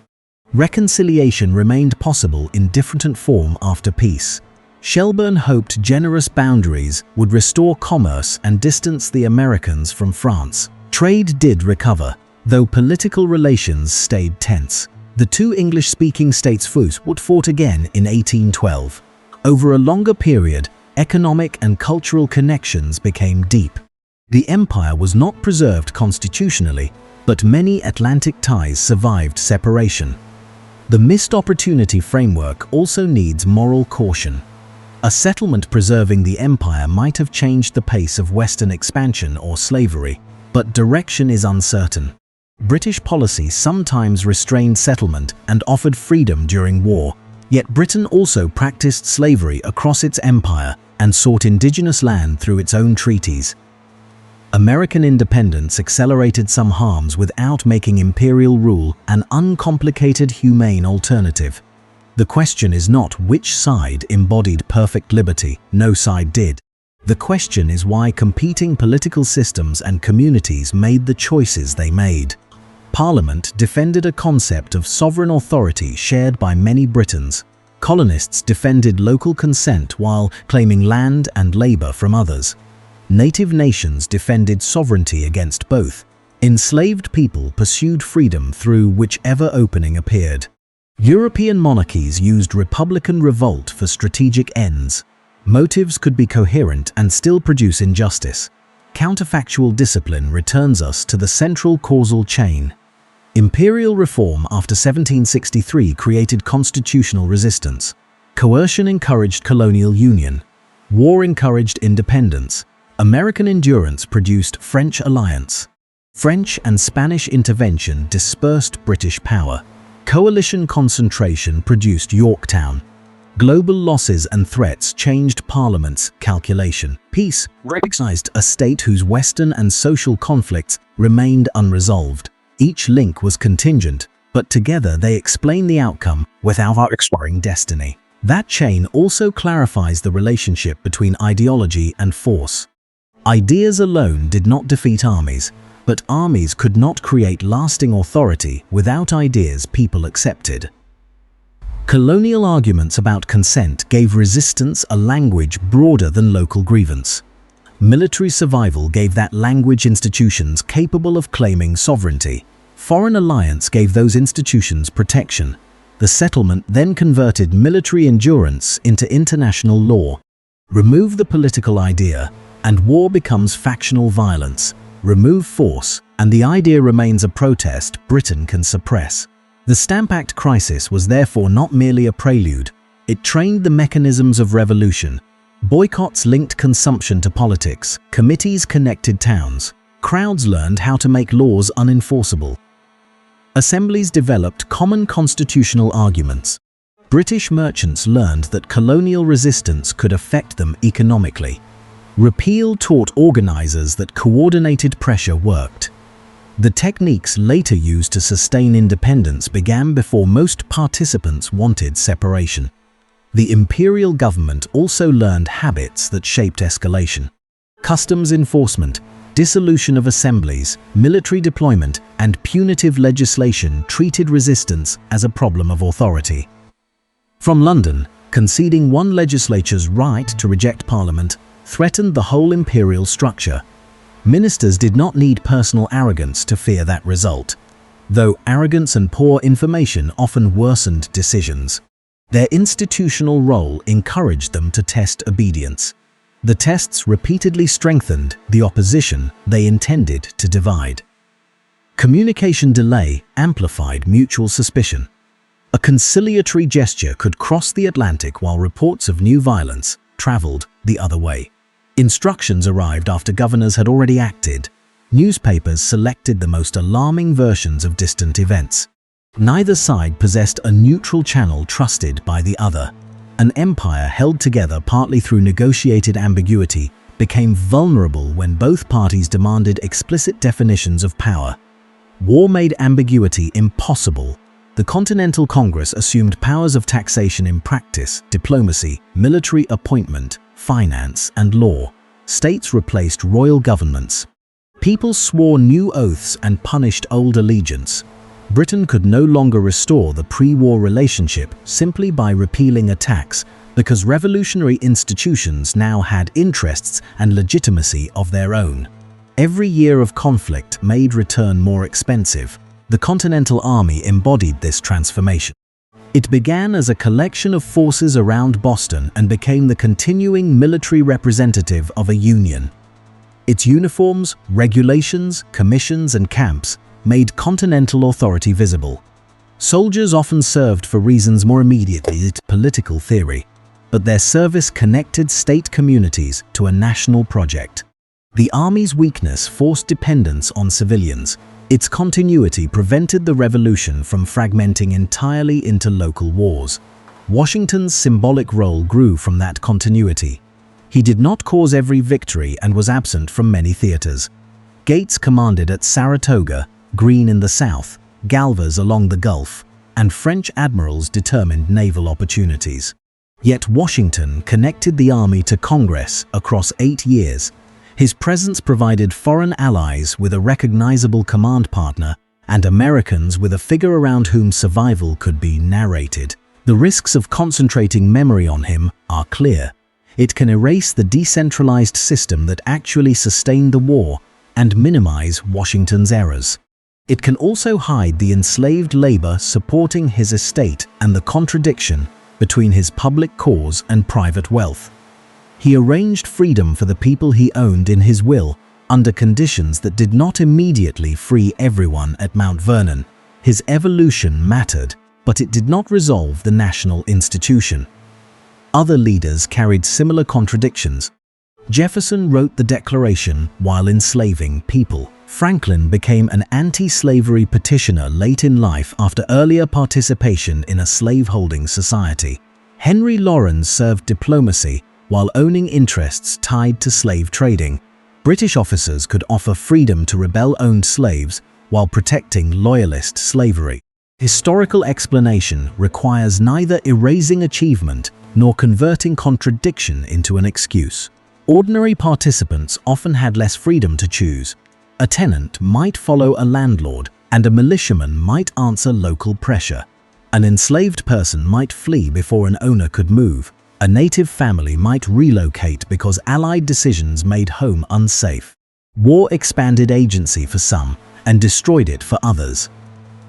Reconciliation remained possible in different form after peace. Shelburne hoped generous boundaries would restore commerce and distance the Americans from France. Trade did recover, though political relations stayed tense. The two English-speaking states fought again in 1812. Over a longer period, economic and cultural connections became deep. The empire was not preserved constitutionally, but many Atlantic ties survived separation. The missed opportunity framework also needs moral caution. A settlement preserving the empire might have changed the pace of Western expansion or slavery, but direction is uncertain. British policy sometimes restrained settlement and offered freedom during war, yet Britain also practiced slavery across its empire and sought indigenous land through its own treaties. American independence accelerated some harms without making imperial rule an uncomplicated, humane alternative. The question is not which side embodied perfect liberty. No side did. The question is why competing political systems and communities made the choices they made. Parliament defended a concept of sovereign authority shared by many Britons. Colonists defended local consent while claiming land and labor from others. Native nations defended sovereignty against both. Enslaved people pursued freedom through whichever opening appeared. European monarchies used republican revolt for strategic ends. Motives could be coherent and still produce injustice. Counterfactual discipline returns us to the central causal chain. Imperial reform after 1763 created constitutional resistance. Coercion encouraged colonial union. War encouraged independence. American endurance produced French alliance. French and Spanish intervention dispersed British power. Coalition concentration produced Yorktown. Global losses and threats changed Parliament's calculation. Peace recognized a state whose Western and social conflicts remained unresolved. Each link was contingent, but together they explain the outcome without our exploring destiny. That chain also clarifies the relationship between ideology and force. Ideas alone did not defeat armies, but armies could not create lasting authority without ideas people accepted. Colonial arguments about consent gave resistance a language broader than local grievance. Military survival gave that language institutions capable of claiming sovereignty. Foreign alliance gave those institutions protection. The settlement then converted military endurance into international law. Remove the political idea, and war becomes factional violence. Remove force, and the idea remains a protest Britain can suppress. The Stamp Act crisis was therefore not merely a prelude. It trained the mechanisms of revolution. Boycotts linked consumption to politics. Committees connected towns. Crowds learned how to make laws unenforceable. Assemblies developed common constitutional arguments. British merchants learned that colonial resistance could affect them economically. Repeal taught organizers that coordinated pressure worked. The techniques later used to sustain independence began before most participants wanted separation. The imperial government also learned habits that shaped escalation. Customs enforcement, dissolution of assemblies, military deployment, and punitive legislation treated resistance as a problem of authority. From London, conceding one legislature's right to reject Parliament threatened the whole imperial structure. Ministers did not need personal arrogance to fear that result, though arrogance and poor information often worsened decisions. Their institutional role encouraged them to test obedience. The tests repeatedly strengthened the opposition they intended to divide. Communication delay amplified mutual suspicion. A conciliatory gesture could cross the Atlantic while reports of new violence traveled the other way. Instructions arrived after governors had already acted. Newspapers selected the most alarming versions of distant events. Neither side possessed a neutral channel trusted by the other. An empire held together partly through negotiated ambiguity became vulnerable when both parties demanded explicit definitions of power. War made ambiguity impossible. The Continental Congress assumed powers of taxation in practice, diplomacy, military appointment, finance, and law. States replaced royal governments. People swore new oaths and punished old allegiance. Britain could no longer restore the pre-war relationship simply by repealing a tax, because revolutionary institutions now had interests and legitimacy of their own. Every year of conflict made return more expensive. The Continental Army embodied this transformation. It began as a collection of forces around Boston and became the continuing military representative of a union. Its uniforms, regulations, commissions, and camps made continental authority visible. Soldiers often served for reasons more immediately to political theory, but their service connected state communities to a national project. The Army's weakness forced dependence on civilians. Its continuity prevented the revolution from fragmenting entirely into local wars. Washington's symbolic role grew from that continuity. He did not cause every victory and was absent from many theaters, Gates commanded at Saratoga, Greene in the south, Galvez along the Gulf, and French admirals determined naval opportunities. Yet Washington connected the army to Congress across 8 years. His presence provided foreign allies with a recognizable command partner and Americans with a figure around whom survival could be narrated. The risks of concentrating memory on him are clear. It can erase the decentralized system that actually sustained the war and minimize Washington's errors. It can also hide the enslaved labor supporting his estate and the contradiction between his public cause and private wealth. He arranged freedom for the people he owned in his will under conditions that did not immediately free everyone at Mount Vernon. His evolution mattered, but it did not resolve the national institution. Other leaders carried similar contradictions. Jefferson wrote the Declaration while enslaving people. Franklin became an anti-slavery petitioner late in life after earlier participation in a slaveholding society. Henry Laurens served diplomacy while owning interests tied to slave trading. British officers could offer freedom to rebel-owned slaves while protecting loyalist slavery. Historical explanation requires neither erasing achievement nor converting contradiction into an excuse. Ordinary participants often had less freedom to choose. A tenant might follow a landlord, and a militiaman might answer local pressure. An enslaved person might flee before an owner could move. A native family might relocate because Allied decisions made home unsafe. War expanded agency for some and destroyed it for others.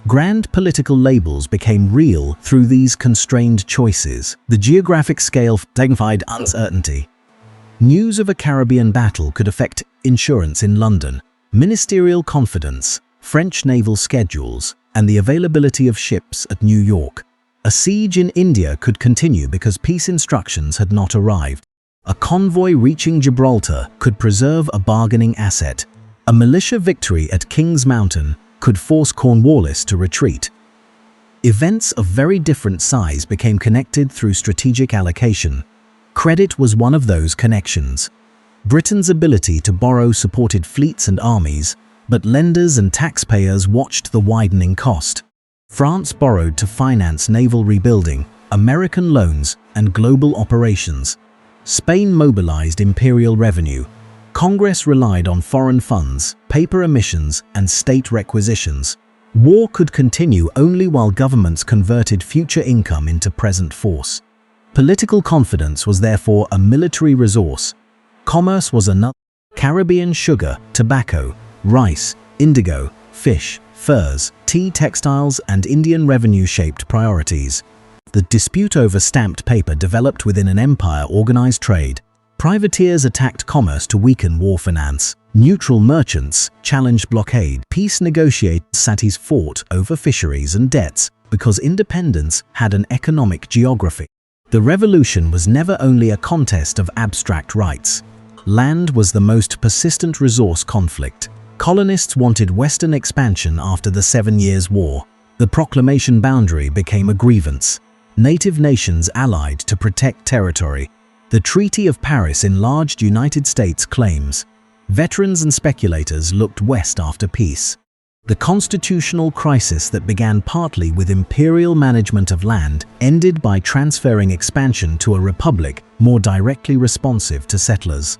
Grand political labels became real through these constrained choices. The geographic scale signified uncertainty. News of a Caribbean battle could affect insurance in London, ministerial confidence, French naval schedules, and the availability of ships at New York. A siege in India could continue because peace instructions had not arrived. A convoy reaching Gibraltar could preserve a bargaining asset. A militia victory at King's Mountain could force Cornwallis to retreat. Events of very different size became connected through strategic allocation. Credit was one of those connections. Britain's ability to borrow supported fleets and armies, but lenders and taxpayers watched the widening cost. France borrowed to finance naval rebuilding, American loans, and global operations. Spain mobilized imperial revenue. Congress relied on foreign funds, paper emissions, and state requisitions. War could continue only while governments converted future income into present force. Political confidence was therefore a military resource. Commerce was another. Caribbean sugar, tobacco, rice, indigo, fish, furs, tea, textiles, and Indian revenue shaped priorities. The dispute over stamped paper developed within an empire organized trade. Privateers attacked commerce to weaken war finance. Neutral merchants challenged blockade. Peace negotiations fought over fisheries and debts because independence had an economic geography. The revolution was never only a contest of abstract rights. Land was the most persistent resource conflict. Colonists wanted Western expansion after the 7 Years' War. The proclamation boundary became a grievance. Native nations allied to protect territory. The Treaty of Paris enlarged United States claims. Veterans and speculators looked west after peace. The constitutional crisis that began partly with imperial management of land ended by transferring expansion to a republic more directly responsive to settlers.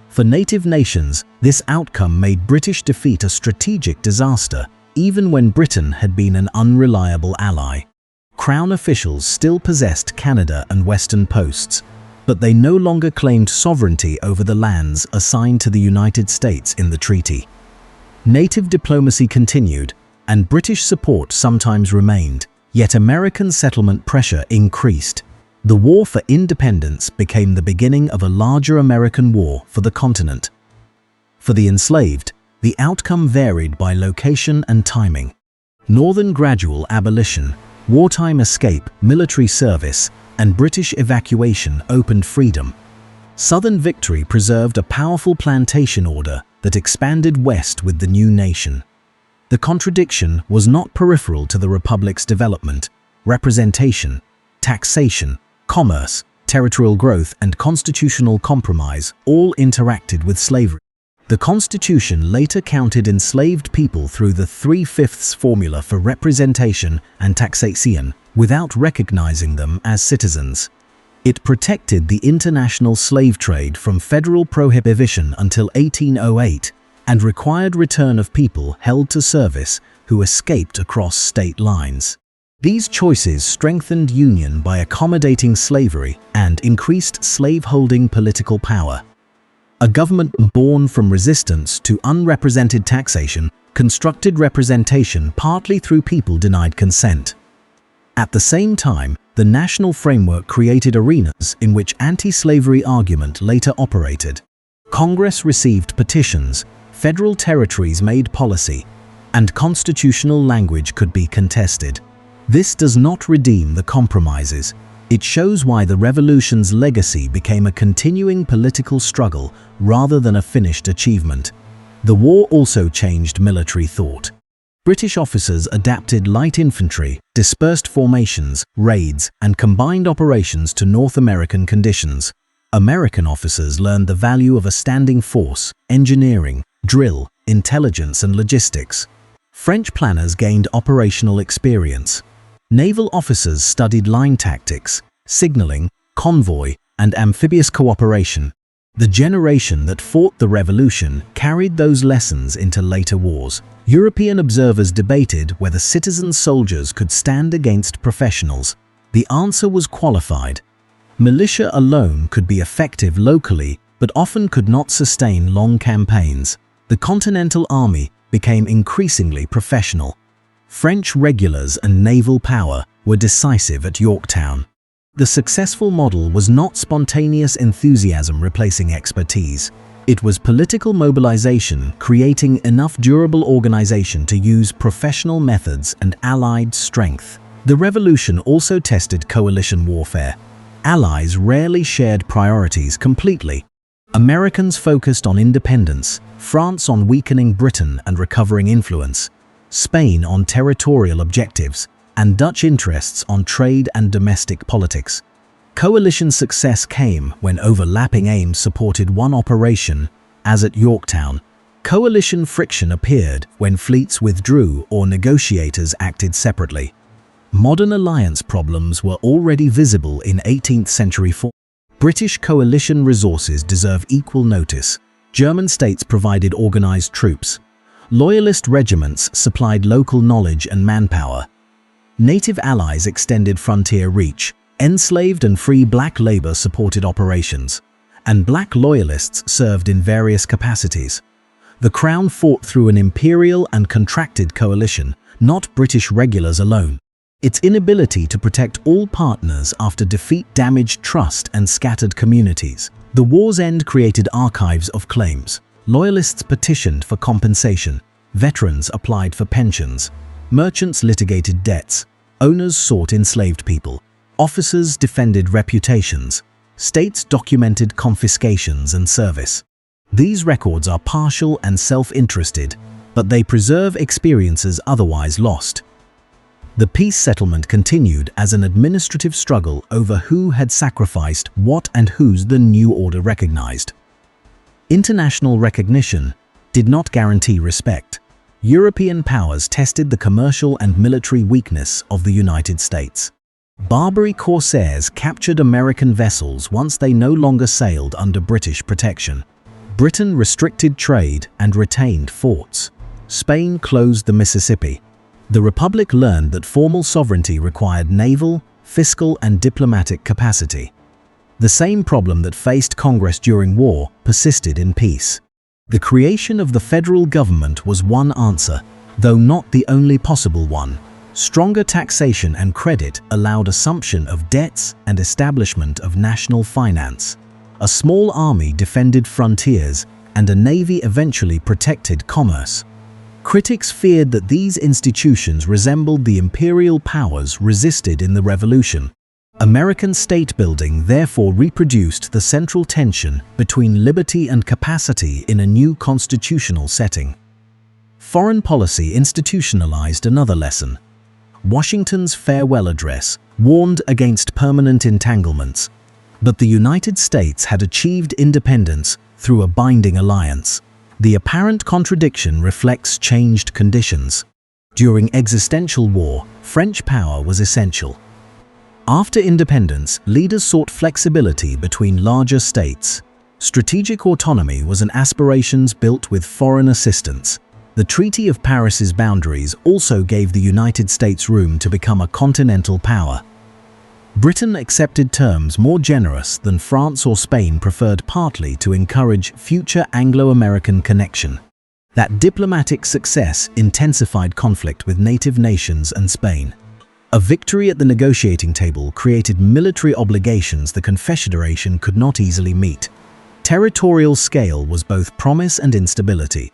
For native nations, this outcome made British defeat a strategic disaster, even when Britain had been an unreliable ally. Crown officials still possessed Canada and Western posts, but they no longer claimed sovereignty over the lands assigned to the United States in the treaty. Native diplomacy continued, and British support sometimes remained, yet American settlement pressure increased. The war for independence became the beginning of a larger American war for the continent. For the enslaved, the outcome varied by location and timing. Northern gradual abolition, wartime escape, military service, and British evacuation opened freedom. Southern victory preserved a powerful plantation order that expanded west with the new nation. The contradiction was not peripheral to the Republic's development. Representation, taxation, commerce, territorial growth, and constitutional compromise all interacted with slavery. The Constitution later counted enslaved people through the 3/5 formula for representation and taxation without recognizing them as citizens. It protected the international slave trade from federal prohibition until 1808 and required return of people held to service who escaped across state lines. These choices strengthened union by accommodating slavery and increased slaveholding political power. A government born from resistance to unrepresented taxation constructed representation partly through people denied consent. At the same time, the national framework created arenas in which anti-slavery argument later operated. Congress received petitions, federal territories made policy, and constitutional language could be contested. This does not redeem the compromises. It shows why the Revolution's legacy became a continuing political struggle rather than a finished achievement. The war also changed military thought. British officers adapted light infantry, dispersed formations, raids, and combined operations to North American conditions. American officers learned the value of a standing force, engineering, drill, intelligence, and logistics. French planners gained operational experience. Naval officers studied line tactics, signaling, convoy, and amphibious cooperation. The generation that fought the Revolution carried those lessons into later wars. European observers debated whether citizen soldiers could stand against professionals. The answer was qualified. Militia alone could be effective locally, but often could not sustain long campaigns. The Continental Army became increasingly professional. French regulars and naval power were decisive at Yorktown. The successful model was not spontaneous enthusiasm replacing expertise. It was political mobilization creating enough durable organization to use professional methods and allied strength. The Revolution also tested coalition warfare. Allies rarely shared priorities completely. Americans focused on independence, France on weakening Britain and recovering influence, Spain on territorial objectives, and Dutch interests on trade and domestic politics. Coalition success came when overlapping aims supported one operation, as at Yorktown. Coalition friction appeared when fleets withdrew or negotiators acted separately. Modern alliance problems were already visible in 18th century form. British coalition resources deserve equal notice. German states provided organized troops. Loyalist regiments supplied local knowledge and manpower. Native allies extended frontier reach. Enslaved and free black labor supported operations, and black loyalists served in various capacities. The Crown fought through an imperial and contracted coalition, not British regulars alone. Its inability to protect all partners after defeat damaged trust and scattered communities. The war's end created archives of claims. Loyalists petitioned for compensation. Veterans applied for pensions. Merchants litigated debts. Owners sought enslaved people. Officers defended reputations. States documented confiscations and service. These records are partial and self-interested, but they preserve experiences otherwise lost. The peace settlement continued as an administrative struggle over who had sacrificed what and whose the new order recognized. International recognition did not guarantee respect. European powers tested the commercial and military weakness of the United States. Barbary corsairs captured American vessels once they no longer sailed under British protection. Britain restricted trade and retained forts. Spain closed the Mississippi. The Republic learned that formal sovereignty required naval, fiscal, and diplomatic capacity. The same problem that faced Congress during war persisted in peace. The creation of the federal government was one answer, though not the only possible one. Stronger taxation and credit allowed assumption of debts and establishment of national finance. A small army defended frontiers, and a navy eventually protected commerce. Critics feared that these institutions resembled the imperial powers resisted in the Revolution. American state-building therefore reproduced the central tension between liberty and capacity in a new constitutional setting. Foreign policy institutionalized another lesson. Washington's farewell address warned against permanent entanglements, but the United States had achieved independence through a binding alliance. The apparent contradiction reflects changed conditions. During existential war, French power was essential. After independence, leaders sought flexibility between larger states. Strategic autonomy was an aspiration built with foreign assistance. The Treaty of Paris's boundaries also gave the United States room to become a continental power. Britain accepted terms more generous than France or Spain preferred, partly to encourage future Anglo-American connection. That diplomatic success intensified conflict with native nations and Spain. A victory at the negotiating table created military obligations the Confederation could not easily meet. Territorial scale was both promise and instability.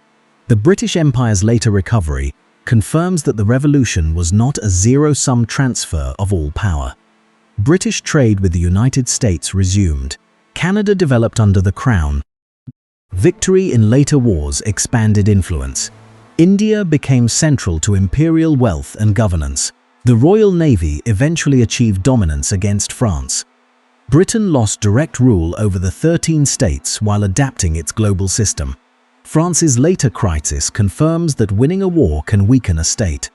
The British Empire's later recovery confirms that the revolution was not a zero-sum transfer of all power. British trade with the United States resumed. Canada developed under the Crown. Victory in later wars expanded influence. India became central to imperial wealth and governance. The Royal Navy eventually achieved dominance against France. Britain lost direct rule over the 13 states while adapting its global system. France's later crisis confirms that winning a war can weaken a state.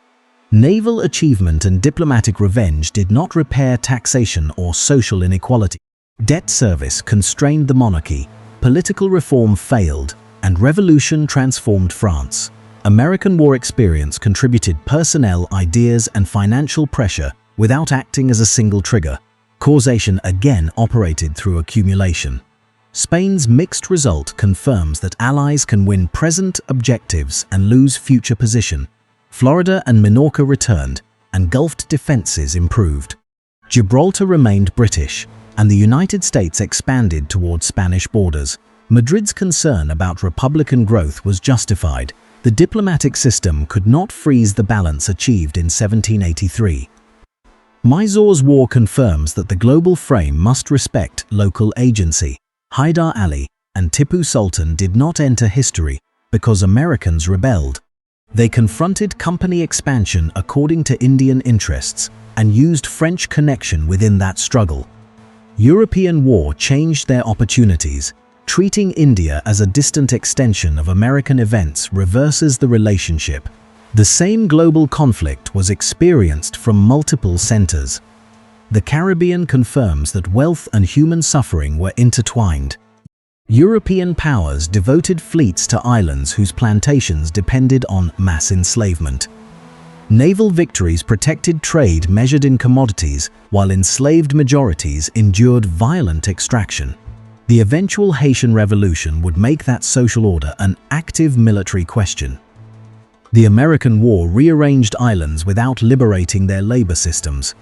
Naval achievement and diplomatic revenge did not repair taxation or social inequality. Debt service constrained the monarchy, political reform failed, and revolution transformed France. American war experience contributed personnel, ideas, and financial pressure without acting as a single trigger. Causation again operated through accumulation. Spain's mixed result confirms that allies can win present objectives and lose future position. Florida and Minorca returned, and Gulf defenses improved. Gibraltar remained British, and the United States expanded toward Spanish borders. Madrid's concern about Republican growth was justified. The diplomatic system could not freeze the balance achieved in 1783. Mysore's war confirms that the global frame must respect local agency. Hyder Ali and Tipu Sultan did not enter history because Americans rebelled. They confronted company expansion according to Indian interests and used French connection within that struggle. European war changed their opportunities. Treating India as a distant extension of American events reverses the relationship. The same global conflict was experienced from multiple centers. The Caribbean confirms that wealth and human suffering were intertwined. European powers devoted fleets to islands whose plantations depended on mass enslavement. Naval victories protected trade measured in commodities, while enslaved majorities endured violent extraction. The eventual Haitian Revolution would make that social order an active military question. The American War rearranged islands without liberating their labor systems.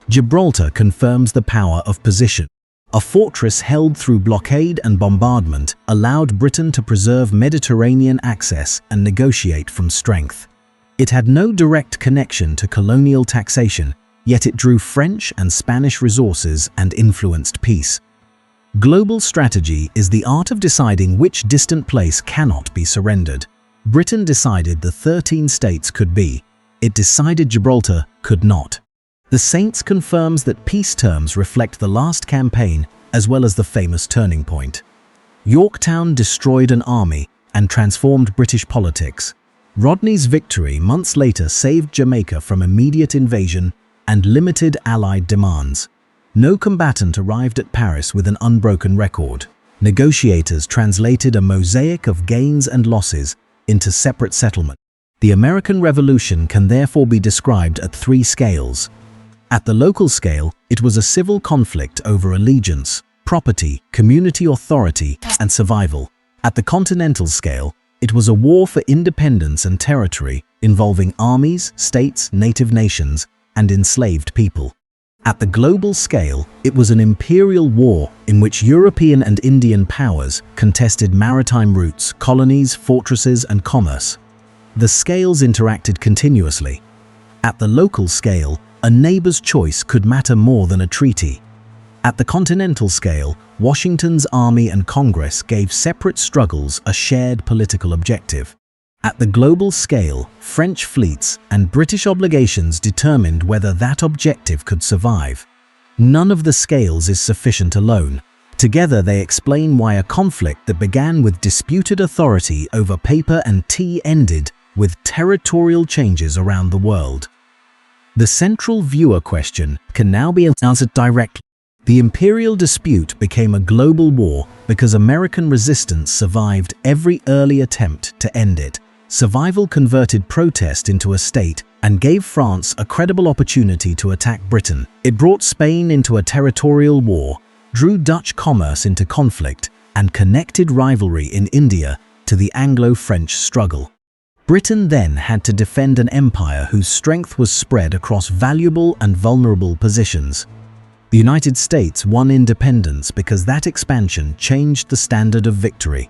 Gibraltar confirms the power of position. A fortress held through blockade and bombardment allowed Britain to preserve Mediterranean access and negotiate from strength. It had no direct connection to colonial taxation, yet it drew French and Spanish resources and influenced peace. Global strategy is the art of deciding which distant place cannot be surrendered. Britain decided the 13 states could be. It decided Gibraltar could not. The Saints confirms that peace terms reflect the last campaign as well as the famous turning point. Yorktown destroyed an army and transformed British politics. Rodney's victory months later saved Jamaica from immediate invasion and limited Allied demands. No combatant arrived at Paris with an unbroken record. Negotiators translated a mosaic of gains and losses into separate settlements. The American Revolution can therefore be described at three scales. At the local scale, it was a civil conflict over allegiance, property, community authority, and survival. At the continental scale, it was a war for independence and territory involving armies, states, native nations, and enslaved people. At the global scale, it was an imperial war in which European and Indian powers contested maritime routes, colonies, fortresses, and commerce. The scales interacted continuously. At the local scale, a neighbor's choice could matter more than a treaty. At the continental scale, Washington's army and Congress gave separate struggles a shared political objective. At the global scale, French fleets and British obligations determined whether that objective could survive. None of the scales is sufficient alone. Together they explain why a conflict that began with disputed authority over paper and tea ended with territorial changes around the world. The central viewer question can now be answered directly. The imperial dispute became a global war because American resistance survived every early attempt to end it. Survival converted protest into a state and gave France a credible opportunity to attack Britain. It brought Spain into a territorial war, drew Dutch commerce into conflict, and connected rivalry in India to the Anglo-French struggle. Britain then had to defend an empire whose strength was spread across valuable and vulnerable positions. The United States won independence because that expansion changed the standard of victory.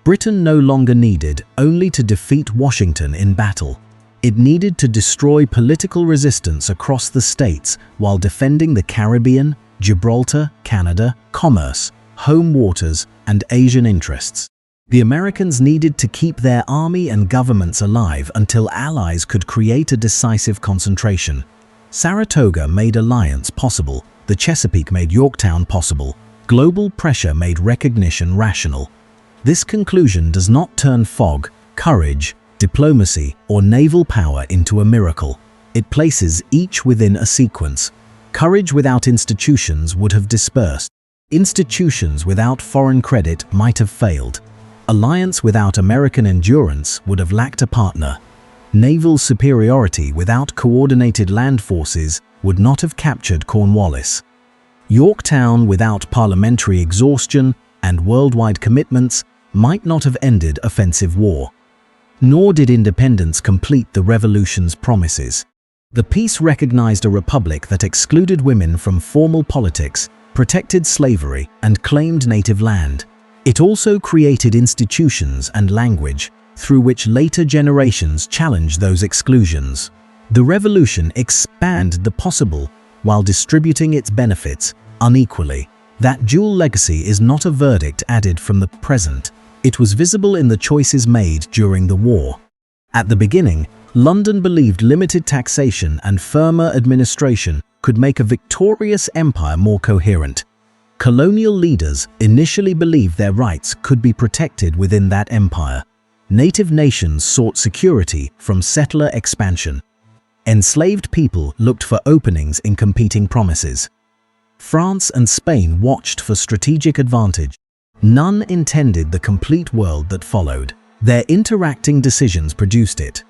Britain no longer needed only to defeat Washington in battle. It needed to destroy political resistance across the states while defending the Caribbean, Gibraltar, Canada, commerce, home waters, and Asian interests. The Americans needed to keep their army and governments alive until allies could create a decisive concentration. Saratoga made alliance possible. The Chesapeake made Yorktown possible. Global pressure made recognition rational. This conclusion does not turn fog, courage, diplomacy, or naval power into a miracle. It places each within a sequence. Courage without institutions would have dispersed. Institutions without foreign credit might have failed. Alliance without American endurance would have lacked a partner. Naval superiority without coordinated land forces would not have captured Cornwallis. Yorktown without parliamentary exhaustion and worldwide commitments might not have ended offensive war. Nor did independence complete the revolution's promises. The peace recognized a republic that excluded women from formal politics, protected slavery, and claimed native land. It also created institutions and language through which later generations challenged those exclusions. The revolution expanded the possible while distributing its benefits unequally. That dual legacy is not a verdict added from the present. It was visible in the choices made during the war. At the beginning, London believed limited taxation and firmer administration could make a victorious empire more coherent. Colonial leaders initially believed their rights could be protected within that empire. Native nations sought security from settler expansion. Enslaved people looked for openings in competing promises. France and Spain watched for strategic advantage. None intended the complete world that followed. Their interacting decisions produced it.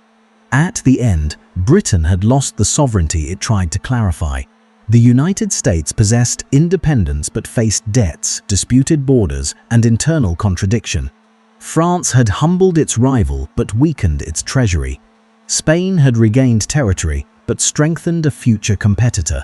At the end, Britain had lost the sovereignty it tried to clarify. The United States possessed independence but faced debts, disputed borders, and internal contradiction. France had humbled its rival but weakened its treasury. Spain had regained territory but strengthened a future competitor.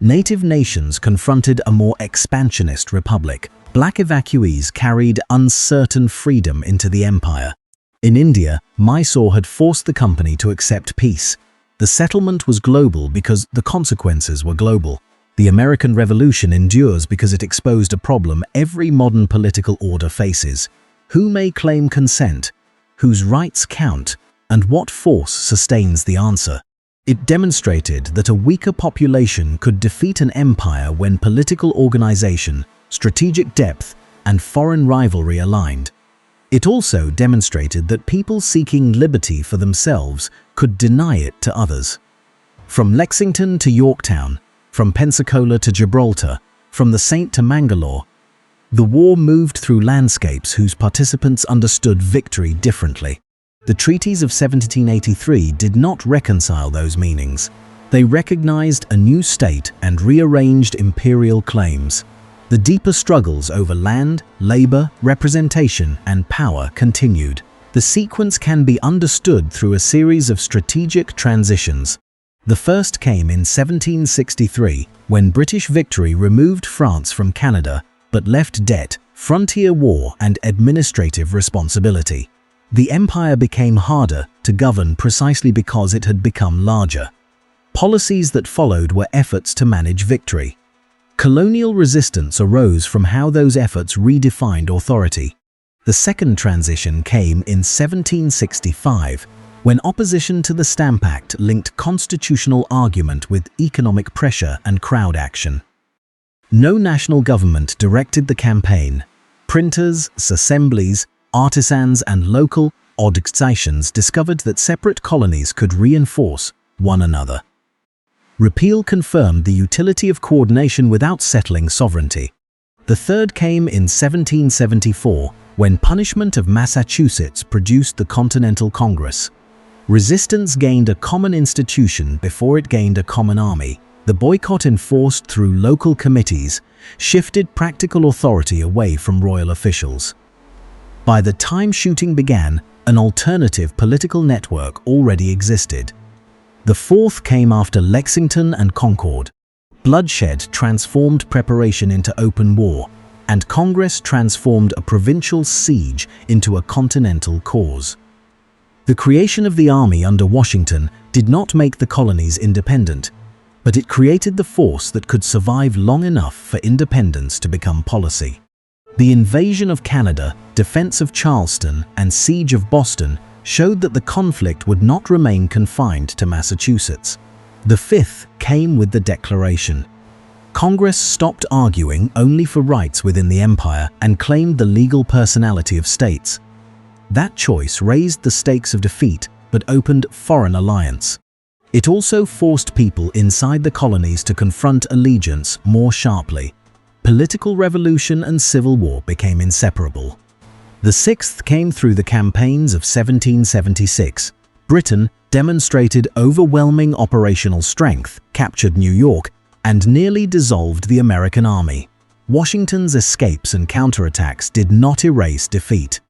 Native nations confronted a more expansionist republic. Black evacuees carried uncertain freedom into the empire. In India, Mysore had forced the company to accept peace. The settlement was global because the consequences were global. The American Revolution endures because it exposed a problem every modern political order faces. Who may claim consent? Whose rights count? And what force sustains the answer? It demonstrated that a weaker population could defeat an empire when political organization, strategic depth, and foreign rivalry aligned. It also demonstrated that people seeking liberty for themselves could deny it to others. From Lexington to Yorktown, from Pensacola to Gibraltar, from the Saint to Mangalore, the war moved through landscapes whose participants understood victory differently. The treaties of 1783 did not reconcile those meanings. They recognized a new state and rearranged imperial claims. The deeper struggles over land, labor, representation, and power continued. The sequence can be understood through a series of strategic transitions. The first came in 1763, when British victory removed France from Canada, but left debt, frontier war, and administrative responsibility. The empire became harder to govern precisely because it had become larger. Policies that followed were efforts to manage victory. Colonial resistance arose from how those efforts redefined authority. The second transition came in 1765, when opposition to the Stamp Act linked constitutional argument with economic pressure and crowd action. No national government directed the campaign. Printers, assemblies, artisans, and local organizations discovered that separate colonies could reinforce one another. Repeal confirmed the utility of coordination without settling sovereignty. The third came in 1774, when punishment of Massachusetts produced the Continental Congress. Resistance gained a common institution before it gained a common army. The boycott enforced through local committees shifted practical authority away from royal officials. By the time shooting began, an alternative political network already existed. The fourth came after Lexington and Concord. Bloodshed transformed preparation into open war, and Congress transformed a provincial siege into a continental cause. The creation of the army under Washington did not make the colonies independent, but it created the force that could survive long enough for independence to become policy. The invasion of Canada, defense of Charleston, and siege of Boston showed that the conflict would not remain confined to Massachusetts. The fifth came with the Declaration. Congress stopped arguing only for rights within the empire and claimed the legal personality of states. That choice raised the stakes of defeat but opened foreign alliance. It also forced people inside the colonies to confront allegiance more sharply. Political revolution and civil war became inseparable. The sixth came through the campaigns of 1776. Britain demonstrated overwhelming operational strength, captured New York, and nearly dissolved the American army. Washington's escapes and counterattacks did not erase defeat.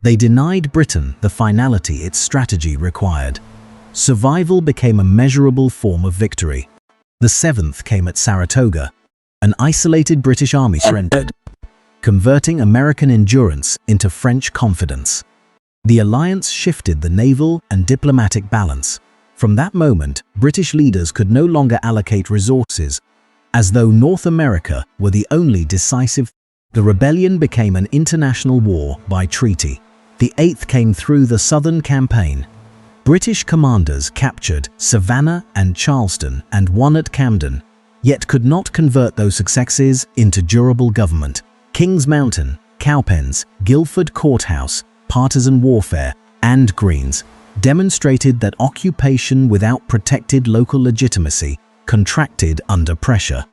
They denied Britain the finality its strategy required. Survival became a measurable form of victory. The seventh came at Saratoga. An isolated British army surrendered, converting American endurance into French confidence. The alliance shifted the naval and diplomatic balance. From that moment, British leaders could no longer allocate resources, as though North America were the only decisive. The rebellion became an international war by treaty. The eighth came through the Southern Campaign. British commanders captured Savannah and Charleston and won at Camden, yet could not convert those successes into durable government. Kings Mountain, Cowpens, Guilford Courthouse, partisan warfare, and Greens demonstrated that occupation without protected local legitimacy contracted under pressure.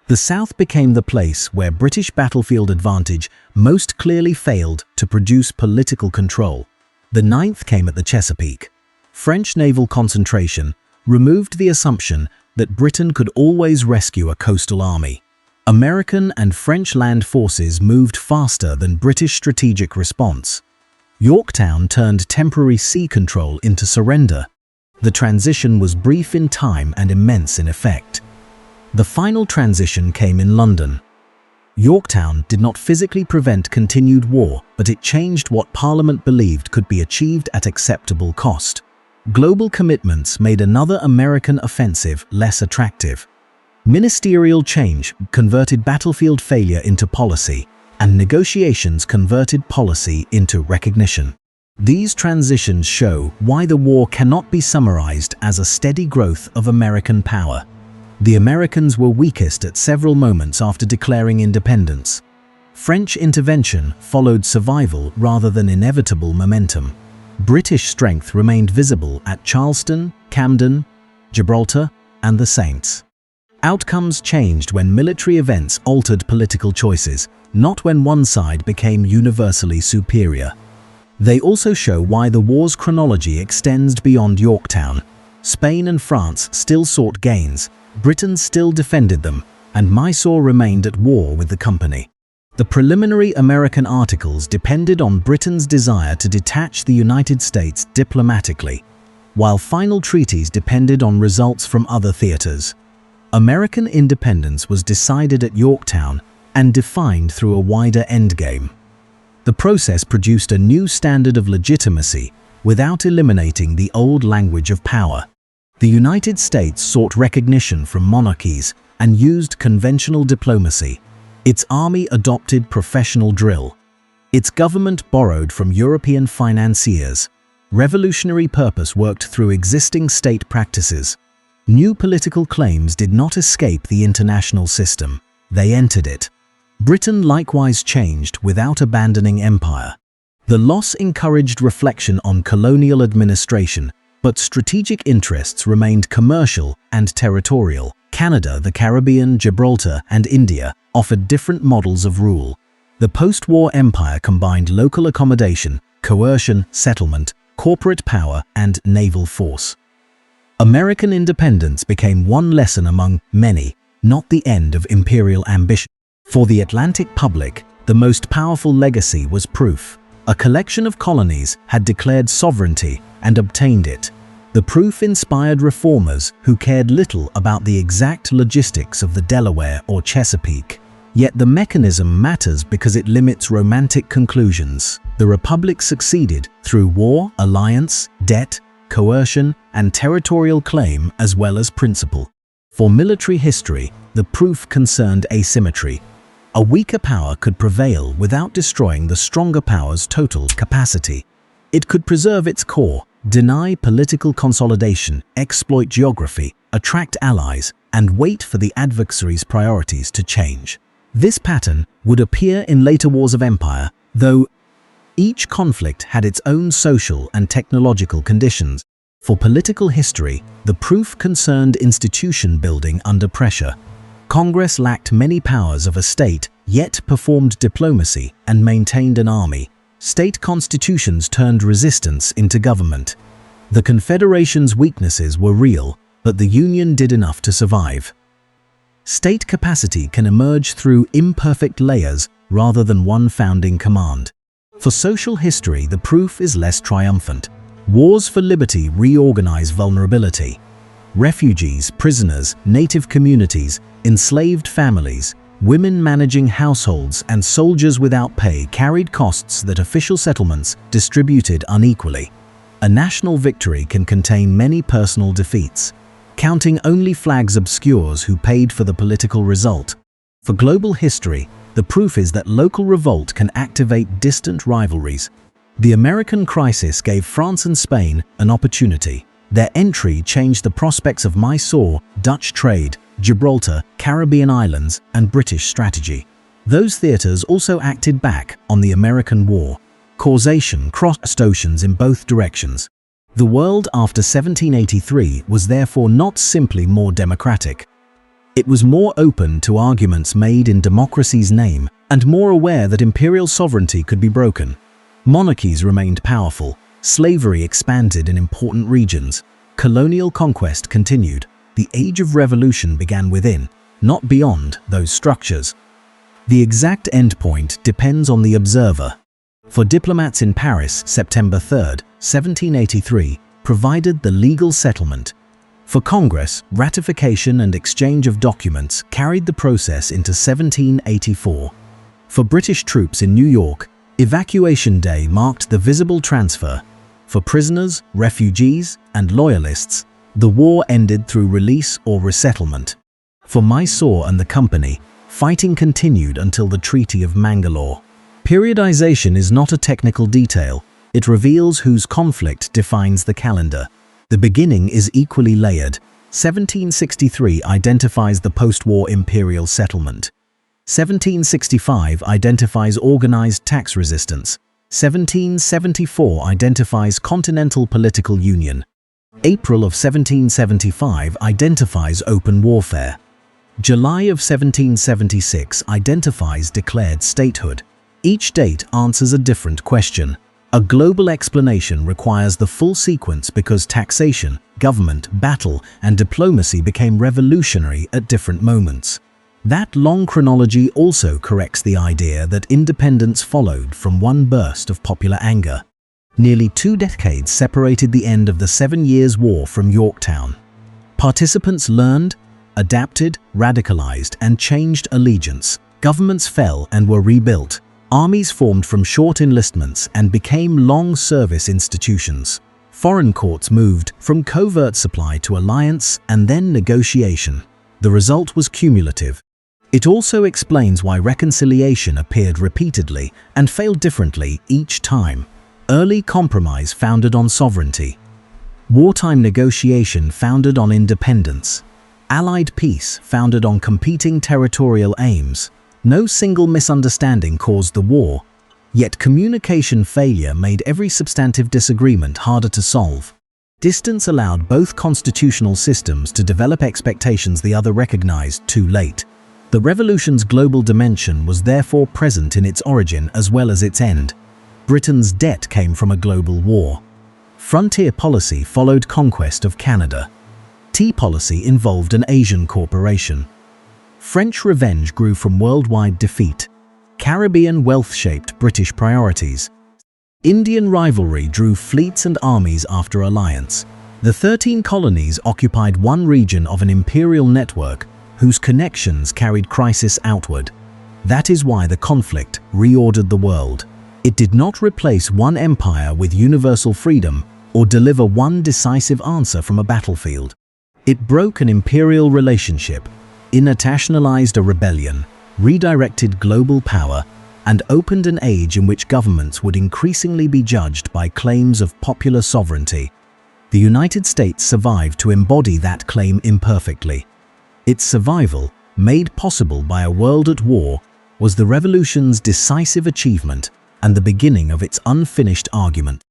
The South became the place where British battlefield advantage most clearly failed to produce political control. The ninth came at the Chesapeake. French naval concentration removed the assumption that Britain could always rescue a coastal army. American and French land forces moved faster than British strategic response. Yorktown turned temporary sea control into surrender. The transition was brief in time and immense in effect. The final transition came in London. Yorktown did not physically prevent continued war, but it changed what Parliament believed could be achieved at acceptable cost. Global commitments made another American offensive less attractive. Ministerial change converted battlefield failure into policy, and negotiations converted policy into recognition. These transitions show why the war cannot be summarized as a steady growth of American power. The Americans were weakest at several moments after declaring independence. French intervention followed survival rather than inevitable momentum. British strength remained visible at Charleston, Camden, Gibraltar, and the Saints. Outcomes changed when military events altered political choices, not when one side became universally superior. They also show why the war's chronology extends beyond Yorktown. Spain and France still sought gains, Britain still defended them, and Mysore remained at war with the company. The preliminary American articles depended on Britain's desire to detach the United States diplomatically, while final treaties depended on results from other theaters. American independence was decided at Yorktown and defined through a wider endgame. The process produced a new standard of legitimacy without eliminating the old language of power. The United States sought recognition from monarchies and used conventional diplomacy. Its army adopted professional drill. Its government borrowed from European financiers. Revolutionary purpose worked through existing state practices. New political claims did not escape the international system. they entered it. Britain likewise changed without abandoning empire. The loss encouraged reflection on colonial administration, but strategic interests remained commercial and territorial. Canada, the Caribbean, Gibraltar, and India offered different models of rule. The post-war empire combined local accommodation, coercion, settlement, corporate power, and naval force. American independence became one lesson among many, not the end of imperial ambition. For the Atlantic public, the most powerful legacy was proof. A collection of colonies had declared sovereignty and obtained it. The proof inspired reformers who cared little about the exact logistics of the Delaware or Chesapeake. Yet the mechanism matters because it limits romantic conclusions. The Republic succeeded through war, alliance, debt, coercion, and territorial claim as well as principle. For military history, the proof concerned asymmetry. A weaker power could prevail without destroying the stronger power's total capacity. It could preserve its core, deny political consolidation, exploit geography, attract allies, and wait for the adversary's priorities to change. This pattern would appear in later wars of empire, though each conflict had its own social and technological conditions. For political history, the proof concerned institution building under pressure. Congress lacked many powers of a state, yet performed diplomacy and maintained an army. State constitutions turned resistance into government. The Confederation's weaknesses were real, but the Union did enough to survive. State capacity can emerge through imperfect layers rather than one founding command. For social history, the proof is less triumphant. Wars for liberty reorganize vulnerability. Refugees, prisoners, native communities, enslaved families, women managing households, and soldiers without pay carried costs that official settlements distributed unequally. A national victory can contain many personal defeats. Counting only flags obscures who paid for the political result. For global history, the proof is that local revolt can activate distant rivalries. The American crisis gave France and Spain an opportunity. Their entry changed the prospects of Mysore, Dutch trade, Gibraltar, Caribbean islands, and British strategy. Those theaters also acted back on the American War. Causation crossed oceans in both directions. The world after 1783 was therefore not simply more democratic. It was more open to arguments made in democracy's name and more aware that imperial sovereignty could be broken. Monarchies remained powerful. Slavery expanded in important regions. Colonial conquest continued. The age of revolution began within, not beyond, those structures. The exact endpoint depends on the observer. For diplomats in Paris, September 3, 1783, provided the legal settlement. For Congress, ratification and exchange of documents carried the process into 1784. For British troops in New York, Evacuation Day marked the visible transfer. For prisoners, refugees, and loyalists, the war ended through release or resettlement. For Mysore and the company, fighting continued until the Treaty of Mangalore. Periodization is not a technical detail. It reveals whose conflict defines the calendar. The beginning is equally layered. 1763 identifies the post-war imperial settlement. 1765 identifies organized tax resistance. 1774 identifies continental political union. April of 1775 identifies open warfare. July of 1776 identifies declared statehood. Each date answers a different question. A global explanation requires the full sequence because taxation, government, battle, and diplomacy became revolutionary at different moments. That long chronology also corrects the idea that independence followed from one burst of popular anger. Nearly 2 decades separated the end of the 7 Years' War from Yorktown. Participants learned, adapted, radicalized, and changed allegiance. Governments fell and were rebuilt. Armies formed from short enlistments and became long-service institutions. Foreign courts moved from covert supply to alliance and then negotiation. The result was cumulative. It also explains why reconciliation appeared repeatedly and failed differently each time. Early compromise founded on sovereignty. Wartime negotiation founded on independence. Allied peace founded on competing territorial aims. No single misunderstanding caused the war, yet communication failure made every substantive disagreement harder to solve. Distance allowed both constitutional systems to develop expectations the other recognized too late. The revolution's global dimension was therefore present in its origin as well as its end. Britain's debt came from a global war. Frontier policy followed conquest of Canada. Tea policy involved an Asian corporation. French revenge grew from worldwide defeat. Caribbean wealth shaped British priorities. Indian rivalry drew fleets and armies after alliance. The 13 colonies occupied one region of an imperial network whose connections carried crisis outward. That is why the conflict reordered the world. It did not replace one empire with universal freedom or deliver one decisive answer from a battlefield. It broke an imperial relationship, internationalized a rebellion, redirected global power, and opened an age in which governments would increasingly be judged by claims of popular sovereignty. The United States survived to embody that claim imperfectly. Its survival, made possible by a world at war, was the revolution's decisive achievement and the beginning of its unfinished argument.